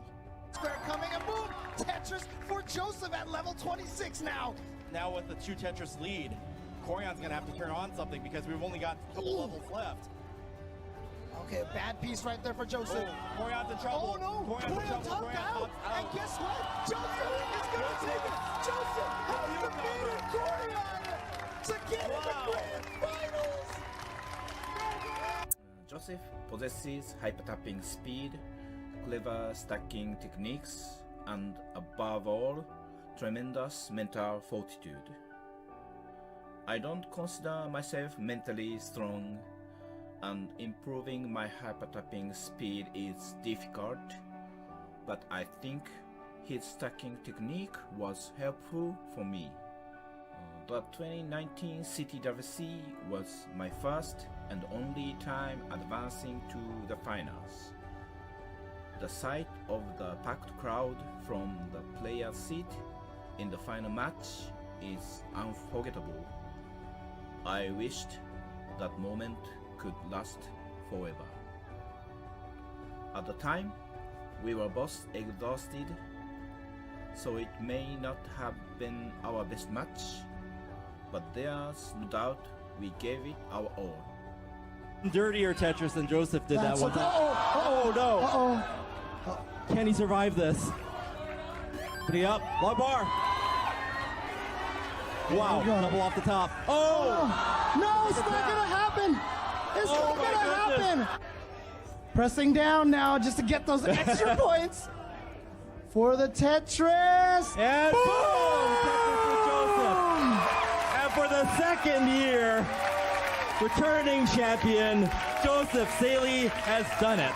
Square coming, and boom! Tetris for Joseph at level 26 now. Now with the 2 Tetris lead, Koryan's gonna have to turn on something because we've only got a couple levels left. Okay, bad piece right there for Joseph. Oh, Koryan's in trouble. Oh no! Koryan's in trouble. Koryan out. And guess what? Joseph is gonna take it. Joseph has defeated Koryan to get in the grand finals. Joseph possesses hyper-tapping speed, clever stacking techniques, and above all, tremendous mental fortitude. I don't consider myself mentally strong, and improving my hyper-tapping speed is difficult, but I think his stacking technique was helpful for me. The 2019 CTWC was my first and only time advancing to the finals. The sight of the packed crowd from the player's seat in the final match is unforgettable. I wished that moment could last forever. At the time, we were both exhausted, so it may not have been our best match, but there's no doubt we gave it our all. Dirtier Tetris than Joseph did That's that one okay. time. Oh no! Uh-oh. Can he survive this? Putting up, low bar. Wow, double off the top. Oh! No, it's not gonna happen. It's not gonna happen. Pressing down now just to get those extra points for the Tetris. And boom! Tetris for Joseph. And for the second year, returning champion Joseph Saley has done it.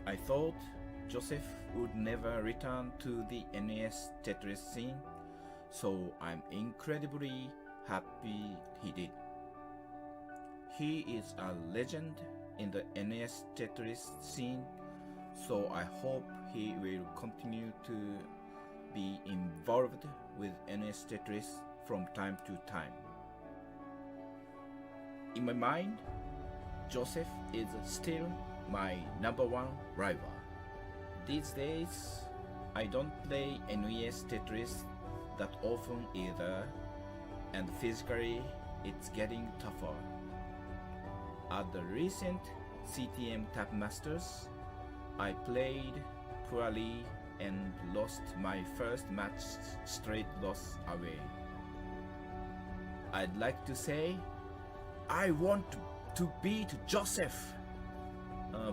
I thought Joseph would never return to the NES Tetris scene, so I'm incredibly happy he did. He is a legend in the NES Tetris scene, so I hope he will continue to be involved with NES Tetris from time to time. In my mind, Joseph is still my #1 rival. These days, I don't play NES Tetris that often either, and physically it's getting tougher. At the recent CTM Tap Masters, I played poorly and lost my first match straight loss away. I'd like to say I want to beat Joseph,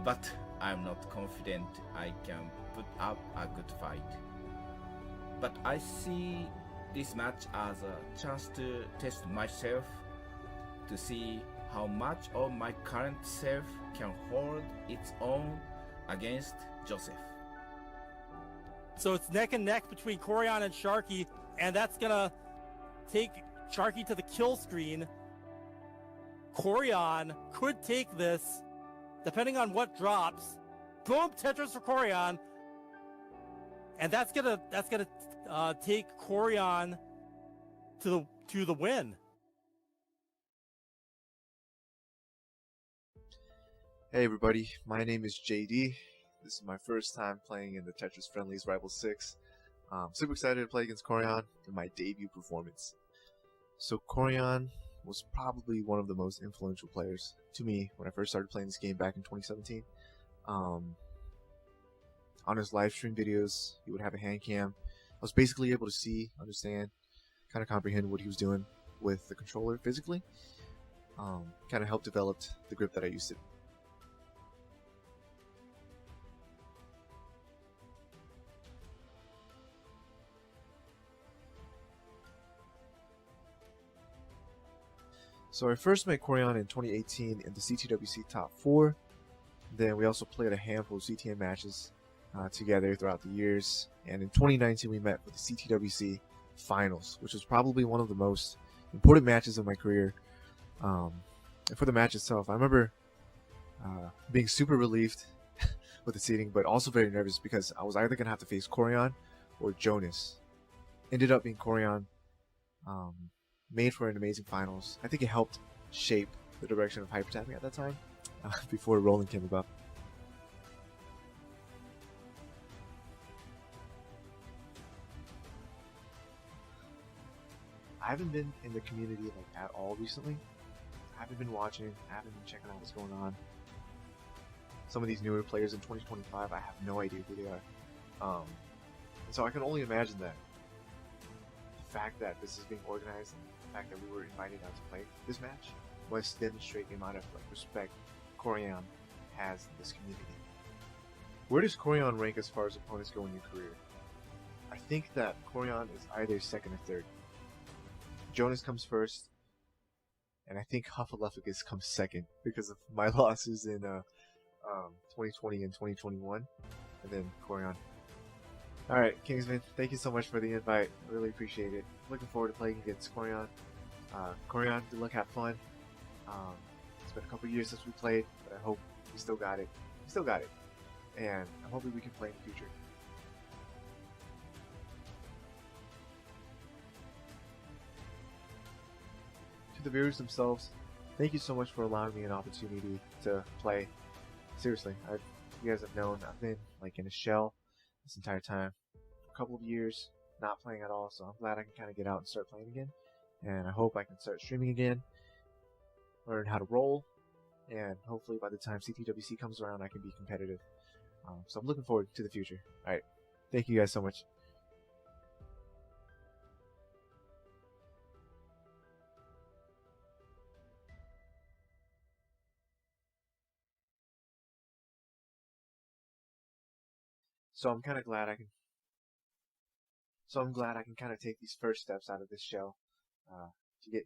but I'm not confident I can put up a good fight. But I see this match as a chance to test myself, to see how much of my current self can hold its own against Joseph. So it's neck and neck between Koryan and Sharky, and that's gonna take Sharky to the kill screen. Koryan could take this, depending on what drops. Boom, Tetris for Koryan, and that's gonna take Koryan to the win. Hey everybody, my name is JD. This is my first time playing in the Tetris Friendlies Rival 6. Super excited to play against Koryan in my debut performance. So Koryan was probably one of the most influential players to me when I first started playing this game back in 2017. On his live stream videos, he would have a hand cam. I was basically able to see, understand, kind of comprehend what he was doing with the controller physically. Kind of helped develop the grip that I used to. So I first met Koryan in 2018 in the CTWC Top 4. Then we also played a handful of CTM matches together throughout the years. And in 2019 we met for the CTWC Finals, which was probably one of the most important matches of my career. And for the match itself, I remember being super relieved with the seating, but also very nervous because I was either going to have to face Koryan or Jonas. Ended up being Koryan. Made for an amazing finals. I think it helped shape the direction of hypertapping at that time, before Roland came about. I haven't been in the community like at all recently. I haven't been watching, I haven't been checking out what's going on. Some of these newer players in 2025, I have no idea who they are. And so I can only imagine that the fact that this is being organized and the fact that we were invited out to play this match must demonstrate the amount of respect Koryan has in this community. Where does Koryan rank as far as opponents go in your career? I think that Koryan is either second or third. Jonas comes first, and I think Hufflepuffus comes second because of my losses in 2020 and 2021, and then Koryan. Alright, Kingsman, thank you so much for the invite. I really appreciate it. Looking forward to playing against Koryan. Koryan, good luck, have fun. It's been a couple years since we played, but I hope we still got it. We still got it. And I'm hoping we can play in the future. the viewers themselves, thank you so much for allowing me an opportunity to play. Seriously, you guys have known I've been like in a shell this entire time. A couple of years not playing at all, so I'm glad I can kind of get out and start playing again. And I hope I can start streaming again, learn how to roll, and hopefully by the time CTWC comes around, I can be competitive. So I'm looking forward to the future. All right, thank you guys so much. So I'm kind of glad I can. So I'm glad I can kind of take these first steps out of this shell. To get.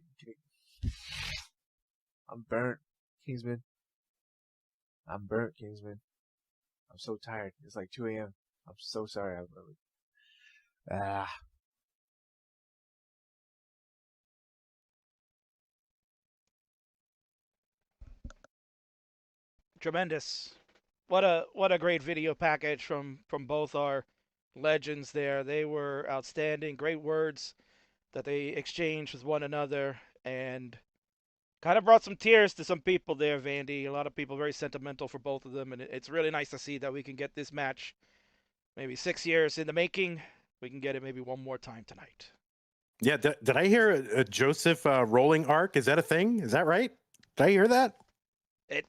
I'm burnt, Kingsman. I'm burnt, Kingsman. I'm so tired. It's like 2 a.m. I'm so sorry. Tremendous. What a great video package from both our legends there. They were outstanding. Great words that they exchanged with one another, and kind of brought some tears to some people there, Vandy. A lot of people very sentimental for both of them, and it's really nice to see that we can get this match maybe 6 years in the making. We can get it maybe one more time tonight. Yeah, did I hear a Joseph rolling arc? Is that a thing? Is that right? Did I hear that?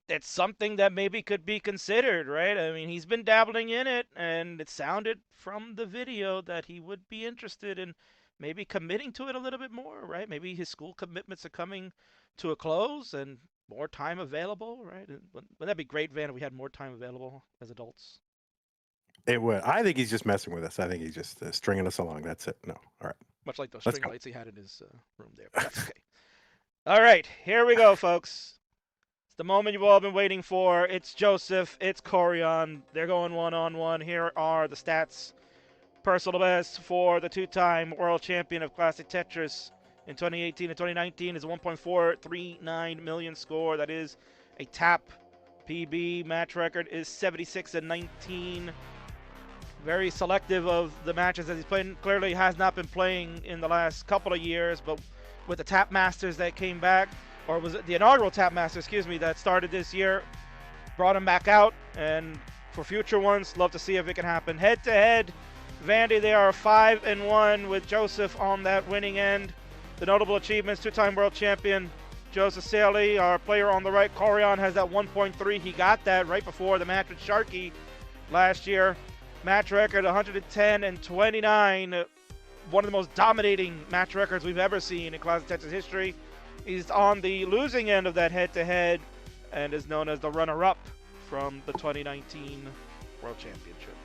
It's something that maybe could be considered, right? I mean, he's been dabbling in it, and it sounded from the video that he would be interested in maybe committing to it a little bit more, right? Maybe his school commitments are coming to a close and more time available, right? Wouldn't that be great, Van, if we had more time available as adults? It would. I think he's just messing with us. I think he's just stringing us along. That's it. No. All right. Much like those Let's string go. lights he had in his room there, but that's okay. All right, here we go, folks. It's the moment you've all been waiting for. It's Joseph. It's Koryan. They're going one-on-one. Here are the stats. Personal best for the two-time world champion of Classic Tetris in 2018 and 2019 is a 1.439 million score. That is a tap PB. Match record is 76-19. Very selective of the matches that he's playing. Clearly has not been playing in the last couple of years, but with the Tap Masters that came back, or was it the inaugural Tap Master, excuse me, that started this year, brought him back out, and for future ones, love to see if it can happen. Head-to-head, Vandy, they are 5-1 with Joseph on that winning end. The notable achievements, two-time world champion Joseph Saley, our player on the right. Koryan has that 1.3. He got that right before the match with Sharky last year. Match record 110-29. One of the most dominating match records we've ever seen in Classic Tetris history. He's on the losing end of that head-to-head and is known as the runner-up from the 2019 World Championship.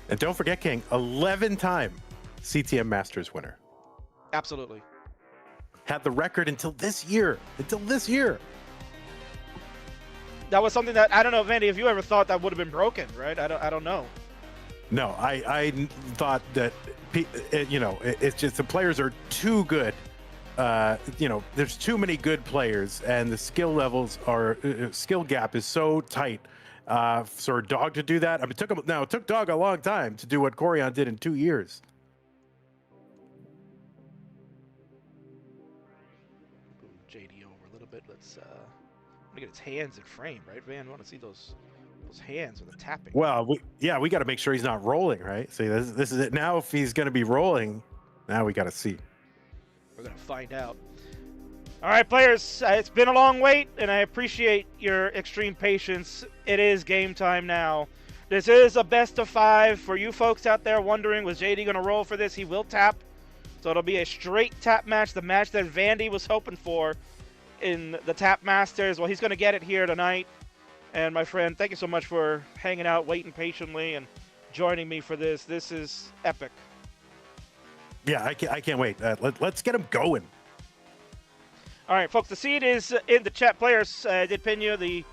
And don't forget, King, 11-time CTM Masters winner. Absolutely. Had the record until this year. That was something that, I don't know, Vandy, if you ever thought that would have been broken, right? I don't know. No, I thought that, it's just the players are too good. There's too many good players, and the skill levels skill gap is so tight. For Dog to do that, I mean, it took Dog a long time to do what Koryan did in 2 years. Move JD over a little bit. Let's get his hands in frame, right, Van? I want to see those hands with the tapping. Well, we got to make sure he's not rolling, right? See, this is it. Now, if he's going to be rolling, now we got to see. We're going to find out. All right, players, it's been a long wait, and I appreciate your extreme patience. It is game time now. This is a best of 5 for you folks out there wondering, was JD going to roll for this? He will tap, so it'll be a straight tap match, the match that Vandy was hoping for in the Tap Masters. Well, he's going to get it here tonight. And my friend, thank you so much for hanging out, waiting patiently, and joining me for this. This is epic. Yeah, I can't wait. Let's get him going. All right, folks, the seed is in the chat. Players, I did pin you. The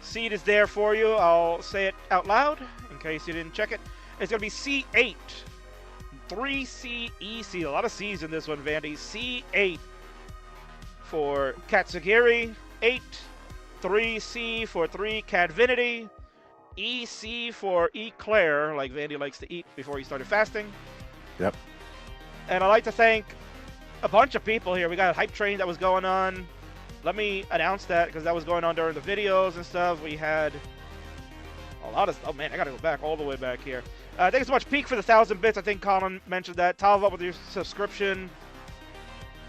seed is there for you. I'll say it out loud in case you didn't check it. It's going to be C8. 3C, EC. A lot of C's in this one, Vandy. C8 for Katsugiri. 8. 3C for 3 Cadvinity. EC for Eclair, like Vandy likes to eat before he started fasting. Yep. And I'd like to thank a bunch of people here. We got a hype train that was going on. Let me announce that because that was going on during the videos and stuff. We had a lot of... Oh, man, I got to go back all the way back here. Thank you so much, Peak, for the 1,000 bits. I think Colin mentioned that. Talva with your subscription.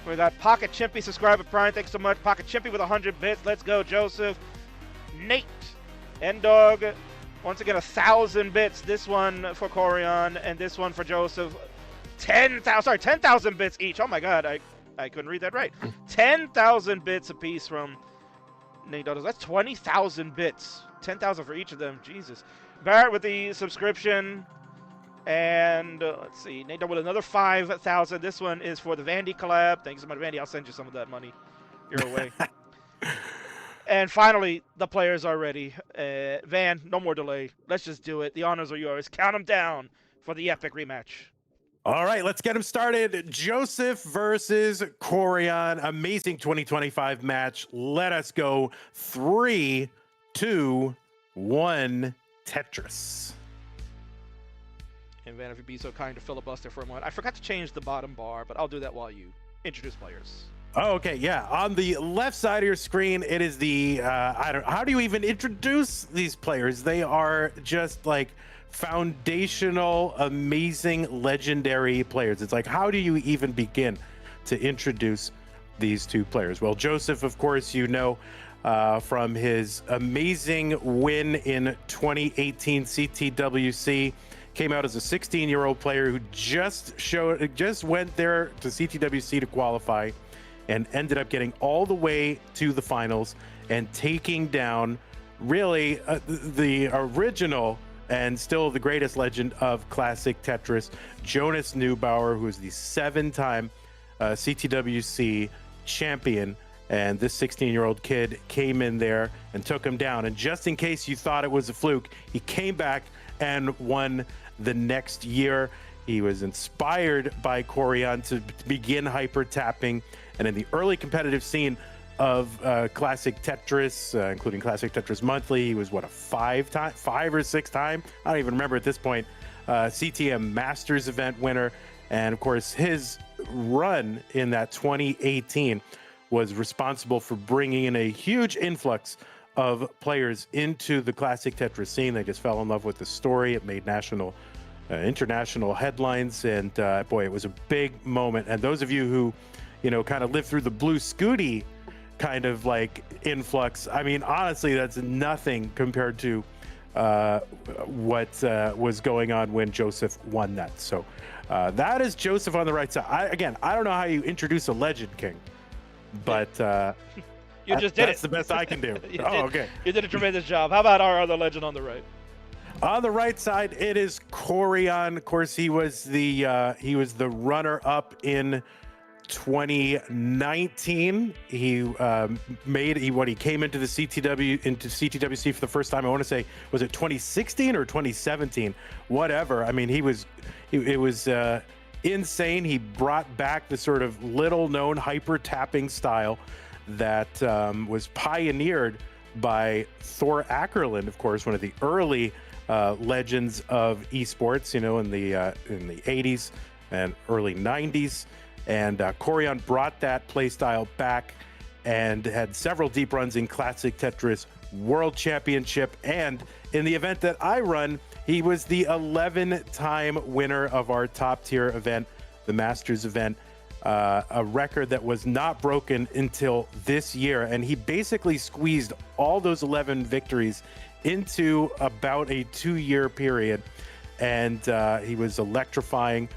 We got Pocket Chimpy subscriber Prime. Thanks so much. Pocket Chimpy with 100 bits. Let's go, Joseph. Nate. N-Dog. Once again, 1,000 bits. This one for Koryan and this one for Joseph. 10,000 bits each. Oh, my God. I couldn't read that right. 10,000 bits apiece from Nate Dodos. That's 20,000 bits. 10,000 for each of them. Jesus. Barrett with the subscription. And let's see, Nate with another 5,000. This one is for the Vandy collab. Thanks so much, Vandy. I'll send you some of that money your way. And finally, the players are ready. Van, no more delay. Let's just do it. The honors are yours. Count them down for the epic rematch. All right, let's get them started. Joseph versus Koryan. Amazing 2025 match. Let us go. 3, 2, 1, Tetris. And Van, if you'd be so kind to filibuster for a moment. I forgot to change the bottom bar, but I'll do that while you introduce players. Oh, okay, yeah. On the left side of your screen, it is the, how do you even introduce these players? They are just like foundational, amazing, legendary players. It's like, how do you even begin to introduce these two players? Well, Joseph, of course, you know, from his amazing win in 2018 CTWC. Came out as a 16-year-old player who just went there to CTWC to qualify and ended up getting all the way to the finals and taking down really the original and still the greatest legend of classic Tetris, Jonas Neubauer, who is the 7-time CTWC champion. And this 16-year-old kid came in there and took him down. And just in case you thought it was a fluke, he came back and won the next year. He was inspired by Koryan to begin hyper tapping, and in the early competitive scene of classic Tetris, including classic Tetris Monthly, he was what, a 5 or 6 time, I don't even remember at this point, CTM Masters event winner. And of course his run in that 2018 was responsible for bringing in a huge influx of players into the classic Tetris scene. They just fell in love with the story. It made international headlines, and boy, it was a big moment. And those of you who, you know, kind of lived through the Blue Scooty kind of like influx, I mean, honestly, that's nothing compared to what was going on when Joseph won that. So that is Joseph on the right side. I don't know how you introduce a legend, King, but you just did that's the best I can do. Okay. You did a tremendous job. How about our other legend on the right? On the right side, it is Koryan. Of course, he was the runner-up in 2019. He came into the CTWC for the first time. I want to say, was it 2016 or 2017? Whatever. I mean, it was insane. He brought back the sort of little-known hyper tapping style that was pioneered by Thor Ackerland, of course, one of the early legends of esports, you know, in the 80s and early 90s. And Koryan brought that playstyle back and had several deep runs in Classic Tetris World Championship. And in the event that I run, he was the 11-time winner of our top tier event, the Masters event. A record that was not broken until this year. And he basically squeezed all those 11 victories into about a 2-year period. And he was electrifying.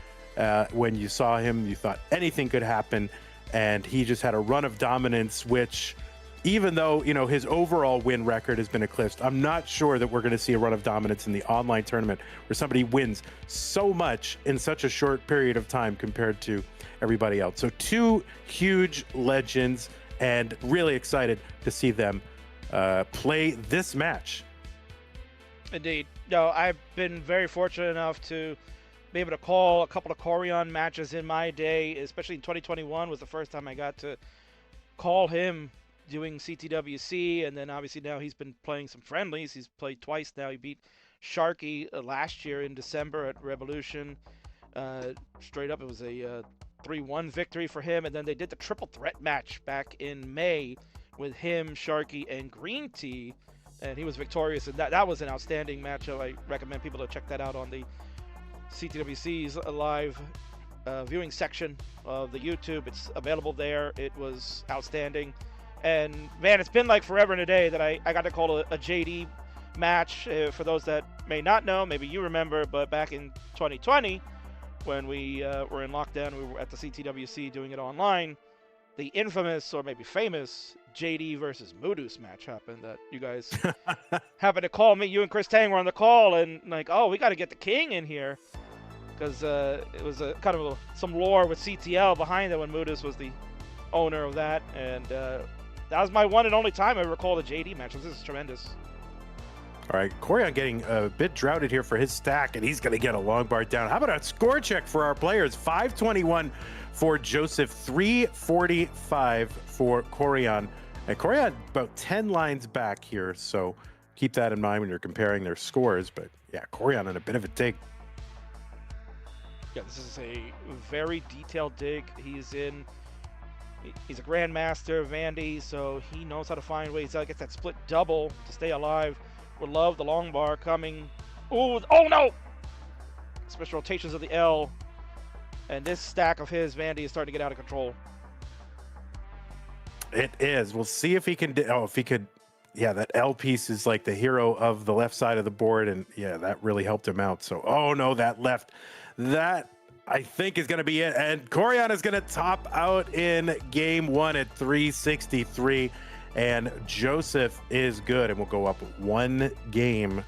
When you saw him, you thought anything could happen. And he just had a run of dominance, which, even though, you know, his overall win record has been eclipsed, I'm not sure that we're going to see a run of dominance in the online tournament where somebody wins so much in such a short period of time compared to everybody else. So 2 huge legends, and really excited to see them play this match. Indeed. No, I've been very fortunate enough to be able to call a couple of Koryan matches in my day, especially in 2021 was the first time I got to call him doing CTWC, and then obviously now he's been playing some friendlies. He's played twice now. He beat Sharky last year in December at Revolution. Straight up, it was a 3-1 victory for him, and then they did the triple threat match back in May with him, Sharky, and Green Tea, and he was victorious. And that was an outstanding matchup. I recommend people to check that out on the CTWC's live viewing section of the YouTube. It's available there. It was outstanding. And man, it's been like forever and a day that I got to call a JD match. For those that may not know, maybe you remember, but back in 2020, when we were in lockdown, we were at the CTWC doing it online, the infamous, or maybe famous, JD versus Moodus match happened that you guys happened to call me. You and Chris Tang were on the call, and like, oh, we got to get the king in here, because it was a kind of some lore with CTL behind it when Moodus was the owner of that, and that was my one and only time I recall the JD match. This is tremendous. All right, Koryan getting a bit droughted here for his stack, and he's going to get a long bar down. How about a score check for our players? 521 for Joseph, 345 for Koryan. And Koryan about 10 lines back here, so keep that in mind when you're comparing their scores. But yeah, Koryan on a bit of a dig. Yeah, this is a very detailed dig. He's a grandmaster, Vandy, so he knows how to find ways to get that split double to stay alive. Would love the long bar coming. Ooh, oh no! Special rotations of the L. And this stack of his, Vandy, is starting to get out of control. It is. We'll see if he can. If he could. Yeah, that L piece is like the hero of the left side of the board, and yeah, that really helped him out. So, oh no, that left. That I think is going to be it. And Koryan is going to top out in game one at 363. And Joseph is good, and will go up 1 game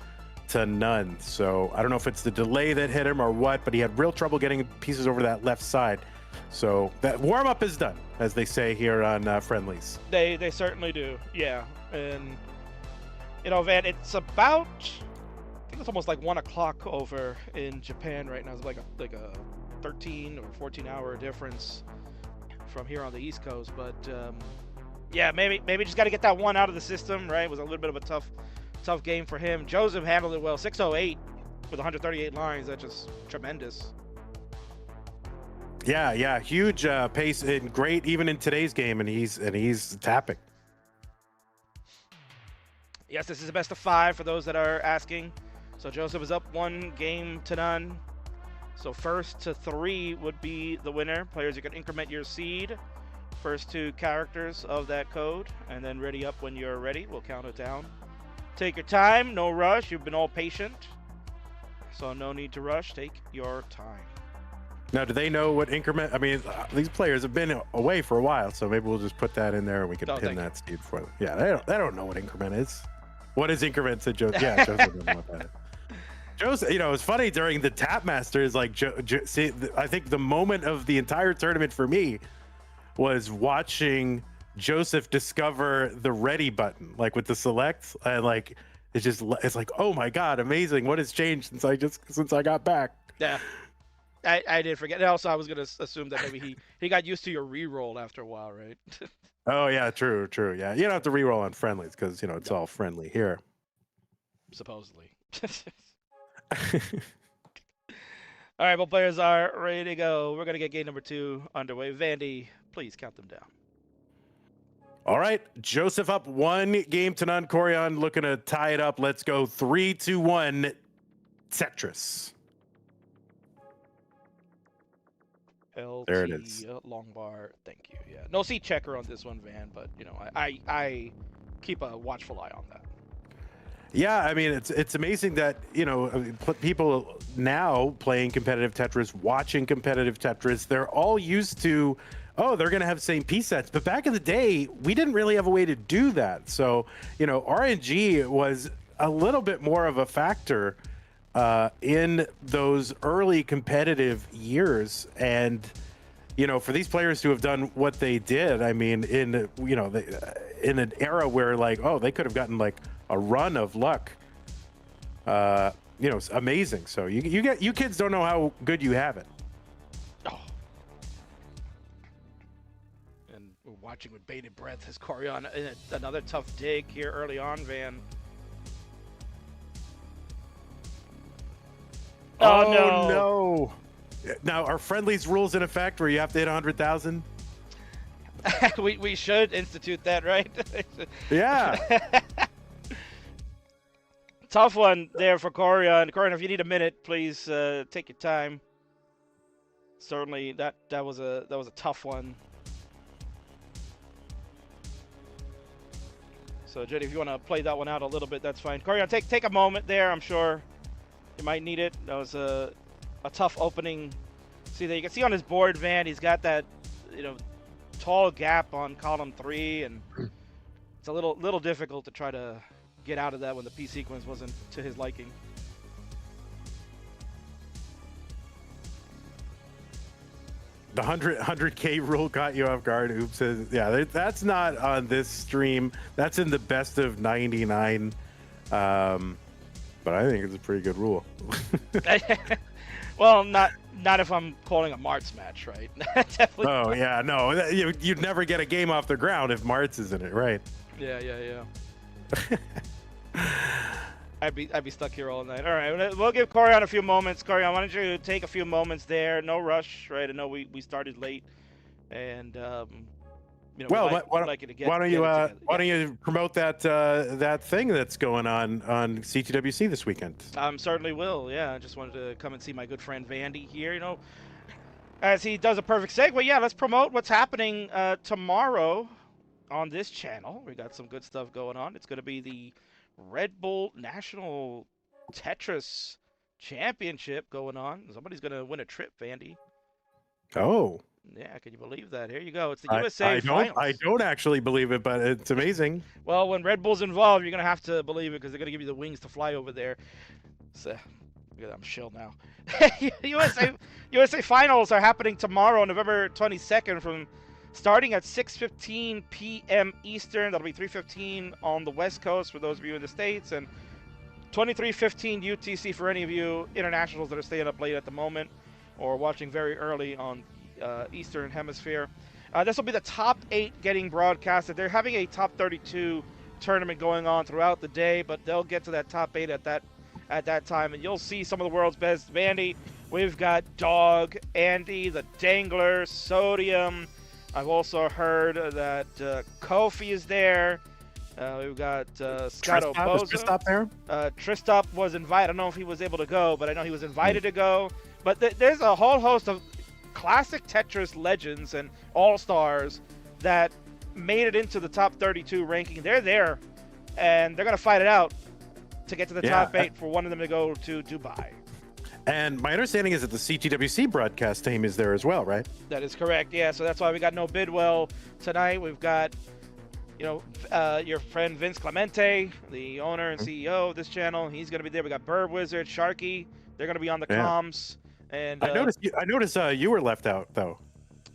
to none. So I don't know if it's the delay that hit him or what, but he had real trouble getting pieces over that left side. So that warm-up is done, as they say here on Friendlies. They certainly do, yeah. And, you know, Van, it's about, I think it's almost like 1 o'clock over in Japan right now. It's like a 13 or 14-hour difference from here on the East Coast, but yeah, maybe just got to get that one out of the system, right? It was a little bit of a tough game for him. Joseph handled it well. 608 with 138 lines. That's just tremendous. Yeah, huge pace and great even in today's game, and he's tapping. Yes, this is a best of 5 for those that are asking. So Joseph is up 1 game to none. So first to 3 would be the winner. Players, you can increment your seed. First 2 characters of that code, and then ready up when you're ready. We'll count it down. Take your time, no rush. You've been all patient, so no need to rush. Take your time. Now, do they know what increment? I mean, these players have been away for a while, so maybe we'll just put that in there and we can pin that seed for them. Yeah, they don't know what increment is. What is increment? Said Joseph. Yeah, Joseph doesn't know what that is. Joseph, you know, it's funny during the Tap Masters, like, see, I think the moment of the entire tournament for me was watching Joseph discover the ready button, like with the select, and like it's like, oh my god, amazing! What has changed since I got back? Yeah, I did forget. And also, I was gonna assume that maybe he got used to your reroll after a while, right? Oh yeah, true. Yeah, you don't have to reroll on Friendlies because you know it's all friendly here. Supposedly. All right, well, players are ready to go. We're gonna get game number 2 underway. Vandy, please count them down. All right, Joseph up 1 game to none. Koryan looking to tie it up. Let's go 3, 2, 1. Tetris. LT, there it is. Long bar. Thank you. Yeah, no seat checker on this one, Van, but you know I keep a watchful eye on that. Yeah, I mean, it's amazing that, you know, people now playing competitive Tetris, watching competitive Tetris, they're all used to, oh, they're going to have same piece sets. But back in the day, we didn't really have a way to do that. So, you know, RNG was a little bit more of a factor in those early competitive years. And, you know, for these players to have done what they did, I mean, in, you know, in an era where, like, oh, they could have gotten, like, a run of luck, you know, it's amazing. So you kids don't know how good you have it. Oh. And we're watching with bated breath as Koryan, another tough dig here early on, Van. Oh no! Now, are Friendlies rules in effect where you have to hit 100,000? we should institute that, right? Yeah. Tough one there for Koryan. Koryan, if you need a minute, please take your time. Certainly, that was a tough one. So, Jody, if you want to play that one out a little bit, that's fine. Koryan, take a moment there. I'm sure you might need it. That was a tough opening. See there, you can see on his board, Van, he's got that, tall gap on column 3, and it's a little difficult to try to get out of that when the P sequence wasn't to his liking. The 100K rule caught you off guard. Oops. Yeah, that's not on this stream. That's in the best of 99. But I think it's a pretty good rule. Well, not if I'm calling a Martz match, right? Definitely. Oh yeah, no, you'd never get a game off the ground if Martz is in it, right? Yeah. I'd be stuck here all night. All right, we'll give Koryan a few moments. Koryan, why don't you take a few moments there? No rush, right? I know we started late, and why don't you promote that thing that's going on CTWC this weekend? Certainly will. Yeah, I just wanted to come and see my good friend Vandy here. As he does a perfect segue. Yeah, let's promote what's happening tomorrow on this channel. We got some good stuff going on. It's going to be the Red Bull National Tetris Championship going on. Somebody's going to win a trip, Vandy. Oh. Yeah, can you believe that? Here you go. It's the USA Finals. I don't actually believe it, but it's amazing. Well, when Red Bull's involved, you're going to have to believe it because they're going to give you the wings to fly over there. So, look at that, I'm chill now. USA Finals are happening tomorrow, November 22nd, from starting at 6:15 p.m. Eastern. That'll be 3:15 on the West Coast for those of you in the States, and 23:15 UTC for any of you internationals that are staying up late at the moment or watching very early on Eastern Hemisphere. This will be the top 8 getting broadcasted. They're having a top 32 tournament going on throughout the day, but they'll get to that top 8 at that time, and you'll see some of the world's best. Vandy, we've got Dog, Andy, the Dangler, Sodium. I've also heard that Kofi is there. We've got Scott Obozo. Is Tristop there? Tristop was invited. I don't know if he was able to go, but I know he was invited to go. But there's a whole host of classic Tetris legends and all-stars that made it into the top 32 ranking. They're there, and they're going to fight it out to get to the top 8 for one of them to go to Dubai. And my understanding is that the CTWC broadcast team is there as well, right? That is correct, yeah. So that's why we got no Bidwell tonight. We've got, your friend Vince Clemente, the owner and CEO of this channel. He's going to be there. We got Bird Wizard, Sharky. They're going to be on the comms. And I noticed you were left out, though.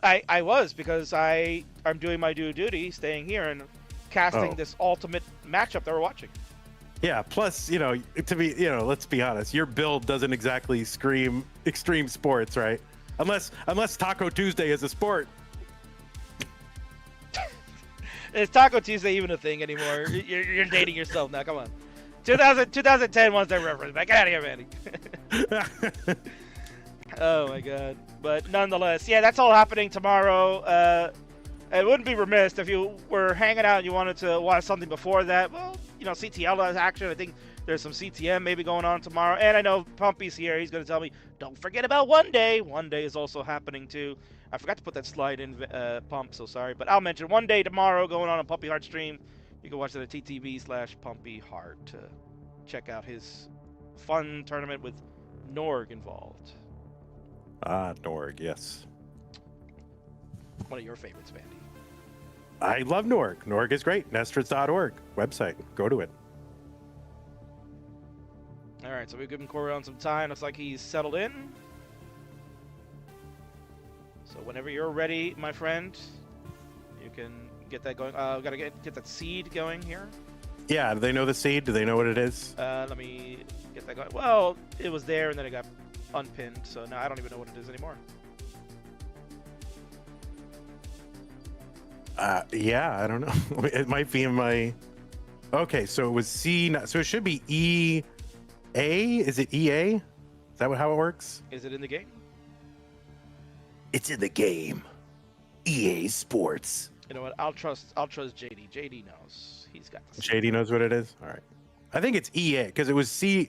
I was, because I'm doing my due duty, staying here and casting this ultimate matchup that we're watching. Yeah, plus, let's be honest, your build doesn't exactly scream extreme sports, right? Unless Taco Tuesday is a sport. Is Taco Tuesday even a thing anymore? You're dating yourself now, come on. 2010 was their reference. Get out of here, Manny. Oh my god. But nonetheless, yeah, that's all happening tomorrow. It wouldn't be remiss if you were hanging out and you wanted to watch something before that. Well, CTL has action. I think there's some CTM maybe going on tomorrow. And I know Pumpy's here. He's going to tell me, don't forget about One Day. One Day is also happening too. I forgot to put that slide in, Pump, so sorry. But I'll mention One Day tomorrow going on Pumpy Heart stream. You can watch it at TTV/Pumpy Heart to check out his fun tournament with Norg involved. Norg, yes. One of your favorites, Vandy. I love Norg. Norg is great. Nestrits.org website. Go to it. All right, so we've given Koryan some time. Looks like he's settled in. So whenever you're ready, my friend, you can get that going. We've got to get that seed going here. Yeah, do they know the seed? Do they know what it is? Let me get that going. Well, it was there, and then it got unpinned, so now I don't even know what it is anymore. Yeah, I don't know. It might be in my... Okay, so it was C... So it should be EA? Is it EA? Is that how it works? Is it in the game? It's in the game. EA Sports. You know what? I'll trust JD. JD knows. He's got the JD knows what it is. All right. I think it's EA because it was C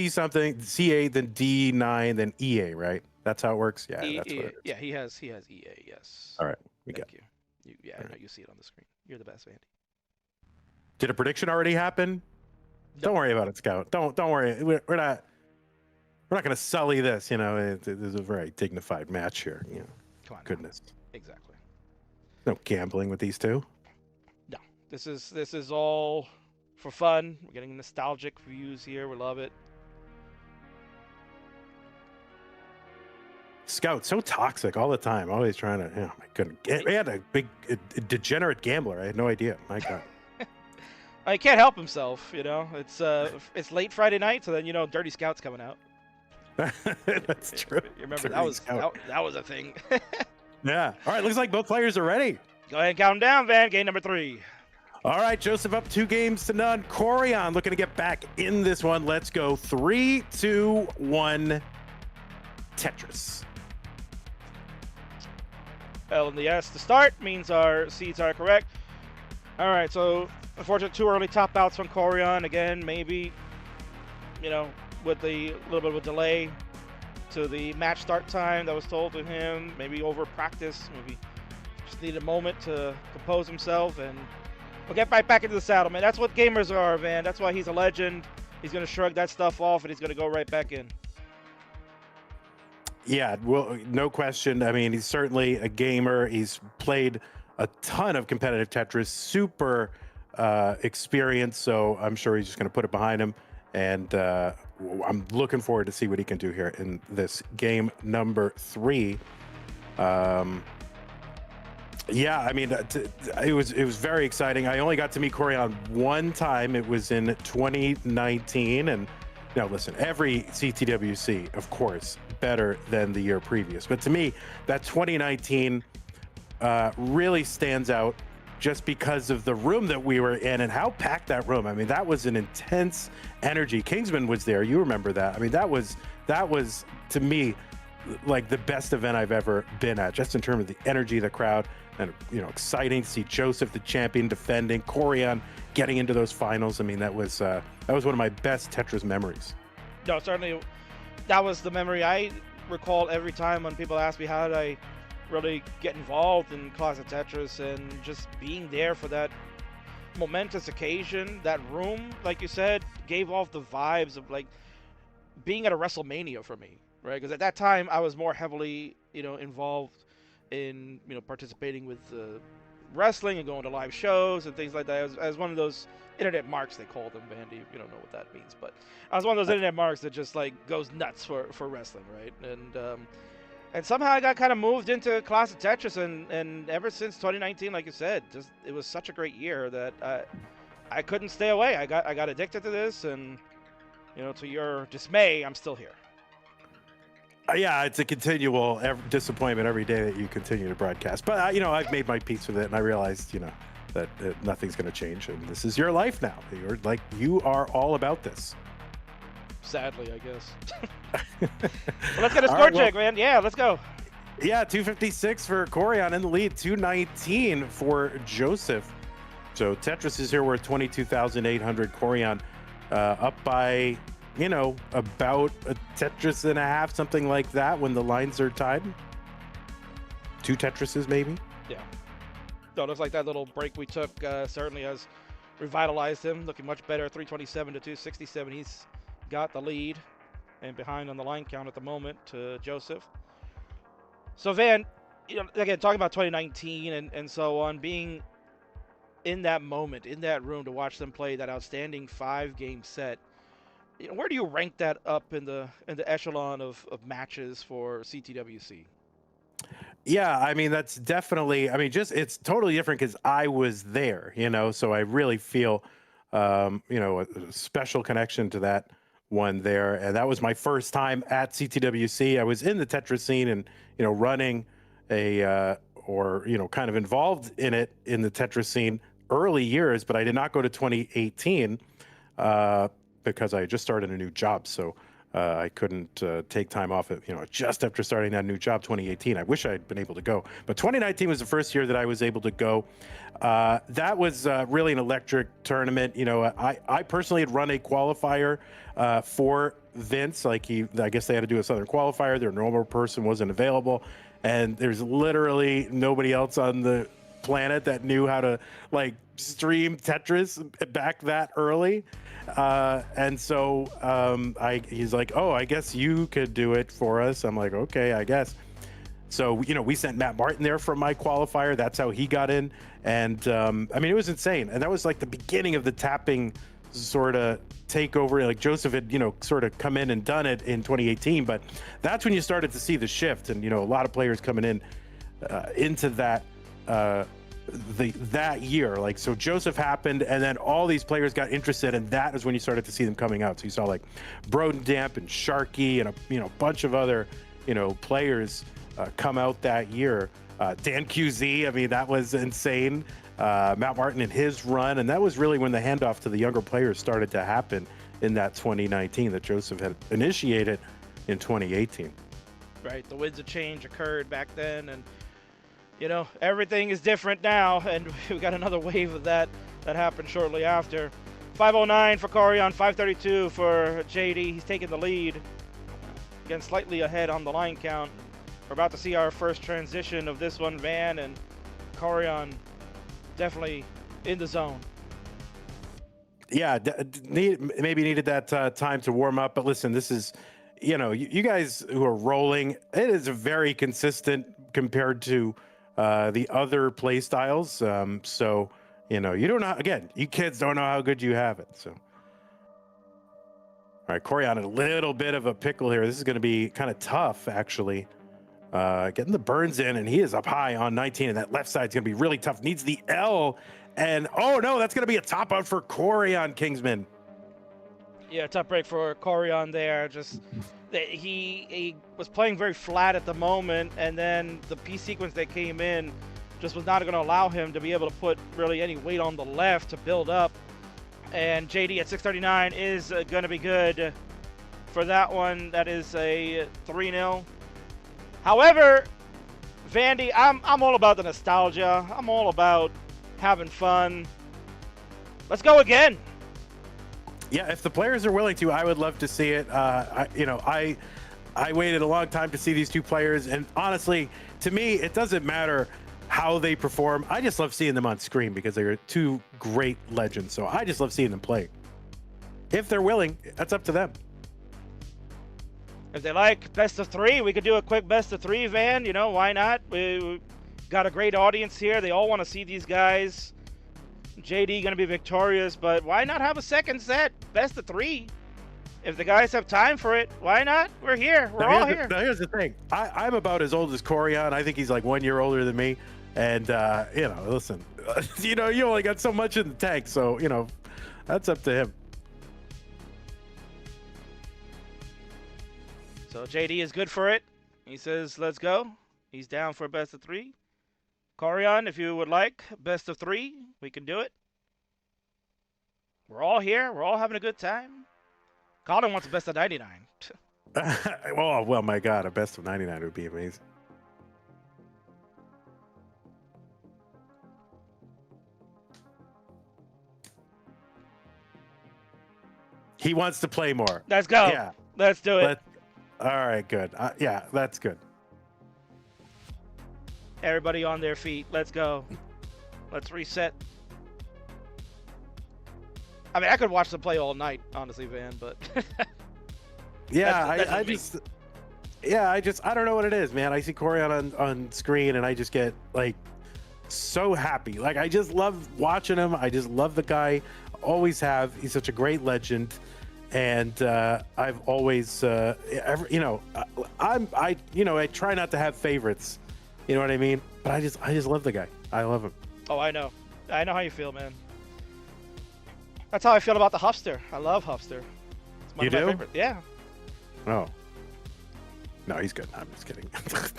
something, CA, then D9, then EA, right? That's how it works. Yeah, that's what it is. Yeah, he has EA. Yes. All right, Thank you. I know you see it on the screen. You're the best, Andy. Did a prediction already happen? Don't worry about it, Scout. Don't worry. We're not going to sully this. You know, it is a very dignified match here. You know, come on. Goodness. Exactly. No gambling with these two. No, this is all for fun. We're getting nostalgic views here. We love it. Scout, so toxic all the time. Always trying to. Oh my goodness. He had a big degenerate gambler. I had no idea. My God. He can't help himself. You know, it's late Friday night, so then you know, Dirty Scout's coming out. That's true. You remember Dirty that was a thing. Yeah. All right. Looks like both players are ready. Go ahead and count them down, Van. Game number 3. All right, Joseph up 2-0. Koryan looking to get back in this one. Let's go. 3, 2, 1. Tetris. L and the S to start means our seeds are correct. All right, so unfortunately, 2 early top outs from Koryan. Again, maybe, you know, with the little bit of a delay to the match start time that was told to him. Maybe over practice. Maybe just needed a moment to compose himself, and we'll get right back into the saddle, man. That's what gamers are, man. That's why he's a legend. He's going to shrug that stuff off, and he's going to go right back in. Yeah, well, no question. I mean, he's certainly a gamer. He's played a ton of competitive Tetris, super experienced, so I'm sure he's just going to put it behind him. And I'm looking forward to see what he can do here in this game number 3. Yeah, I mean, it was very exciting. I only got to meet Koryan one time. It was in 2019, and now listen, every CTWC, of course, better than the year previous. But to me, that 2019 really stands out just because of the room that we were in and how packed that room. I mean, that was an intense energy. Kingsman was there. You remember that? I mean, that was to me like the best event I've ever been at, just in terms of the energy of the crowd. And, you know, exciting to see Joseph, the champion, defending, Koryan getting into those finals. I mean, that was one of my best Tetris memories. No, certainly, that was the memory I recall every time when people ask me how did I really get involved in Closet Tetris, and just being there for that momentous occasion. That room, like you said, gave off the vibes of like being at a WrestleMania for me, right? Because at that time I was more heavily, you know, involved in, you know, participating with wrestling and going to live shows and things like that. As one of those internet marks, they call them, Vandy. You don't know what that means, but I was one of those internet marks that just like goes nuts for wrestling, right? And somehow I got kind of moved into Classic Tetris, and ever since 2019, like you said, just it was such a great year that I couldn't stay away. I got addicted to this, and you know, to your dismay, I'm still here. Yeah, it's a continual disappointment every day that you continue to broadcast. But, you know, I've made my peace with it, and I realized, you know, that nothing's going to change. And this is your life now. You are all about this. Sadly, I guess. Well, let's get a score check, man. Yeah, let's go. Yeah, 256 for Koryan in the lead, 219 for Joseph. So Tetris is here worth 22,800. Koryan up by, you know, about a Tetris and a half, something like that, when the lines are tied. 2 Tetrises, maybe. Yeah. No, it looks like that little break we took certainly has revitalized him, looking much better. 327 to 267. He's got the lead and behind on the line count at the moment to Joseph. So Van, you know, again, talking about 2019 and so on, being in that moment, in that room to watch them play that outstanding 5-game set. You know, where do you rank that up in the echelon of matches for CTWC? Yeah, I mean, that's definitely, I mean, just, it's totally different because I was there, you know, so I really feel, you know, a special connection to that one there. And that was my first time at CTWC. I was in the Tetris scene and, you know, running or, you know, kind of involved in it in the Tetris scene early years, but I did not go to 2018 because I had just started a new job. So I couldn't take time off, just after starting that new job, 2018. I wish I'd been able to go. But 2019 was the first year that I was able to go. That was really an electric tournament. I personally had run a qualifier for Vince. I guess they had to do a Southern qualifier. Their normal person wasn't available. And there's literally nobody else on the planet that knew how to stream Tetris back that early. And so he's like, oh, I guess you could do it for us. I'm like, okay, I guess. So, we sent Matt Martin there for my qualifier. That's how he got in. And it was insane. And that was like the beginning of the tapping sort of takeover. Like Joseph had, sort of come in and done it in 2018. But that's when you started to see the shift. And, a lot of players coming in into that that year. So Joseph happened, and then all these players got interested, and that is when you started to see them coming out. So you saw Broden Damp and Sharky and a bunch of other players come out that year. Dan QZ, that was insane. Matt Martin in his run, and that was really when the handoff to the younger players started to happen in that 2019 that Joseph had initiated in 2018. Right, the winds of change occurred back then, and everything is different now, and we got another wave of that happened shortly after. 509 for Koryan, 532 for JD. He's taking the lead. Again, slightly ahead on the line count. We're about to see our first transition of this one, Van, and Koryan definitely in the zone. Yeah, maybe needed that time to warm up, but listen, this is, you guys who are rolling, it is very consistent compared to the other play styles. So, you don't know, again, you kids don't know how good you have it. So, all right, Koryan, a little bit of a pickle here. This is going to be kind of tough, actually. Getting the burns in, and he is up high on 19, and that left side's going to be really tough. Needs the L, and oh no, that's going to be a top out for Koryan, Kingsman. Yeah, tough break for Koryan there. Just he was playing very flat at the moment, and then the piece sequence that came in just was not going to allow him to be able to put really any weight on the left to build up. And JD at 639 is going to be good for that one. That is a 3-0. However, Vandy, I'm all about the nostalgia. I'm all about having fun. Let's go again. Yeah, if the players are willing to, I would love to see it. I waited a long time to see these two players, and honestly, to me, it doesn't matter how they perform. I just love seeing them on screen because they're two great legends. So I just love seeing them play. If they're willing, that's up to them. If they like best of 3, we could do a quick best of 3, Van. Why not? We got a great audience here. They all want to see these guys. JD going to be victorious, but why not have a second set? Best of 3. If the guys have time for it, why not? We're here. We're all here. Now here's the thing. I'm about as old as Koryan. I think he's like 1 year older than me. And, listen, you only got so much in the tank. So, that's up to him. So JD is good for it. He says, let's go. He's down for a best of 3. Koryan, if you would like best of 3, we can do it. We're all here. We're all having a good time. Colin wants a best of 99. Oh, well, my God, a best of 99 would be amazing. He wants to play more. Let's go. Yeah. Let's do it. All right, good. Yeah, that's good. Everybody on their feet. Let's go. Let's reset. I could watch them play all night, honestly, Van, but... Yeah, I don't know what it is, man. I see Koryan on screen, and I just get, so happy. I just love watching him. I just love the guy. Always have. He's such a great legend. And I've always, I try not to have favorites. You know what I mean? But I just love the guy. I love him. Oh, I know. I know how you feel, man. That's how I feel about the Huffster. I love Huffster. It's one of my favorites. Yeah. Oh. No, he's good. I'm just kidding.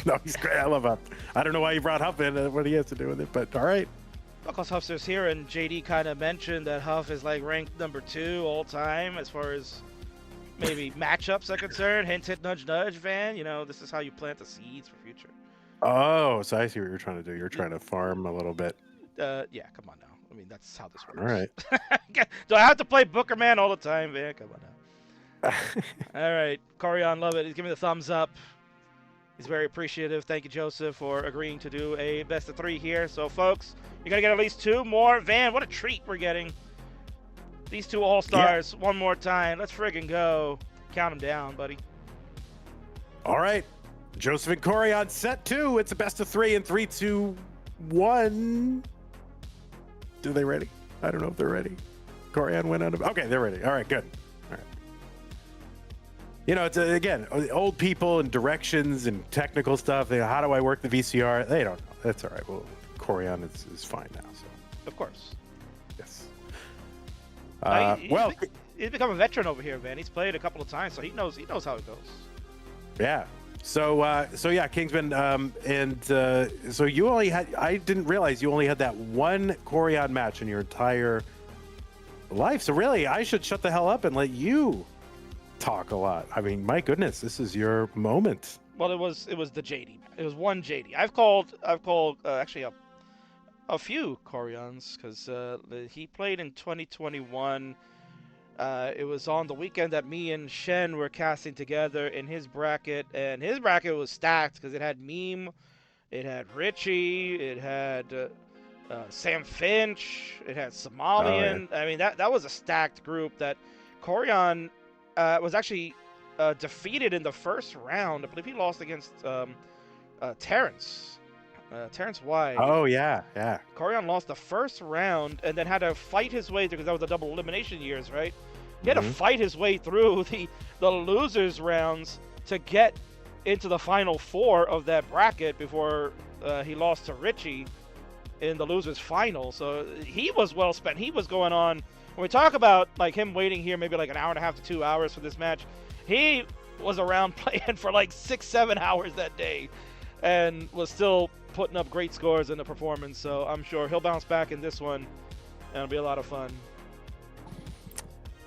No, he's great. I love Huff. I don't know why you brought Huff in, what he has to do with it, but all right. Because Huffster's here, and JD kind of mentioned that Huff is ranked number 2 all time as far as maybe matchups are concerned. Hint, hint, nudge, nudge, Van. You know, this is how you plant the seeds for future. Oh, so I see what you're trying to do. You're trying to farm a little bit. Yeah, come on now. I mean, that's how this works. All right. Do I have to play Booker Man all the time, Van? Come on now. All right, Koryan, love it. He's giving me the thumbs up. He's very appreciative. Thank you, Joseph, for agreeing to do a best of 3 here. So, folks, you're going to get at least 2 more. Van, what a treat we're getting. These 2 All-Stars one more time. Let's friggin' go. Count them down, buddy. All right. Joseph and Koryan, set 2. It's a best of 3 in 3, 2, 1. Are they ready? I don't know if they're ready. Koryan went out of... Okay, they're ready. All right, good. All right. You know, it's again, old people and directions and technical stuff. How do I work the VCR? They don't know. That's all right. Well, Koryan is fine now. So. Of course. Yes. He's become a veteran over here, man. He's played a couple of times, so he knows how it goes. Yeah. So yeah, Kingsman, so you only had, I didn't realize you only had that one Koryan match in your entire life. So really, I should shut the hell up and let you talk a lot. I mean, my goodness, this is your moment. Well, it was the JD. It was one JD. I've called actually a few Koryans because he played in 2021. It was on the weekend that me and Shen were casting together in his bracket, and his bracket was stacked because it had Meme, it had Richie, it had Sam Finch, it had Somalian. Oh, yeah. I mean, that was a stacked group. That Koryan was actually defeated in the first round. I believe he lost against Terrence. Terrence White. Oh, yeah. Koryan lost the first round and then had to fight his way through, because that was the double elimination years, right? He had to fight his way through the losers rounds to get into the final 4 of that bracket before he lost to Richie in the losers final. So he was well spent. He was going on, when we talk about like him waiting here maybe like an hour and a half to 2 hours for this match, he was around playing for like 6-7 hours that day and was still putting up great scores in the performance. So I'm sure he'll bounce back in this one and it'll be a lot of fun.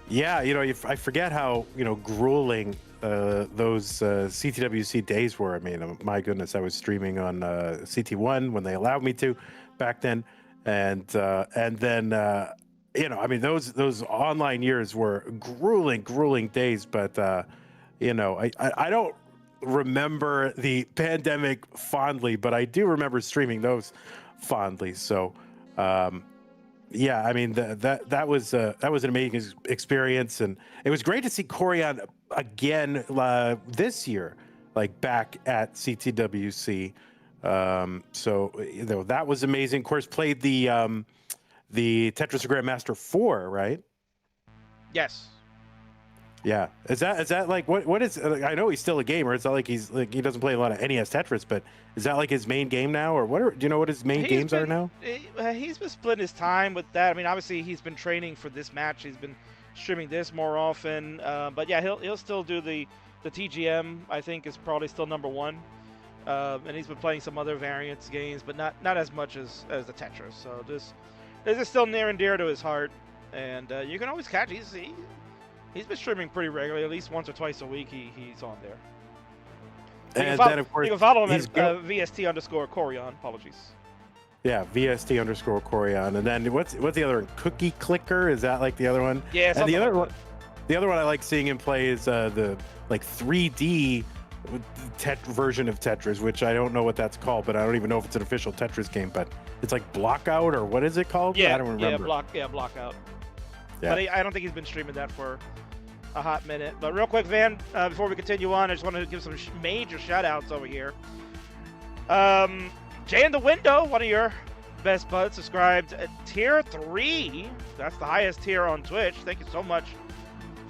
Yeah, you know, I forget how, you know, grueling those CTWC days were. I mean, my goodness, I was streaming on CT1 when they allowed me to back then, and then you know, I mean, those online years were grueling days. But you know, I don't remember the pandemic fondly, but I do remember streaming those fondly. So. Yeah, I mean that was an amazing experience, and it was great to see Koryan again this year, like back at CTWC. So you know, that was amazing. Of course, played the Tetris Grandmaster 4, right? Yes. Yeah, is that like what is? I know he's still a gamer. It's not like he doesn't play a lot of NES Tetris, but is that like his main game now, or what? Do you know what his main games are now? He's been splitting his time with that. I mean, obviously he's been training for this match. He's been streaming this more often. But yeah, he'll still do the TGM. I think is probably still #1. And he's been playing some other variants games, but not as much as the Tetris. So this is still near and dear to his heart, and you can always catch. He's been streaming pretty regularly, at least once or twice a week. He's on there. And then, of course, you can follow him at VST_Koryan. Apologies. Yeah, VST_Koryan. And then what's the other one? Cookie Clicker? Is that like the other one? Yeah. And the other one I like seeing him play is the like 3D version of Tetris, which I don't know what that's called, but I don't even know if it's an official Tetris game. But it's like Blockout, or what is it called? Yeah, I don't remember. Blockout. Yeah. But I don't think he's been streaming that for a hot minute. But real quick, Van, before we continue on, I just want to give some major shout-outs over here. Jay in the Window, one of your best buds, subscribed at Tier 3. That's the highest tier on Twitch. Thank you so much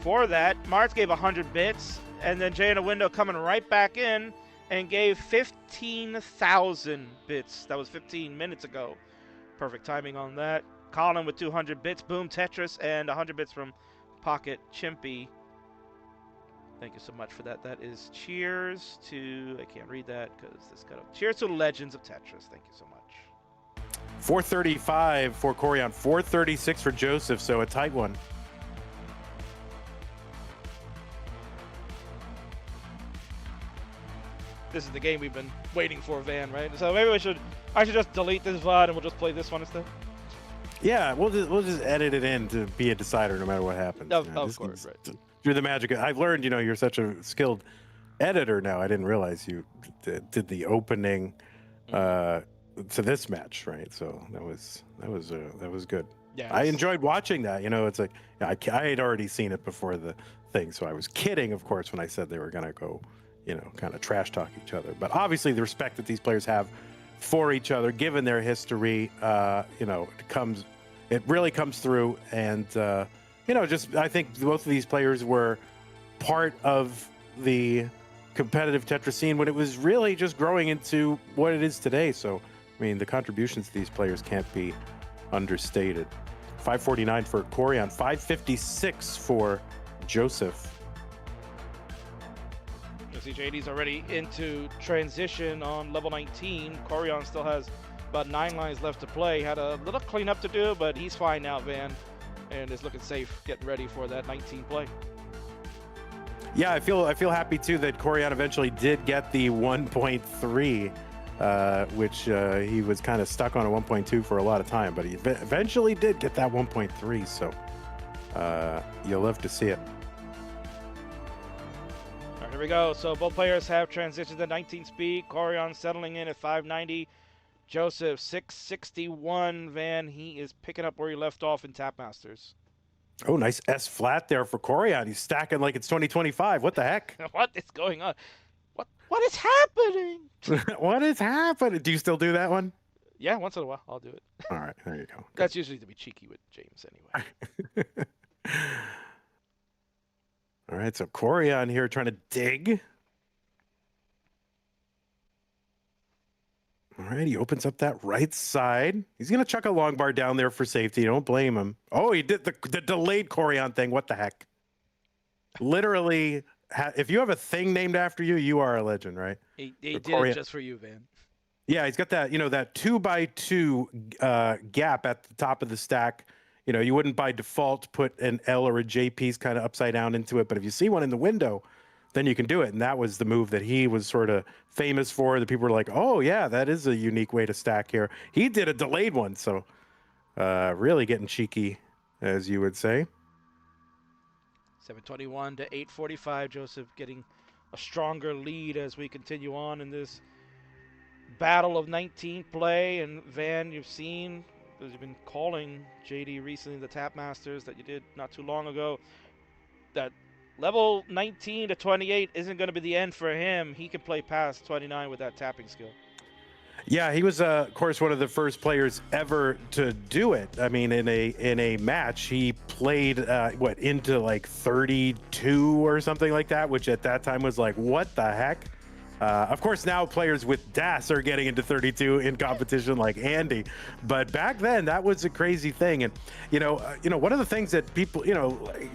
for that. Martz gave 100 bits. And then Jay in the Window coming right back in and gave 15,000 bits. That was 15 minutes ago. Perfect timing on that. Colin with 200 bits, Boom Tetris, and 100 bits from Pocket Chimpy. Thank you so much for that. That is cheers to, I can't read that because this got up. Cheers to Legends of Tetris. Thank you so much. 435 for Koryan, 436 for Joseph, so a tight one. this is the game we've been waiting for, Van, right? So maybe I should just delete this VOD and we'll just play this one instead. Yeah, we'll just edit it in to be a decider no matter what happens. Of course, right. Through the magic, I've learned, you're such a skilled editor now. I didn't realize you did the opening to this match, right? So that was good. Yeah, I enjoyed watching that. It's like I had already seen it before the thing, so I was kidding, of course, when I said they were gonna go, kind of trash talk each other. But obviously, the respect that these players have for each other, given their history, it really comes through. And I think both of these players were part of the competitive Tetris scene when it was really just growing into what it is today. So, the contributions to these players can't be understated. 549 for Koryan, 556 for Joseph. You see JD's already into transition on level 19. Koryan still has about 9 lines left to play. Had a little cleanup to do, but he's fine now, Van, and is looking safe, getting ready for that 19 play. Yeah, I feel happy too that Koryan eventually did get the 1.3, which he was kind of stuck on a 1.2 for a lot of time, but he eventually did get that 1.3. So you'll love to see it. All right, here we go. So both players have transitioned to 19 speed. Koryan settling in at 590. Joseph 661. Van, he is picking up where he left off in Tap Masters. Oh, nice S flat there for Koryan. He's stacking like it's 2025. What the heck? What is going on? What is happening? What is happening? Do you still do that one? Yeah, once in a while I'll do it. All right, there you go. That's usually to be cheeky with James anyway. All right, so Koryan here trying to dig. All right, he opens up that right side. He's going to chuck a long bar down there for safety. Don't blame him. Oh, he did the delayed Koryan thing. What the heck? Literally, if you have a thing named after you, you are a legend, right? He did it just for you, Van. Yeah, he's got that, that 2x2 gap at the top of the stack. You wouldn't by default put an L or a J piece kind of upside down into it, but if you see one in the window, then you can do it. And that was the move that he was sort of famous for. The people were like, oh yeah, that is a unique way to stack here. He did a delayed one. So really getting cheeky, as you would say. 721 to 845. Joseph getting a stronger lead as we continue on in this battle of 19 play. And Van, you've seen, as you've been calling JD recently, the Tap Masters that you did not too long ago, that level 19 to 28 isn't going to be the end for him. He can play past 29 with that tapping skill. Yeah, he was, of course, one of the first players ever to do it. I mean, in a match, he played into like 32 or something like that, which at that time was like, what the heck? Of course, now players with DAS are getting into 32 in competition, like Andy. But back then, that was a crazy thing. And one of the things that people,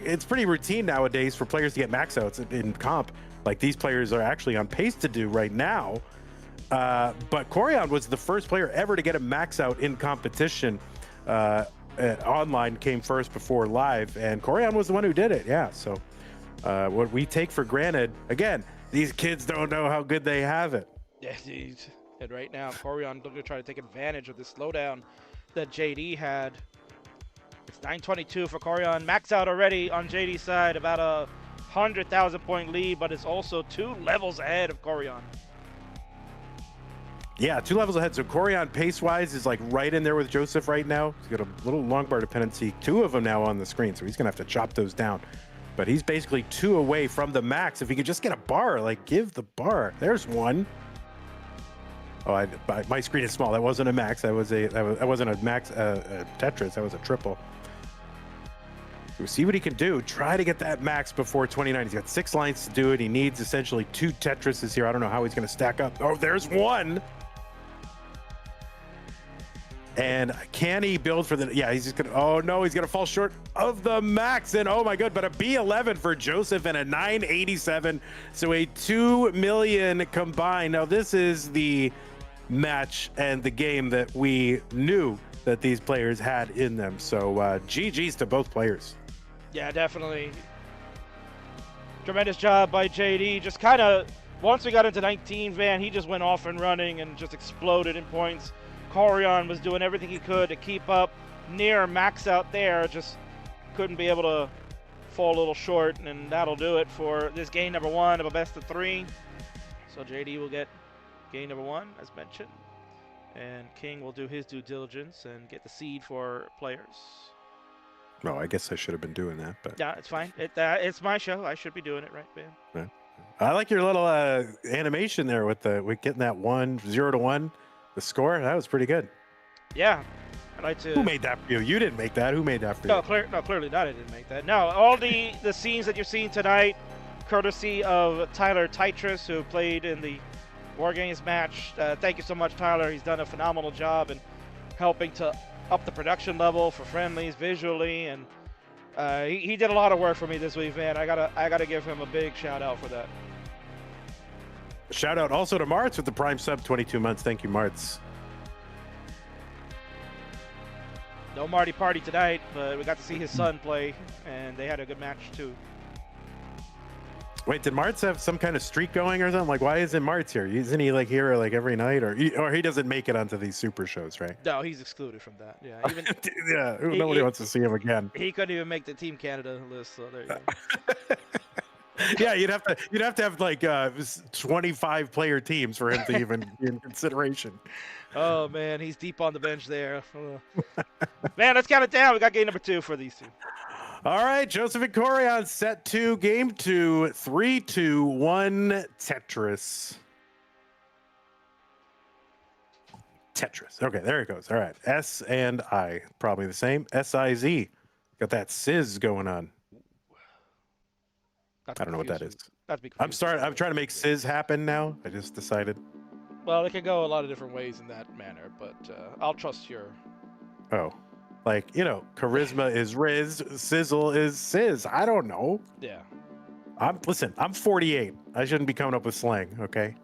it's pretty routine nowadays for players to get max outs in comp, like these players are actually on pace to do right now. But Koryan was the first player ever to get a max out in competition. Online came first before live, and Koryan was the one who did it. Yeah. So what we take for granted, again, these kids don't know how good they have it. Yeah, dude. And right now, Koryan looking to try to take advantage of the slowdown that JD had. It's 922 for Koryan. Max out already on JD's side, about a 100,000 point lead, but it's also 2 levels ahead of Koryan. Yeah, 2 levels ahead. So Koryan, pace-wise, is like right in there with Joseph right now. He's got a little long bar dependency. 2 of them now on the screen, so he's going to have to chop those down. But he's basically 2 away from the max. If he could just get a bar, like give the bar. There's one. Oh, my screen is small. That wasn't a max. That wasn't a max Tetris. That was a triple. We'll see what he can do. Try to get that max before 29. He's got 6 lines to do it. He needs essentially 2 Tetrises here. I don't know how he's going to stack up. Oh, there's one. And can he build for the... Yeah, he's just going to... Oh, no, he's going to fall short of the max. And oh, my God, but a B11 for Joseph and a 987. So a 2 million combined. Now, this is the match and the game that we knew that these players had in them. So GG's to both players. Yeah, definitely. Tremendous job by JD. Just kind of once we got into 19, Van, he just went off and running and just exploded in points. Koryan was doing everything he could to keep up near max out there, just couldn't be able to fall a little short, and that'll do it for this game number 1 of a best of 3. So JD will get game number 1, as mentioned, and King will do his due diligence and get the seed for players. No, I guess I should have been doing that, but Yeah, it's fine. It's my show. I should be doing it, right, man? yeah. I like your little animation there with getting that 0 to 1, the score. That was pretty good. Yeah, I like to. Who made that for you? You didn't make that. Who made that for you? No, clearly not. I didn't make that. No, all the scenes that you're seeing tonight, courtesy of Tyler Tetris, who played in the War Games match. Thank you so much, Tyler. He's done a phenomenal job in helping to up the production level for Friendlies visually, and he did a lot of work for me this week, man. I gotta give him a big shout out for that. Shout out also to Martz with the Prime sub, 22 months. Thank you, Martz. No Marty Party tonight, but we got to see his son play, and they had a good match too. Wait, did Martz have some kind of streak going or something? Like, why isn't Martz here? Isn't he like here like every night, or he doesn't make it onto these super shows, right? No, he's excluded from that. Yeah, even yeah, nobody wants to see him again. He couldn't even make the Team Canada list, so there you go. Yeah, you'd have to have like 25 player teams for him to even be in consideration. Oh man, he's deep on the bench there. Man, let's count it down. We got game number 2 for these two. All right, Joseph and Koryan, set 2, game 2, 3, 2, 1, Tetris. Tetris. Okay, there it goes. All right, S and I, probably the same. S-I-Z. Got that sizz going on. I don't know what that is. I'm trying to make sizz happen now. I just decided. Well, it could go a lot of different ways in that manner, but I'll trust your. Oh. Like, charisma is Riz, sizzle is sizz. I don't know. Yeah. Listen, I'm 48. I shouldn't be coming up with slang, okay?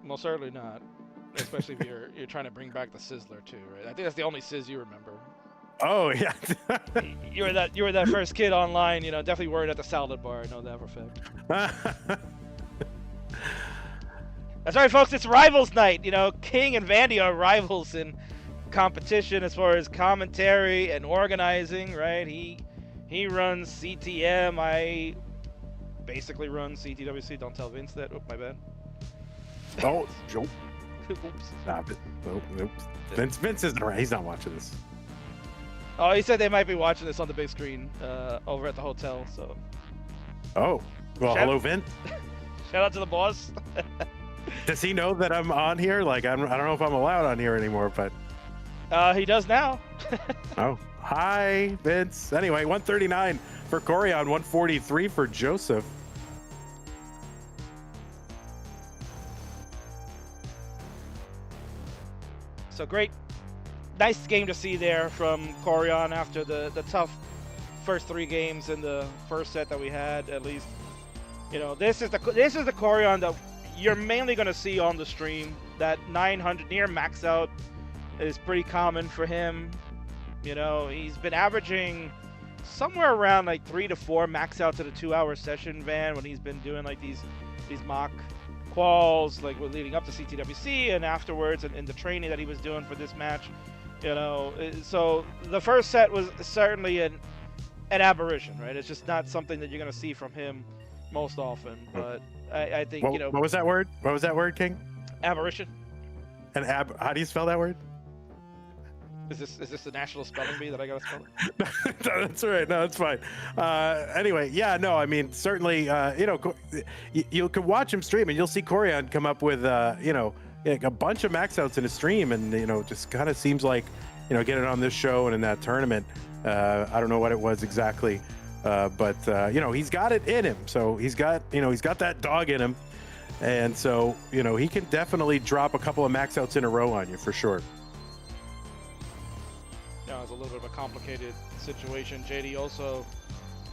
Well, certainly not. Especially if you're trying to bring back the Sizzler too, right? I think that's the only Sizz you remember. Oh yeah. you were that first kid online, definitely worried at the salad bar. I know that for a fact. That's right, folks. It's Rivals Night. King and Vandy are rivals in competition as far as commentary and organizing, right? He runs CTM. I basically run CTWC. Don't tell Vince that. Oh, my bad. Oh, joke. Oops. Stop it. Nope. Vince isn't around. He's not watching this. Oh, he said they might be watching this on the big screen over at the hotel. So. Oh, well, hello, Vince. Shout out to the boss. Does he know that I'm on here? Like, I don't know if I'm allowed on here anymore, but. He does now. Oh, hi, Vince. Anyway, 139 for Koryan, 143 for Joseph. So great, nice game to see there from Koryan after the tough first 3 games in the first set that we had. At least, this is the Koryan that you're mainly going to see on the stream. That 900 near max out is pretty common for him. He's been averaging somewhere around like 3 to 4 max outs at a 2-hour session, Van, when he's been doing like these mock quals, like leading up to CTWC and afterwards, and in the training that he was doing for this match. So the first set was certainly an aberration, right? It's just not something that you're going to see from him most often. But I think, What was that word? What was that word, King? Aberration. And how do you spell that word? Is this the national spelling bee that I gotta spell it? No, that's all right. No, that's fine. Anyway, yeah, no, I mean, certainly, you can watch him stream and you'll see Koryan come up with, a bunch of max outs in a stream, and just kind of seems like, getting on this show and in that tournament. I don't know what it was exactly, but he's got it in him. So he's got that dog in him, and so he can definitely drop a couple of max outs in a row on you for sure. It's a little bit of a complicated situation. JD also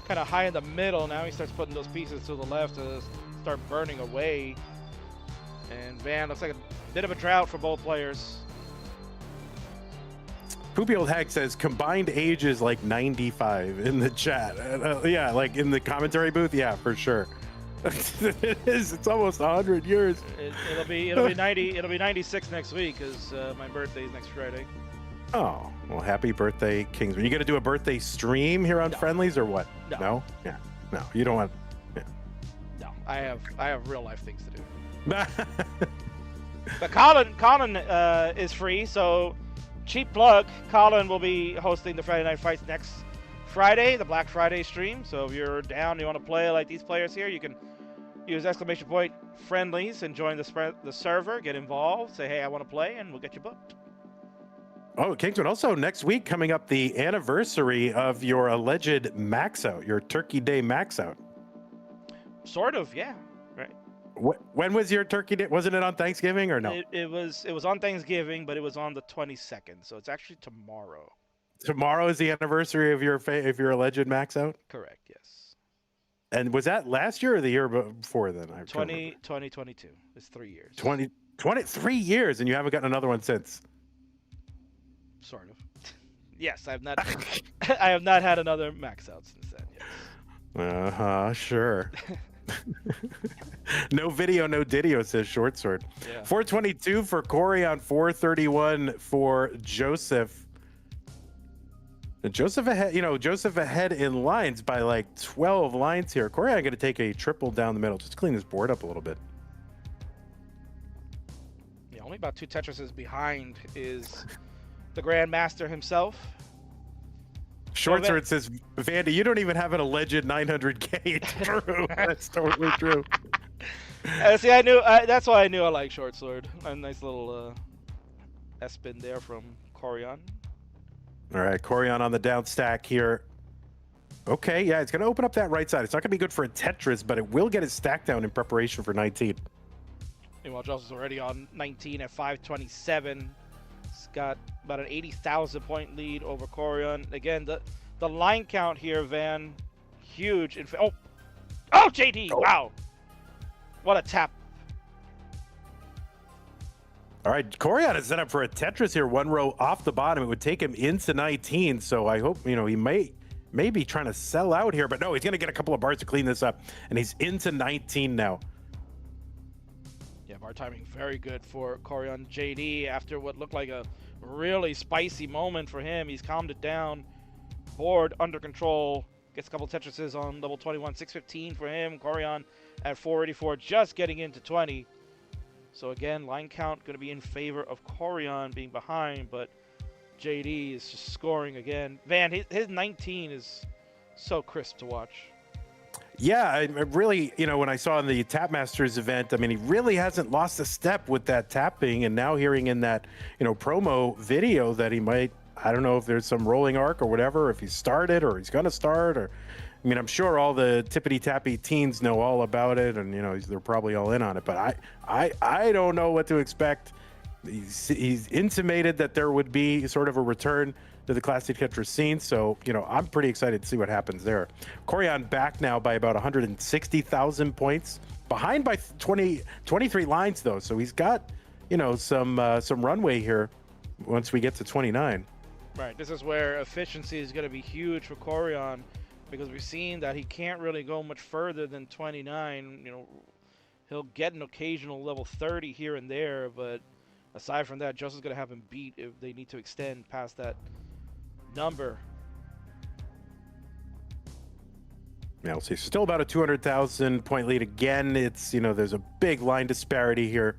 kind of high in the middle. Now he starts putting those pieces to the left to start burning away. And Van looks like a bit of a drought for both players. Poopy Old Hag says combined age is like 95 in the chat. Yeah, like in the commentary booth. Yeah, for sure. It is. It's almost 100 years. It'll be 90. It'll be 96 next week because my birthday is next Friday. Oh, well, happy birthday, Kingsman. You going to do a birthday stream here on Friendlies or what? No. Yeah. No, you don't want. Yeah. No, I have real life things to do. But Colin is free, so cheap plug. Colin will be hosting the Friday Night Fights next Friday, the Black Friday stream. So if you're down, you want to play like these players here, you can use !Friendlies and join the server, get involved, say, hey, I want to play, and we'll get you booked. Oh, Kingsman, also next week coming up the anniversary of your alleged max out, your Turkey Day max out. Sort of, yeah. Right. When was your Turkey Day? Wasn't it on Thanksgiving or no? It was on Thanksgiving, but it was on the 22nd, so it's actually tomorrow. Tomorrow is the anniversary of your alleged max out? Correct, yes. And was that last year or the year before then? 2022. It's 3 years. 23 years, and you haven't gotten another one since. Sort of. Yes, I have not had another max out since then. Yes. Sure. No video, no didio, says Short Sword. Yeah. 422 for Koryan, 431 for Joseph. Joseph ahead in lines by like 12 lines here. Koryan going to take a triple down the middle. Just clean this board up a little bit. Yeah, only about 2 Tetrises behind is the grandmaster himself. Short Sword says, Vandy, you don't even have an alleged 900K. True. That's totally true. See, that's why I knew I like Short Sword. A nice little S-spin there from Koryan. All right, Koryan on the down stack here. Okay, yeah, it's going to open up that right side. It's not going to be good for a Tetris, but it will get his stack down in preparation for 19. Meanwhile, Joseph's already on 19 at 527. He's got about an 80,000 point lead over Koryan. Again, the line count here, Van, huge. Oh, JD! Oh. Wow, what a tap! All right, Koryan is set up for a Tetris here, 1 row off the bottom. It would take him into 19, so I hope he may be trying to sell out here, but no, he's going to get a couple of bars to clean this up, and he's into 19 now. Yeah, bar timing very good for Koryan. JD, after what looked like a really spicy moment for him, he's calmed it down. Board under control. Gets a couple Tetrises on level 21. 615 for him. Koryan at 484, just getting into 20. So again, line count going to be in favor of Koryan being behind, but JD is just scoring again. Van, his 19 is so crisp to watch. Yeah, I really, when I saw in the Tap Masters event, I mean, he really hasn't lost a step with that tapping, and now hearing in that, promo video that he might, I don't know if there's some rolling arc or whatever, if he started or he's going to start, or, I mean, I'm sure all the tippity-tappy teens know all about it, and, they're probably all in on it, but I don't know what to expect. He's intimated that there would be sort of a return to the classic Tetris scene, so I'm pretty excited to see what happens there. Koryan back now by about 160,000 points, behind by 23 lines though, so he's got some runway here once we get to 29. Right, this is where efficiency is going to be huge for Koryan, because we've seen that he can't really go much further than 29. He'll get an occasional level 30 here and there, but aside from that, Joseph's going to have him beat if they need to extend past that number. Yeah, we'll see. Still about a 200,000 point lead again. It's, there's a big line disparity here.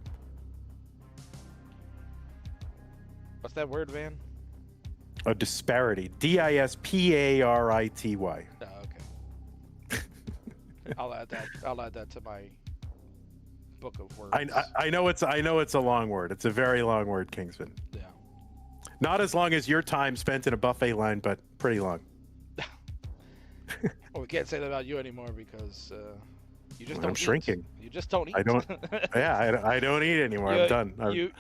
What's that word, Van? A disparity. disparity. Oh, okay. I'll add that to my book of words. I know it's a long word. It's a very long word, Kingsman. Yeah. Not as long as your time spent in a buffet line, but pretty long. Well, we can't say that about you anymore because you just don't. I'm shrinking. You just don't eat. I don't. Yeah, I don't eat anymore. I'm done.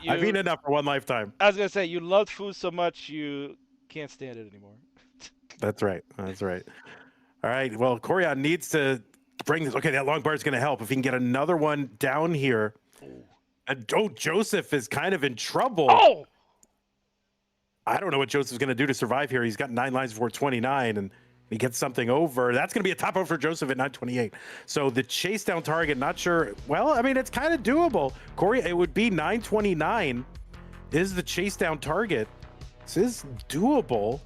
I've eaten enough for one lifetime. I was gonna say you loved food so much you can't stand it anymore. That's right. That's right. All right. Well, Koryan needs to bring this. Okay, that long bar is going to help if he can get another one down here. And Joseph is kind of in trouble. Oh. I don't know what Joseph's going to do to survive here. He's got 9 lines before 29, and He gets something over. That's going to be a top over for Joseph at 928. So the chase down target, not sure. Well, I mean, it's kind of doable. Corey, it would be 929 is the chase down target. This is doable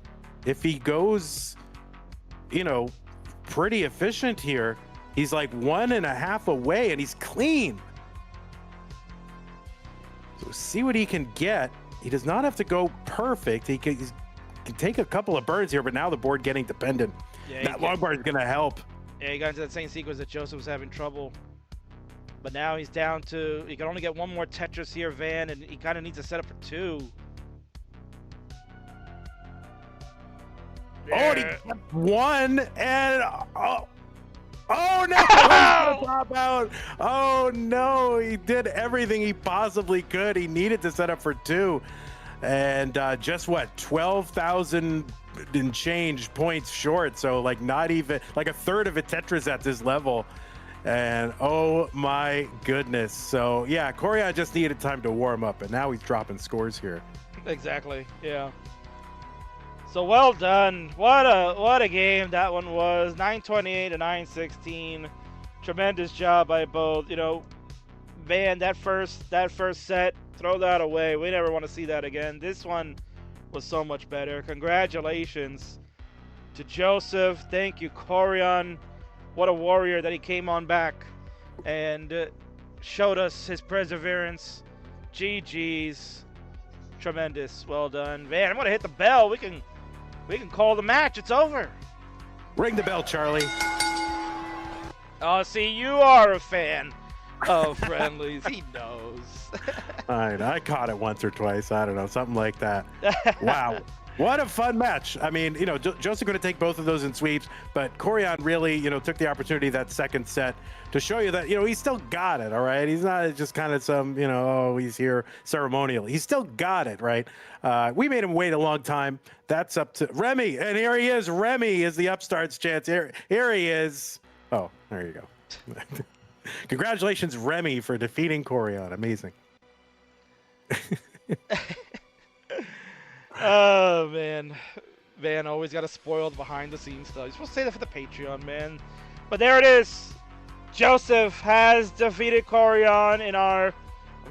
if he goes, you know, pretty efficient here. He's like 1.5 away and he's clean. So see what he can get. He does not have to go perfect. He can take a couple of birds here, but now the board getting dependent. Yeah, that long bar is going to help. Yeah, he got into that same sequence that Joseph was having trouble. But now he's down to, he can only get one more Tetris here, Van, and he kind of needs to set up for 2. Oh, and he kept 1, and oh no! Top out. Oh no! He did everything he possibly could. He needed to set up for 2, and just what 12,000 and change points short. So like not even like a third of a Tetris at this level. And oh my goodness! So yeah, Koryan just needed time to warm up, and now he's dropping scores here. Exactly. Yeah. So well done. What a game that one was. 928 to 916. Tremendous job by both. You know, man, that first set, throw that away. We never want to see that again. This one was so much better. Congratulations to Joseph. Thank you, Koryan. What a warrior that he came on back and showed us his perseverance. GG's. Tremendous. Well done. Man, I'm going to hit the bell. We can call the match. It's over. Ring the bell, Charlie. Oh, see, you are a fan of Friendlies. He knows. I caught it once or twice. I don't know, something like that. Wow. What a fun match. I mean, you know, Joseph going to take both of those in sweeps, but Koryan really, you know, took the opportunity that second set to show you that, you know, he's still got it, all right? He's not just kind of some, you know, oh, he's here ceremonial. He's still got it, right? We made him wait a long time. That's up to Remy, and here he is. Remy is the upstart's chance. Here he is. Oh, there you go. Congratulations, Remy, for defeating Koryan. Amazing. Oh, man. Van always got to spoil the behind-the-scenes stuff. You're supposed to say that for the Patreon, man. But there it is. Joseph has defeated Koryan in our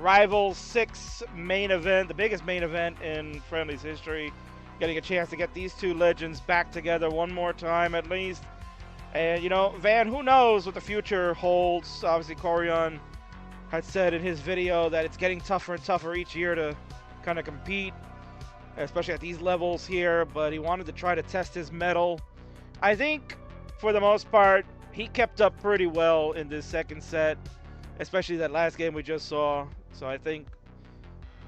Rival 6 main event, the biggest main event in Friendlies history. Getting a chance to get these two legends back together one more time at least. And, you know, Van, who knows what the future holds. Obviously, Koryan had said in his video that it's getting tougher and tougher each year to kind of compete, especially at these levels here, but he wanted to try to test his mettle. I think, for the most part, he kept up pretty well in this second set, especially that last game we just saw. So I think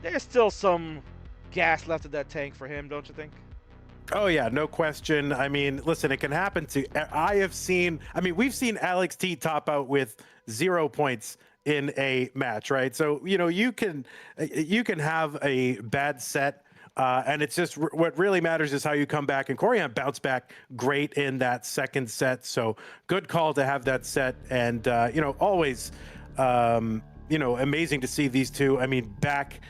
there's still some gas left in that tank for him, don't you think? Oh, yeah, no question. I mean, listen, it can happen to... we've seen Alex T top out with 0 points in a match, right? So, you know, you can have a bad set, and it's just what really matters is how you come back. And Koryan bounced back great in that second set. So good call to have that set. And, you know, always, you know, amazing to see these two. I mean, back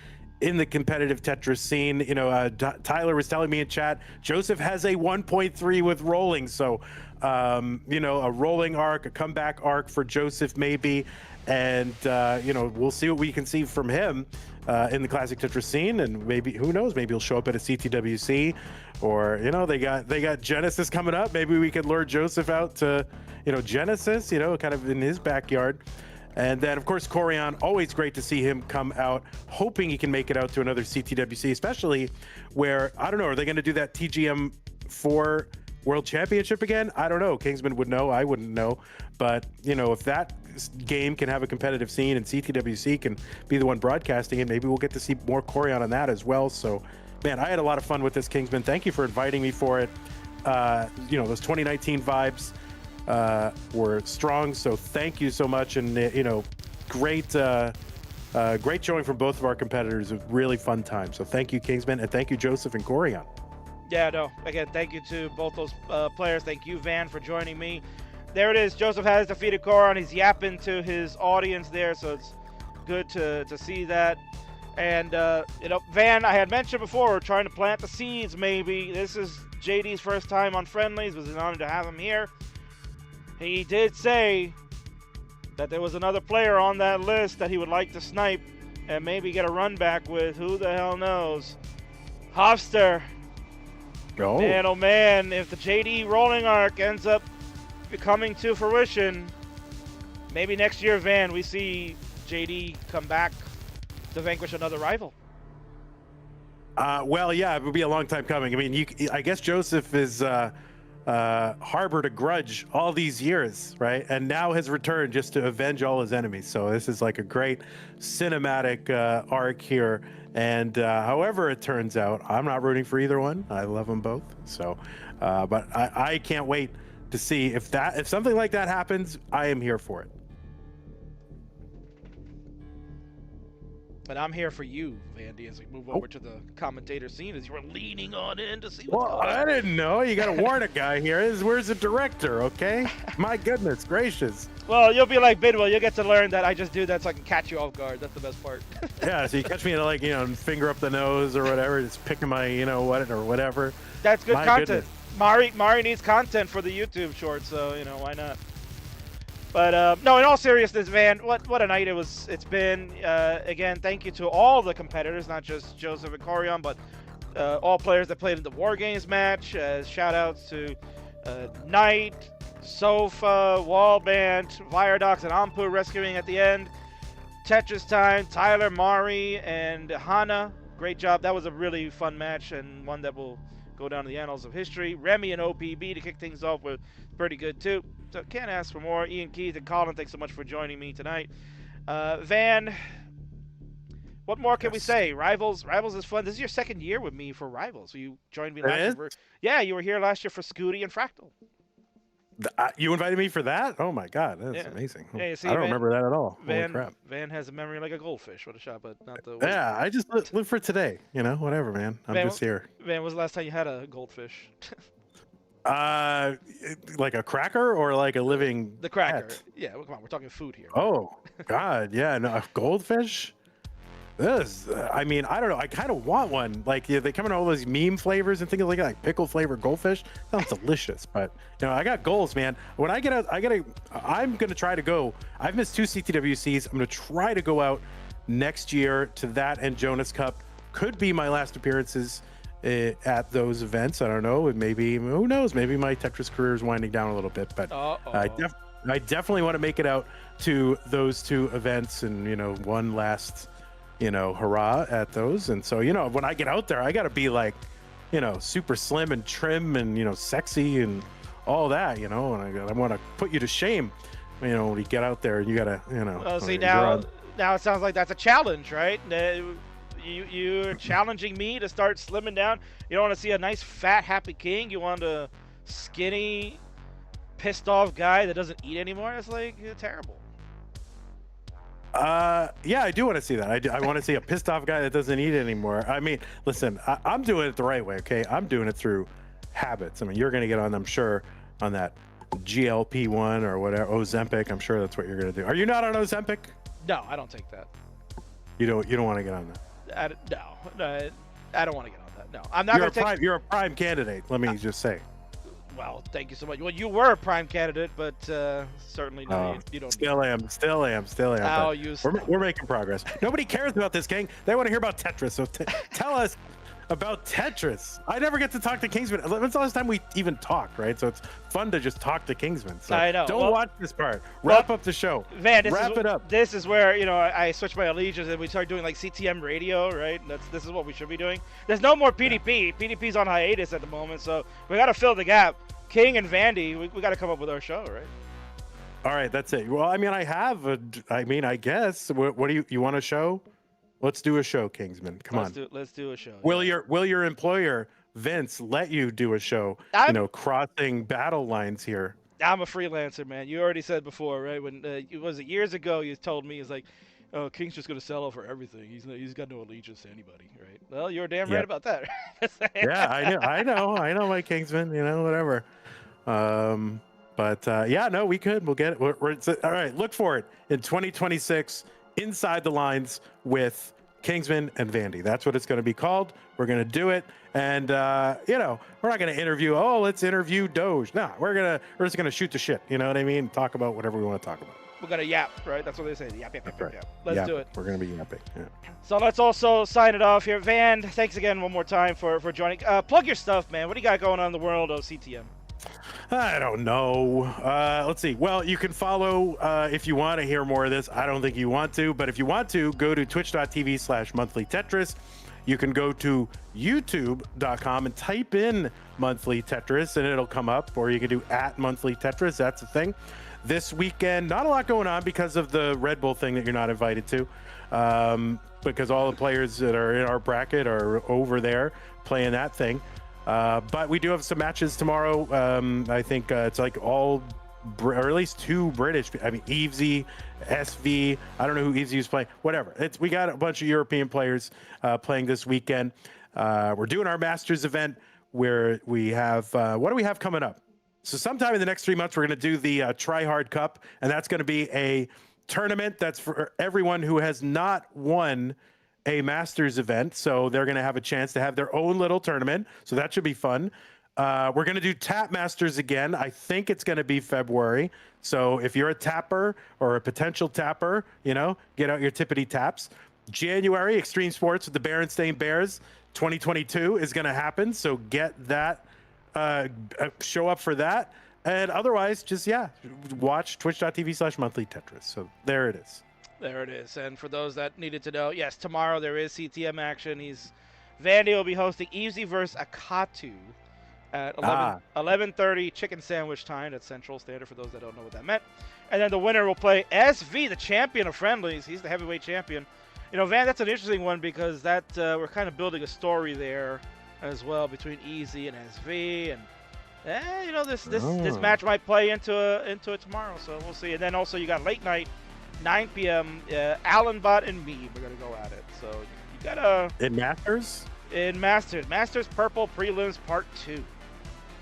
in the competitive Tetris scene. You know, Tyler was telling me in chat, Joseph has a 1.3 with rolling. So, you know, a rolling arc, a comeback arc for Joseph maybe. And, you know, we'll see what we can see from him in the classic Tetris scene. And maybe, who knows, maybe he'll show up at a CTWC, or, you know, they got Genesis coming up. Maybe we could lure Joseph out to, you know, Genesis, you know, kind of in his backyard. And then, of course, Koryan, always great to see him come out, hoping he can make it out to another CTWC, especially where, I don't know, are they going to do that TGM4 World Championship again? I don't know. Kingsman would know. I wouldn't know. But, you know, if that game can have a competitive scene and CTWC can be the one broadcasting it, maybe we'll get to see more Koryan on that as well. So, man, I had a lot of fun with this, Kingsman. Thank you for inviting me for it. You know, those 2019 vibes were strong, so thank you so much. And you know, great showing from both of our competitors. A really fun time. So thank you, Kingsman, and thank you, Joseph and Koryan. Yeah, no, again, thank you to both those players. Thank you, Van, for joining me. There it is. Joseph has defeated Koryan. He's yapping to his audience there, so it's good to see that. And, Van, I had mentioned before, we're trying to plant the seeds, maybe. This is JD's first time on Friendlies. It was an honor to have him here. He did say that there was another player on that list that he would like to snipe and maybe get a run back with. Who the hell knows? Hofster. Oh. Man, oh man, if the JD rolling arc ends up coming to fruition, maybe next year, Van, we see JD come back to vanquish another rival. Well, yeah, it would be a long time coming. I mean, I guess Joseph is harbored a grudge all these years, right? And now has returned just to avenge all his enemies. So this is like a great cinematic arc here. And however it turns out, I'm not rooting for either one. I love them both. So, but I can't wait to see if something like that happens. I am here for it. And I'm here for you, Vandy, as we move over to the commentator scene, as you were leaning on in to see what's going on. I didn't know. You got to warn a guy here. Where's the director, okay? My goodness gracious. Well, you'll be like Bidwell. You'll get to learn that I just do that so I can catch you off guard. That's the best part. Yeah, so you catch me finger up the nose or whatever, just picking my, or whatever. That's good My content. goodness. Mari needs content for the YouTube short, so, why not? But, no, in all seriousness, Van, what a night it's been. Again, thank you to all the competitors, not just Joseph and Koryan, but all players that played in the War Games match. Shout-outs to Knight, Sofa, Wallband, Viadox, and Ampu rescuing at the end. Tetris Time, Tyler, Mari, and Hana. Great job. That was a really fun match and one that will go down to the annals of history. Remy and OPB to kick things off were pretty good, too. So can't ask for more. Ian Keith and Colin, thanks so much for joining me tonight. Van, what more can we say? Rivals is fun. This is your second year with me for Rivals. You joined me last year. Yeah, you were here last year for Scooty and Fractal. You invited me for that? Oh my God, that's amazing. Yeah, see, I don't remember that at all. Holy Van, crap. Van has a memory like a goldfish. What a shot, but not the. Yeah, I just live for today. Whatever, man. I'm just here. Van, when was the last time you had a goldfish? Like a cracker or like a living The cracker. pet? Yeah, well, come on, we're talking food here. Oh God, yeah, no, a goldfish. I mean, I don't know. I kind of want one. Like they come in all those meme flavors and things like that, like pickle flavored goldfish. Sounds delicious. But I got goals, man. When I get out, I'm gonna try to go. I've missed 2 CTWCs. I'm gonna try to go out next year to that and Jonas Cup. Could be my last appearances at those events. I don't know. Maybe, who knows? Maybe my Tetris career is winding down a little bit. But I definitely want to make it out to those 2 events and one last hurrah at those. And so when I get out there, I got to be like super slim and trim and sexy and all that. And I want to put you to shame. When you get out there, you gotta Well, see now it sounds like that's a challenge, right? You're challenging me to start slimming down. You don't want to see a nice fat happy king. You want a skinny pissed off guy that doesn't eat anymore. It's like terrible. Yeah, I do want to see that. I want to see a pissed off guy that doesn't eat anymore. I mean, listen, I'm doing it the right way, okay? I'm doing it through habits. I mean, you're going to get on, I'm sure, on that GLP-1 or whatever, Ozempic. I'm sure that's what you're going to do. Are you not on Ozempic? No, I don't take that. You don't want to get on that? No, I don't want to get on that. No, I'm not going to take. You're a prime candidate. Let me just say. Well, thank you so much. Well, you were a prime candidate, but certainly no, you don't. Still am. Oh, we're making progress. Nobody cares about this, gang. They want to hear about Tetris. So tell us about Tetris. I never get to talk to Kingsman. When's the last time we even talked, right? So it's fun to just talk to Kingsman. So I know. Don't watch this part. Wrap up the show. Van, wrap it up. This is where I switch my allegiance and we start doing like CTM radio, right? This is what we should be doing. There's no more PDP. PDP's on hiatus at the moment, so we got to fill the gap. King and Vandy, we got to come up with our show, right? All right, that's it. Well, I mean, I guess. What do you want a show? Let's do a show, Kingsman. Come on. Let's do a show. Will your employer Vince let you do a show? Crossing battle lines here. I'm a freelancer, man. You already said before, right? When was it years ago? You told me it's like, oh, King's just gonna sell out for everything. He's got no allegiance to anybody, right? Well, you're damn right about that. Yeah, I know, my Kingsman. Whatever. But yeah, no, we could. We'll get it. All right. Look for it in 2026. Inside the Lines with Kingsman and Vandy. That's what it's going to be called. We're going to do it. And, we're not going to interview, let's interview Doge. Nah, we're just going to shoot the shit. You know what I mean? Talk about whatever we want to talk about. We're going to yap, right? That's what they say. Yap, yap, yap, Right. yap. Let's do it. We're going to be yapping. Yeah. So let's also sign it off here. Van, thanks again one more time for joining. Plug your stuff, man. What do you got going on in the world of CTM? I don't know. Let's see. Well, you can follow if you want to hear more of this. I don't think you want to, but if you want to, go to twitch.tv/monthlytetris. You can go to youtube.com and type in monthly Tetris and it'll come up, or you can do @monthly Tetris. That's the thing. This weekend, not a lot going on because of the Red Bull thing that you're not invited to, because all the players that are in our bracket are over there playing that thing. But we do have some matches tomorrow. I think it's like all, or at least 2 British. I mean, Evesy, SV. I don't know who Evesy is playing. Whatever. We got a bunch of European players playing this weekend. We're doing our Masters event where we have, what do we have coming up? So sometime in the next 3 months, we're going to do the Try Hard Cup, and that's going to be a tournament that's for everyone who has not won a Masters event. So they're going to have a chance to have their own little tournament. So that should be fun. We're going to do Tap Masters again. I think it's going to be February. So if you're a tapper or a potential tapper, get out your tippity taps. January, Extreme Sports with the Berenstain Bears 2022 is going to happen. So get that. Show up for that, and otherwise just watch twitch.tv/monthly Tetris. So there it is. There it is. And for those that needed to know, yes, tomorrow there is CTM action. Vandy will be hosting Evesy versus Akatu at 11:30 chicken sandwich time. That's Central Standard for those that don't know what that meant. And then the winner will play SV, the champion of Friendlies. He's the heavyweight champion. Van, that's an interesting one because that we're kind of building a story there as well between Easy and SV, and this match might play into it tomorrow, so we'll see. And then also you got late night, 9 p.m. Allenbot and me, we're gonna go at it. So you gotta in Masters Purple Prelims Part 2.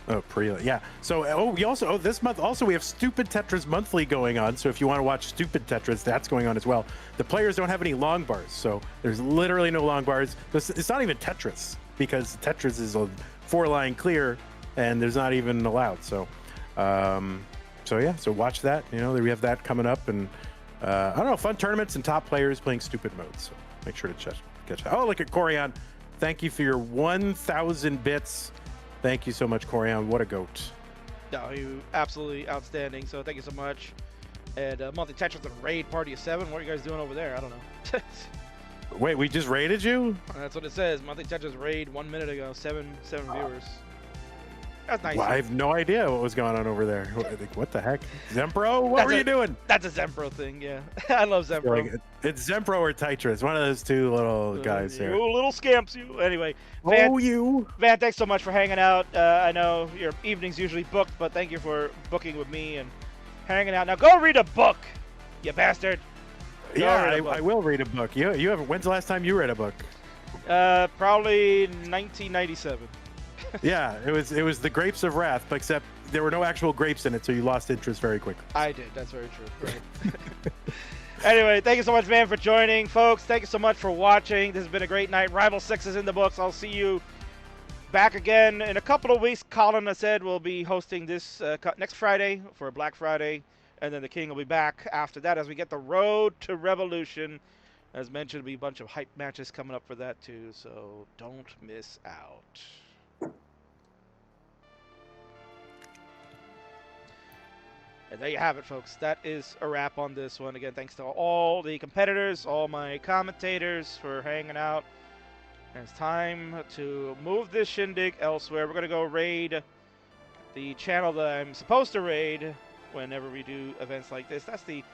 Oh, yeah. So this month also we have Stupid Tetris Monthly going on. So if you want to watch Stupid Tetris, that's going on as well. The players don't have any long bars, so there's literally no long bars. It's not even Tetris, because Tetris is a 4-line clear and there's not even allowed. So so watch that. We have that coming up, and I don't know, fun tournaments and top players playing stupid modes. So make sure to catch that. Oh, look at Koryan. Thank you for your 1,000 bits. Thank you so much, Koryan. What a goat. No, you absolutely outstanding. So thank you so much. And Monthly Tetris and Raid Party of 7. What are you guys doing over there? I don't know. Wait, we just raided you? That's what it says. Monthly Tetris raid 1 minute ago. Seven viewers. That's nice. Well, I have no idea what was going on over there. What the heck? Zempro? What were you doing? That's a Zempro thing, yeah. I love Zempro. It's Zempro or Tetris. One of those two little guys here. You little scamps, you. Anyway. Van, thanks so much for hanging out. I know your evening's usually booked, but thank you for booking with me and hanging out. Now go read a book, you bastard. I will read a book. You have. When's the last time you read a book? Probably 1997. Yeah, it was The Grapes of Wrath, but except there were no actual grapes in it, so you lost interest very quickly. I did. That's very true. Right. Anyway, thank you so much, Van, for joining, folks. Thank you so much for watching. This has been a great night. Rival 6 is in the books. I'll see you back again in a couple of weeks. Colin, I said, will be hosting this next Friday for Black Friday, and then the King will be back after that as we get the Road to Revolution. As mentioned, there'll be a bunch of hype matches coming up for that too, so don't miss out. And there you have it, folks. That is a wrap on this one. Again, thanks to all the competitors, all my commentators for hanging out. And it's time to move this shindig elsewhere. We're going to go raid the channel that I'm supposed to raid whenever we do events like this. That's the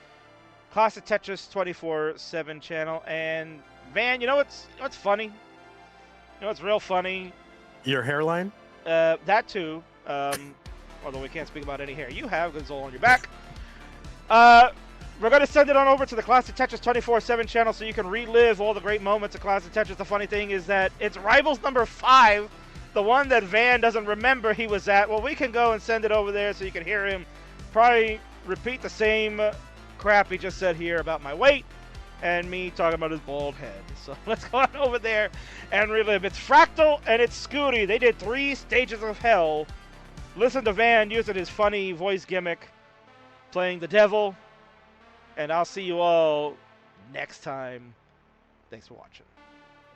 Classic Tetris 24/7 channel. And Van, you know what's funny? You know what's real funny? Your hairline? That too. Although we can't speak about any hair you have because it's all on your back. We're going to send it on over to the Classic Tetris 24/7 channel so you can relive all the great moments of Classic Tetris. The funny thing is that it's Rivals number 5, the one that Van doesn't remember he was at. Well, we can go and send it over there so you can hear him probably repeat the same crap he just said here about my weight and me talking about his bald head. So let's go on over there and relive. It's Fractal and it's Scooty. They did 3 stages of hell. Listen to Van using his funny voice gimmick, playing the devil. And I'll see you all next time. Thanks for watching.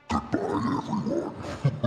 Goodbye, everyone.